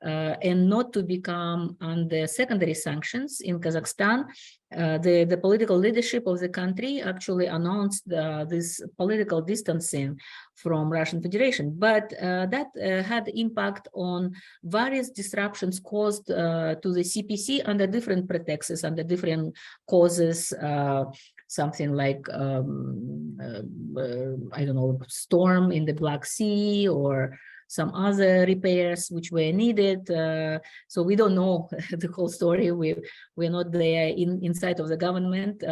and not to become under secondary sanctions in Kazakhstan. The political leadership of the country actually announced this political distancing from Russian Federation, but that had impact on various disruptions caused to the CPC under different pretexts, under different causes, something like, I don't know, storm in the Black Sea or some other repairs which were needed. So we don't know the whole story. We're not there inside of the government,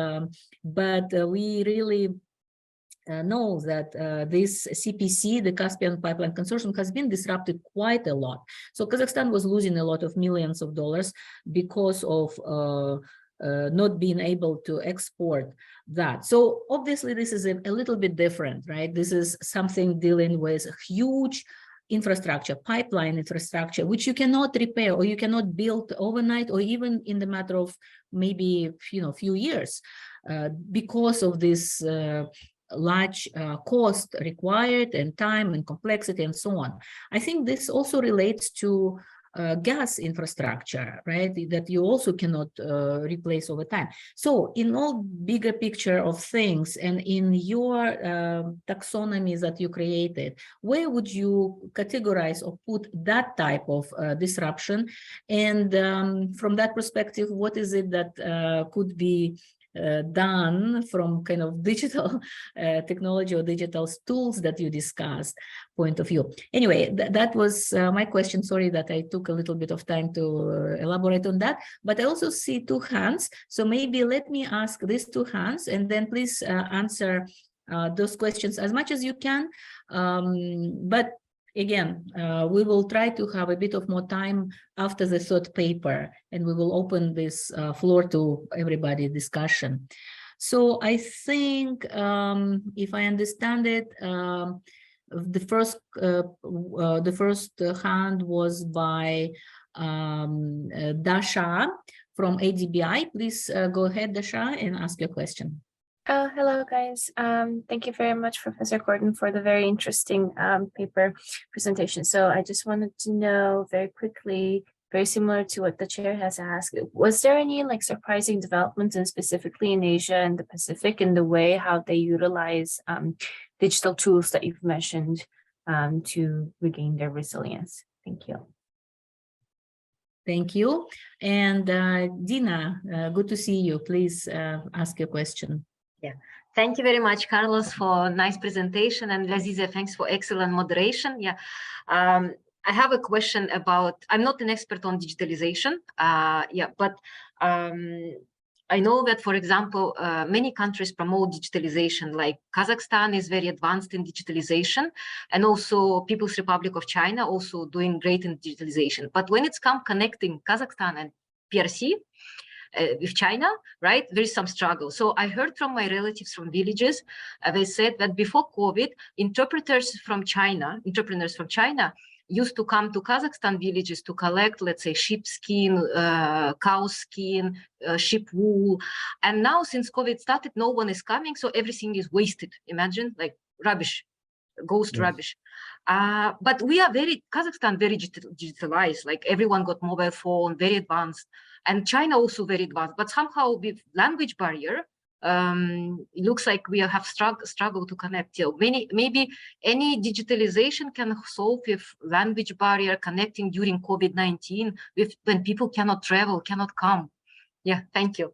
but we really know that this CPC, the Caspian Pipeline Consortium, has been disrupted quite a lot. So Kazakhstan was losing a lot of millions of dollars because of not being able to export that. So obviously this is a little bit different, right? This is something dealing with huge infrastructure, pipeline infrastructure, which you cannot repair or you cannot build overnight or even in the matter of maybe, few years because of this large cost required and time and complexity and so on. I think this also relates to gas infrastructure, right, that you also cannot replace over time. So in all bigger picture of things and in your taxonomies that you created, where would you categorize or put that type of disruption? And from that perspective, what is it that could be done from kind of digital technology or digital tools that you discussed point of view? Anyway, that was my question. Sorry that I took a little bit of time to elaborate on that, but I also see two hands. So maybe let me ask these two hands and then please answer those questions as much as you can. But again, we will try to have a bit of more time after the third paper, and we will open this floor to everybody discussion. So I think, if I understand it, the first hand was by Dasha from ADBI. Please go ahead, Dasha, and ask your question. Hello, guys. Thank you very much, Professor Gordon, for the very interesting paper presentation. So I just wanted to know very quickly, very similar to what the chair has asked, was there any surprising developments, and specifically in Asia and the Pacific, in the way how they utilize digital tools that you've mentioned to regain their resilience? Thank you. Thank you. And Dina, good to see you. Please ask your question. Yeah, thank you very much, Carlos, for nice presentation, and Laziza, thanks for excellent moderation. Yeah, I have a question about, I'm not an expert on digitalization, but I know that, for example, many countries promote digitalization, like Kazakhstan is very advanced in digitalization, and also People's Republic of China also doing great in digitalization. But when it's come connecting Kazakhstan and PRC, with China, right, there is some struggle. So I heard from my relatives from villages, they said that before COVID, entrepreneurs from China used to come to Kazakhstan villages to collect, let's say, sheep skin, cow skin, sheep wool. And now since COVID started, no one is coming, so everything is wasted. Imagine, like rubbish, ghost rubbish. But we are Kazakhstan very digitalized, like everyone got mobile phone, very advanced. And China also very advanced, but somehow with language barrier, it looks like we have struggle to connect. Maybe any digitalization can solve with language barrier connecting during COVID-19, when people cannot travel, cannot come. Yeah, thank you.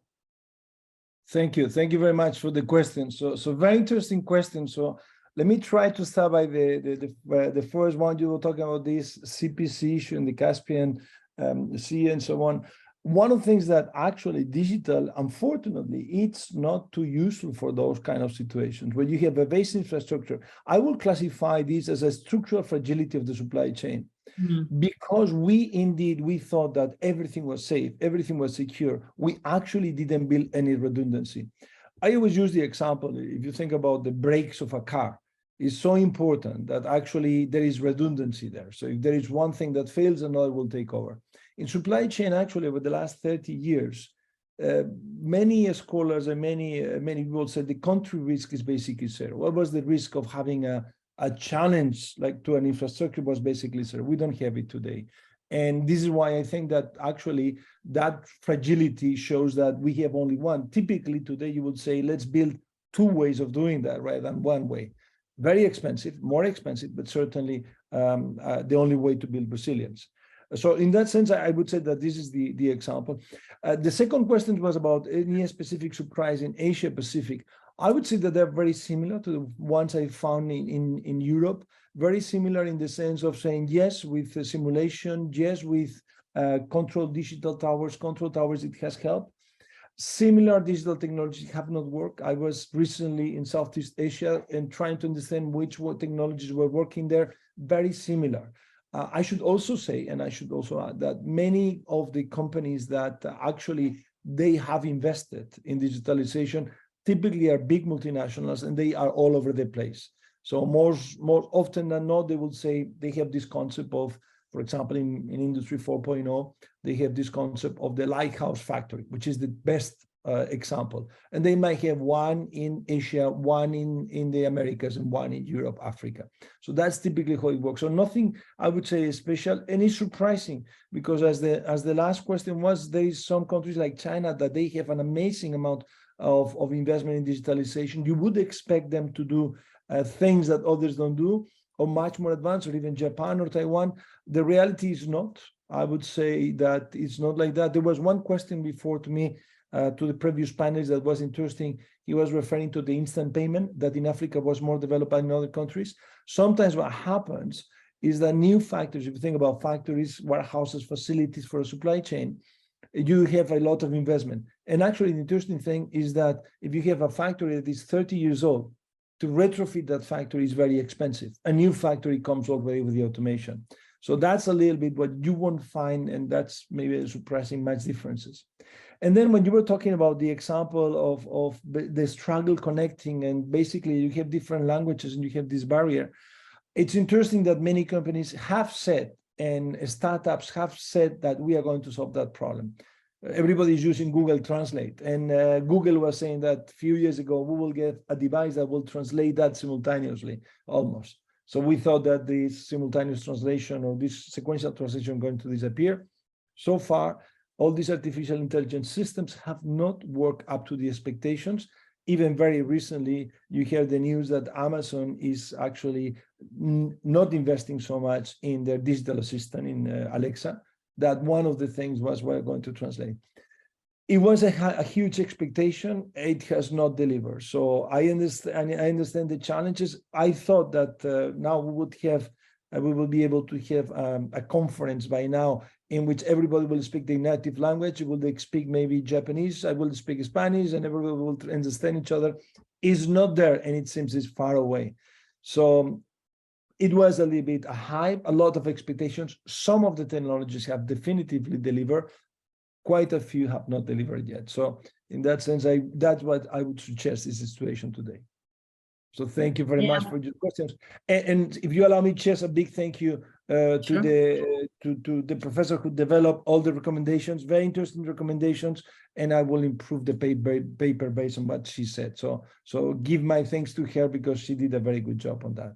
Thank you very much for the question. So very interesting question. So let me try to start by the first one. You were talking about this CPC issue in the Caspian Sea and so on. One of the things that actually digital, unfortunately, it's not too useful for those kind of situations where you have a base infrastructure. I will classify this as a structural fragility of the supply chain, because we thought that everything was safe, everything was secure. We actually didn't build any redundancy. I always use the example, if you think about the brakes of a car, it's so important that actually there is redundancy there. So if there is one thing that fails, another will take over. In supply chain, actually, over the last 30 years, many scholars and many people said the country risk is basically zero. What was the risk of having a challenge like to an infrastructure was basically zero. We don't have it today. And this is why I think that actually that fragility shows that we have only one. Typically today you would say, let's build two ways of doing that rather than one way. Very expensive, more expensive, but certainly the only way to build resilience. So in that sense, I would say that this is the example. The second question was about any specific surprise in Asia Pacific. I would say that they're very similar to the ones I found in Europe, very similar in the sense of saying yes with simulation, yes with control towers, it has helped. Similar digital technologies have not worked. I was recently in Southeast Asia and trying to understand which technologies were working there, very similar. I should also say, and I should also add that many of the companies that actually they have invested in digitalization typically are big multinationals and they are all over the place. So more often than not, they will say they have this concept of, for example, in Industry 4.0, they have this concept of the lighthouse factory, which is the best example. And they might have one in Asia, one in the Americas, and one in Europe, Africa. So that's typically how it works. So nothing, I would say, is special, and it's surprising because as the last question was, there is some countries like China that they have an amazing amount of investment in digitalization. You would expect them to do things that others don't do, or much more advanced, or even Japan or Taiwan. The reality is not. I would say that it's not like that. There was one question before to me, to the previous panelists that was interesting. He was referring to the instant payment that in Africa was more developed than in other countries. Sometimes what happens is that new factories, if you think about factories, warehouses, facilities for a supply chain, you have a lot of investment. And actually, the interesting thing is that if you have a factory that is 30 years old, to retrofit that factory is very expensive. A new factory comes already with the automation. So that's a little bit what you won't find, and that's maybe surprising much differences. And then when you were talking about the example of the struggle connecting, and basically you have different languages and you have this barrier, it's interesting that many companies have said, and startups have said that we are going to solve that problem. Everybody is using Google Translate, and Google was saying that a few years ago, we will get a device that will translate that simultaneously, almost. So we thought that this simultaneous translation or this sequential translation going to disappear. So far, all these artificial intelligence systems have not worked up to the expectations. Even very recently, you hear the news that Amazon is actually not investing so much in their digital assistant in Alexa, that one of the things was we're going to translate. It was a huge expectation. It has not delivered. So I understand the challenges. I thought that now we will be able to have a conference by now in which everybody will speak their native language. Will they speak maybe Japanese? I will speak Spanish, and everybody will understand each other. It's not there, and it seems it's far away. So it was a little bit a hype, a lot of expectations. Some of the technologies have definitively delivered. Quite a few have not delivered yet. So in that sense, that's what I would suggest is the situation today. So thank you very much for your questions. And if you allow me, just a big thank you to the professor who developed all the recommendations, very interesting recommendations, and I will improve the paper based on what she said. So give my thanks to her because she did a very good job on that.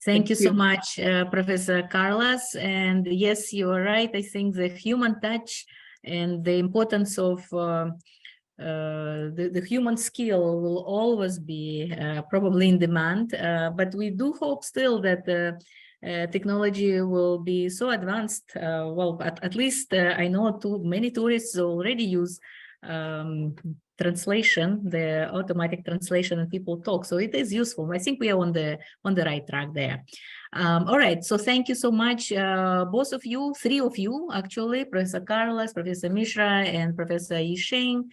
Thank you so much, Professor Carlos. And yes, you are right. I think the human touch and the importance of the human skill will always be probably in demand. But we do hope still that the technology will be so advanced. Well, at least I know many tourists already use translation, the automatic translation, and people talk. So it is useful. I think we are on the right track there. All right. So thank you so much, both of you, three of you, actually, Professor Carlos, Professor Mishra, and Professor Yisheng,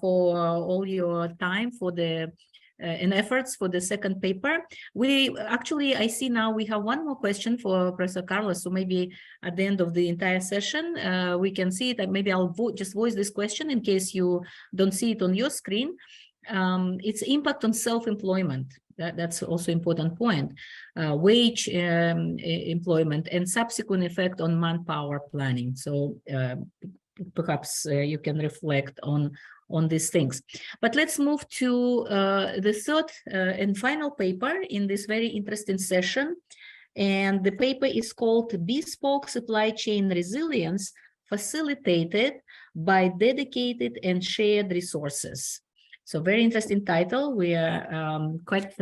for all your time for the and efforts for the second paper. I see now we have one more question for Professor Carlos. So maybe at the end of the entire session, we can see that. Maybe I'll just voice this question in case you don't see it on your screen. It's impact on self-employment. That's also important point. Wage employment and subsequent effect on manpower planning. So perhaps you can reflect on these things. But let's move to the third and final paper in this very interesting session. And the paper is called Bespoke Supply Chain Resilience Facilitated by Dedicated and Shared Resources. So very interesting title. We are quite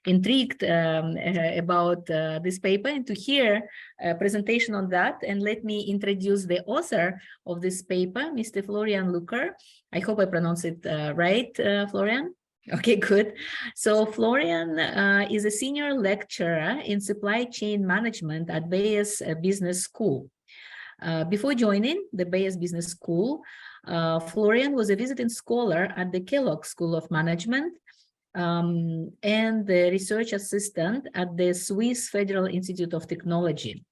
intrigued about this paper and to hear a presentation on that. And let me introduce the author of this paper, Mr. Florian Lucker. I hope I pronounce it right, Florian. Okay, good. So Florian is a senior lecturer in supply chain management at Bayes Business School. Before joining the Bayes Business School, Florian was a visiting scholar at the Kellogg School of Management and the research assistant at the Swiss Federal Institute of Technology,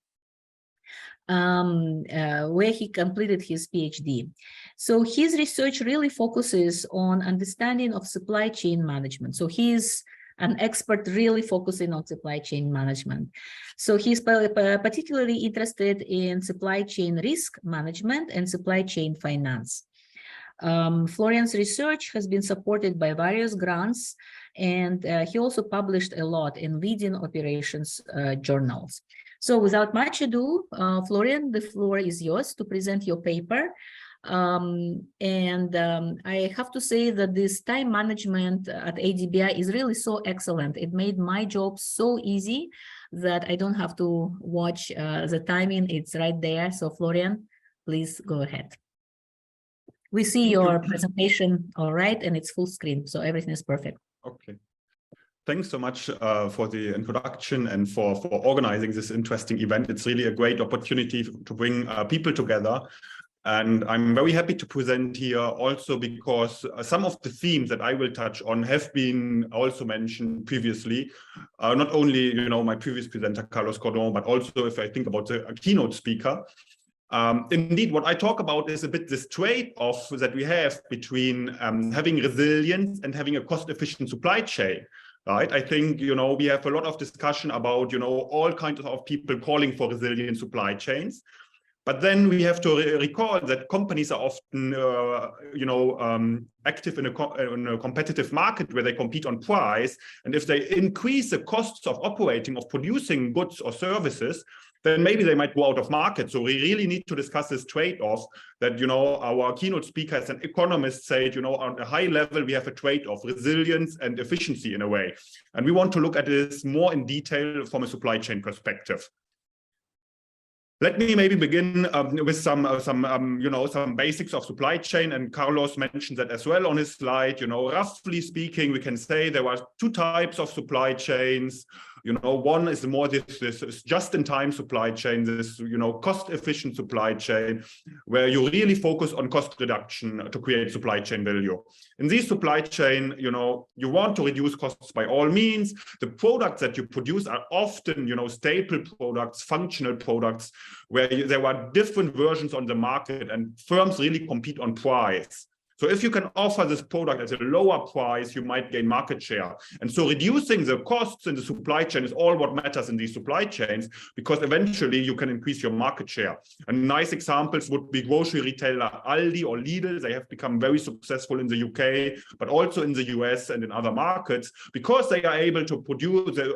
where he completed his PhD. So his research really focuses on understanding of supply chain management. So he's an expert really focusing on supply chain management. So he's particularly interested in supply chain risk management and supply chain finance. Florian's research has been supported by various grants, and he also published a lot in leading operations journals. So without much ado, Florian, the floor is yours to present your paper. I have to say that this time management at ADBI is really so excellent. It made my job so easy that I don't have to watch the timing. It's right there. So Florian, please go ahead. We see your presentation all right, and it's full screen, so everything is perfect. Okay. Thanks so much for the introduction and for organizing this interesting event. It's really a great opportunity to bring people together. And I'm very happy to present here also because some of the themes that I will touch on have been also mentioned previously. Not only, my previous presenter, Carlos Cordon, but also if I think about the keynote speaker. Indeed, what I talk about is a bit this trade-off that we have between having resilience and having a cost-efficient supply chain. Right? I think, we have a lot of discussion about, all kinds of people calling for resilient supply chains. But then we have to recall that companies are often, active in a competitive market where they compete on price. And if they increase the costs of operating, of producing goods or services, then maybe they might go out of market. So we really need to discuss this trade-off that, our keynote speakers and economists say, on a high level, we have a trade-off, resilience and efficiency in a way. And we want to look at this more in detail from a supply chain perspective. Let me maybe begin with some basics of supply chain, and Carlos mentioned that as well on his slide. Roughly speaking, we can say there are two types of supply chains. One is more this just-in-time supply chain, this cost-efficient supply chain, where you really focus on cost reduction to create supply chain value. In this supply chain, you want to reduce costs by all means. The products that you produce are often, staple products, functional products, where there are different versions on the market, and firms really compete on price. So if you can offer this product at a lower price, you might gain market share. And so reducing the costs in the supply chain is all what matters in these supply chains, because eventually you can increase your market share. And nice examples would be grocery retailer Aldi or Lidl. They have become very successful in the UK, but also in the US and in other markets, because they are able to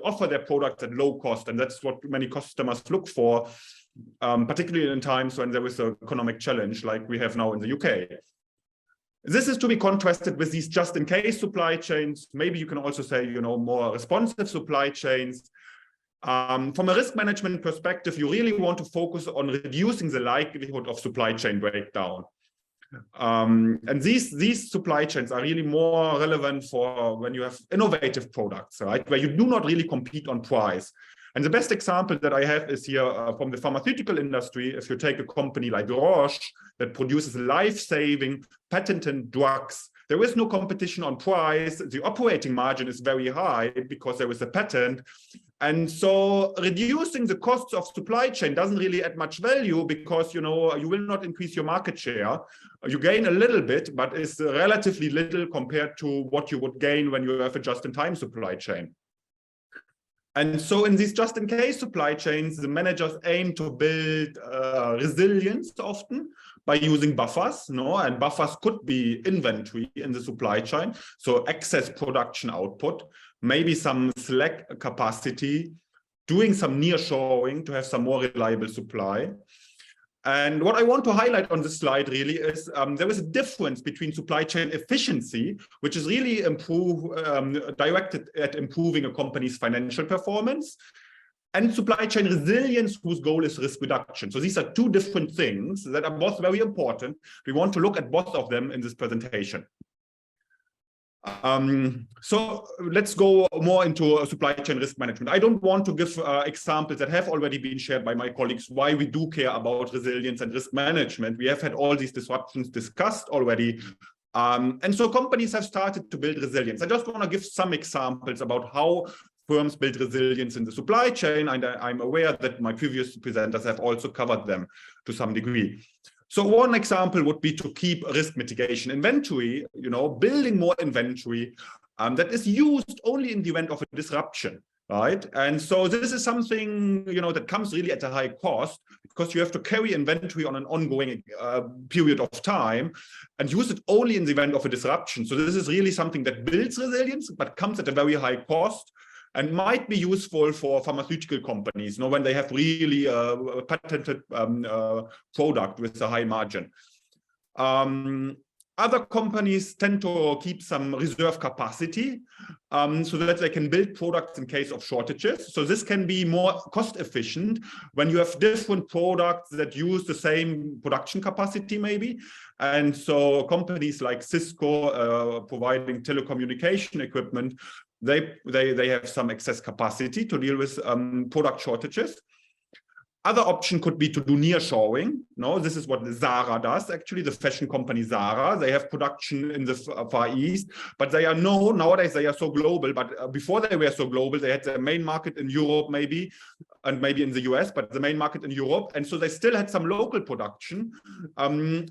offer their products at low cost. And that's what many customers look for, particularly in times when there is an economic challenge like we have now in the UK. This is to be contrasted with these just-in-case supply chains. Maybe you can also say, more responsive supply chains. From a risk management perspective, you really want to focus on reducing the likelihood of supply chain breakdown. And these supply chains are really more relevant for when you have innovative products, right? Where you do not really compete on price. And the best example that I have is here from the pharmaceutical industry. If you take a company like Roche that produces life-saving patented drugs, there is no competition on price. The operating margin is very high because there is a patent. And so reducing the costs of supply chain doesn't really add much value because, you will not increase your market share. You gain a little bit, but it's relatively little compared to what you would gain when you have a just-in-time supply chain. And so in these just-in-case supply chains, the managers aim to build resilience often by using buffers, and buffers could be inventory in the supply chain, so excess production output, maybe some slack capacity, doing some nearshoring to have some more reliable supply. And what I want to highlight on this slide really is there is a difference between supply chain efficiency, which is really directed at improving a company's financial performance, and supply chain resilience, whose goal is risk reduction. So these are two different things that are both very important. We want to look at both of them in this presentation. So let's go more into supply chain risk management. I don't want to give examples that have already been shared by my colleagues why we do care about resilience and risk management. We have had all these disruptions discussed already. And so companies have started to build resilience. I just want to give some examples about how firms build resilience in the supply chain, and I'm aware that my previous presenters have also covered them to some degree. So one example would be to keep risk mitigation inventory, building more inventory that is used only in the event of a disruption, right? And so this is something, that comes really at a high cost, because you have to carry inventory on an ongoing period of time and use it only in the event of a disruption. So this is really something that builds resilience, but comes at a very high cost, and might be useful for pharmaceutical companies, when they have really a patented product with a high margin. Other companies tend to keep some reserve capacity so that they can build products in case of shortages. So this can be more cost efficient when you have different products that use the same production capacity maybe. And so companies like Cisco providing telecommunication equipment, they have some excess capacity to deal with product shortages. Other option could be to do nearshoring. This is what Zara does, actually, the fashion company Zara. They have production in the Far East, but they are nowadays they are so global, but before they were so global, they had their main market in Europe maybe, and maybe in the US, but the main market in Europe. And so they still had some local production,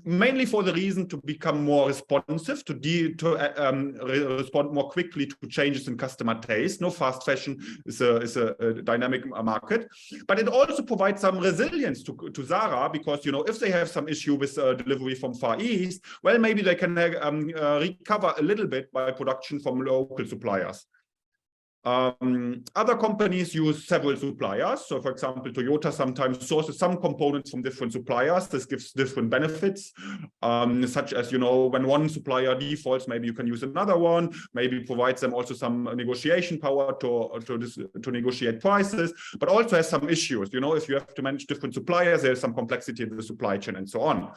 mainly for the reason to become more responsive, to respond more quickly to changes in customer taste. Fast fashion is a dynamic market, but it also provides some resilience to Zara, because if they have some issue with delivery from Far East, well, maybe they can recover a little bit by production from local suppliers. Other companies use several suppliers. So, for example, Toyota sometimes sources some components from different suppliers. This gives different benefits, such as, when one supplier defaults, maybe you can use another one, maybe provides them also some negotiation power to negotiate prices, but also has some issues. If you have to manage different suppliers, there's some complexity in the supply chain and so on.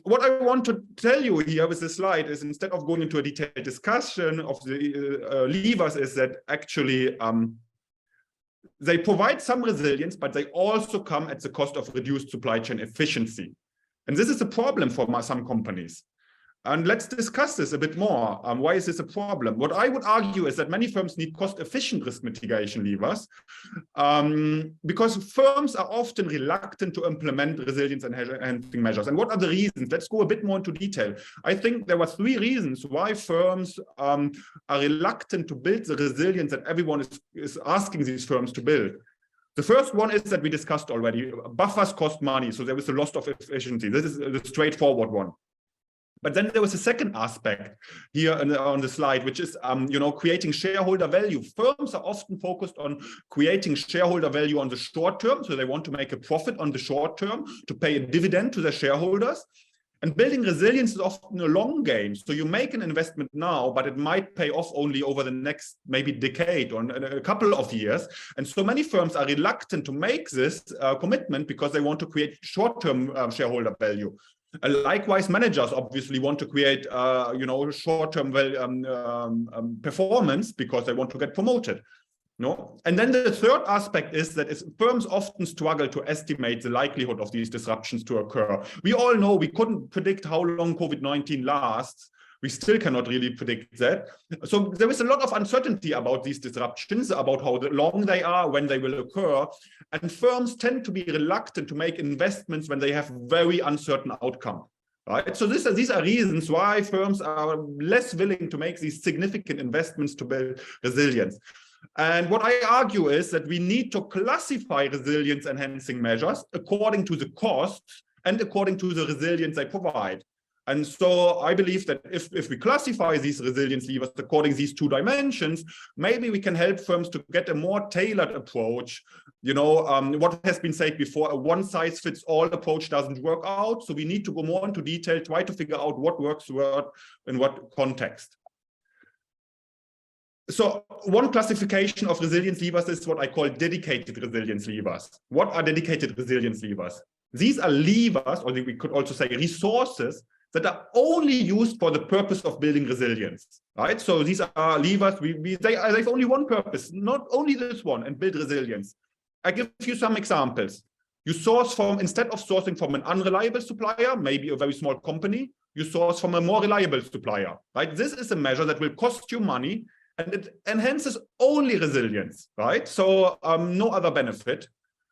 What I want to tell you here with this slide is, instead of going into a detailed discussion of the levers, is that actually they provide some resilience, but they also come at the cost of reduced supply chain efficiency. And this is a problem for some companies. And let's discuss this a bit more. Why is this a problem? What I would argue is that many firms need cost-efficient risk mitigation levers, because firms are often reluctant to implement resilience-enhancing measures. And what are the reasons? Let's go a bit more into detail. I think there were 3 reasons why firms are reluctant to build the resilience that everyone is asking these firms to build. The first one is that we discussed already. Buffers cost money, so there is a loss of efficiency. This is the straightforward one. But then there was a second aspect here on the slide, which is, creating shareholder value. Firms are often focused on creating shareholder value on the short term. So they want to make a profit on the short term to pay a dividend to their shareholders. And building resilience is often a long game. So you make an investment now, but it might pay off only over the next maybe decade or a couple of years. And so many firms are reluctant to make this commitment because they want to create short-term shareholder value. Likewise, managers obviously want to create, short-term performance because they want to get promoted. And then the third aspect is that firms often struggle to estimate the likelihood of these disruptions to occur. We all know we couldn't predict how long COVID-19 lasts. We still cannot really predict that. So there is a lot of uncertainty about these disruptions, about how long they are, when they will occur. And firms tend to be reluctant to make investments when they have very uncertain outcome. Right? So these are reasons why firms are less willing to make these significant investments to build resilience. And what I argue is that we need to classify resilience-enhancing measures according to the costs and according to the resilience they provide. And so I believe that if we classify these resilience levers according to these two dimensions, maybe we can help firms to get a more tailored approach. You know, what has been said before, a one-size-fits-all approach doesn't work out. So we need to go more into detail, try to figure out what works in what context. So one classification of resilience levers is what I call dedicated resilience levers. What are dedicated resilience levers? These are levers, or we could also say resources, that are only used for the purpose of building resilience, right? So these are levers, they have only one purpose, not only this one, and build resilience. I give you some examples. You source from, instead of sourcing from an unreliable supplier, maybe a very small company, you source from a more reliable supplier, right? This is a measure that will cost you money, and it enhances only resilience, right? So no other benefit.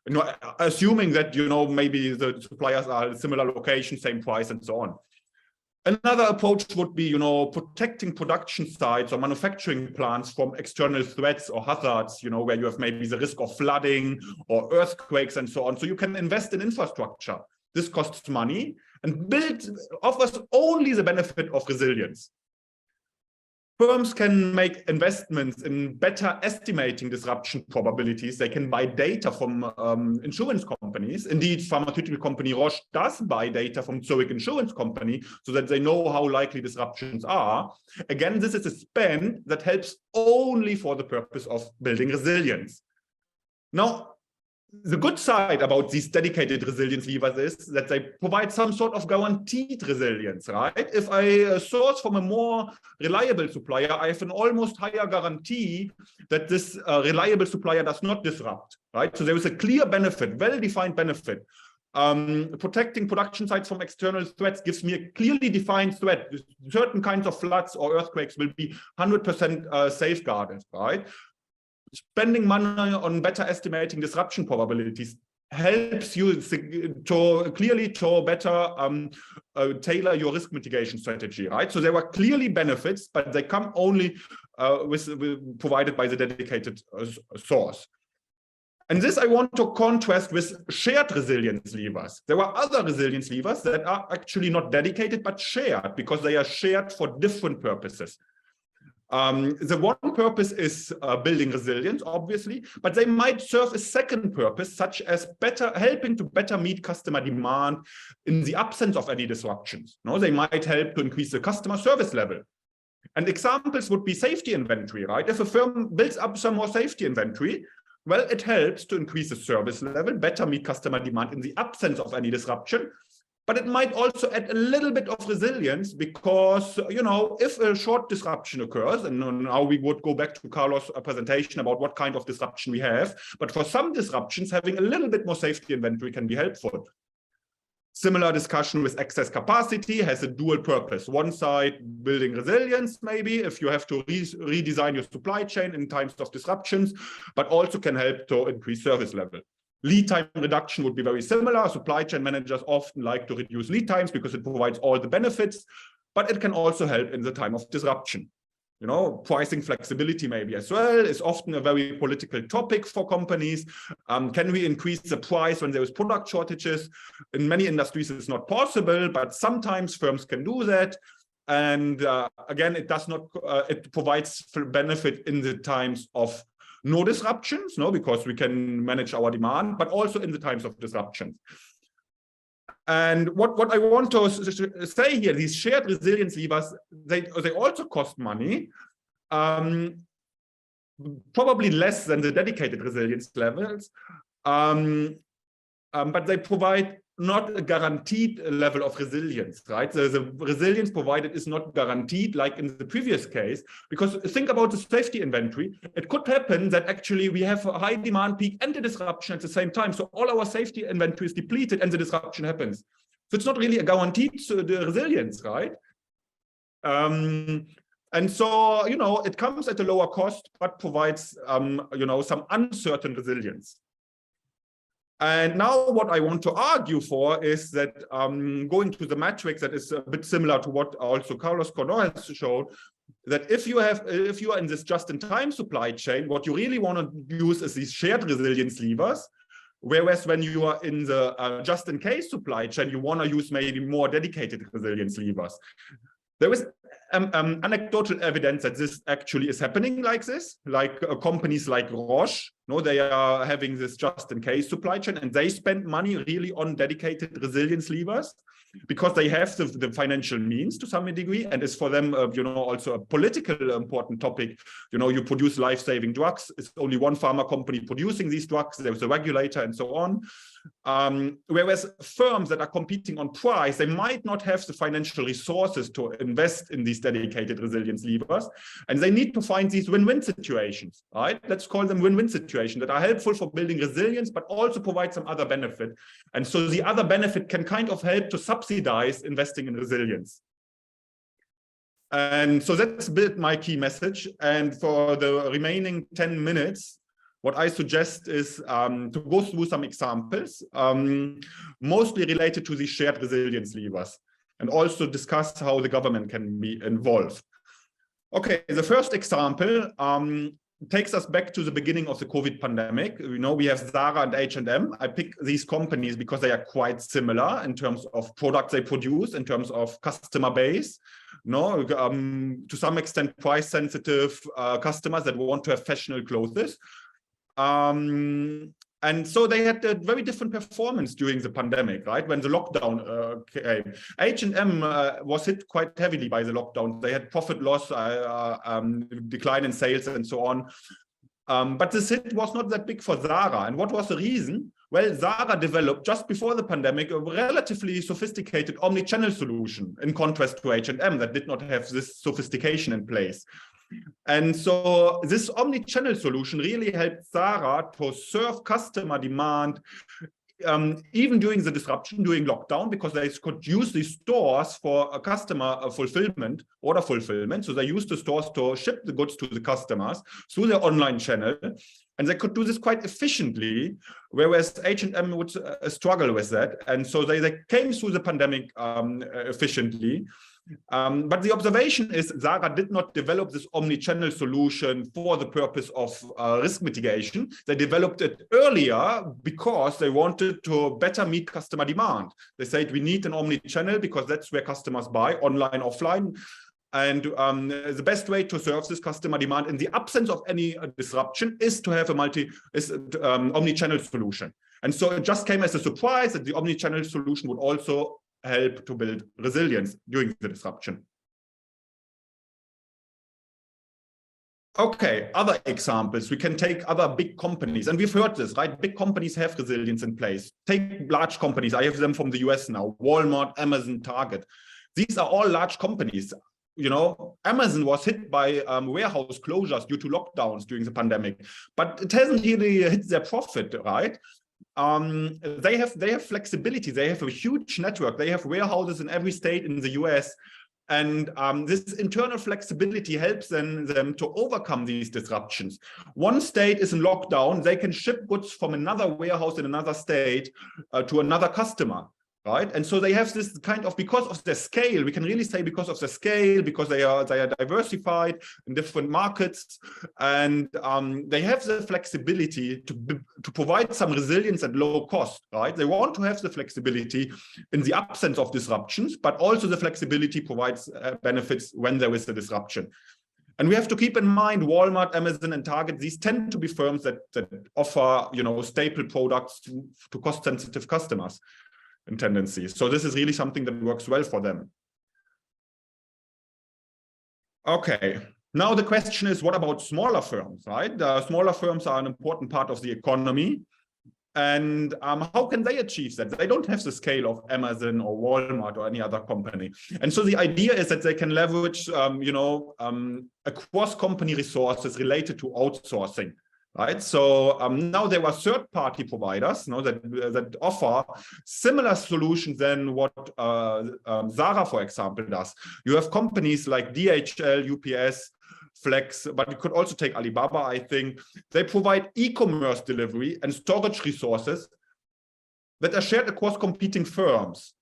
You know, assuming that, you know, maybe the suppliers are at a similar location, same price, and so on. Another approach would be, you know, protecting production sites or manufacturing plants from external threats or hazards, you know, where you have maybe the risk of flooding or earthquakes and so on. So you can invest in infrastructure. This costs money and offers only the benefit of resilience. Firms can make investments in better estimating disruption probabilities. They can buy data from insurance companies. Indeed, pharmaceutical company Roche does buy data from Zurich Insurance Company so that they know how likely disruptions are. Again, this is a spend that helps only for the purpose of building resilience. Now, the good side about these dedicated resilience levers is that they provide some sort of guaranteed resilience, right? If I source from a more reliable supplier, I have an almost higher guarantee that this reliable supplier does not disrupt, right? So there is a clear benefit, well-defined benefit. Protecting production sites from external threats gives me a clearly defined threat. Certain kinds of floods or earthquakes will be 100% safeguarded, right? Spending money on better estimating disruption probabilities helps you to clearly better tailor your risk mitigation strategy, right? So there are clearly benefits, but they come only provided by the dedicated source. And this I want to contrast with shared resilience levers. There are other resilience levers that are actually not dedicated, but shared because they are shared for different purposes. The one purpose is building resilience, obviously, but they might serve a second purpose, such as helping to better meet customer demand in the absence of any disruptions. No, they might help to increase the customer service level. And examples would be safety inventory, right? If a firm builds up some more safety inventory, well, it helps to increase the service level, better meet customer demand in the absence of any disruption. But it might also add a little bit of resilience because, you know, if a short disruption occurs, and now we would go back to Carlos' presentation about what kind of disruption we have, but for some disruptions, having a little bit more safety inventory can be helpful. Similar discussion with excess capacity has a dual purpose. One side, building resilience, maybe, if you have to redesign your supply chain in times of disruptions, but also can help to increase service level. Lead time reduction would be very similar. Supply chain managers often like to reduce lead times because it provides all the benefits, but it can also help in the time of disruption. You know, pricing flexibility maybe as well is often a very political topic for companies. Can we increase the price when there is product shortages? In many industries, it's not possible, but sometimes firms can do that. And again, it provides benefit in the times of no disruptions, no, because we can manage our demand, but also in the times of disruptions. And what I want to say here, these shared resilience levers, they also cost money, probably less than the dedicated resilience levels, but they provide not a guaranteed level of resilience, right? The resilience provided is not guaranteed like in the previous case, because think about the safety inventory. It could happen that actually we have a high demand peak and a disruption at the same time. So all our safety inventory is depleted and the disruption happens. So it's not really a guaranteed the resilience, right? And so, you know, it comes at a lower cost, but provides, you know, some uncertain resilience. And now what I want to argue for is that going to the matrix that is a bit similar to what also Carlos Cordó has showed, that if you are in this just-in-time supply chain, what you really want to use is these shared resilience levers, Whereas when you are in the just-in-case supply chain, you want to use maybe more dedicated resilience levers. There is anecdotal evidence that this actually is happening like this, like companies like Roche, they are having this just-in-case supply chain, and they spend money really on dedicated resilience levers because they have the financial means to some degree, and it's for them, also a political important topic. You produce life-saving drugs. It's only one pharma company producing these drugs. There's a regulator and so on. Whereas firms that are competing on price, they might not have the financial resources to invest in these dedicated resilience levers, and they need to find these win-win situations, right? Let's call them win-win situations that are helpful for building resilience, but also provide some other benefit. And so the other benefit can kind of help to subsidize investing in resilience. And so that's a bit my key message. And for the remaining 10 minutes, what I suggest is to go through some examples, mostly related to the shared resilience levers, and also discuss how the government can be involved. Okay, the first example takes us back to the beginning of the COVID pandemic. We have Zara and H&M. I pick these companies because they are quite similar in terms of products they produce, in terms of customer base. To some extent, price-sensitive customers that want to have fashionable clothes. And so they had a very different performance during the pandemic, right? When the lockdown came, H&M was hit quite heavily by the lockdown. They had profit loss, decline in sales, and so on. But this hit was not that big for Zara. And what was the reason? Well, Zara developed just before the pandemic a relatively sophisticated omni-channel solution, in contrast to H&M that did not have this sophistication in place. And so this omni-channel solution really helped Zara to serve customer demand even during the disruption, during lockdown, because they could use these stores for a customer fulfillment, order fulfillment. So they used the stores to ship the goods to the customers through their online channel. And they could do this quite efficiently, whereas H&M would struggle with that. And so they came through the pandemic efficiently. But the observation is Zara did not develop this omni-channel solution for the purpose of risk mitigation. They developed it earlier because they wanted to better meet customer demand. They said we need an omni-channel because that's where customers buy, online, offline. And the best way to serve this customer demand in the absence of any disruption is to have a omni-channel solution. And so it just came as a surprise that the omni-channel solution would also help to build resilience during the disruption. Okay, other examples. We can take other big companies, and we've heard this, right? Big companies have resilience in place. Take large companies. I have them from the US now: Walmart, Amazon, Target. These are all large companies. Amazon was hit by warehouse closures due to lockdowns during the pandemic, but it hasn't really hit their profit, right? They have flexibility. They have a huge network. They have warehouses in every state in the US. And this internal flexibility helps them to overcome these disruptions. One state is in lockdown. They can ship goods from another warehouse in another state to another customer. Right. And so they have this kind of, because of their scale, we can really say because of their scale, because they are diversified in different markets, and they have the flexibility to provide some resilience at low cost. Right. They want to have the flexibility in the absence of disruptions, but also the flexibility provides benefits when there is a disruption. And we have to keep in mind Walmart, Amazon, and Target. These tend to be firms that offer, staple products to cost-sensitive customers in tendencies. So this is really something that works well for them. Okay, now the question is, what about smaller firms, right? Smaller firms are an important part of the economy. And how can they achieve that? They don't have the scale of Amazon or Walmart or any other company. And so the idea is that they can leverage, across-company resources related to outsourcing. Right, so now there are third-party providers, that offer similar solutions than what Zara, for example, does. You have companies like DHL, UPS, Flex, but you could also take Alibaba. I think they provide e-commerce delivery and storage resources that are shared across competing firms.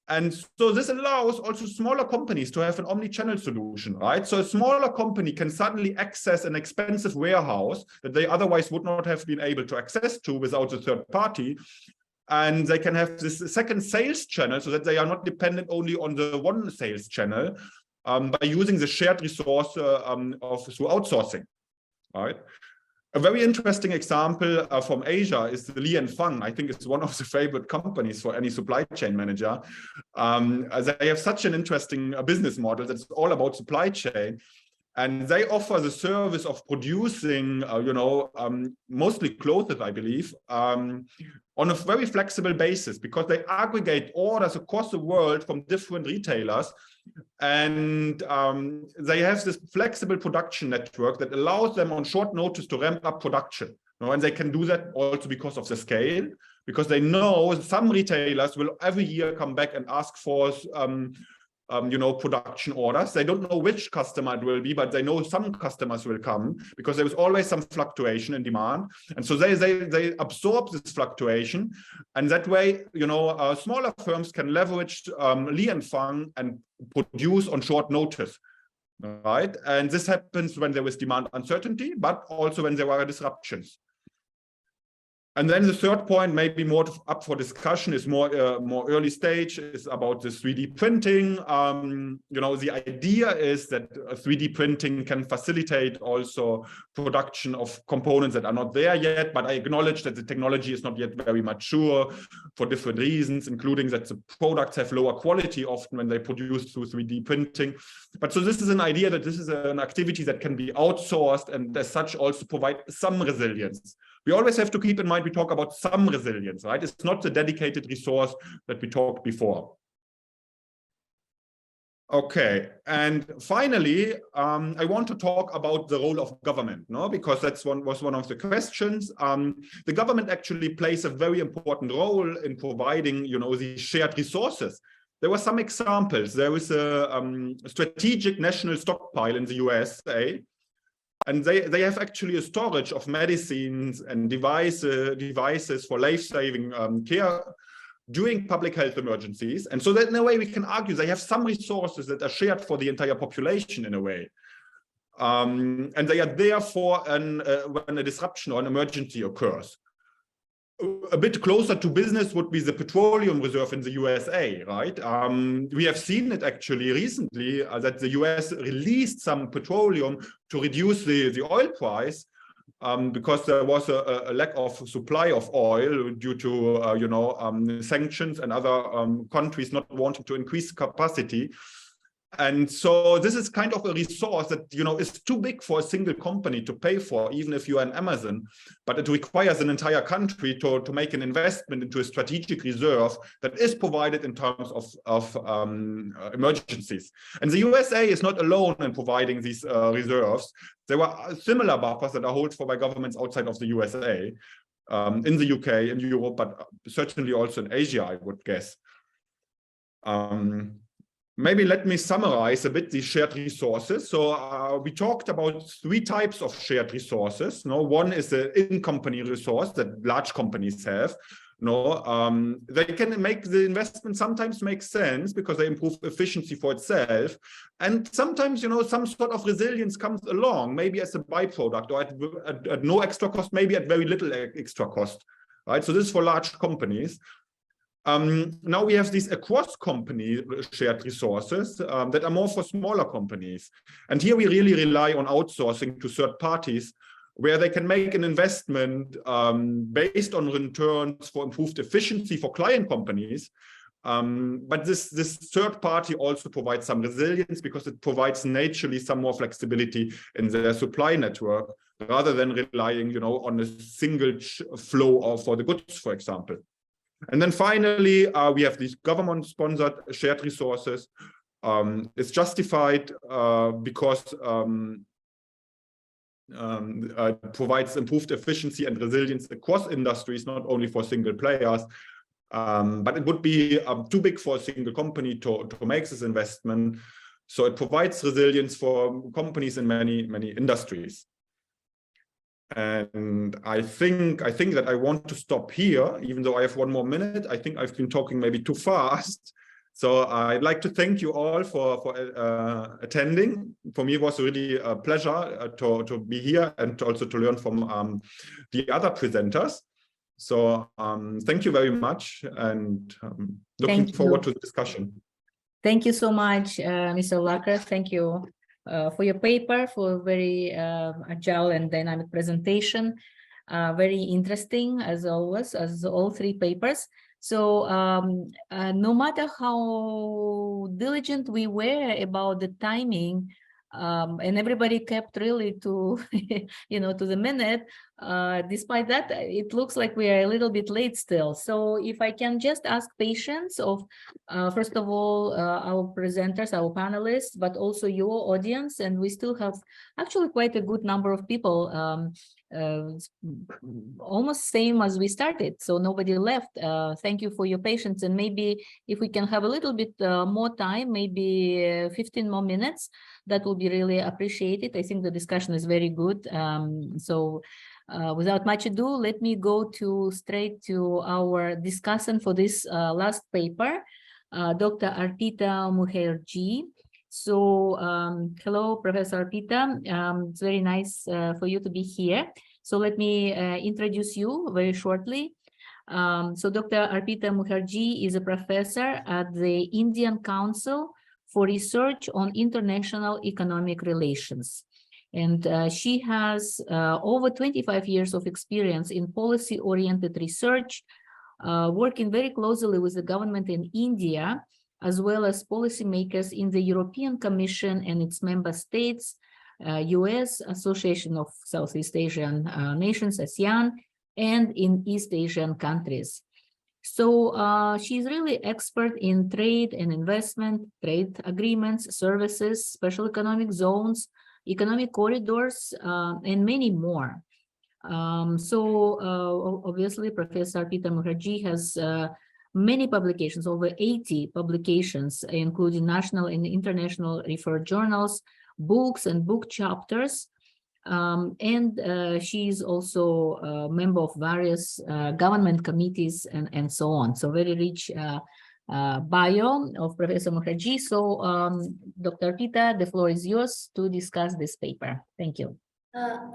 And so this allows also smaller companies to have an omni-channel solution, right? So a smaller company can suddenly access an expensive warehouse that they otherwise would not have been able to access to without the third party. And they can have this second sales channel so that they are not dependent only on the one sales channel by using the shared resource through outsourcing, right? A very interesting example from Asia is the Li & Fung. I think it's one of the favorite companies for any supply chain manager. They have such an interesting business model that's all about supply chain. And they offer the service of producing, mostly clothes, I believe, on a very flexible basis, because they aggregate orders across the world from different retailers. And they have this flexible production network that allows them on short notice to ramp up production. And they can do that also because of the scale, because they know some retailers will every year come back and ask for production orders. They don't know which customer it will be, but they know some customers will come because there is always some fluctuation in demand. And so they absorb this fluctuation. And that way, smaller firms can leverage Li & Fung and produce on short notice, right? And this happens when there is demand uncertainty, but also when there are disruptions. And then the third point, maybe more up for discussion, is more early stage, is about the 3D printing. The idea is that 3D printing can facilitate also production of components that are not there yet, but I acknowledge that the technology is not yet very mature for different reasons, including that the products have lower quality often when they produce through 3D printing. But so this is an idea that this is an activity that can be outsourced and as such also provide some resilience. We always have to keep in mind we talk about some resilience, right? It's not the dedicated resource that we talked before. Okay, and finally, I want to talk about the role of government, because that's was one of the questions. The government actually plays a very important role in providing, these shared resources. There were some examples. There is a strategic national stockpile in the USA. And they have actually a storage of medicines and devices for life-saving care during public health emergencies. And so that in a way we can argue they have some resources that are shared for the entire population in a way. And they are there for when a disruption or an emergency occurs. A bit closer to business would be the petroleum reserve in the USA, right? We have seen it actually recently that the US released some petroleum to reduce the oil price because there was a lack of supply of oil due to sanctions and other countries not wanting to increase capacity. And so this is kind of a resource that, is too big for a single company to pay for, even if you are an Amazon, but it requires an entire country to make an investment into a strategic reserve that is provided in terms of emergencies. And the USA is not alone in providing these reserves. There were similar buffers that are held for by governments outside of the USA, in the UK, in Europe, but certainly also in Asia, I would guess. Maybe let me summarize a bit these shared resources. So we talked about three types of shared resources. One is the in-company resource that large companies have. They can make the investment sometimes make sense because they improve efficiency for itself. And sometimes, some sort of resilience comes along, maybe as a byproduct or at no extra cost, maybe at very little extra cost, right? So this is for large companies. Now we have these across company shared resources that are more for smaller companies. And here we really rely on outsourcing to third parties where they can make an investment based on returns for improved efficiency for client companies. But this third party also provides some resilience because it provides naturally some more flexibility in their supply network rather than relying, on a single flow for the goods, for example. And then finally, we have these government-sponsored shared resources. It's justified because it provides improved efficiency and resilience across industries, not only for single players. But it would be too big for a single company to make this investment. So it provides resilience for companies in many, many industries. And I think that I want to stop here, even though I have one more minute. I think I've been talking maybe too fast. So I'd like to thank you all for attending. For me, it was really a pleasure to be here and also to learn from the other presenters. So thank you very much, and looking forward to the discussion. Thank you so much, Mr. Lacker. Thank you for your paper, for very agile and dynamic presentation. Very interesting, as always, as all three papers. So no matter how diligent we were about the timing, and everybody kept really to, to the minute, despite that, it looks like we are a little bit late still. So if I can just ask patience of, first of all, our presenters, our panelists, but also your audience, and we still have actually quite a good number of people, almost same as we started, so nobody left. Thank you for your patience, and maybe if we can have a little bit more time, maybe 15 more minutes, that will be really appreciated. I think the discussion is very good. So without much ado, let me go straight to our discussant for this last paper, Dr. Arpita Mukherjee. So hello, Professor Arpita. It's very nice for you to be here. So let me introduce you very shortly. So Dr. Arpita Mukherjee is a professor at the Indian Council for Research on International Economic Relations. And she has over 25 years of experience in policy-oriented research, working very closely with the government in India, as well as policymakers in the European Commission and its member states, US Association of Southeast Asian Nations, ASEAN, and in East Asian countries. So she's really expert in trade and investment, trade agreements, services, special economic zones, economic corridors, and many more. Obviously, Professor Arpita Mukherjee has many publications, over 80 publications, including national and international referred journals, books and book chapters. She is also a member of various government committees and so on. So very rich bio of Professor Mukherjee. So Dr. Arpita, the floor is yours to discuss this paper. Thank you.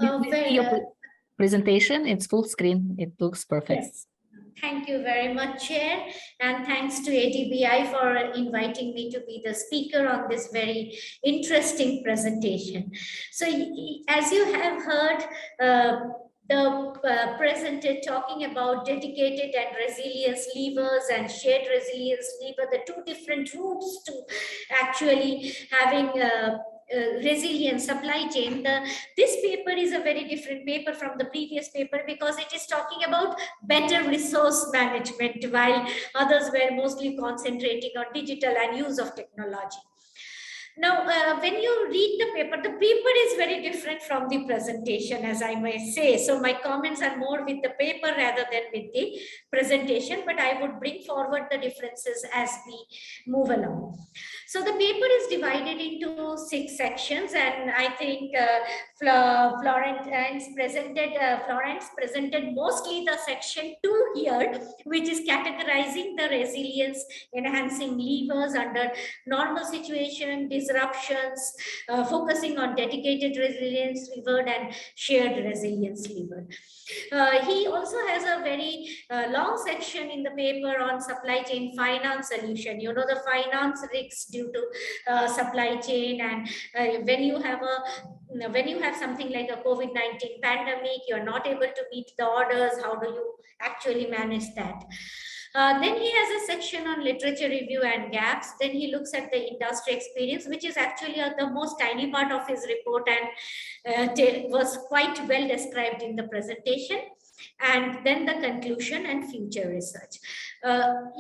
Your presentation, it's full screen. It looks perfect. Yes. Thank you very much, Chair, and thanks to ADBI for inviting me to be the speaker on this very interesting presentation. So as you have heard, the presenter talking about dedicated and resilience levers and shared resilience lever, the two different routes to actually having resilient supply chain. This paper is a very different paper from the previous paper because it is talking about better resource management, while others were mostly concentrating on digital and use of technology. Now, when you read the paper is very different from the presentation, as I may say. So my comments are more with the paper rather than with the presentation, but I would bring forward the differences as we move along. So the paper is divided into 6 sections, and I think Florence presented mostly the section 2 here, which is categorizing the resilience enhancing levers under normal situation, disruptions, focusing on dedicated resilience lever and shared resilience lever. He also has a very long section in the paper on supply chain finance solution. You know, the finance risks due to supply chain, and when you have something like a COVID-19 pandemic, you're not able to meet the orders. How do you actually manage that? Then he has a section on literature review and gaps. Then he looks at the industry experience, which is actually the most tiny part of his report and was quite well described in the presentation. And then the conclusion and future research. From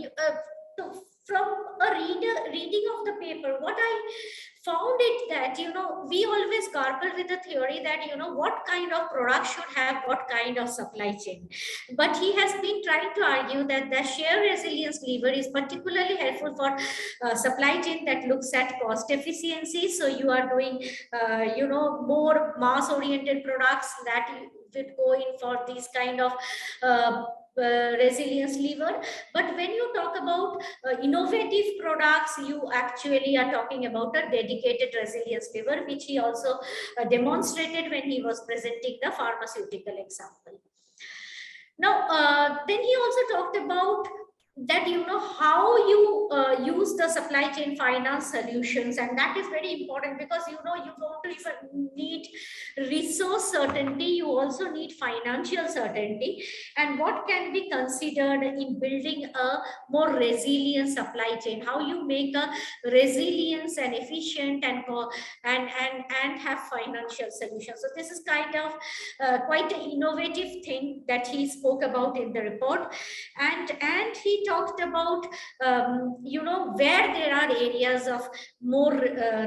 a reading of the paper, what I found it that, we always garble with the theory that, what kind of product should have what kind of supply chain. But he has been trying to argue that the share resilience lever is particularly helpful for supply chain that looks at cost efficiency. So you are doing, more mass oriented products that would go in for these kind of resilience lever. But when you talk about innovative products, you actually are talking about a dedicated resilience lever, which he also demonstrated when he was presenting the pharmaceutical example. Now, then he also talked about that, how you use the supply chain finance solutions, and that is very important because, you don't even need resource certainty, you also need financial certainty, and what can be considered in building a more resilient supply chain, how you make a resilience and efficient and have financial solutions. So this is kind of quite an innovative thing that he spoke about in the report, and he talked about where there are areas of more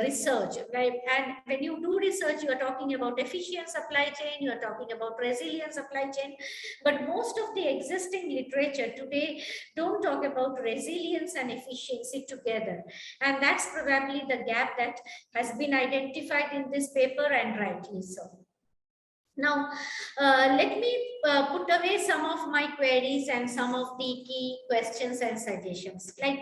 research, right? And when you do research, you are talking about efficient supply chain, you are talking about resilient supply chain, but most of the existing literature today don't talk about resilience and efficiency together, and that's probably the gap that has been identified in this paper, and rightly so. Now, let me put away some of my queries and some of the key questions and suggestions. Like,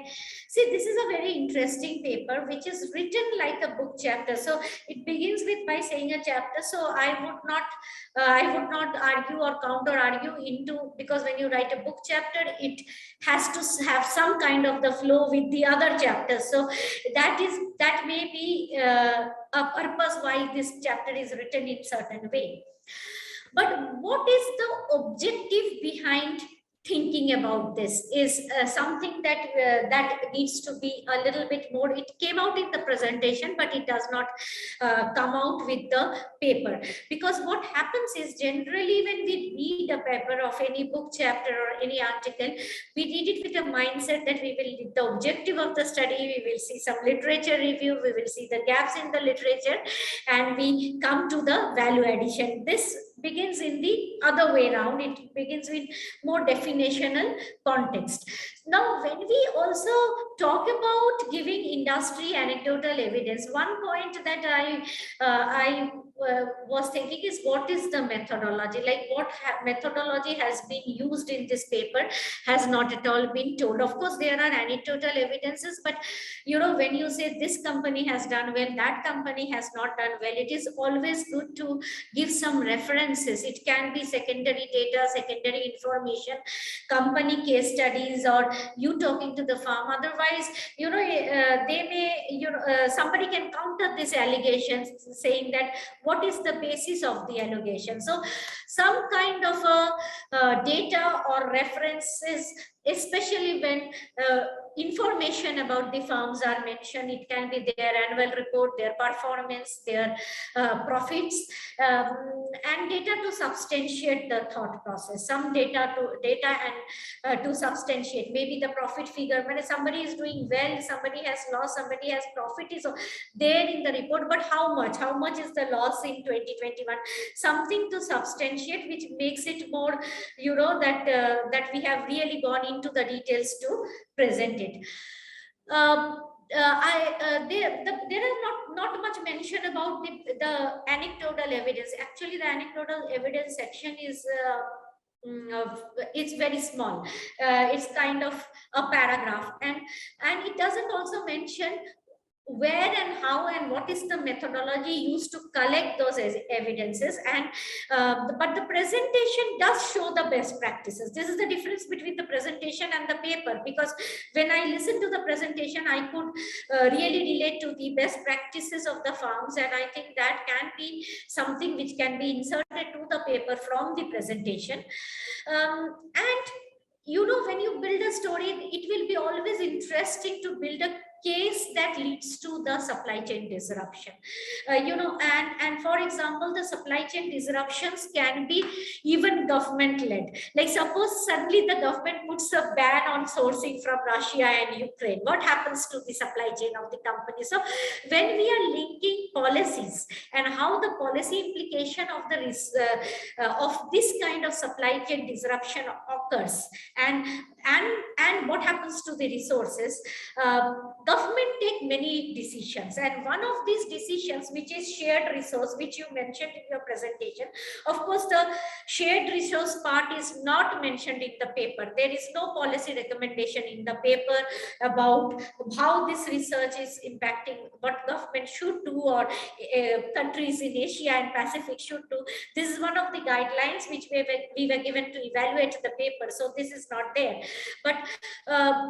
see, this is a very interesting paper, which is written like a book chapter. So it begins with by saying a chapter. So I would not argue or counter argue into, because when you write a book chapter, it has to have some kind of the flow with the other chapters. So that may be a purpose why this chapter is written in certain way. But what is the objective behind thinking about this is something that that needs to be a little bit more. It came out in the presentation, but it does not come out with the paper, because what happens is generally when we read a paper of any book chapter or any article, we read it with a mindset that we will, the objective of the study, we will see some literature review, we will see the gaps in the literature, and we come to the value addition. This begins in the other way around. It begins with more definitional context. Now, when we also talk about giving industry anecdotal evidence, one point that I was thinking is, what is the methodology? Like, what methodology has been used in this paper has not at all been told. Of course, there are anecdotal evidences, but when you say this company has done well, that company has not done well, it is always good to give some references. It can be secondary data, secondary information, company case studies, or you talking to the farm. Otherwise, they may, somebody can counter these allegations saying that what is the basis of the allegation. So some kind of a data or references, especially when information about the farms are mentioned. It can be their annual report, their performance, their profits, and data to substantiate the thought process. Some data and to substantiate maybe the profit figure. When somebody is doing well, somebody has loss, somebody has profit is there in the report, but how much is the loss in 2021? Something to substantiate, which makes it more, that we have really gone into the details to present it. There is not much mention about the anecdotal evidence. Actually, the anecdotal evidence section is it's very small. It's kind of a paragraph, and it doesn't also mention where and how and what is the methodology used to collect those evidences. And but the presentation does show the best practices. This is the difference between the presentation and the paper, because when I listened to the presentation, I could really relate to the best practices of the farms, and I think that can be something which can be inserted to the paper from the presentation. And when you build a story, it will be always interesting to build a case that leads to the supply chain disruption. And for example, the supply chain disruptions can be even government led. Like suppose suddenly the government puts a ban on sourcing from Russia and Ukraine. What happens to the supply chain of the company? So when we are linking policies and how the policy implication of the of this kind of supply chain disruption occurs, and what happens to the resources, government take many decisions, and one of these decisions, which is shared resource, which you mentioned in your presentation. Of course, the shared resource part is not mentioned in the paper. There is no policy recommendation in the paper about how this research is impacting, what government should do, or countries in Asia and Pacific should do. This is one of the guidelines which we were given to evaluate the paper. So this is not there. But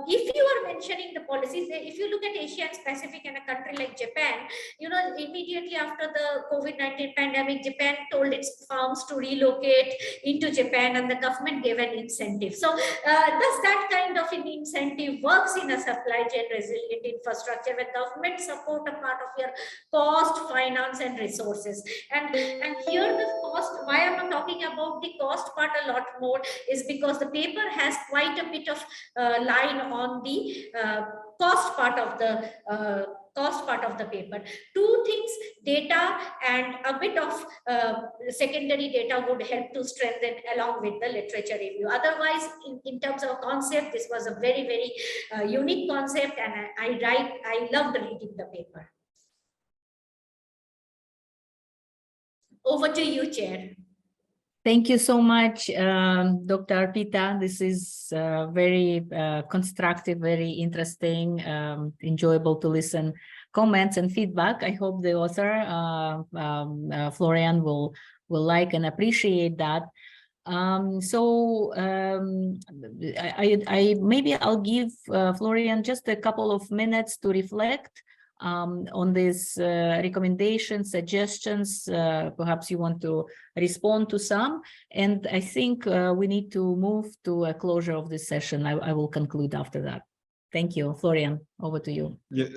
if you are mentioning the policies, if you look at Asia and Pacific and a country like Japan, immediately after the COVID-19 pandemic, Japan told its firms to relocate into Japan, and the government gave an incentive. So does that kind of an incentive works in a supply chain resilient infrastructure where government support a part of your cost, finance, and resources? And here the cost, why I'm talking about the cost part a lot more, is because the paper has quite a bit of line on the cost part of the paper. Two things, data and a bit of secondary data would help to strengthen along with the literature review. Otherwise, in terms of concept, this was a very, very unique concept, and I loved reading the paper. Over to you, Chair. Thank you so much, Dr. Arpita. This is very constructive, very interesting, enjoyable to listen. Comments and feedback. I hope the author, Florian, will like and appreciate that. Maybe I'll give Florian just a couple of minutes to reflect on these recommendations, suggestions. Perhaps you want to respond to some, and I think we need to move to a closure of this session. I will conclude after that. Thank you. Florian, over to you. Yeah,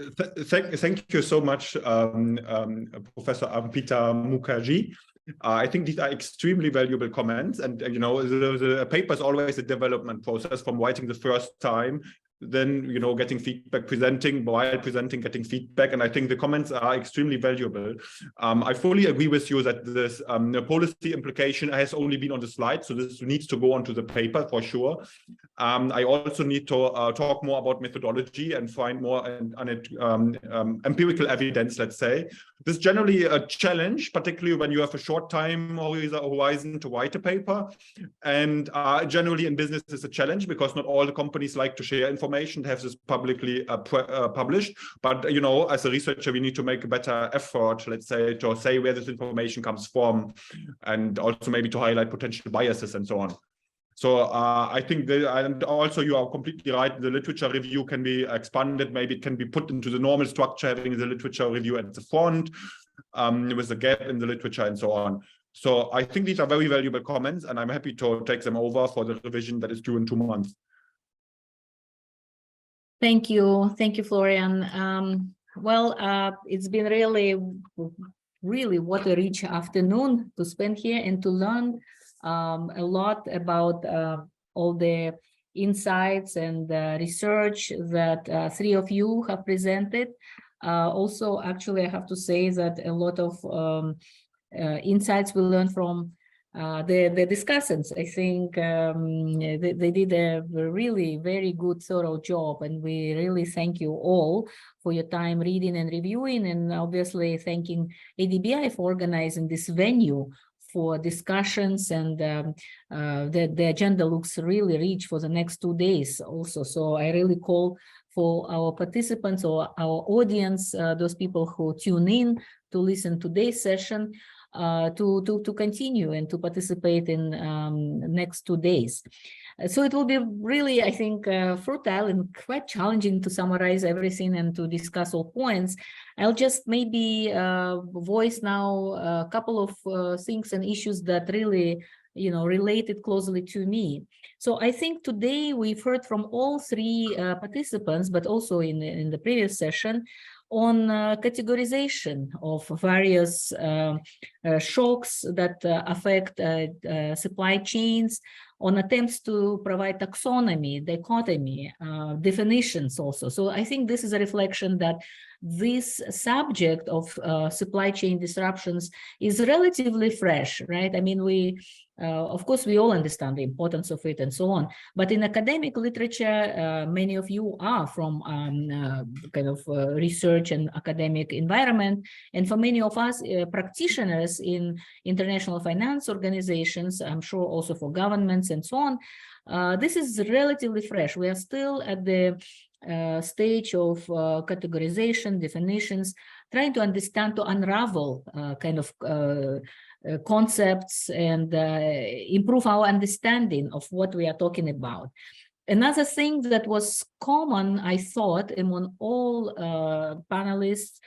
thank you so much, Professor Arpita Mukherjee. I think these are extremely valuable comments, and the paper is always a development process, from writing the first time, then getting feedback, presenting, getting feedback, and I think the comments are extremely valuable. I fully agree with you that this policy implication has only been on the slide, so this needs to go onto the paper for sure. I also need to talk more about methodology and find more empirical evidence, let's say. This is generally a challenge, particularly when you have a short time horizon to write a paper, and generally in business it's a challenge because not all the companies like to share information, have this publicly published. But as a researcher, we need to make a better effort, let's say, to say where this information comes from, and also maybe to highlight potential biases and so on. So I think and also you are completely right, the literature review can be expanded. Maybe it can be put into the normal structure, having the literature review at the front with a gap in the literature and so on. So I think these are very valuable comments, and I'm happy to take them over for the revision that is due in 2 months. Thank you, Florian. It's been really what a rich afternoon to spend here and to learn a lot about all the insights and research that 3 of you have presented. Also, actually, I have to say that a lot of insights we learned from the discussants. I think they did a really very good, thorough job, and we really thank you all for your time reading and reviewing, and obviously thanking ADBI for organizing this venue for discussions, and the agenda looks really rich for the next 2 days also. So I really call for our participants or our audience, those people who tune in to listen to today's session, to continue and to participate in next 2 days. So it will be really, I think, fertile and quite challenging to summarize everything and to discuss all points. I'll just maybe voice now a couple of things and issues that really related closely to me. So I think today we've heard from all three participants, but also in the previous session, on categorization of various shocks that affect supply chains, on attempts to provide taxonomy, dichotomy, definitions also. So I think this is a reflection that this subject of supply chain disruptions is relatively fresh, right? I mean, of course, we all understand the importance of it and so on, but in academic literature, many of you are from kind of research and academic environment. And for many of us practitioners in international finance organizations, I'm sure also for governments and so on, this is relatively fresh. We are still at the stage of categorization, definitions, trying to understand, to unravel kind of concepts and improve our understanding of what we are talking about. Another thing that was common, I thought, among all panelists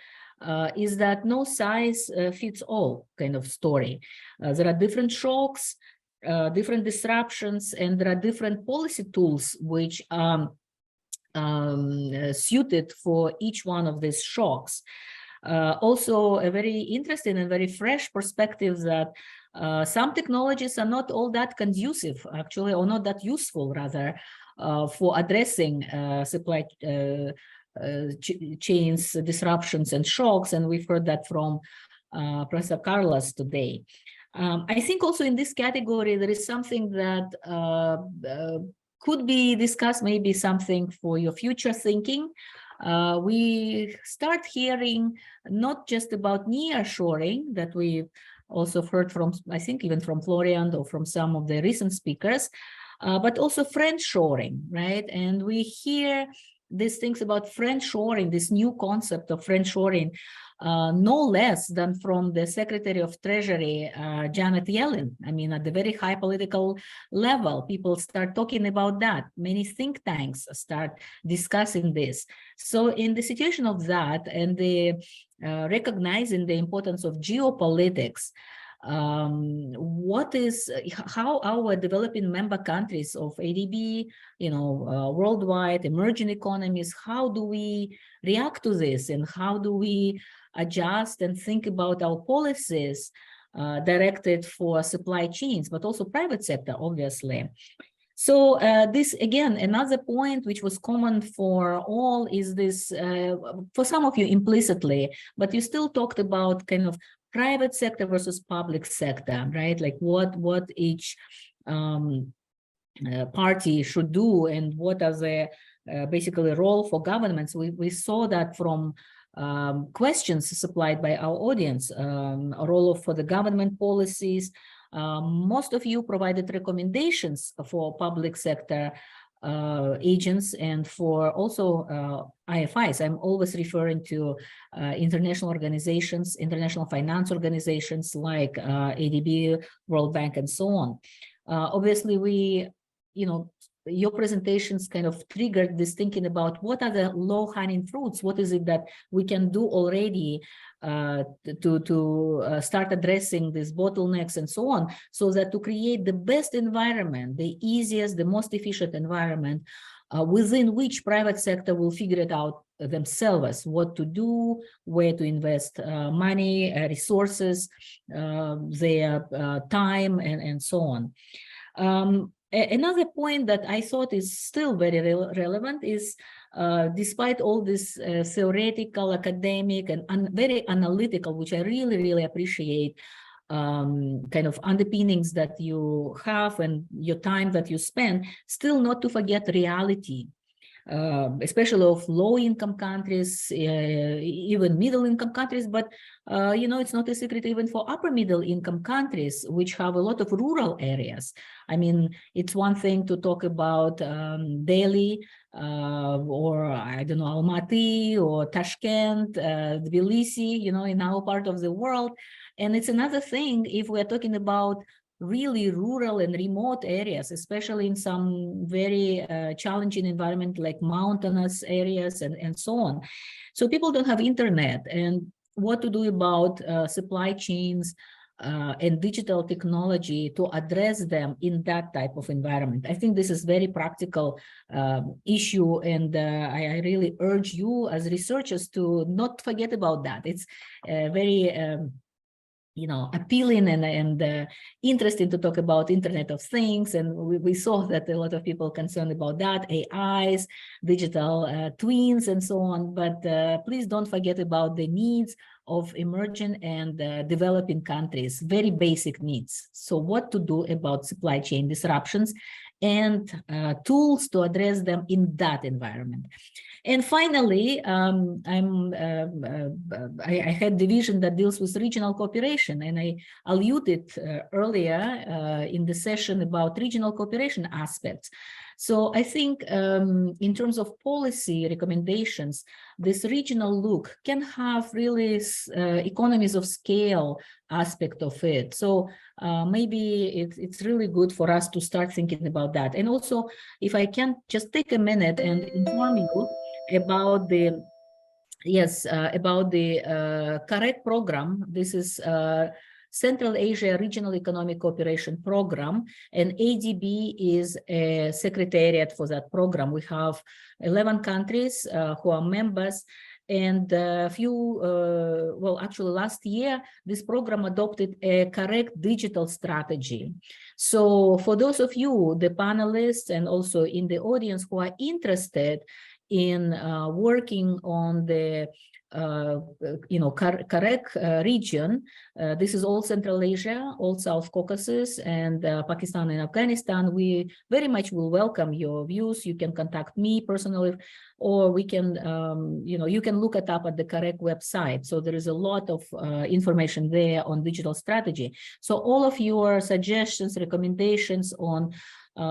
is that no size fits all kind of story. There are different shocks, different disruptions, and there are different policy tools which are suited for each one of these shocks. Also, a very interesting and very fresh perspective that some technologies are not all that conducive, actually, or not that useful, rather, for addressing supply chains, disruptions, and shocks. And we've heard that from Professor Carlos today. I think also in this category, there is something that could be discussed, maybe something for your future thinking. We start hearing not just about nearshoring that we've also heard from, I think, even from Florian or from some of the recent speakers, but also friendshoring, right? And we hear these things about friendshoring, this new concept of friendshoring, no less than from the Secretary of Treasury, Janet Yellen. I mean, at the very high political level, people start talking about that. Many think tanks start discussing this. So in the situation of that and the recognizing the importance of geopolitics, how our developing member countries of ADB, worldwide emerging economies, how do we react to this, and how do we adjust and think about our policies directed for supply chains, but also private sector, obviously. So this, again, another point which was common for all is this, for some of you implicitly, but you still talked about kind of private sector versus public sector, right? Like what each party should do and what are the basically role for governments. We saw that from questions supplied by our audience, a role for the government policies. Most of you provided recommendations for public sector agents and for also IFIs. I'm always referring to international organizations, international finance organizations like ADB, World Bank, and so on. Obviously, your presentations kind of triggered this thinking about what are the low-hanging fruits, what is it that we can do already to start addressing these bottlenecks and so on, so that to create the best environment, the easiest, the most efficient environment within which private sector will figure it out themselves, what to do, where to invest money, resources, their time, and so on. Another point that I thought is still very relevant is, despite all this theoretical, academic, and very analytical, which I really, really appreciate, kind of underpinnings that you have and your time that you spend, still not to forget reality. Especially of low-income countries, even middle-income countries, but it's not a secret even for upper middle-income countries, which have a lot of rural areas. I mean, it's one thing to talk about Delhi or, I don't know, Almaty or Tashkent, Tbilisi, in our part of the world. And it's another thing if we're talking about really rural and remote areas, especially in some very challenging environment like mountainous areas and so on. So people don't have internet, and what to do about supply chains, and digital technology to address them in that type of environment. I think this is very practical issue, and I really urge you as researchers to not forget about that. It's very appealing and interesting to talk about Internet of Things, and we saw that a lot of people concerned about that, AIs, digital twins, and so on. But please don't forget about the needs of emerging and developing countries, very basic needs. So what to do about supply chain disruptions and tools to address them in that environment. And finally, I had division that deals with regional cooperation, and I alluded earlier in the session about regional cooperation aspects. So I think in terms of policy recommendations, this regional look can have really economies of scale aspect of it. So maybe it's really good for us to start thinking about that. And also, if I can just take a minute and inform you about the CAREC program. This is Central Asia Regional Economic Cooperation Program, and ADB is a secretariat for that program. We have 11 countries who are members, and actually last year, this program adopted a correct digital strategy. So for those of you, the panelists, and also in the audience who are interested in working on the CAREC region. This is all Central Asia, all South Caucasus, and Pakistan and Afghanistan. We very much will welcome your views. You can contact me personally, or we can, you can look it up at the CAREC website. So there is a lot of information there on digital strategy. So all of your suggestions, recommendations on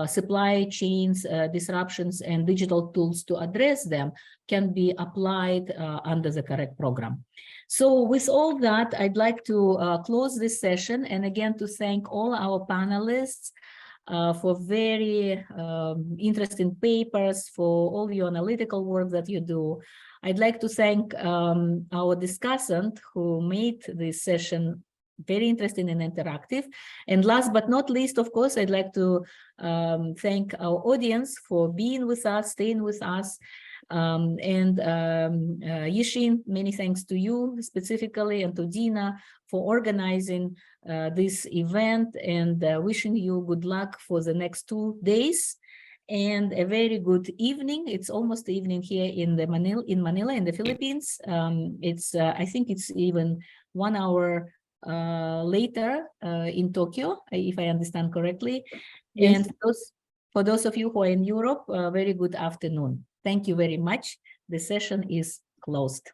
supply chains, disruptions, and digital tools to address them can be applied under the CAREC program. So with all that, I'd like to close this session, and again to thank all our panelists for very interesting papers, for all your analytical work that you do. I'd like to thank our discussant who made this session very interesting and interactive. And last but not least, of course, I'd like to thank our audience for being with us, staying with us. Yishin, many thanks to you specifically, and to Dina for organizing this event, and wishing you good luck for the next 2 days and a very good evening. It's almost evening here in Manila, in the Philippines. I think it's even 1 hour later in Tokyo, if I understand correctly. Yes. And for those of you who are in Europe, very good afternoon. Thank you very much. The session is closed.